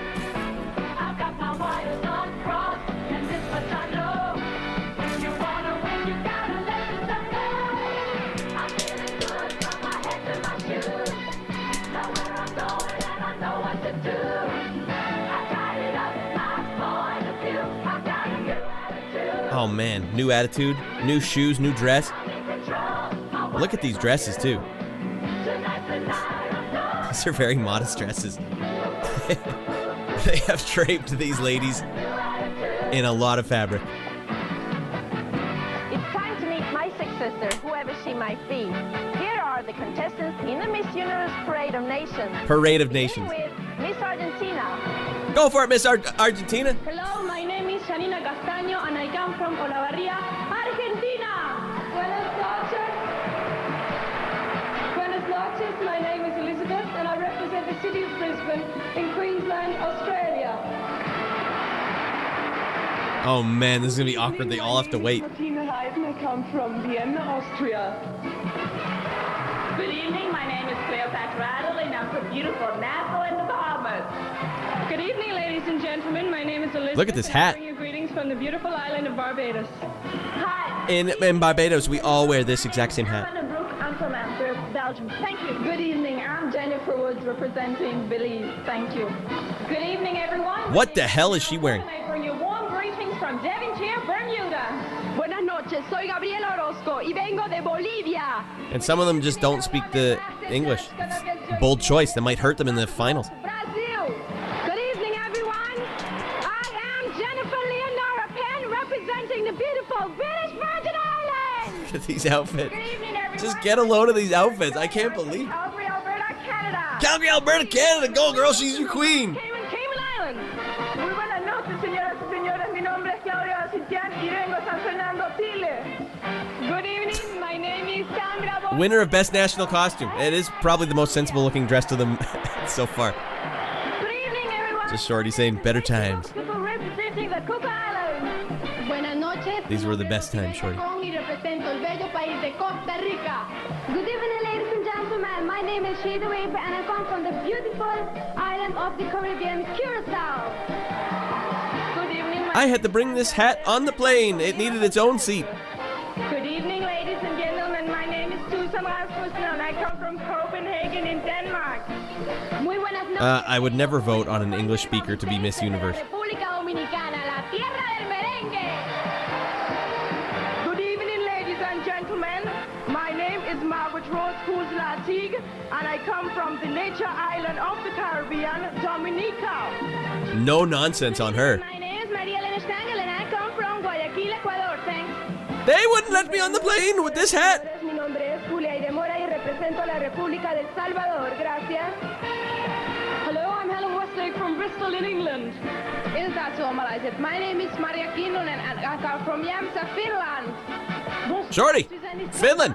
S3: Oh man, new attitude, new shoes, new dress. Look at these dresses too. These are very modest dresses. They have draped these ladies in a lot of fabric.
S16: It's time to meet my successor, whoever she might be. Here are the contestants in the Miss Universe Parade of Nations.
S3: Parade of Nations.
S16: With Miss Argentina.
S3: Go for it, Miss Argentina.
S17: Hello, my name is Janina Castaño and I come from Olavarría, Argentina. Buenas noches. Buenas noches, my name is Elizabeth and I represent the city of Brisbane in Queensland, Australia.
S3: Oh man, this is gonna be awkward. They all have to wait.
S17: Martina Reif and I come from Vienna, Austria.
S18: Good evening, my name is Cleopatra Raddle and I'm from beautiful Nassau in the Bahamas.
S17: Good evening, ladies and gentlemen. My name is Elizabeth.
S3: Look at this hat.
S17: I bring you greetings from the beautiful island of Barbados.
S18: Hi.
S3: In Barbados, we all wear this exact same hat.
S18: I'm from Antwerp, Belgium. Thank you.
S17: Good evening. I'm Jennifer Woods representing Belize. Thank you.
S18: Good evening, everyone.
S3: What the hell is she wearing?
S18: I bring you warm greetings from Devonshire, Bermuda.
S17: Buenas noches. Soy Gabriela Orozco y vengo de Bolivia.
S3: And some of them just don't speak the English. Bold choice. That might hurt them in the finals.
S17: Brazil. Good evening, everyone. I am Jennifer Leonora Penn representing the beautiful British Virgin Islands.
S3: Look at these outfits.
S18: Good evening, everyone.
S3: Just get a load of these outfits. I can't believe.
S18: Calgary, Alberta, Canada.
S3: Calgary, Alberta, Canada. Go, girl. She's your queen.
S18: Cayman Islands. Muy buenas noches, señoras y señores. Mi nombre es Claudia Cintián y vengo a San Fernando, Chile.
S17: Good evening. My name is Sandra Bo.
S3: Winner of Best National Costume. It is probably the most sensible looking dress of them so far.
S18: Good evening, everyone.
S3: Just Shorty saying better times.
S18: People representing the Cook Islands.
S17: Buenas noches.
S3: These were the best times, Shorty.
S17: Y represento el bello país de Costa Rica.
S12: Good evening, ladies and gentlemen. My
S17: My name is Shadowwave, and I come from the beautiful island of the Caribbean, Curacao. Good evening.
S3: I had to bring this hat on the plane. It needed its own seat.
S17: Good evening, ladies and gentlemen. My name is Susan Rasmussen, and I come from Copenhagen in Denmark. Muy buenas noches.
S3: I would never vote on an English speaker to be Miss Universe.
S17: República Dominicana, la tierra del merengue. Good evening, ladies and gentlemen. My name is Margaret Rose Kuzlatig, and I come from the nature island of the Caribbean, Dominica.
S3: No nonsense on her.
S17: My name is Maria Elena Stangel, and I come from Guayaquil, Ecuador. Thanks.
S3: They wouldn't let me on the plane with this hat.
S17: Mi nombre es Julia Idemora y represento a la República del Salvador. Gracias. Hello, I'm Helen Westlake from Bristol in England. Ilta-suomalaiset. My name is Maria Kinnunen and I come from Jämsä, Finland.
S3: Shorty, Finland.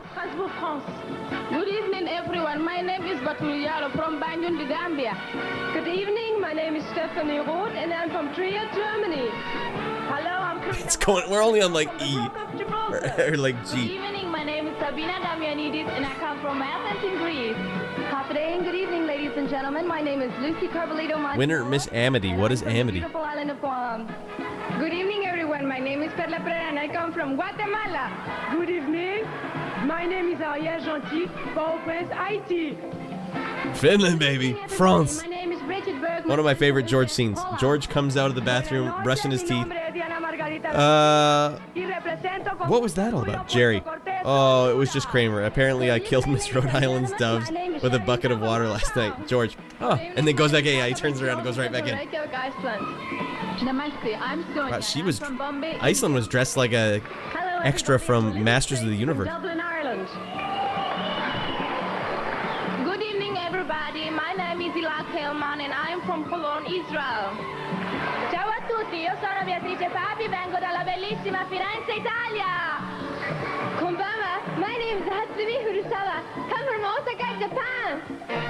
S17: Good evening, everyone. My name is Batuliano from Banjul, the Gambia. Good evening. My name is Stephanie Roth and I'm from Trier, Germany. Hello, I'm
S3: It's going. We're only on like E or like
S17: Good
S3: G.
S17: evening. My name is Sabina Damianidis and I come from Athens in Greece. Good evening, ladies and gentlemen. My name is Lucy Carbolito.
S3: Winner Miss Amity. What is Amity?
S17: Beautiful island of Guam. Good evening, everyone. My name is Perla Pereira and I come from Guatemala. Good evening. My name is Ariel Gentil, Port-au-Prince, Haiti.
S3: Finland, baby. France.
S17: My name is Bridget Bergman.
S3: One of my favorite George scenes. George comes out of the bathroom, brushing his teeth. What was that all about? Jerry. Oh, it was just Kramer. Apparently I killed Miss Rhode Island's doves with a bucket of water last night. George. Oh, and then goes back in. Yeah, he turns around and goes right back in. Wow, she was... Iceland was dressed like a extra from Masters of the Universe.
S17: Dublin, Ireland. Good evening, everybody. My name is Ilan Kelman and I'm from Cologne, Israel. Ciao a tutti, io sono Beatrice Papi, vengo dalla bellissima Firenze, Italia. Konbanwa, my name is Hatsumi Furusawa, come from Osaka, Japan.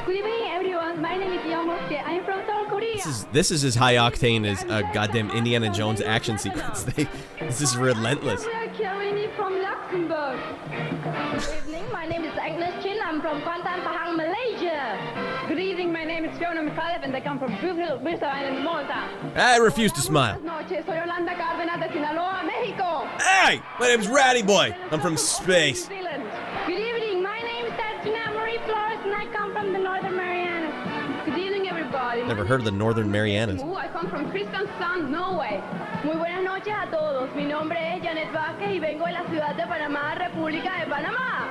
S17: Good evening, everyone. My name is Yomosuke. I'm from South Korea.
S3: This is as high octane as a goddamn Indiana Jones action sequence. This is relentless.
S17: We are Kelvin from Luxembourg. Good evening, my name is Agnes Chin. I'm from Kuantan, Pahang, Malaysia. Good evening, my name is Fiona Mikhailov and I come from Bristol Island, Malta.
S3: I refuse to smile.
S17: Noches, soy Yolanda Cárdenas de Sinaloa, Mexico.
S3: Hey, my name's Raddy Boy. I'm from space.
S17: New Zealand. Good evening, my name is Tina Marie Flores and I come from the Northern Marianas. Good evening, everybody.
S3: Never heard of the Northern Marianas.
S17: I come from Kristiansand, Norway. Muy buenas noches a todos. Mi nombre es Janet Vázquez y vengo de la ciudad de Panamá, República de Panamá.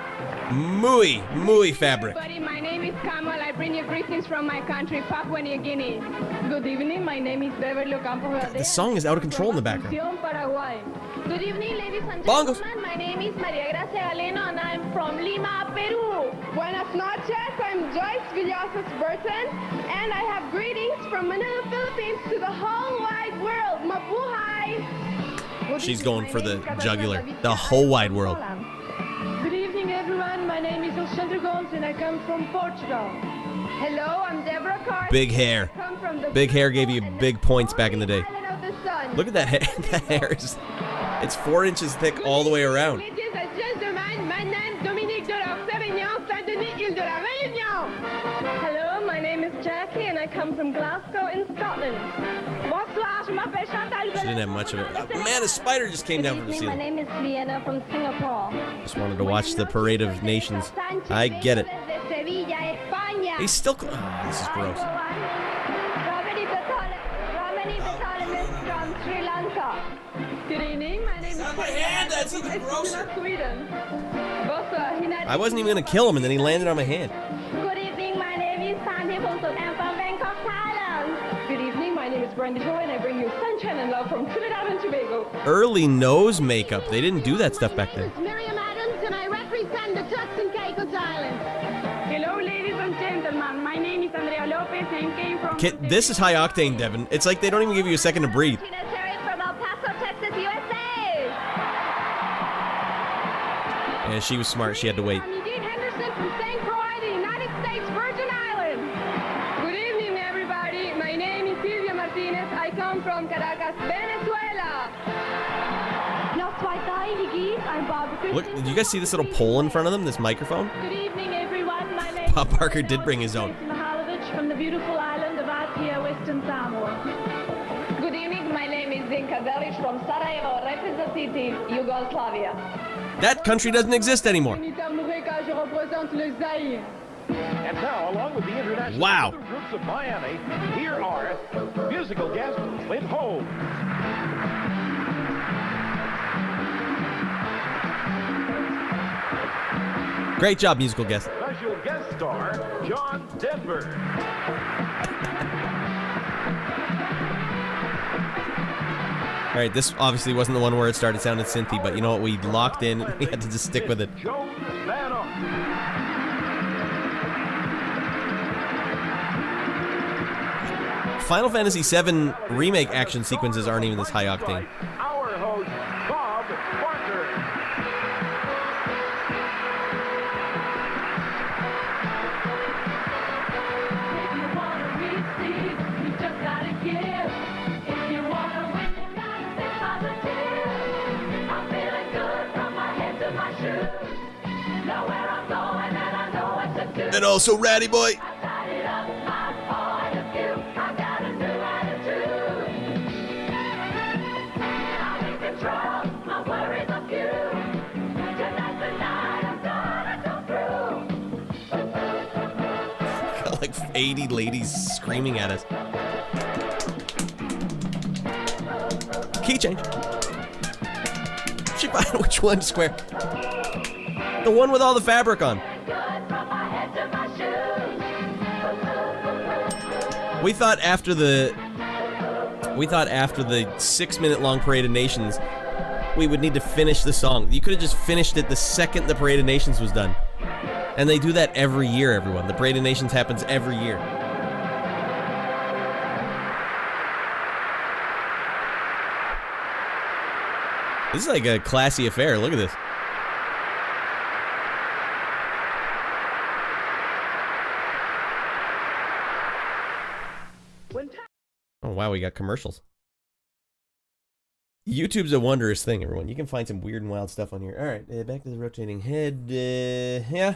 S3: Muy fabric.
S17: Everybody, my name is Kamal. I bring you greetings from my country, Papua New Guinea. Good evening, my name is Beverly Ocampo.
S3: The song is out of control in the background.
S17: Paraguay. Good evening, ladies and
S3: Bongos.
S17: gentlemen. My name is Maria Gracia Galeno and I'm from Lima, Peru. Buenas noches. I'm Joyce Villazos Burton and I have greetings from Manila, Philippines to the whole wide world. Mabuhay.
S3: She's going for the jugular. The whole wide world.
S17: Good evening, everyone. My name is Alexandra Gomes and I come from Portugal. Hello, I'm Deborah Carr.
S3: Big hair. Big hair gave you big points back in the day. Look at that hair. That hair is... It's 4 inches thick all the way around.
S17: Ladies and gentlemen, my name is Dominique de la Sévignan, Saint-Denis, Ile de la Réunion. Hello, my name is Jackie and I come from Glasgow in Scotland. Bonsoir, je m'appelle Chantal.
S3: She didn't have much of it. Man, a spider just came down from the
S17: My
S3: ceiling.
S17: name is Liana from Singapore.
S3: Just wanted to watch the Parade of Nations. I get it. He's still... Oh, this is gross.
S17: From Sri Lanka. Good evening, my name is
S3: my hand, that's even grosser.
S17: Sweden.
S3: I wasn't even going to kill him, and then he landed on my hand.
S17: Good evening, my name is Sandy Fulton. I'm from Bangkok, Thailand. Good evening, my name is Brandy Joy, and I bring you sunshine and love from Trinidad and Tobago.
S3: Early nose makeup. They didn't do that stuff back then.
S17: This is Miriam Adams, and I represent the Turks and Caicos Islands. Hello, ladies and gentlemen. My name is Andrea Lopez, and came from...
S3: This is high octane, Devin. It's like they don't even give you a second to breathe.
S17: From El Paso, Texas, USA.
S3: And she was smart. She had to wait.
S17: I'm Eugene Henderson from St. Croix, the United States Virgin Islands. Good evening, everybody. My name is Silvia Martinez. I come from Caracas, Venezuela.
S3: Look, did you guys see this little pole in front of them? This microphone?
S17: Good evening, everyone. My name
S3: Bob Barker did bring his own.
S17: Mihalovich from the beautiful island of Apia, Western Samoa. Good evening. My name is Zinka Velic from Sarajevo, representative Yugoslavia.
S3: That country doesn't exist anymore.
S15: And now, along with the international groups of Miami, here are musical guest Clint Holmes.
S3: Great job, musical guest.
S15: Special guest star, John Denver.
S3: All right, this obviously wasn't the one where it started sounding synthy, but you know what? We locked in. We had to just stick with it. Final Fantasy VII Remake action sequences aren't even this high octane.
S15: Our host, Bob Barker.
S3: And also Raddy Boy. Got like 80 ladies screaming at us. Key change. She find which one, Square? The one with all the fabric on. We thought after the 6-minute long Parade of Nations, we would need to finish the song. You could have just finished it the second the Parade of Nations was done. And they do that every year, everyone. The Parade of Nations happens every year. This is like a classy affair. Look at this. Oh, wow, we got commercials. YouTube's a wondrous thing, everyone. You can find some weird and wild stuff on here. All right, back to the rotating head. Yeah.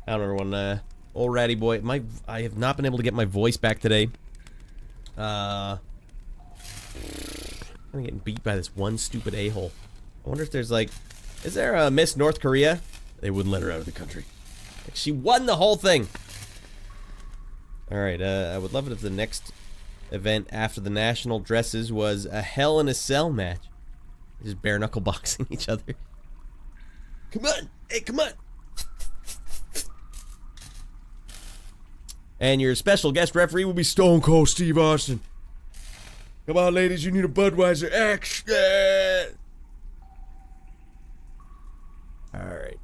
S3: I don't know, everyone. Old Raddy Boy. I have not been able to get my voice back today. I'm getting beat by this one stupid a-hole. I wonder if there's like... Is there a Miss North Korea? They wouldn't let her out of the country. She won the whole thing! Alright, I would love it if the next event after the national dresses was a Hell in a Cell match. Just bare knuckle boxing each other. Come on! Hey, come on! And your special guest referee will be
S4: Stone Cold Steve Austin. Come on, ladies, you need a Budweiser. Action!
S3: Alright.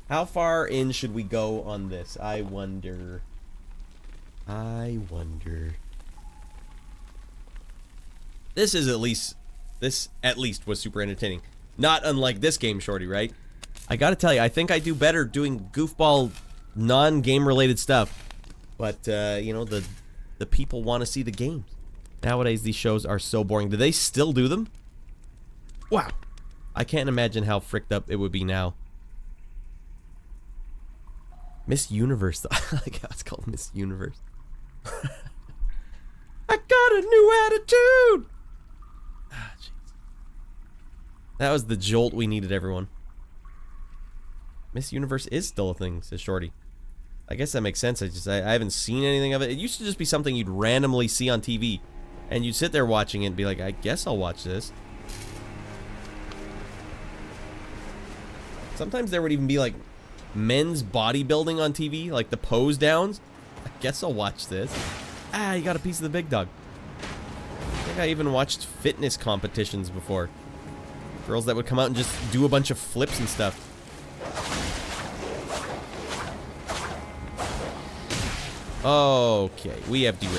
S3: How far in should we go on this? I wonder. This at least was super entertaining. Not unlike this game, Shorty, right? I gotta tell you, I think I do better doing goofball, non-game related stuff. But, you know, the people want to see the games. Nowadays, these shows are so boring. Do they still do them? Wow. I can't imagine how fricked up it would be now. Miss Universe, though. I like how it's called Miss Universe. I got a new attitude! Ah, jeez. That was the jolt we needed, everyone. Miss Universe is still a thing, says Shorty. I guess that makes sense. I haven't seen anything of it. It used to just be something you'd randomly see on TV. And you'd sit there watching it and be like, I guess I'll watch this. Sometimes there would even be like men's bodybuilding on TV, like the pose downs. I guess I'll watch this. Ah, you got a piece of the big dog. I think I even watched fitness competitions before. Girls that would come out and just do a bunch of flips and stuff. Okay, we have derailed.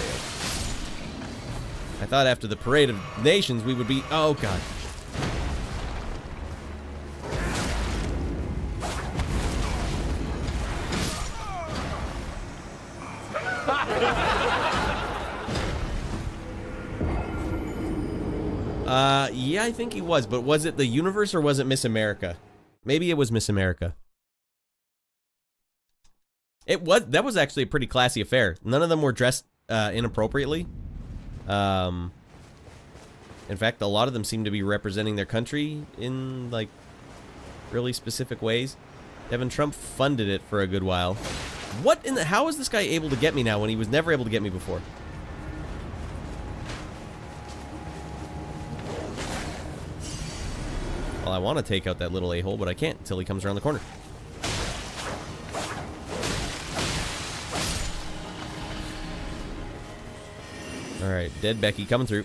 S3: I thought after the Parade of Nations we would be... Oh, God. Yeah, I think he was, but was it the universe or was it Miss America? Maybe it was Miss America. That was actually a pretty classy affair. None of them were dressed inappropriately. In fact, a lot of them seem to be representing their country in, like, really specific ways. Devin Trump funded it for a good while. What in the... How is this guy able to get me now when he was never able to get me before? Well, I want to take out that little a-hole, but I can't until he comes around the corner. Alright, dead Becky coming through.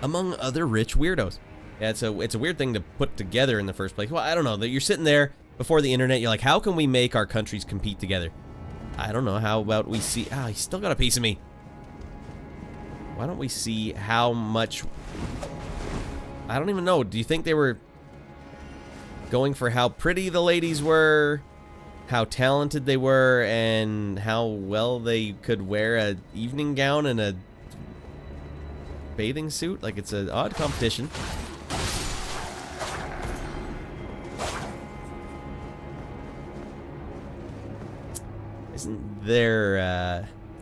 S3: Among other rich weirdos. Yeah, it's a weird thing to put together in the first place. Well, I don't know. That you're sitting there before the internet, you're like, how can we make our countries compete together? I don't know. How about we see... Ah, he's still got a piece of me. Why don't we see how much... I don't even know. Do you think they were going for how pretty the ladies were, how talented they were, and how well they could wear an evening gown and a bathing suit? Like, it's an odd competition.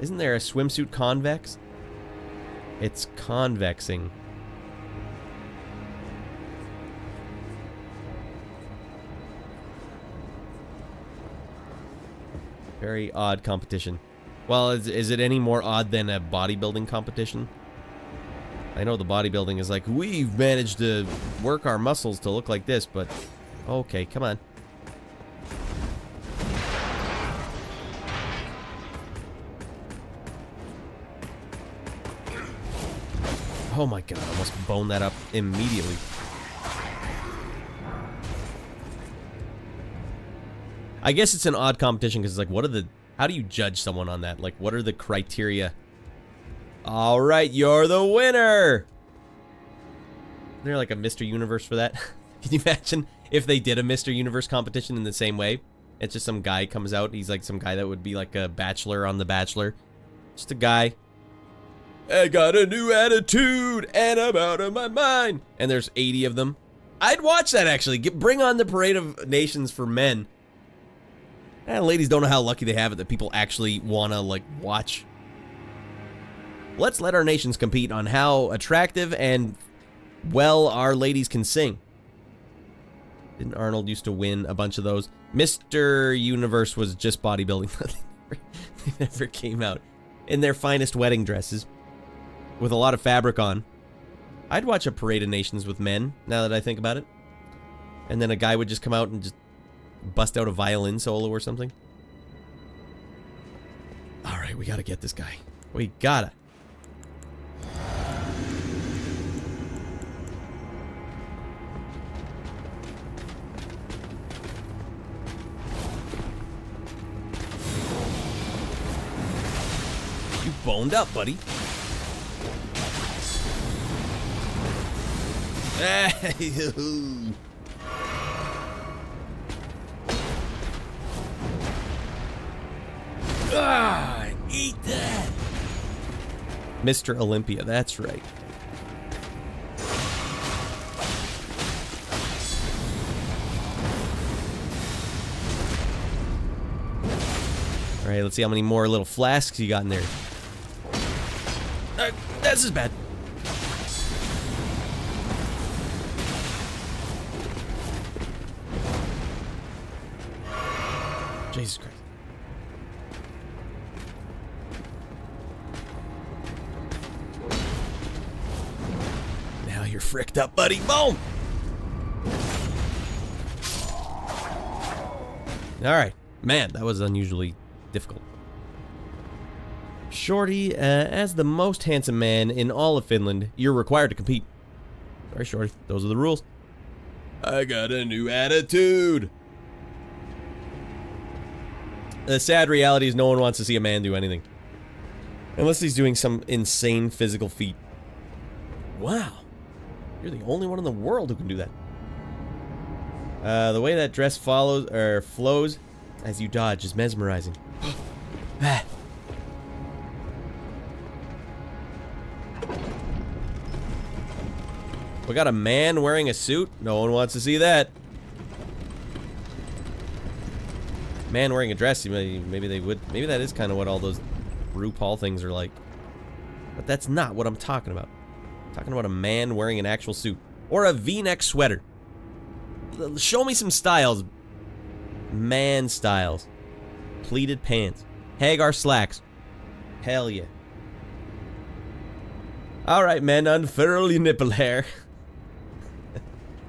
S3: Isn't there a swimsuit convex? It's convexing. Very odd competition. Well, is it any more odd than a bodybuilding competition? I know the bodybuilding is like, we've managed to work our muscles to look like this, but... Okay, come on. Oh my god, I almost boned that up immediately. I guess it's an odd competition because it's like, what are the... How do you judge someone on that? Like, what are the criteria? Alright, you're the winner! Isn't there like a Mr. Universe for that? Can you imagine if they did a Mr. Universe competition in the same way? It's just some guy comes out, he's like some guy that would be like a bachelor on The Bachelor. Just a guy. I got a new attitude, and I'm out of my mind. And there's 80 of them. I'd watch that, actually. Bring on the Parade of Nations for men. Ladies don't know how lucky they have it that people actually want to, like, watch. Let's let our nations compete on how attractive and well our ladies can sing. Didn't Arnold used to win a bunch of those? Mr. Universe was just bodybuilding. They never came out in their finest wedding dresses with a lot of fabric on. I'd watch a Parade of Nations with men, now that I think about it. And then a guy would just come out and just bust out a violin solo or something. Alright, we gotta get this guy. We gotta. You boned up, buddy. Ah, eat that. Mr. Olympia, that's right. All right, let's see how many more little flasks you got in there. This is bad. Jesus Christ. Now you're fricked up, buddy. Boom! Alright. Man, that was unusually difficult. Shorty, as the most handsome man in all of Finland, you're required to compete. Sorry, Shorty. Those are the rules. I got a new attitude. The sad reality is no one wants to see a man do anything. Unless he's doing some insane physical feat. Wow. You're the only one in the world who can do that. The way that dress flows as you dodge is mesmerizing. We got a man wearing a suit? No one wants to see that. Man wearing a dress, maybe they would. Maybe that is kind of what all those RuPaul things are like. But that's not what I'm talking about. I'm talking about a man wearing an actual suit. Or a V-neck sweater. Show me some styles. Man styles. Pleated pants. Hagar slacks. Hell yeah. Alright, men, unfurl your nipple hair.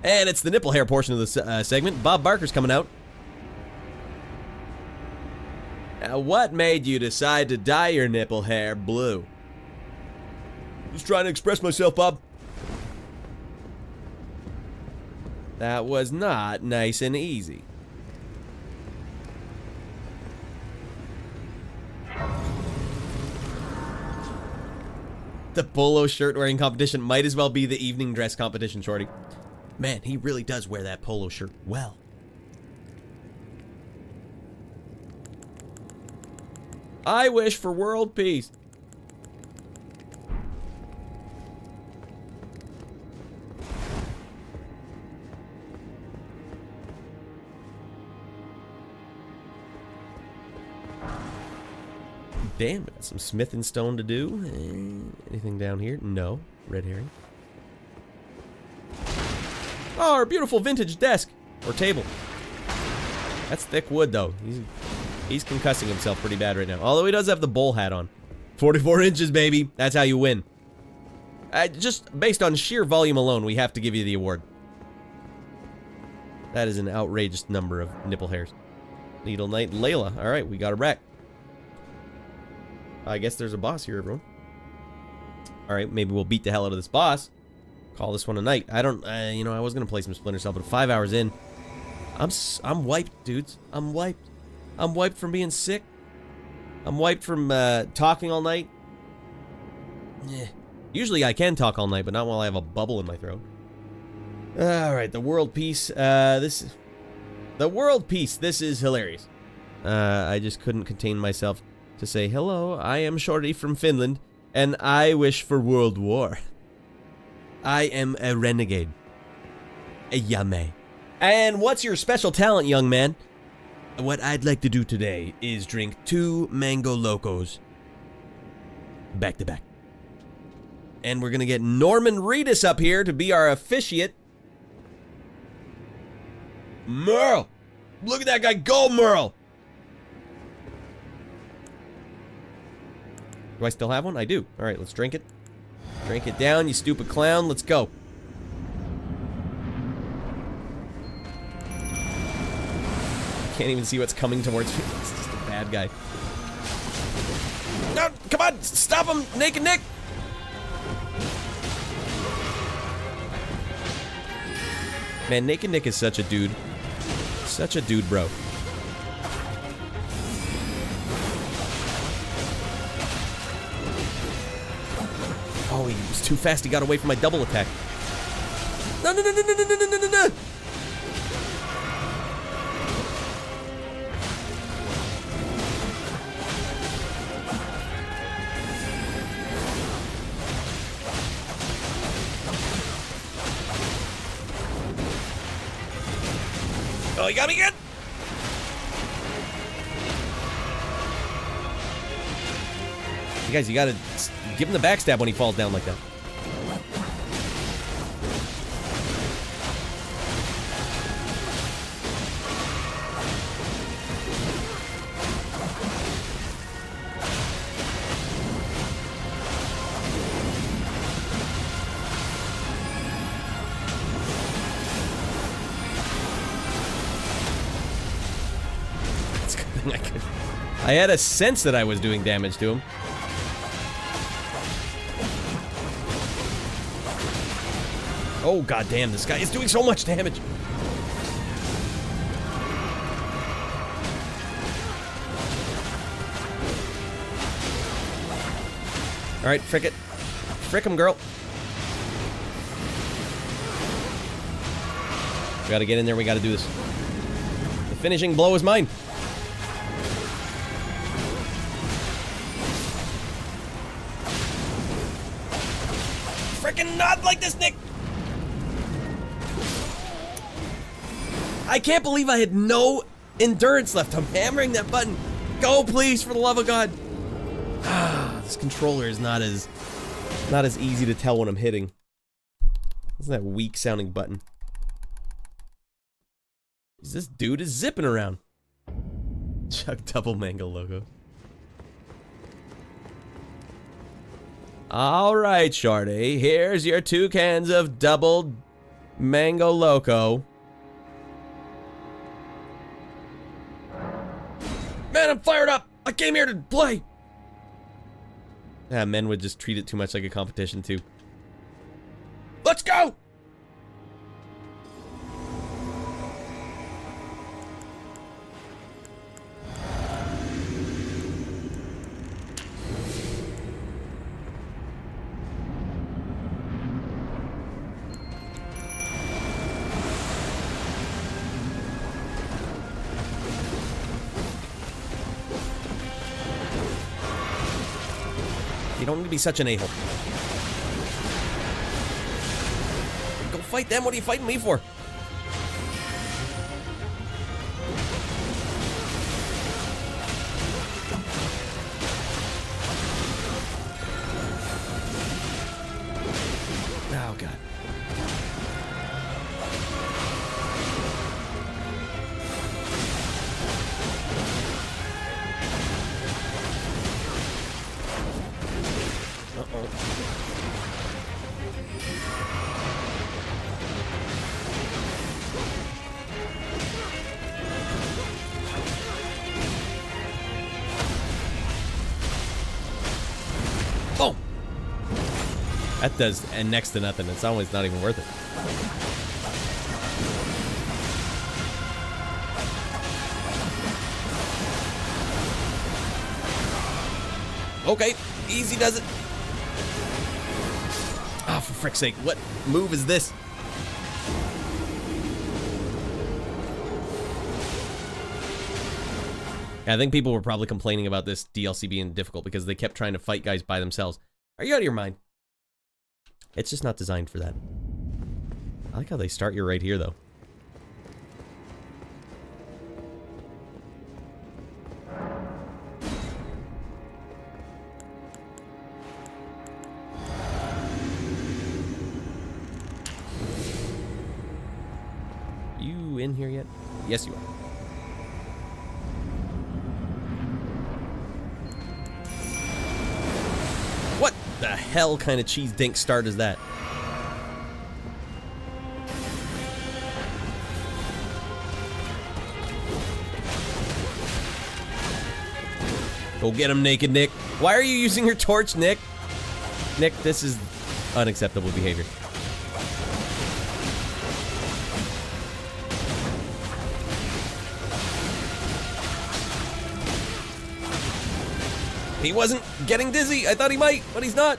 S3: And it's the nipple hair portion of the segment. Bob Barker's coming out. Now, what made you decide to dye your nipple hair blue? Just trying to express myself, Bob. That was not nice and easy. The polo shirt wearing competition might as well be the evening dress competition, Shorty. Man, he really does wear that polo shirt well. I wish for world peace. Damn, got some smith and stone to do. Anything down here? No. Red herring. Oh, our beautiful vintage desk. Or table. That's thick wood, though. He's concussing himself pretty bad right now. Although he does have the bowl hat on. 44 inches, baby. That's how you win. Just based on sheer volume alone, we have to give you the award. That is an outrageous number of nipple hairs. Needle Knight Layla. Alright, we got her back. I guess there's a boss here, everyone. Alright, maybe we'll beat the hell out of this boss. Call this one a night. I don't, you know, I was gonna play some Splinter Cell, but 5 hours in, I'm wiped, dudes. I'm wiped. I'm wiped from being sick. I'm wiped from talking all night. Yeah. Usually I can talk all night, but not while I have a bubble in my throat. Alright, the world peace. The world peace. This is hilarious. I just couldn't contain myself to say, hello, I am Shorty from Finland, and I wish for world war. I am a renegade. A yame. And what's your special talent, young man? What I'd like to do today is drink 2 Mango Locos. Back to back. And we're gonna get Norman Reedus up here to be our officiate. Merle! Look at that guy go, Merle! Do I still have one? I do. Alright, let's drink it. Drink it down, you stupid clown. Let's go. Can't even see what's coming towards me. It's just a bad guy. No, come on! Stop him! Naked Nick! Man, Naked Nick is such a dude. Such a dude, bro. Oh, he was too fast. He got away from my double attack. No, no, no, no, no, no, no, no, no, no. Oh, he got me again. You guys, you gotta give him the backstab when he falls down like that. It's a good thing I had a sense that I was doing damage to him. Oh, goddamn, this guy is doing so much damage. All right, frick it. Frick him, girl. We gotta get in there. We gotta do this. The finishing blow is mine. Freaking not like this, Nick! I can't believe I had no endurance left. I'm hammering that button. Go, please, for the love of God. This controller is not as easy to tell when I'm hitting. Isn't that weak sounding button? This dude is zipping around. Chuck double mango logo. Alright, Shardy. Here's your 2 cans of double mango loco. Man, I'm fired up! I came here to play! Men would just treat it too much like a competition, too. Let's go! You don't need to be such an a-hole. Go fight them. What are you fighting me for? Oh, God. Boom! That does and next to nothing. It's always not even worth it. Okay, easy does it. Oh, for frick's sake, what move is this? Yeah, I think people were probably complaining about this DLC being difficult because they kept trying to fight guys by themselves. Are you out of your mind? It's just not designed for that. I like how they start you right here, though. You in here yet? Yes, you are. What the hell kind of cheese dink start is that? Go get him, Naked Nick. Why are you using your torch, Nick? Nick, this is unacceptable behavior. He wasn't getting dizzy. I thought he might, but he's not.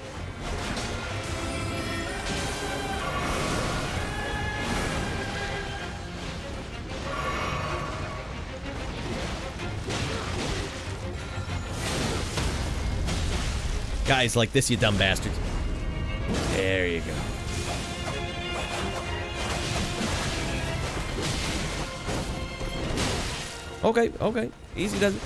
S3: Guys like this, you dumb bastards. There you go. Okay, okay. Easy does it.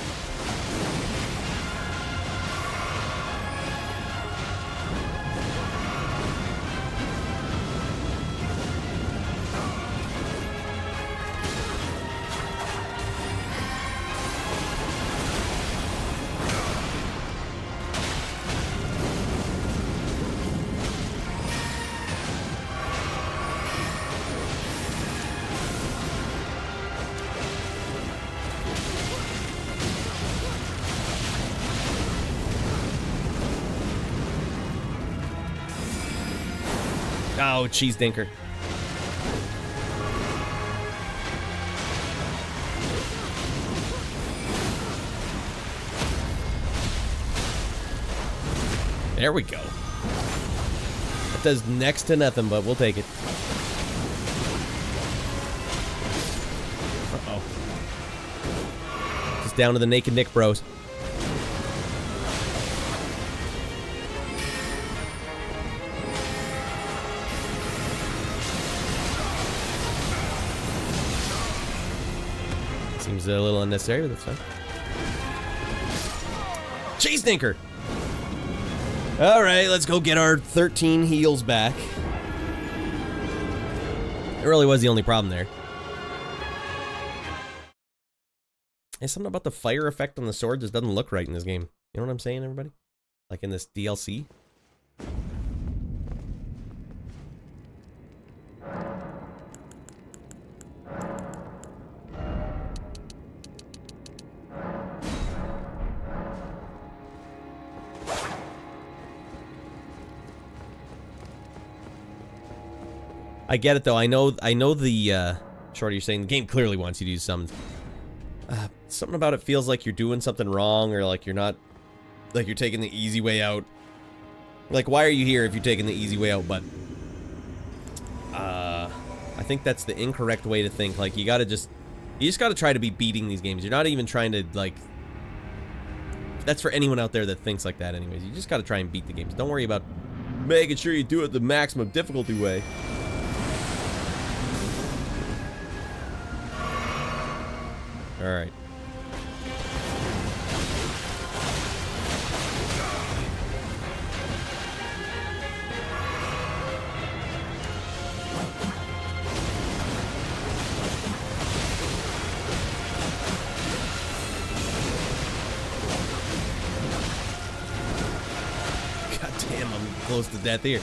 S3: Oh, cheese dinker. There we go. That does next to nothing, but we'll take it. Uh-oh. Just down to the Naked Nick bros. Seems a little unnecessary, but that's fine. Cheese stinker! Alright, let's go get our 13 heals back. It really was the only problem there. There's something about the fire effect on the sword just doesn't look right in this game. You know what I'm saying, everybody? Like in this DLC? I get it though. I know the Shorty, you're saying the game clearly wants you to use summons. Something about it feels like you're doing something wrong, or like you're not, like you're taking the easy way out. Like, why are you here if you're taking the easy way out? But I think that's the incorrect way to think. Like, you just gotta try to be beating these games. You're not even trying to, like, that's for anyone out there that thinks like that anyways. You just gotta try and beat the games. Don't worry about making sure you do it the maximum difficulty way. Alright. God damn, I'm close to death here.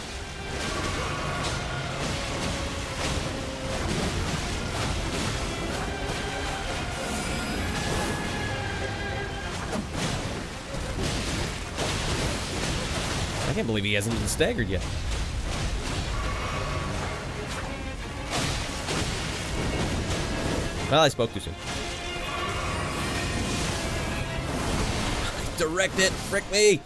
S3: I can't believe he hasn't been staggered yet. Well, I spoke too soon. Direct it! Frick me!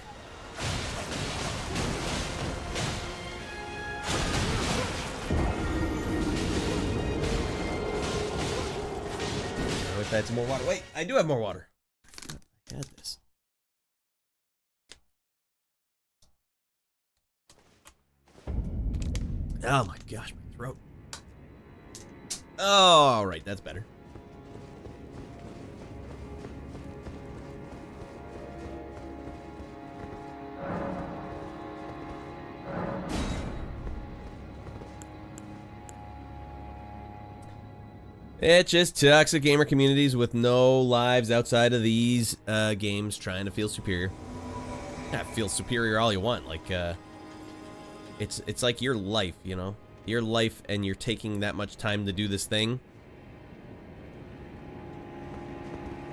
S3: I wish I had some more water. Wait, I do have more water. I had this. Oh my gosh, my throat. Oh, all right, that's better. It's just toxic gamer communities with no lives outside of these games trying to feel superior. Yeah, feel superior all you want, like it's like your life, you know? Your life, and you're taking that much time to do this thing.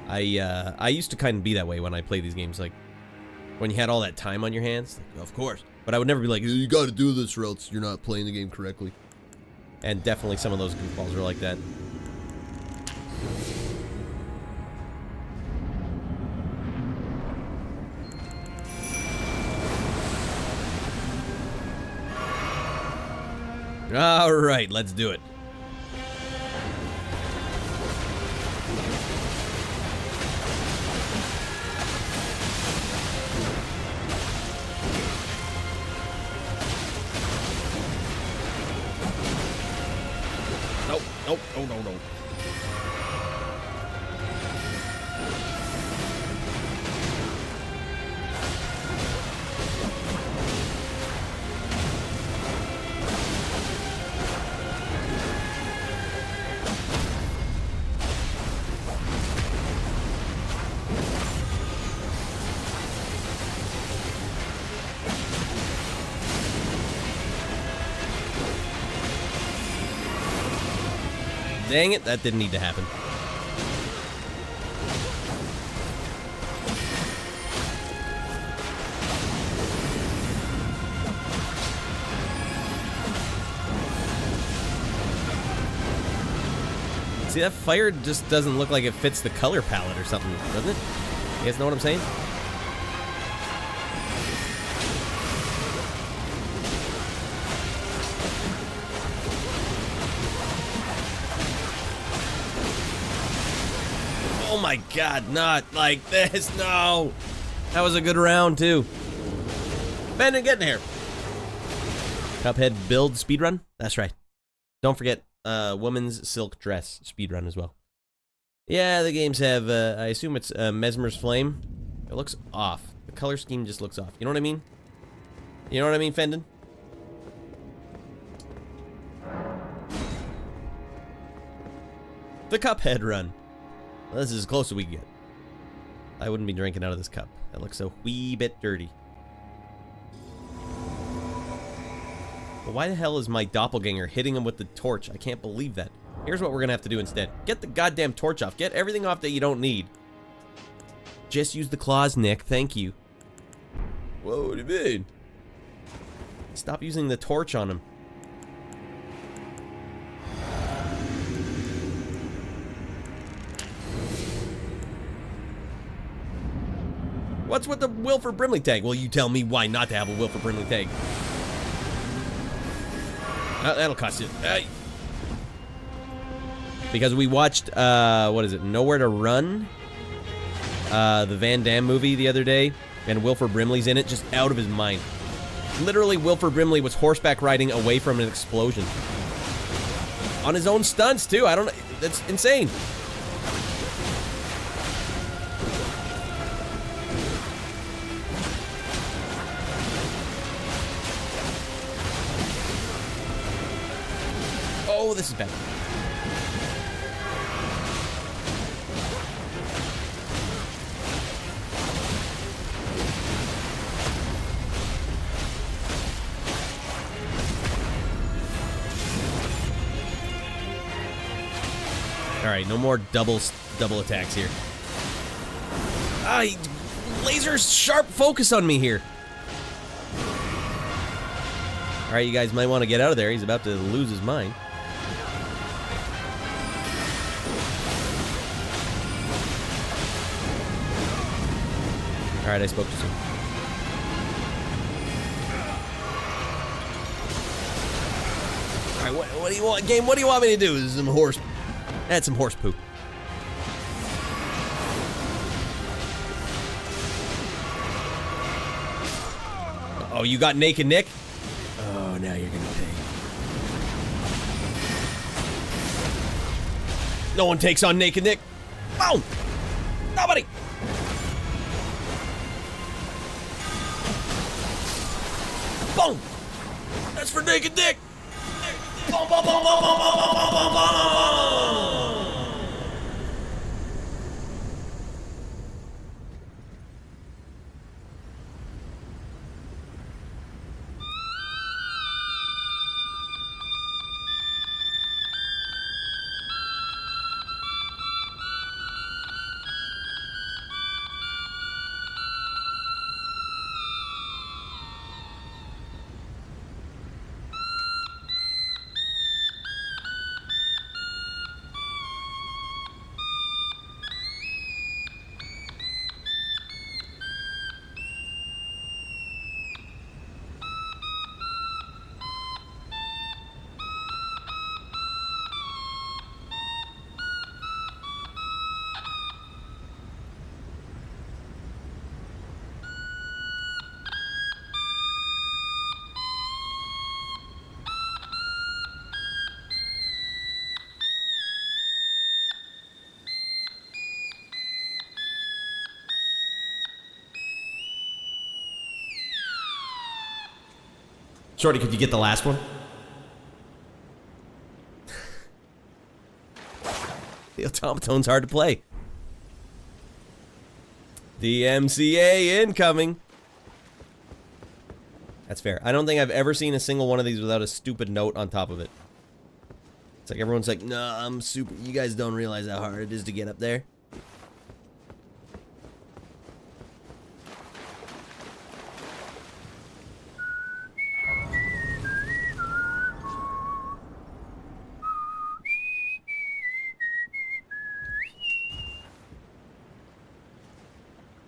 S3: I used to kind of be that way when I play these games, like when you had all that time on your hands, like, of course. But I would never be like, you gotta do this or else you're not playing the game correctly. And definitely some of those goofballs are like that. All right, let's do it. Nope, nope, no, no, no. Dang it, that didn't need to happen. See, that fire just doesn't look like it fits the color palette or something, doesn't it? You guys know what I'm saying? Oh my god, not like this, no! That was a good round, too. Bandit, get in here. Cuphead build speedrun? That's right. Don't forget, woman's silk dress speedrun as well. Yeah, the games have, I assume it's Mesmer's Flame. It looks off. The color scheme just looks off. You know what I mean? You know what I mean, Fendon? The Cuphead run. Well, this is as close as we can get. I wouldn't be drinking out of this cup. That looks a wee bit dirty. But why the hell is my doppelganger hitting him with the torch? I can't believe that. Here's what we're gonna have to do instead. Get the goddamn torch off. Get everything off that you don't need. Just use the claws, Nick. Thank you. Whoa, what do you mean? Stop using the torch on him. What's with the Wilford Brimley tag? Well, you tell me why not to have a Wilford Brimley tag. That'll cost you. Because we watched, what is it? Nowhere to Run? The Van Damme movie the other day. And Wilford Brimley's in it, just out of his mind. Literally, Wilford Brimley was horseback riding away from an explosion. On his own stunts, too. I don't know. That's insane. Oh, this is bad. Alright, no more double attacks here. Laser sharp focus on me here. Alright, you guys might want to get out of there. He's about to lose his mind. Alright, I spoke too soon. Alright, what do you want, game? What do you want me to do? This is some horse... Add some horse poop. Oh, you got Naked Nick? Oh, now you're gonna pay. No one takes on Naked Nick. Boom! Nobody! Boom! That's for Naked Nick! Boom, boom, boom, boom, boom, boom, boom, boom, boom. Shorty, could you get the last one? The automatone's hard to play. The MCA incoming. That's fair. I don't think I've ever seen a single one of these without a stupid note on top of it. It's like everyone's like, nah, I'm super. You guys don't realize how hard it is to get up there.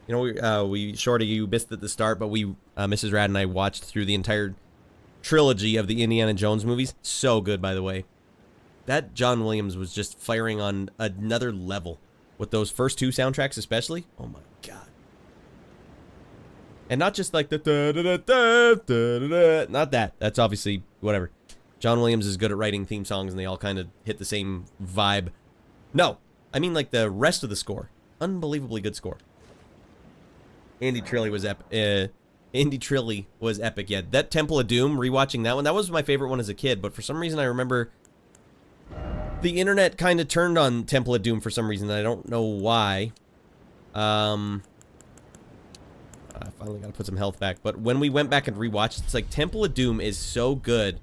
S3: You know, Shorty, you missed at the start, but Mrs. Rad and I watched through the entire trilogy of the Indiana Jones movies. So good, by the way. That John Williams was just firing on another level with those first two soundtracks, especially. Oh my god! And not just like the not that. That's obviously whatever. John Williams is good at writing theme songs, and they all kind of hit the same vibe. No, I mean, like, the rest of the score. Unbelievably good score. Andy Trilly was epic. Yeah, that Temple of Doom, rewatching that one, that was my favorite one as a kid, but for some reason I remember the internet kind of turned on Temple of Doom for some reason. I don't know why. I finally got to put some health back. But when we went back and rewatched, it's like Temple of Doom is so good.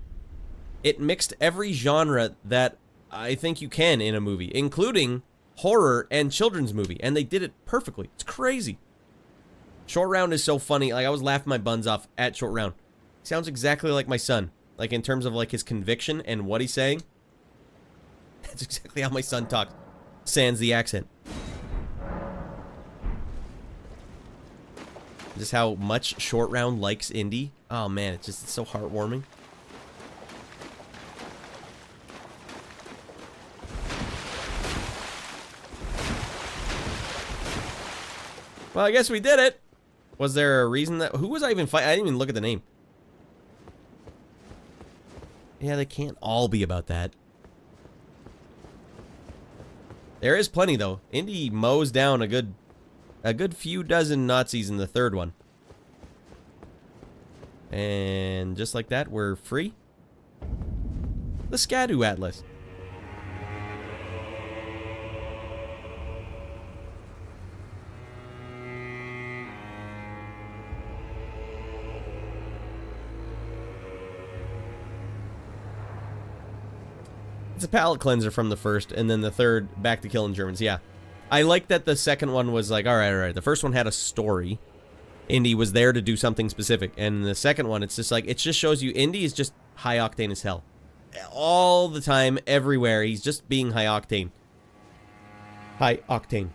S3: It mixed every genre that I think you can in a movie, including horror and children's movie, and they did it perfectly. It's crazy. Short Round is so funny. Like, I was laughing my buns off at Short Round. He sounds exactly like my son. Like, in terms of, like, his conviction and what he's saying. That's exactly how my son talks. Sans the accent. Just how much Short Round likes Indy. Oh, man, it's so heartwarming. Well, I guess we did it. Was there a reason that... Who was I even fighting? I didn't even look at the name. Yeah, they can't all be about that. There is plenty, though. Indy mows down a good few dozen Nazis in the third one. And just like that, we're free. The Skadu Atlas. It's a palate cleanser from the first, and then the third, back to killing Germans. Yeah. I like that the second one was like, all right. The first one had a story. Indy was there to do something specific. And the second one, it's just like, it just shows you Indy is just high octane as hell. All the time, everywhere. He's just being high octane. High octane.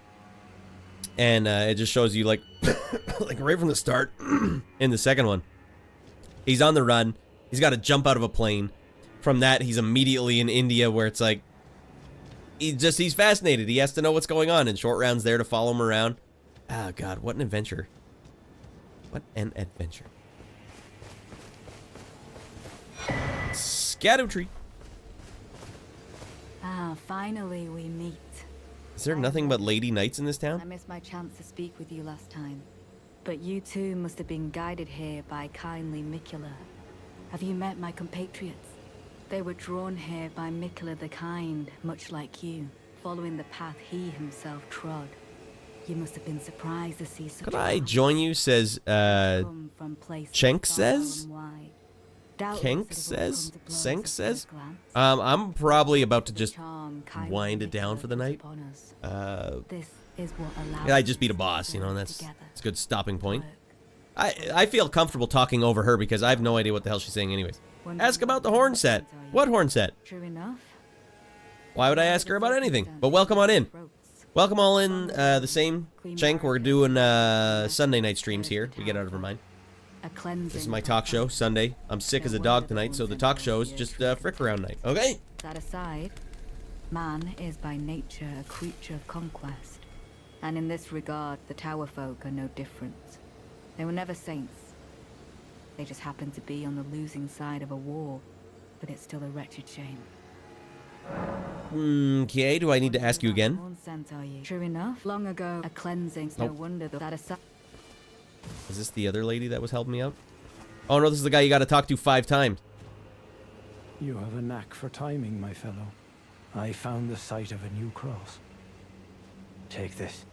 S3: And it just shows you, like, like right from the start, in the second one. He's on the run. He's got to jump out of a plane. From that, he's immediately in India, where it's like, he's fascinated. He has to know what's going on, and Short Round's there to follow him around. Oh, God, what an adventure. What an adventure. Scatto tree.
S8: Ah, finally we meet.
S3: Is there nothing but lady knights in this town?
S8: I missed my chance to speak with you last time. But you too must have been guided here by kindly Mikula. Have you met my compatriots? They were drawn here by Mikula the Kind, much like you, following the path he himself trod. You must have been surprised to see such.
S3: Could I join you, says, Chenk says? Kenk says? Senk says? I'm probably about to just wind it down for the night. I just beat a boss, you know, and that's a good stopping point. I feel comfortable talking over her because I have no idea what the hell she's saying anyways. Ask about the horn set. What horn set?
S8: True enough.
S3: Why would I ask her about anything? But welcome on in. Welcome all in, the same. Chenk, we're doing Sunday night streams here. We get out of her mind. This is my talk show, Sunday. I'm sick as a dog tonight, so the talk show is just frick around night. Okay?
S8: That aside, man is by nature a creature of conquest. And in this regard, the Tower folk are no different. They were never saints. They just happened to be on the losing side of a war, but it's still a wretched shame.
S3: Okay, do I need to ask you again?
S8: True enough. Long ago, a cleansing. No wonder that aside.
S3: Is this the other lady that was helping me out? Oh no, this is the guy you got to talk to 5 times.
S9: You have a knack for timing, my fellow. I found the site of a new cross. Take this.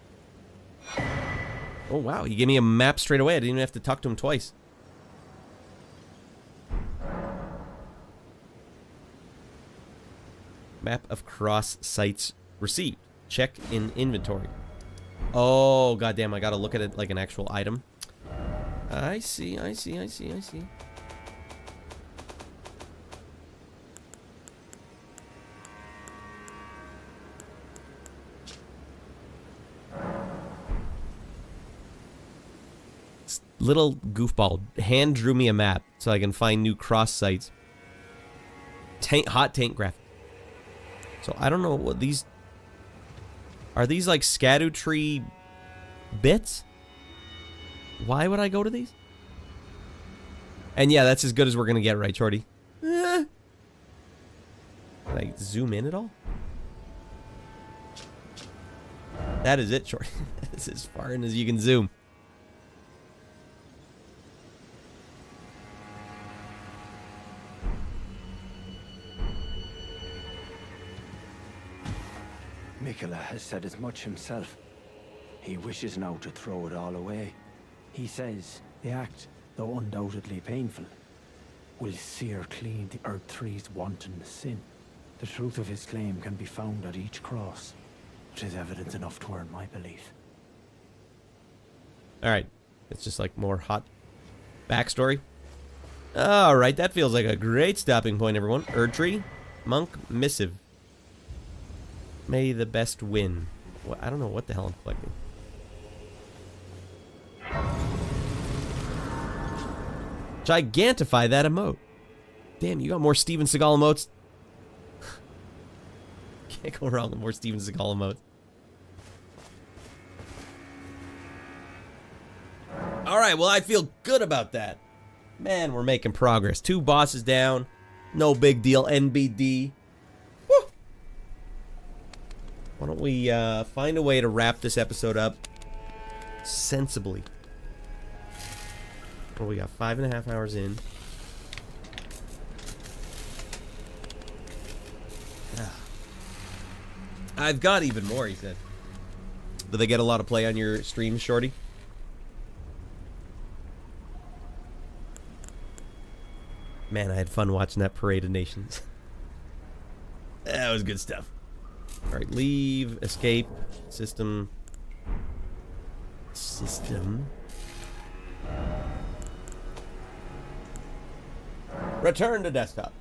S3: Oh wow, he gave me a map straight away. I didn't even have to talk to him twice. Map of cross sites received. Check in inventory. Oh, goddamn, I gotta look at it like an actual item. I see. Little goofball hand drew me a map so I can find new cross sites. Hot tank graphic. So I don't know what these are. These like Scadu tree bits? Why would I go to these? And yeah, that's as good as we're gonna get, right, Shorty? Can I zoom in at all? That is it, Shorty. That's as far in as you can zoom.
S9: Mikola has said as much himself. He wishes now to throw it all away. He says the act, though undoubtedly painful, will sear clean the Earth Three's wanton sin. The truth of his claim can be found at each cross, which is evidence enough to earn my belief.
S3: Alright. It's just like more hot backstory. Alright, that feels like a great stopping point, everyone. Erdtree, Monk, Missive. May the best win. What, I don't know what the hell I'm collecting. Gigantify that emote. Damn, you got more Steven Seagal emotes. Can't go wrong with more Steven Seagal emotes. Alright, well, I feel good about that. Man, we're making progress. 2 bosses down. No big deal. NBD. Woo! Why don't we find a way to wrap this episode up sensibly. Well, we got 5.5 hours in. I've got even more, he said. Do they get a lot of play on your stream, Shorty? Man, I had fun watching that Parade of Nations. That was good stuff. Alright, leave, escape, system. Return to desktop.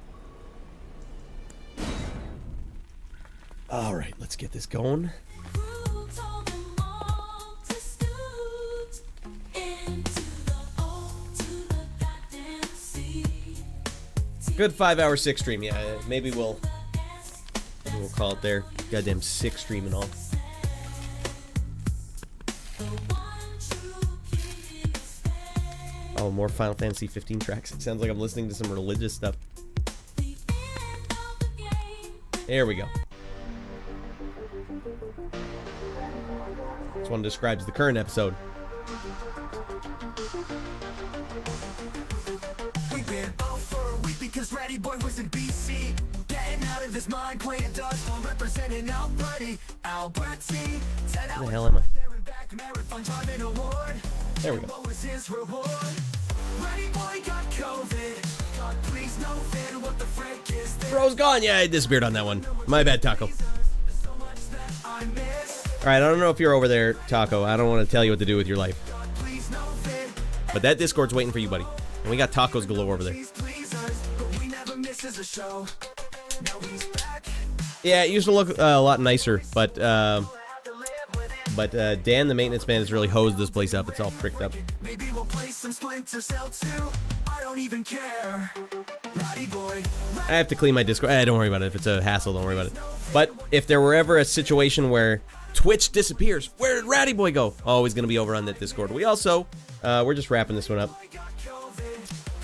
S3: Alright, let's get this going. Good 5-hour 6 stream, yeah. Maybe we'll call it there. Goddamn 6 stream and all. Oh, more Final Fantasy 15 tracks. It sounds like I'm listening to some religious stuff. There we go. This one describes the current episode.
S2: We've been out for a week because Raddy Boy was in BC. Getting out of his mind, playing dodgeball, representing our buddy, Alberti.
S3: Where the hell am I? There we go.
S2: What was his reward? Raddy Boy got COVID. God, please no fit. What the frick is this?
S3: Bro's gone. Yeah, I disappeared on that one. My bad, Taco. Alright, I don't know if you're over there, Taco. I don't want to tell you what to do with your life. But that Discord's waiting for you, buddy. And we got tacos galore over there. Yeah, it used to look a lot nicer, but Dan, the maintenance man, has really hosed this place up. It's all pricked up.
S2: Maybe we'll play some Splinter Cell 2. I don't even care. Raddy Boy.
S3: I have to clean my Discord. Don't worry about it. If it's a hassle, don't worry about it. But if there were ever a situation where Twitch disappears, where did Raddy Boy go? Oh, he's going to be over on that Discord. We also, we're just wrapping this one up.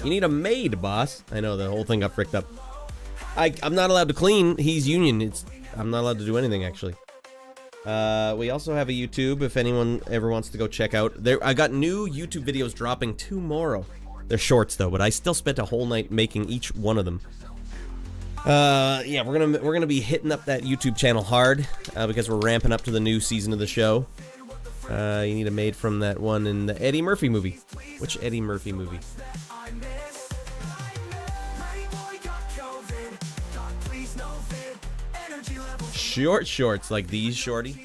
S3: You need a maid, boss. I know, the whole thing got fricked up. I'm not allowed to clean. He's union. I'm not allowed to do anything, actually. We also have a YouTube, if anyone ever wants to go check out. I got new YouTube videos dropping tomorrow. They're shorts, though, but I still spent a whole night making each one of them. Yeah, we're gonna be hitting up that YouTube channel hard because we're ramping up to the new season of the show. You need a maid from that one in the Eddie Murphy movie. Which Eddie Murphy movie? Short shorts like these, Shorty.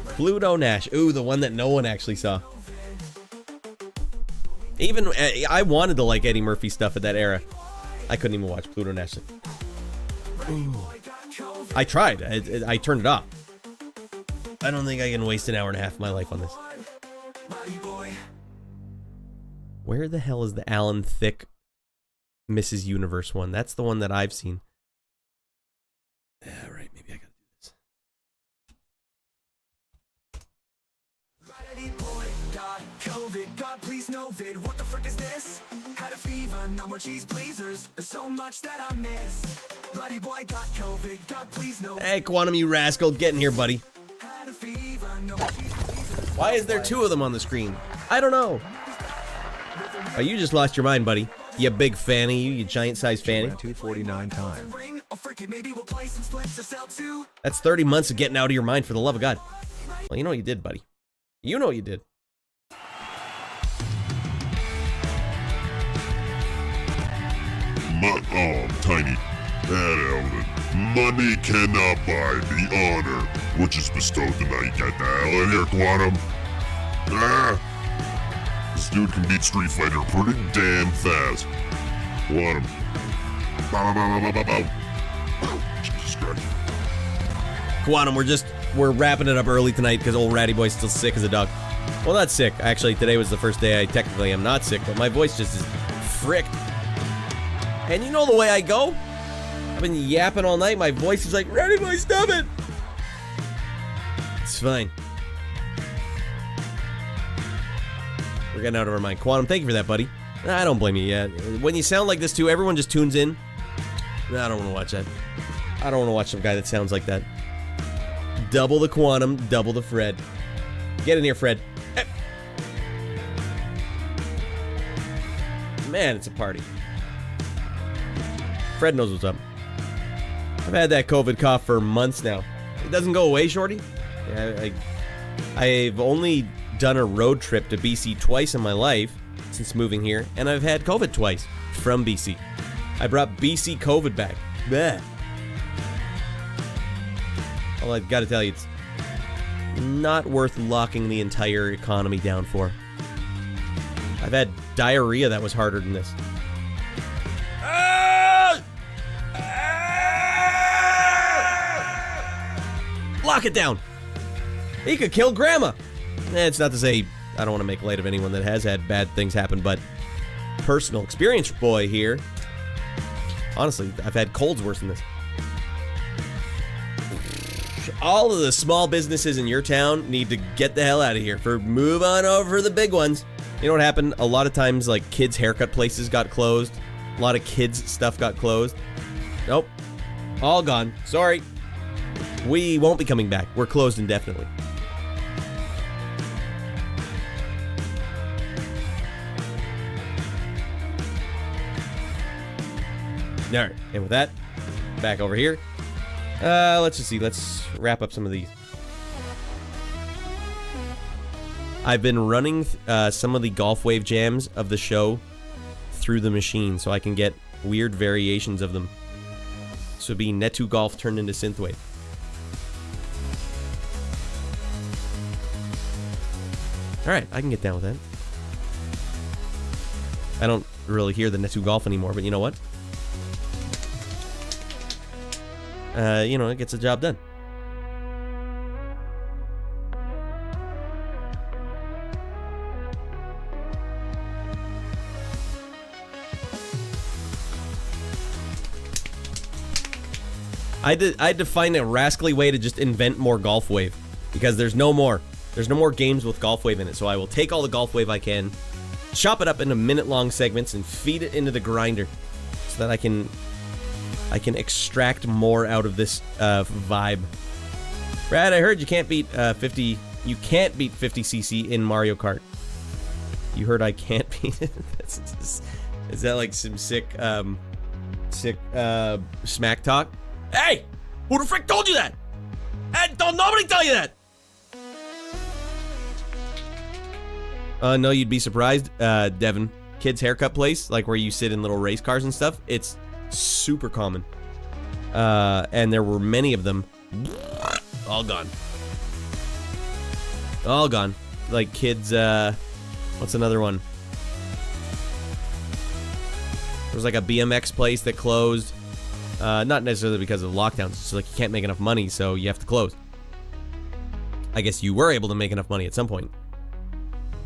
S3: Pluto Nash. Ooh, the one that no one actually saw. Even I wanted to like Eddie Murphy stuff at that era. I couldn't even watch Pluto Nash. Ooh. I tried. I turned it off. I don't think I can waste an hour and a half of my life on this. Where the hell is the Alan Thicke Mrs. Universe one? That's the one that I've seen. All right, maybe I gotta do this.
S2: COVID, God please no vid. What the frick is this? Had a fever, no more cheese pleasers. There's so much that I miss. Raddy Boy got COVID, God please no.
S3: Hey, Quantum, you rascal, get in here, buddy.
S2: Had a fever, no more cheese pleasers.
S3: Why is there two of them on the screen? I don't know. Oh, you just lost your mind, buddy. You big fanny, you giant-sized fanny.
S11: 249 times.
S3: That's 30 months of getting out of your mind, for the love of God. Well, you know what you did, buddy. You know what you did.
S5: I'm tiny. That Eldon. Money cannot buy the honor which is bestowed tonight. Get the hell in here, Quantum. This dude can beat Street Fighter pretty damn fast. Quantum. Bow, bow, bow, bow, bow, bow. Jesus Christ.
S3: Quantum, we're wrapping it up early tonight because old Raddy Boy's still sick as a dog. Well, not sick. Actually, today was the first day I technically am not sick, but my voice just is fricked. And you know the way I go? I've been yapping all night. My voice is like, Raddy Boy, stop it! It's fine. We're getting out of our mind. Quantum, thank you for that, buddy. I don't blame you yet. When you sound like this too, everyone just tunes in. I don't want to watch that. I don't want to watch some guy that sounds like that. Double the Quantum, double the Fred. Get in here, Fred. Man, it's a party. Fred knows what's up. I've had that COVID cough for months now. It doesn't go away, Shorty. Yeah, I've only done a road trip to BC twice in my life since moving here, and I've had COVID twice from BC. I brought BC COVID back. Bleh. Well, I've got to tell you, it's not worth locking the entire economy down for. I've had diarrhea that was harder than this. Lock it down. He could kill Grandma. It's not to say I don't want to make light of anyone that has had bad things happen, but personal experience boy here. Honestly, I've had colds worse than this. All of the small businesses in your town need to get the hell out of here. Move on over the big ones. You know what happened? A lot of times, like, kids' haircut places got closed. A lot of kids' stuff got closed. Nope. All gone. Sorry. We won't be coming back. We're closed indefinitely. Alright, and with that, back over here. Let's just see. Let's wrap up some of these. I've been running some of the golf wave jams of the show through the machine so I can get weird variations of them. So it'd be Netu Golf turned into synthwave. Alright, I can get down with that. I don't really hear the Netu Golf anymore, but you know what? You know, it gets the job done. I had to find a rascally way to just invent more Golf Wave, because there's no more games with Golf Wave in it. So I will take all the Golf Wave I can, chop it up into minute-long segments, and feed it into the grinder, so that I can extract more out of this vibe. Brad, I heard you can't beat 50. You can't beat 50cc in Mario Kart. You heard I can't beat it. Is that like some sick smack talk? Hey, who the frick told you that? Hey, don't nobody tell you that. No, you'd be surprised, Devin. Kids' haircut place, like where you sit in little race cars and stuff. It's super common. And there were many of them. All gone. All gone. Like kids, what's another one? There was like a BMX place that closed. Not necessarily because of lockdowns. It's just like you can't make enough money, so you have to close. I guess you were able to make enough money at some point.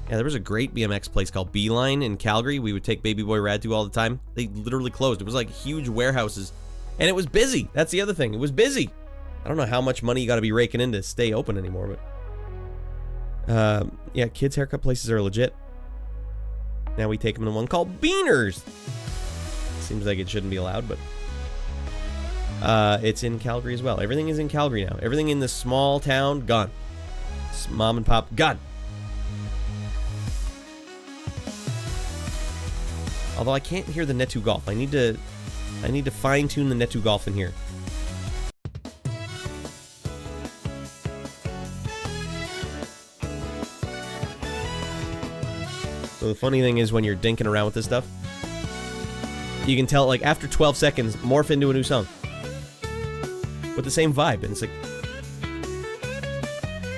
S3: Yeah, there was a great BMX place called Beeline in Calgary. We would take Baby Boy Rad to all the time. They literally closed. It was like huge warehouses. And it was busy. That's the other thing. It was busy. I don't know how much money you got to be raking in to stay open anymore, but Yeah, kids' haircut places are legit. Now we take them to one called Beaners. Seems like it shouldn't be allowed, but it's in Calgary as well. Everything is in Calgary now. Everything in this small town, gone. Mom and pop, gone. Although I can't hear the Netu Golf. I need to fine-tune the Netu Golf in here. So the funny thing is when you're dinking around with this stuff, you can tell, like, after 12 seconds, morph into a new song. With the same vibe, and it's like...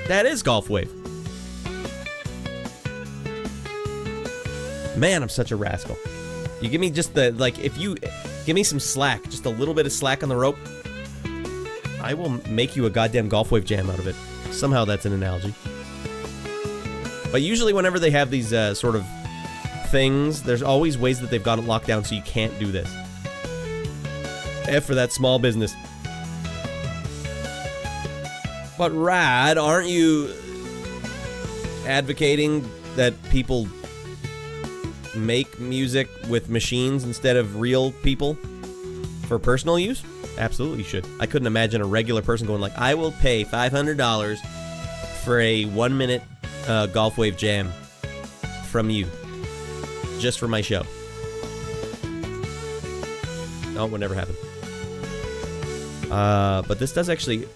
S3: That is Golf Wave. Man, I'm such a rascal. You give me just the, like, if you give me some slack, just a little bit of slack on the rope, I will make you a goddamn Golf Wave jam out of it. Somehow that's an analogy. But usually whenever they have these sort of things, there's always ways that they've got it locked down so you can't do this. F for that small business. But Rad, aren't you advocating that people make music with machines instead of real people for personal use? Absolutely you should. I couldn't imagine a regular person going like, I will pay $500 for a 1-minute Golf Wave jam from you, just for my show. No, it would never happen. But this does actually,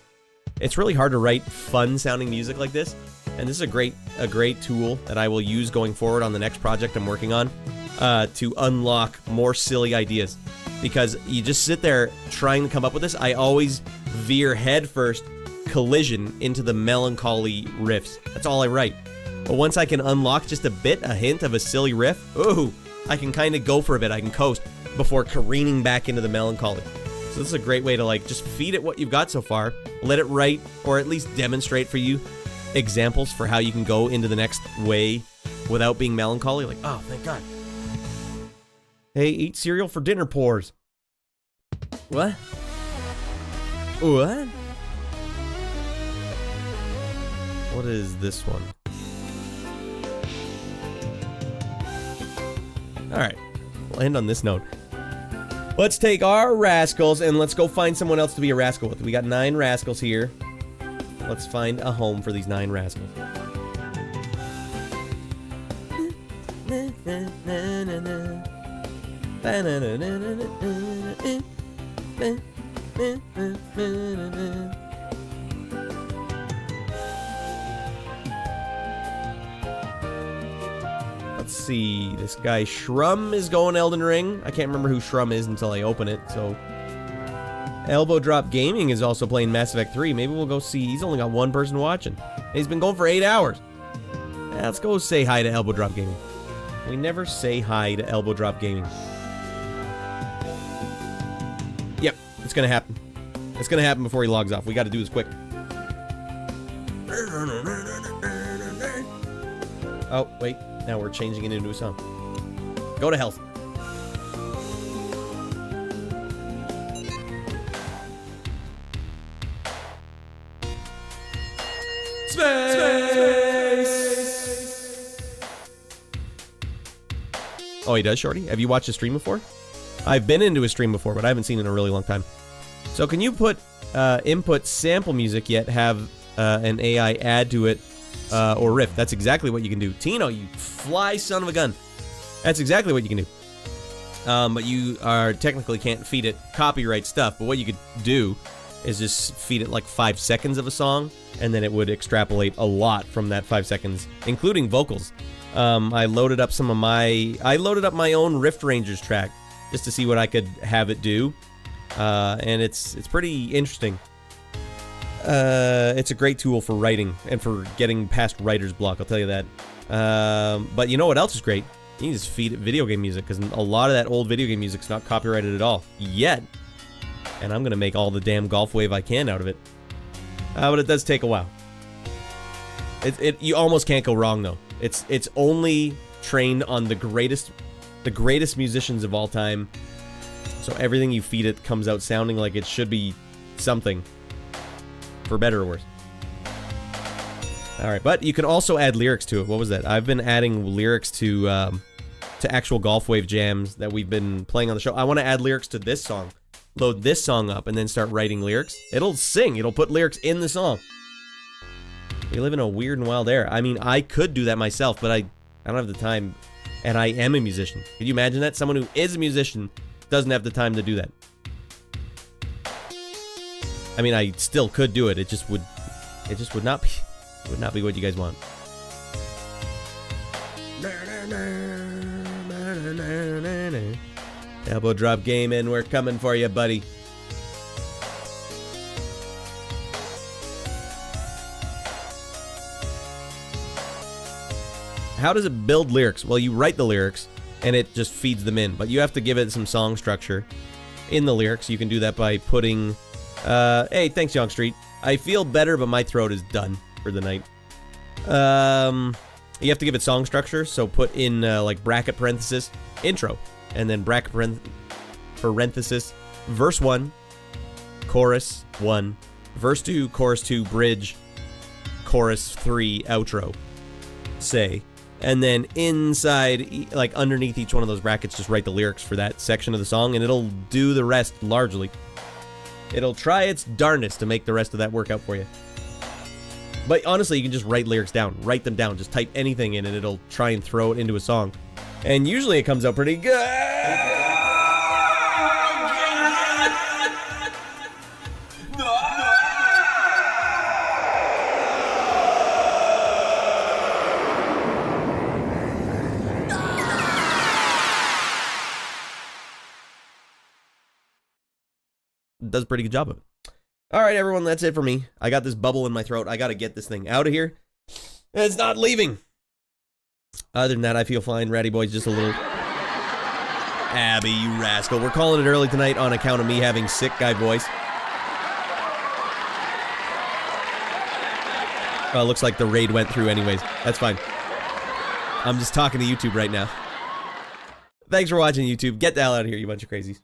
S3: it's really hard to write fun sounding music like this, and this is a great tool that I will use going forward on the next project I'm working on, to unlock more silly ideas. Because you just sit there trying to come up with this, I always veer headfirst, collision into the melancholy riffs. That's all I write. But once I can unlock just a hint of a silly riff, ooh, I can kind of go for a bit. I can coast before careening back into the melancholy. So this is a great way to, like, just feed it what you've got so far, let it write, or at least demonstrate for you examples for how you can go into the next way without being melancholy. Like, oh, thank God. Hey, eat cereal for dinner, pores. What? What? What is this one? Alright, we'll end on this note. Let's take our rascals and let's go find someone else to be a rascal with. We got 9 rascals here. Let's find a home for these 9 rascals. Let's see, this guy Shrum is going Elden Ring. I can't remember who Shrum is until I open it, so... Elbow Drop Gaming is also playing Mass Effect 3. Maybe we'll go see. He's only got 1 person watching. He's been going for 8 hours. Let's go say hi to Elbow Drop Gaming. We never say hi to Elbow Drop Gaming. Yep, it's gonna happen. It's gonna happen before he logs off. We gotta do this quick. Oh, wait. Now we're changing it into a song. Go to health. Oh, he does, Shorty? Have you watched his stream before? I've been into his stream before, but I haven't seen it in a really long time. So can you put input sample music yet have an AI add to it or riff? That's exactly what you can do. Tino, you fly son of a gun. That's exactly what you can do. But you technically can't feed it copyright stuff, but what you could do is just feed it like 5 seconds of a song, and then it would extrapolate a lot from that 5 seconds, including vocals. I loaded up my own Rift Rangers track just to see what I could have it do, and it's pretty interesting. It's a great tool for writing and for getting past writer's block, I'll tell you that. But you know what else is great? You can just feed it video game music, because a lot of that old video game music's not copyrighted at all yet. And I'm gonna make all the damn Golf Wave I can out of it. But it does take a while. You almost can't go wrong though. It's only trained on the greatest musicians of all time. So everything you feed it comes out sounding like it should be something, for better or worse. All right, but you can also add lyrics to it. What was that? I've been adding lyrics to actual Golf Wave jams that we've been playing on the show. I want to add lyrics to this song. Load this song up and then start writing lyrics. It'll sing. It'll put lyrics in the song. We live in a weird and wild era. I mean, I could do that myself, but I don't have the time, and I am a musician. Could you imagine that? Someone who is a musician doesn't have the time to do that. I mean, I still could do it. It just would not be what you guys want. Elbow drop gaming, we're coming for you, buddy. How does it build lyrics? Well, you write the lyrics, and it just feeds them in. But you have to give it some song structure in the lyrics. You can do that by putting... hey, thanks, Young Street. I feel better, but my throat is done for the night. You have to give it song structure, so put in, like, bracket parenthesis, intro. And then bracket parenthesis, verse 1, chorus 1, verse 2, chorus 2, bridge, chorus 3, outro. Say. And then inside, like underneath each one of those brackets, just write the lyrics for that section of the song, and it'll do the rest largely. It'll try its darnest to make the rest of that work out for you. But honestly, you can just write lyrics down. Write them down. Just type anything in, and it'll try and throw it into a song. And usually it comes out pretty good. Does a pretty good job of it. All right, everyone, that's it for me. I got this bubble in my throat. I got to get this thing out of here. It's not leaving. Other than that, I feel fine. Raddy Boy's just a little... Abby, you rascal. We're calling it early tonight on account of me having sick guy voice. Well, looks like the raid went through anyways. That's fine. I'm just talking to YouTube right now. Thanks for watching, YouTube. Get the hell out of here, you bunch of crazies.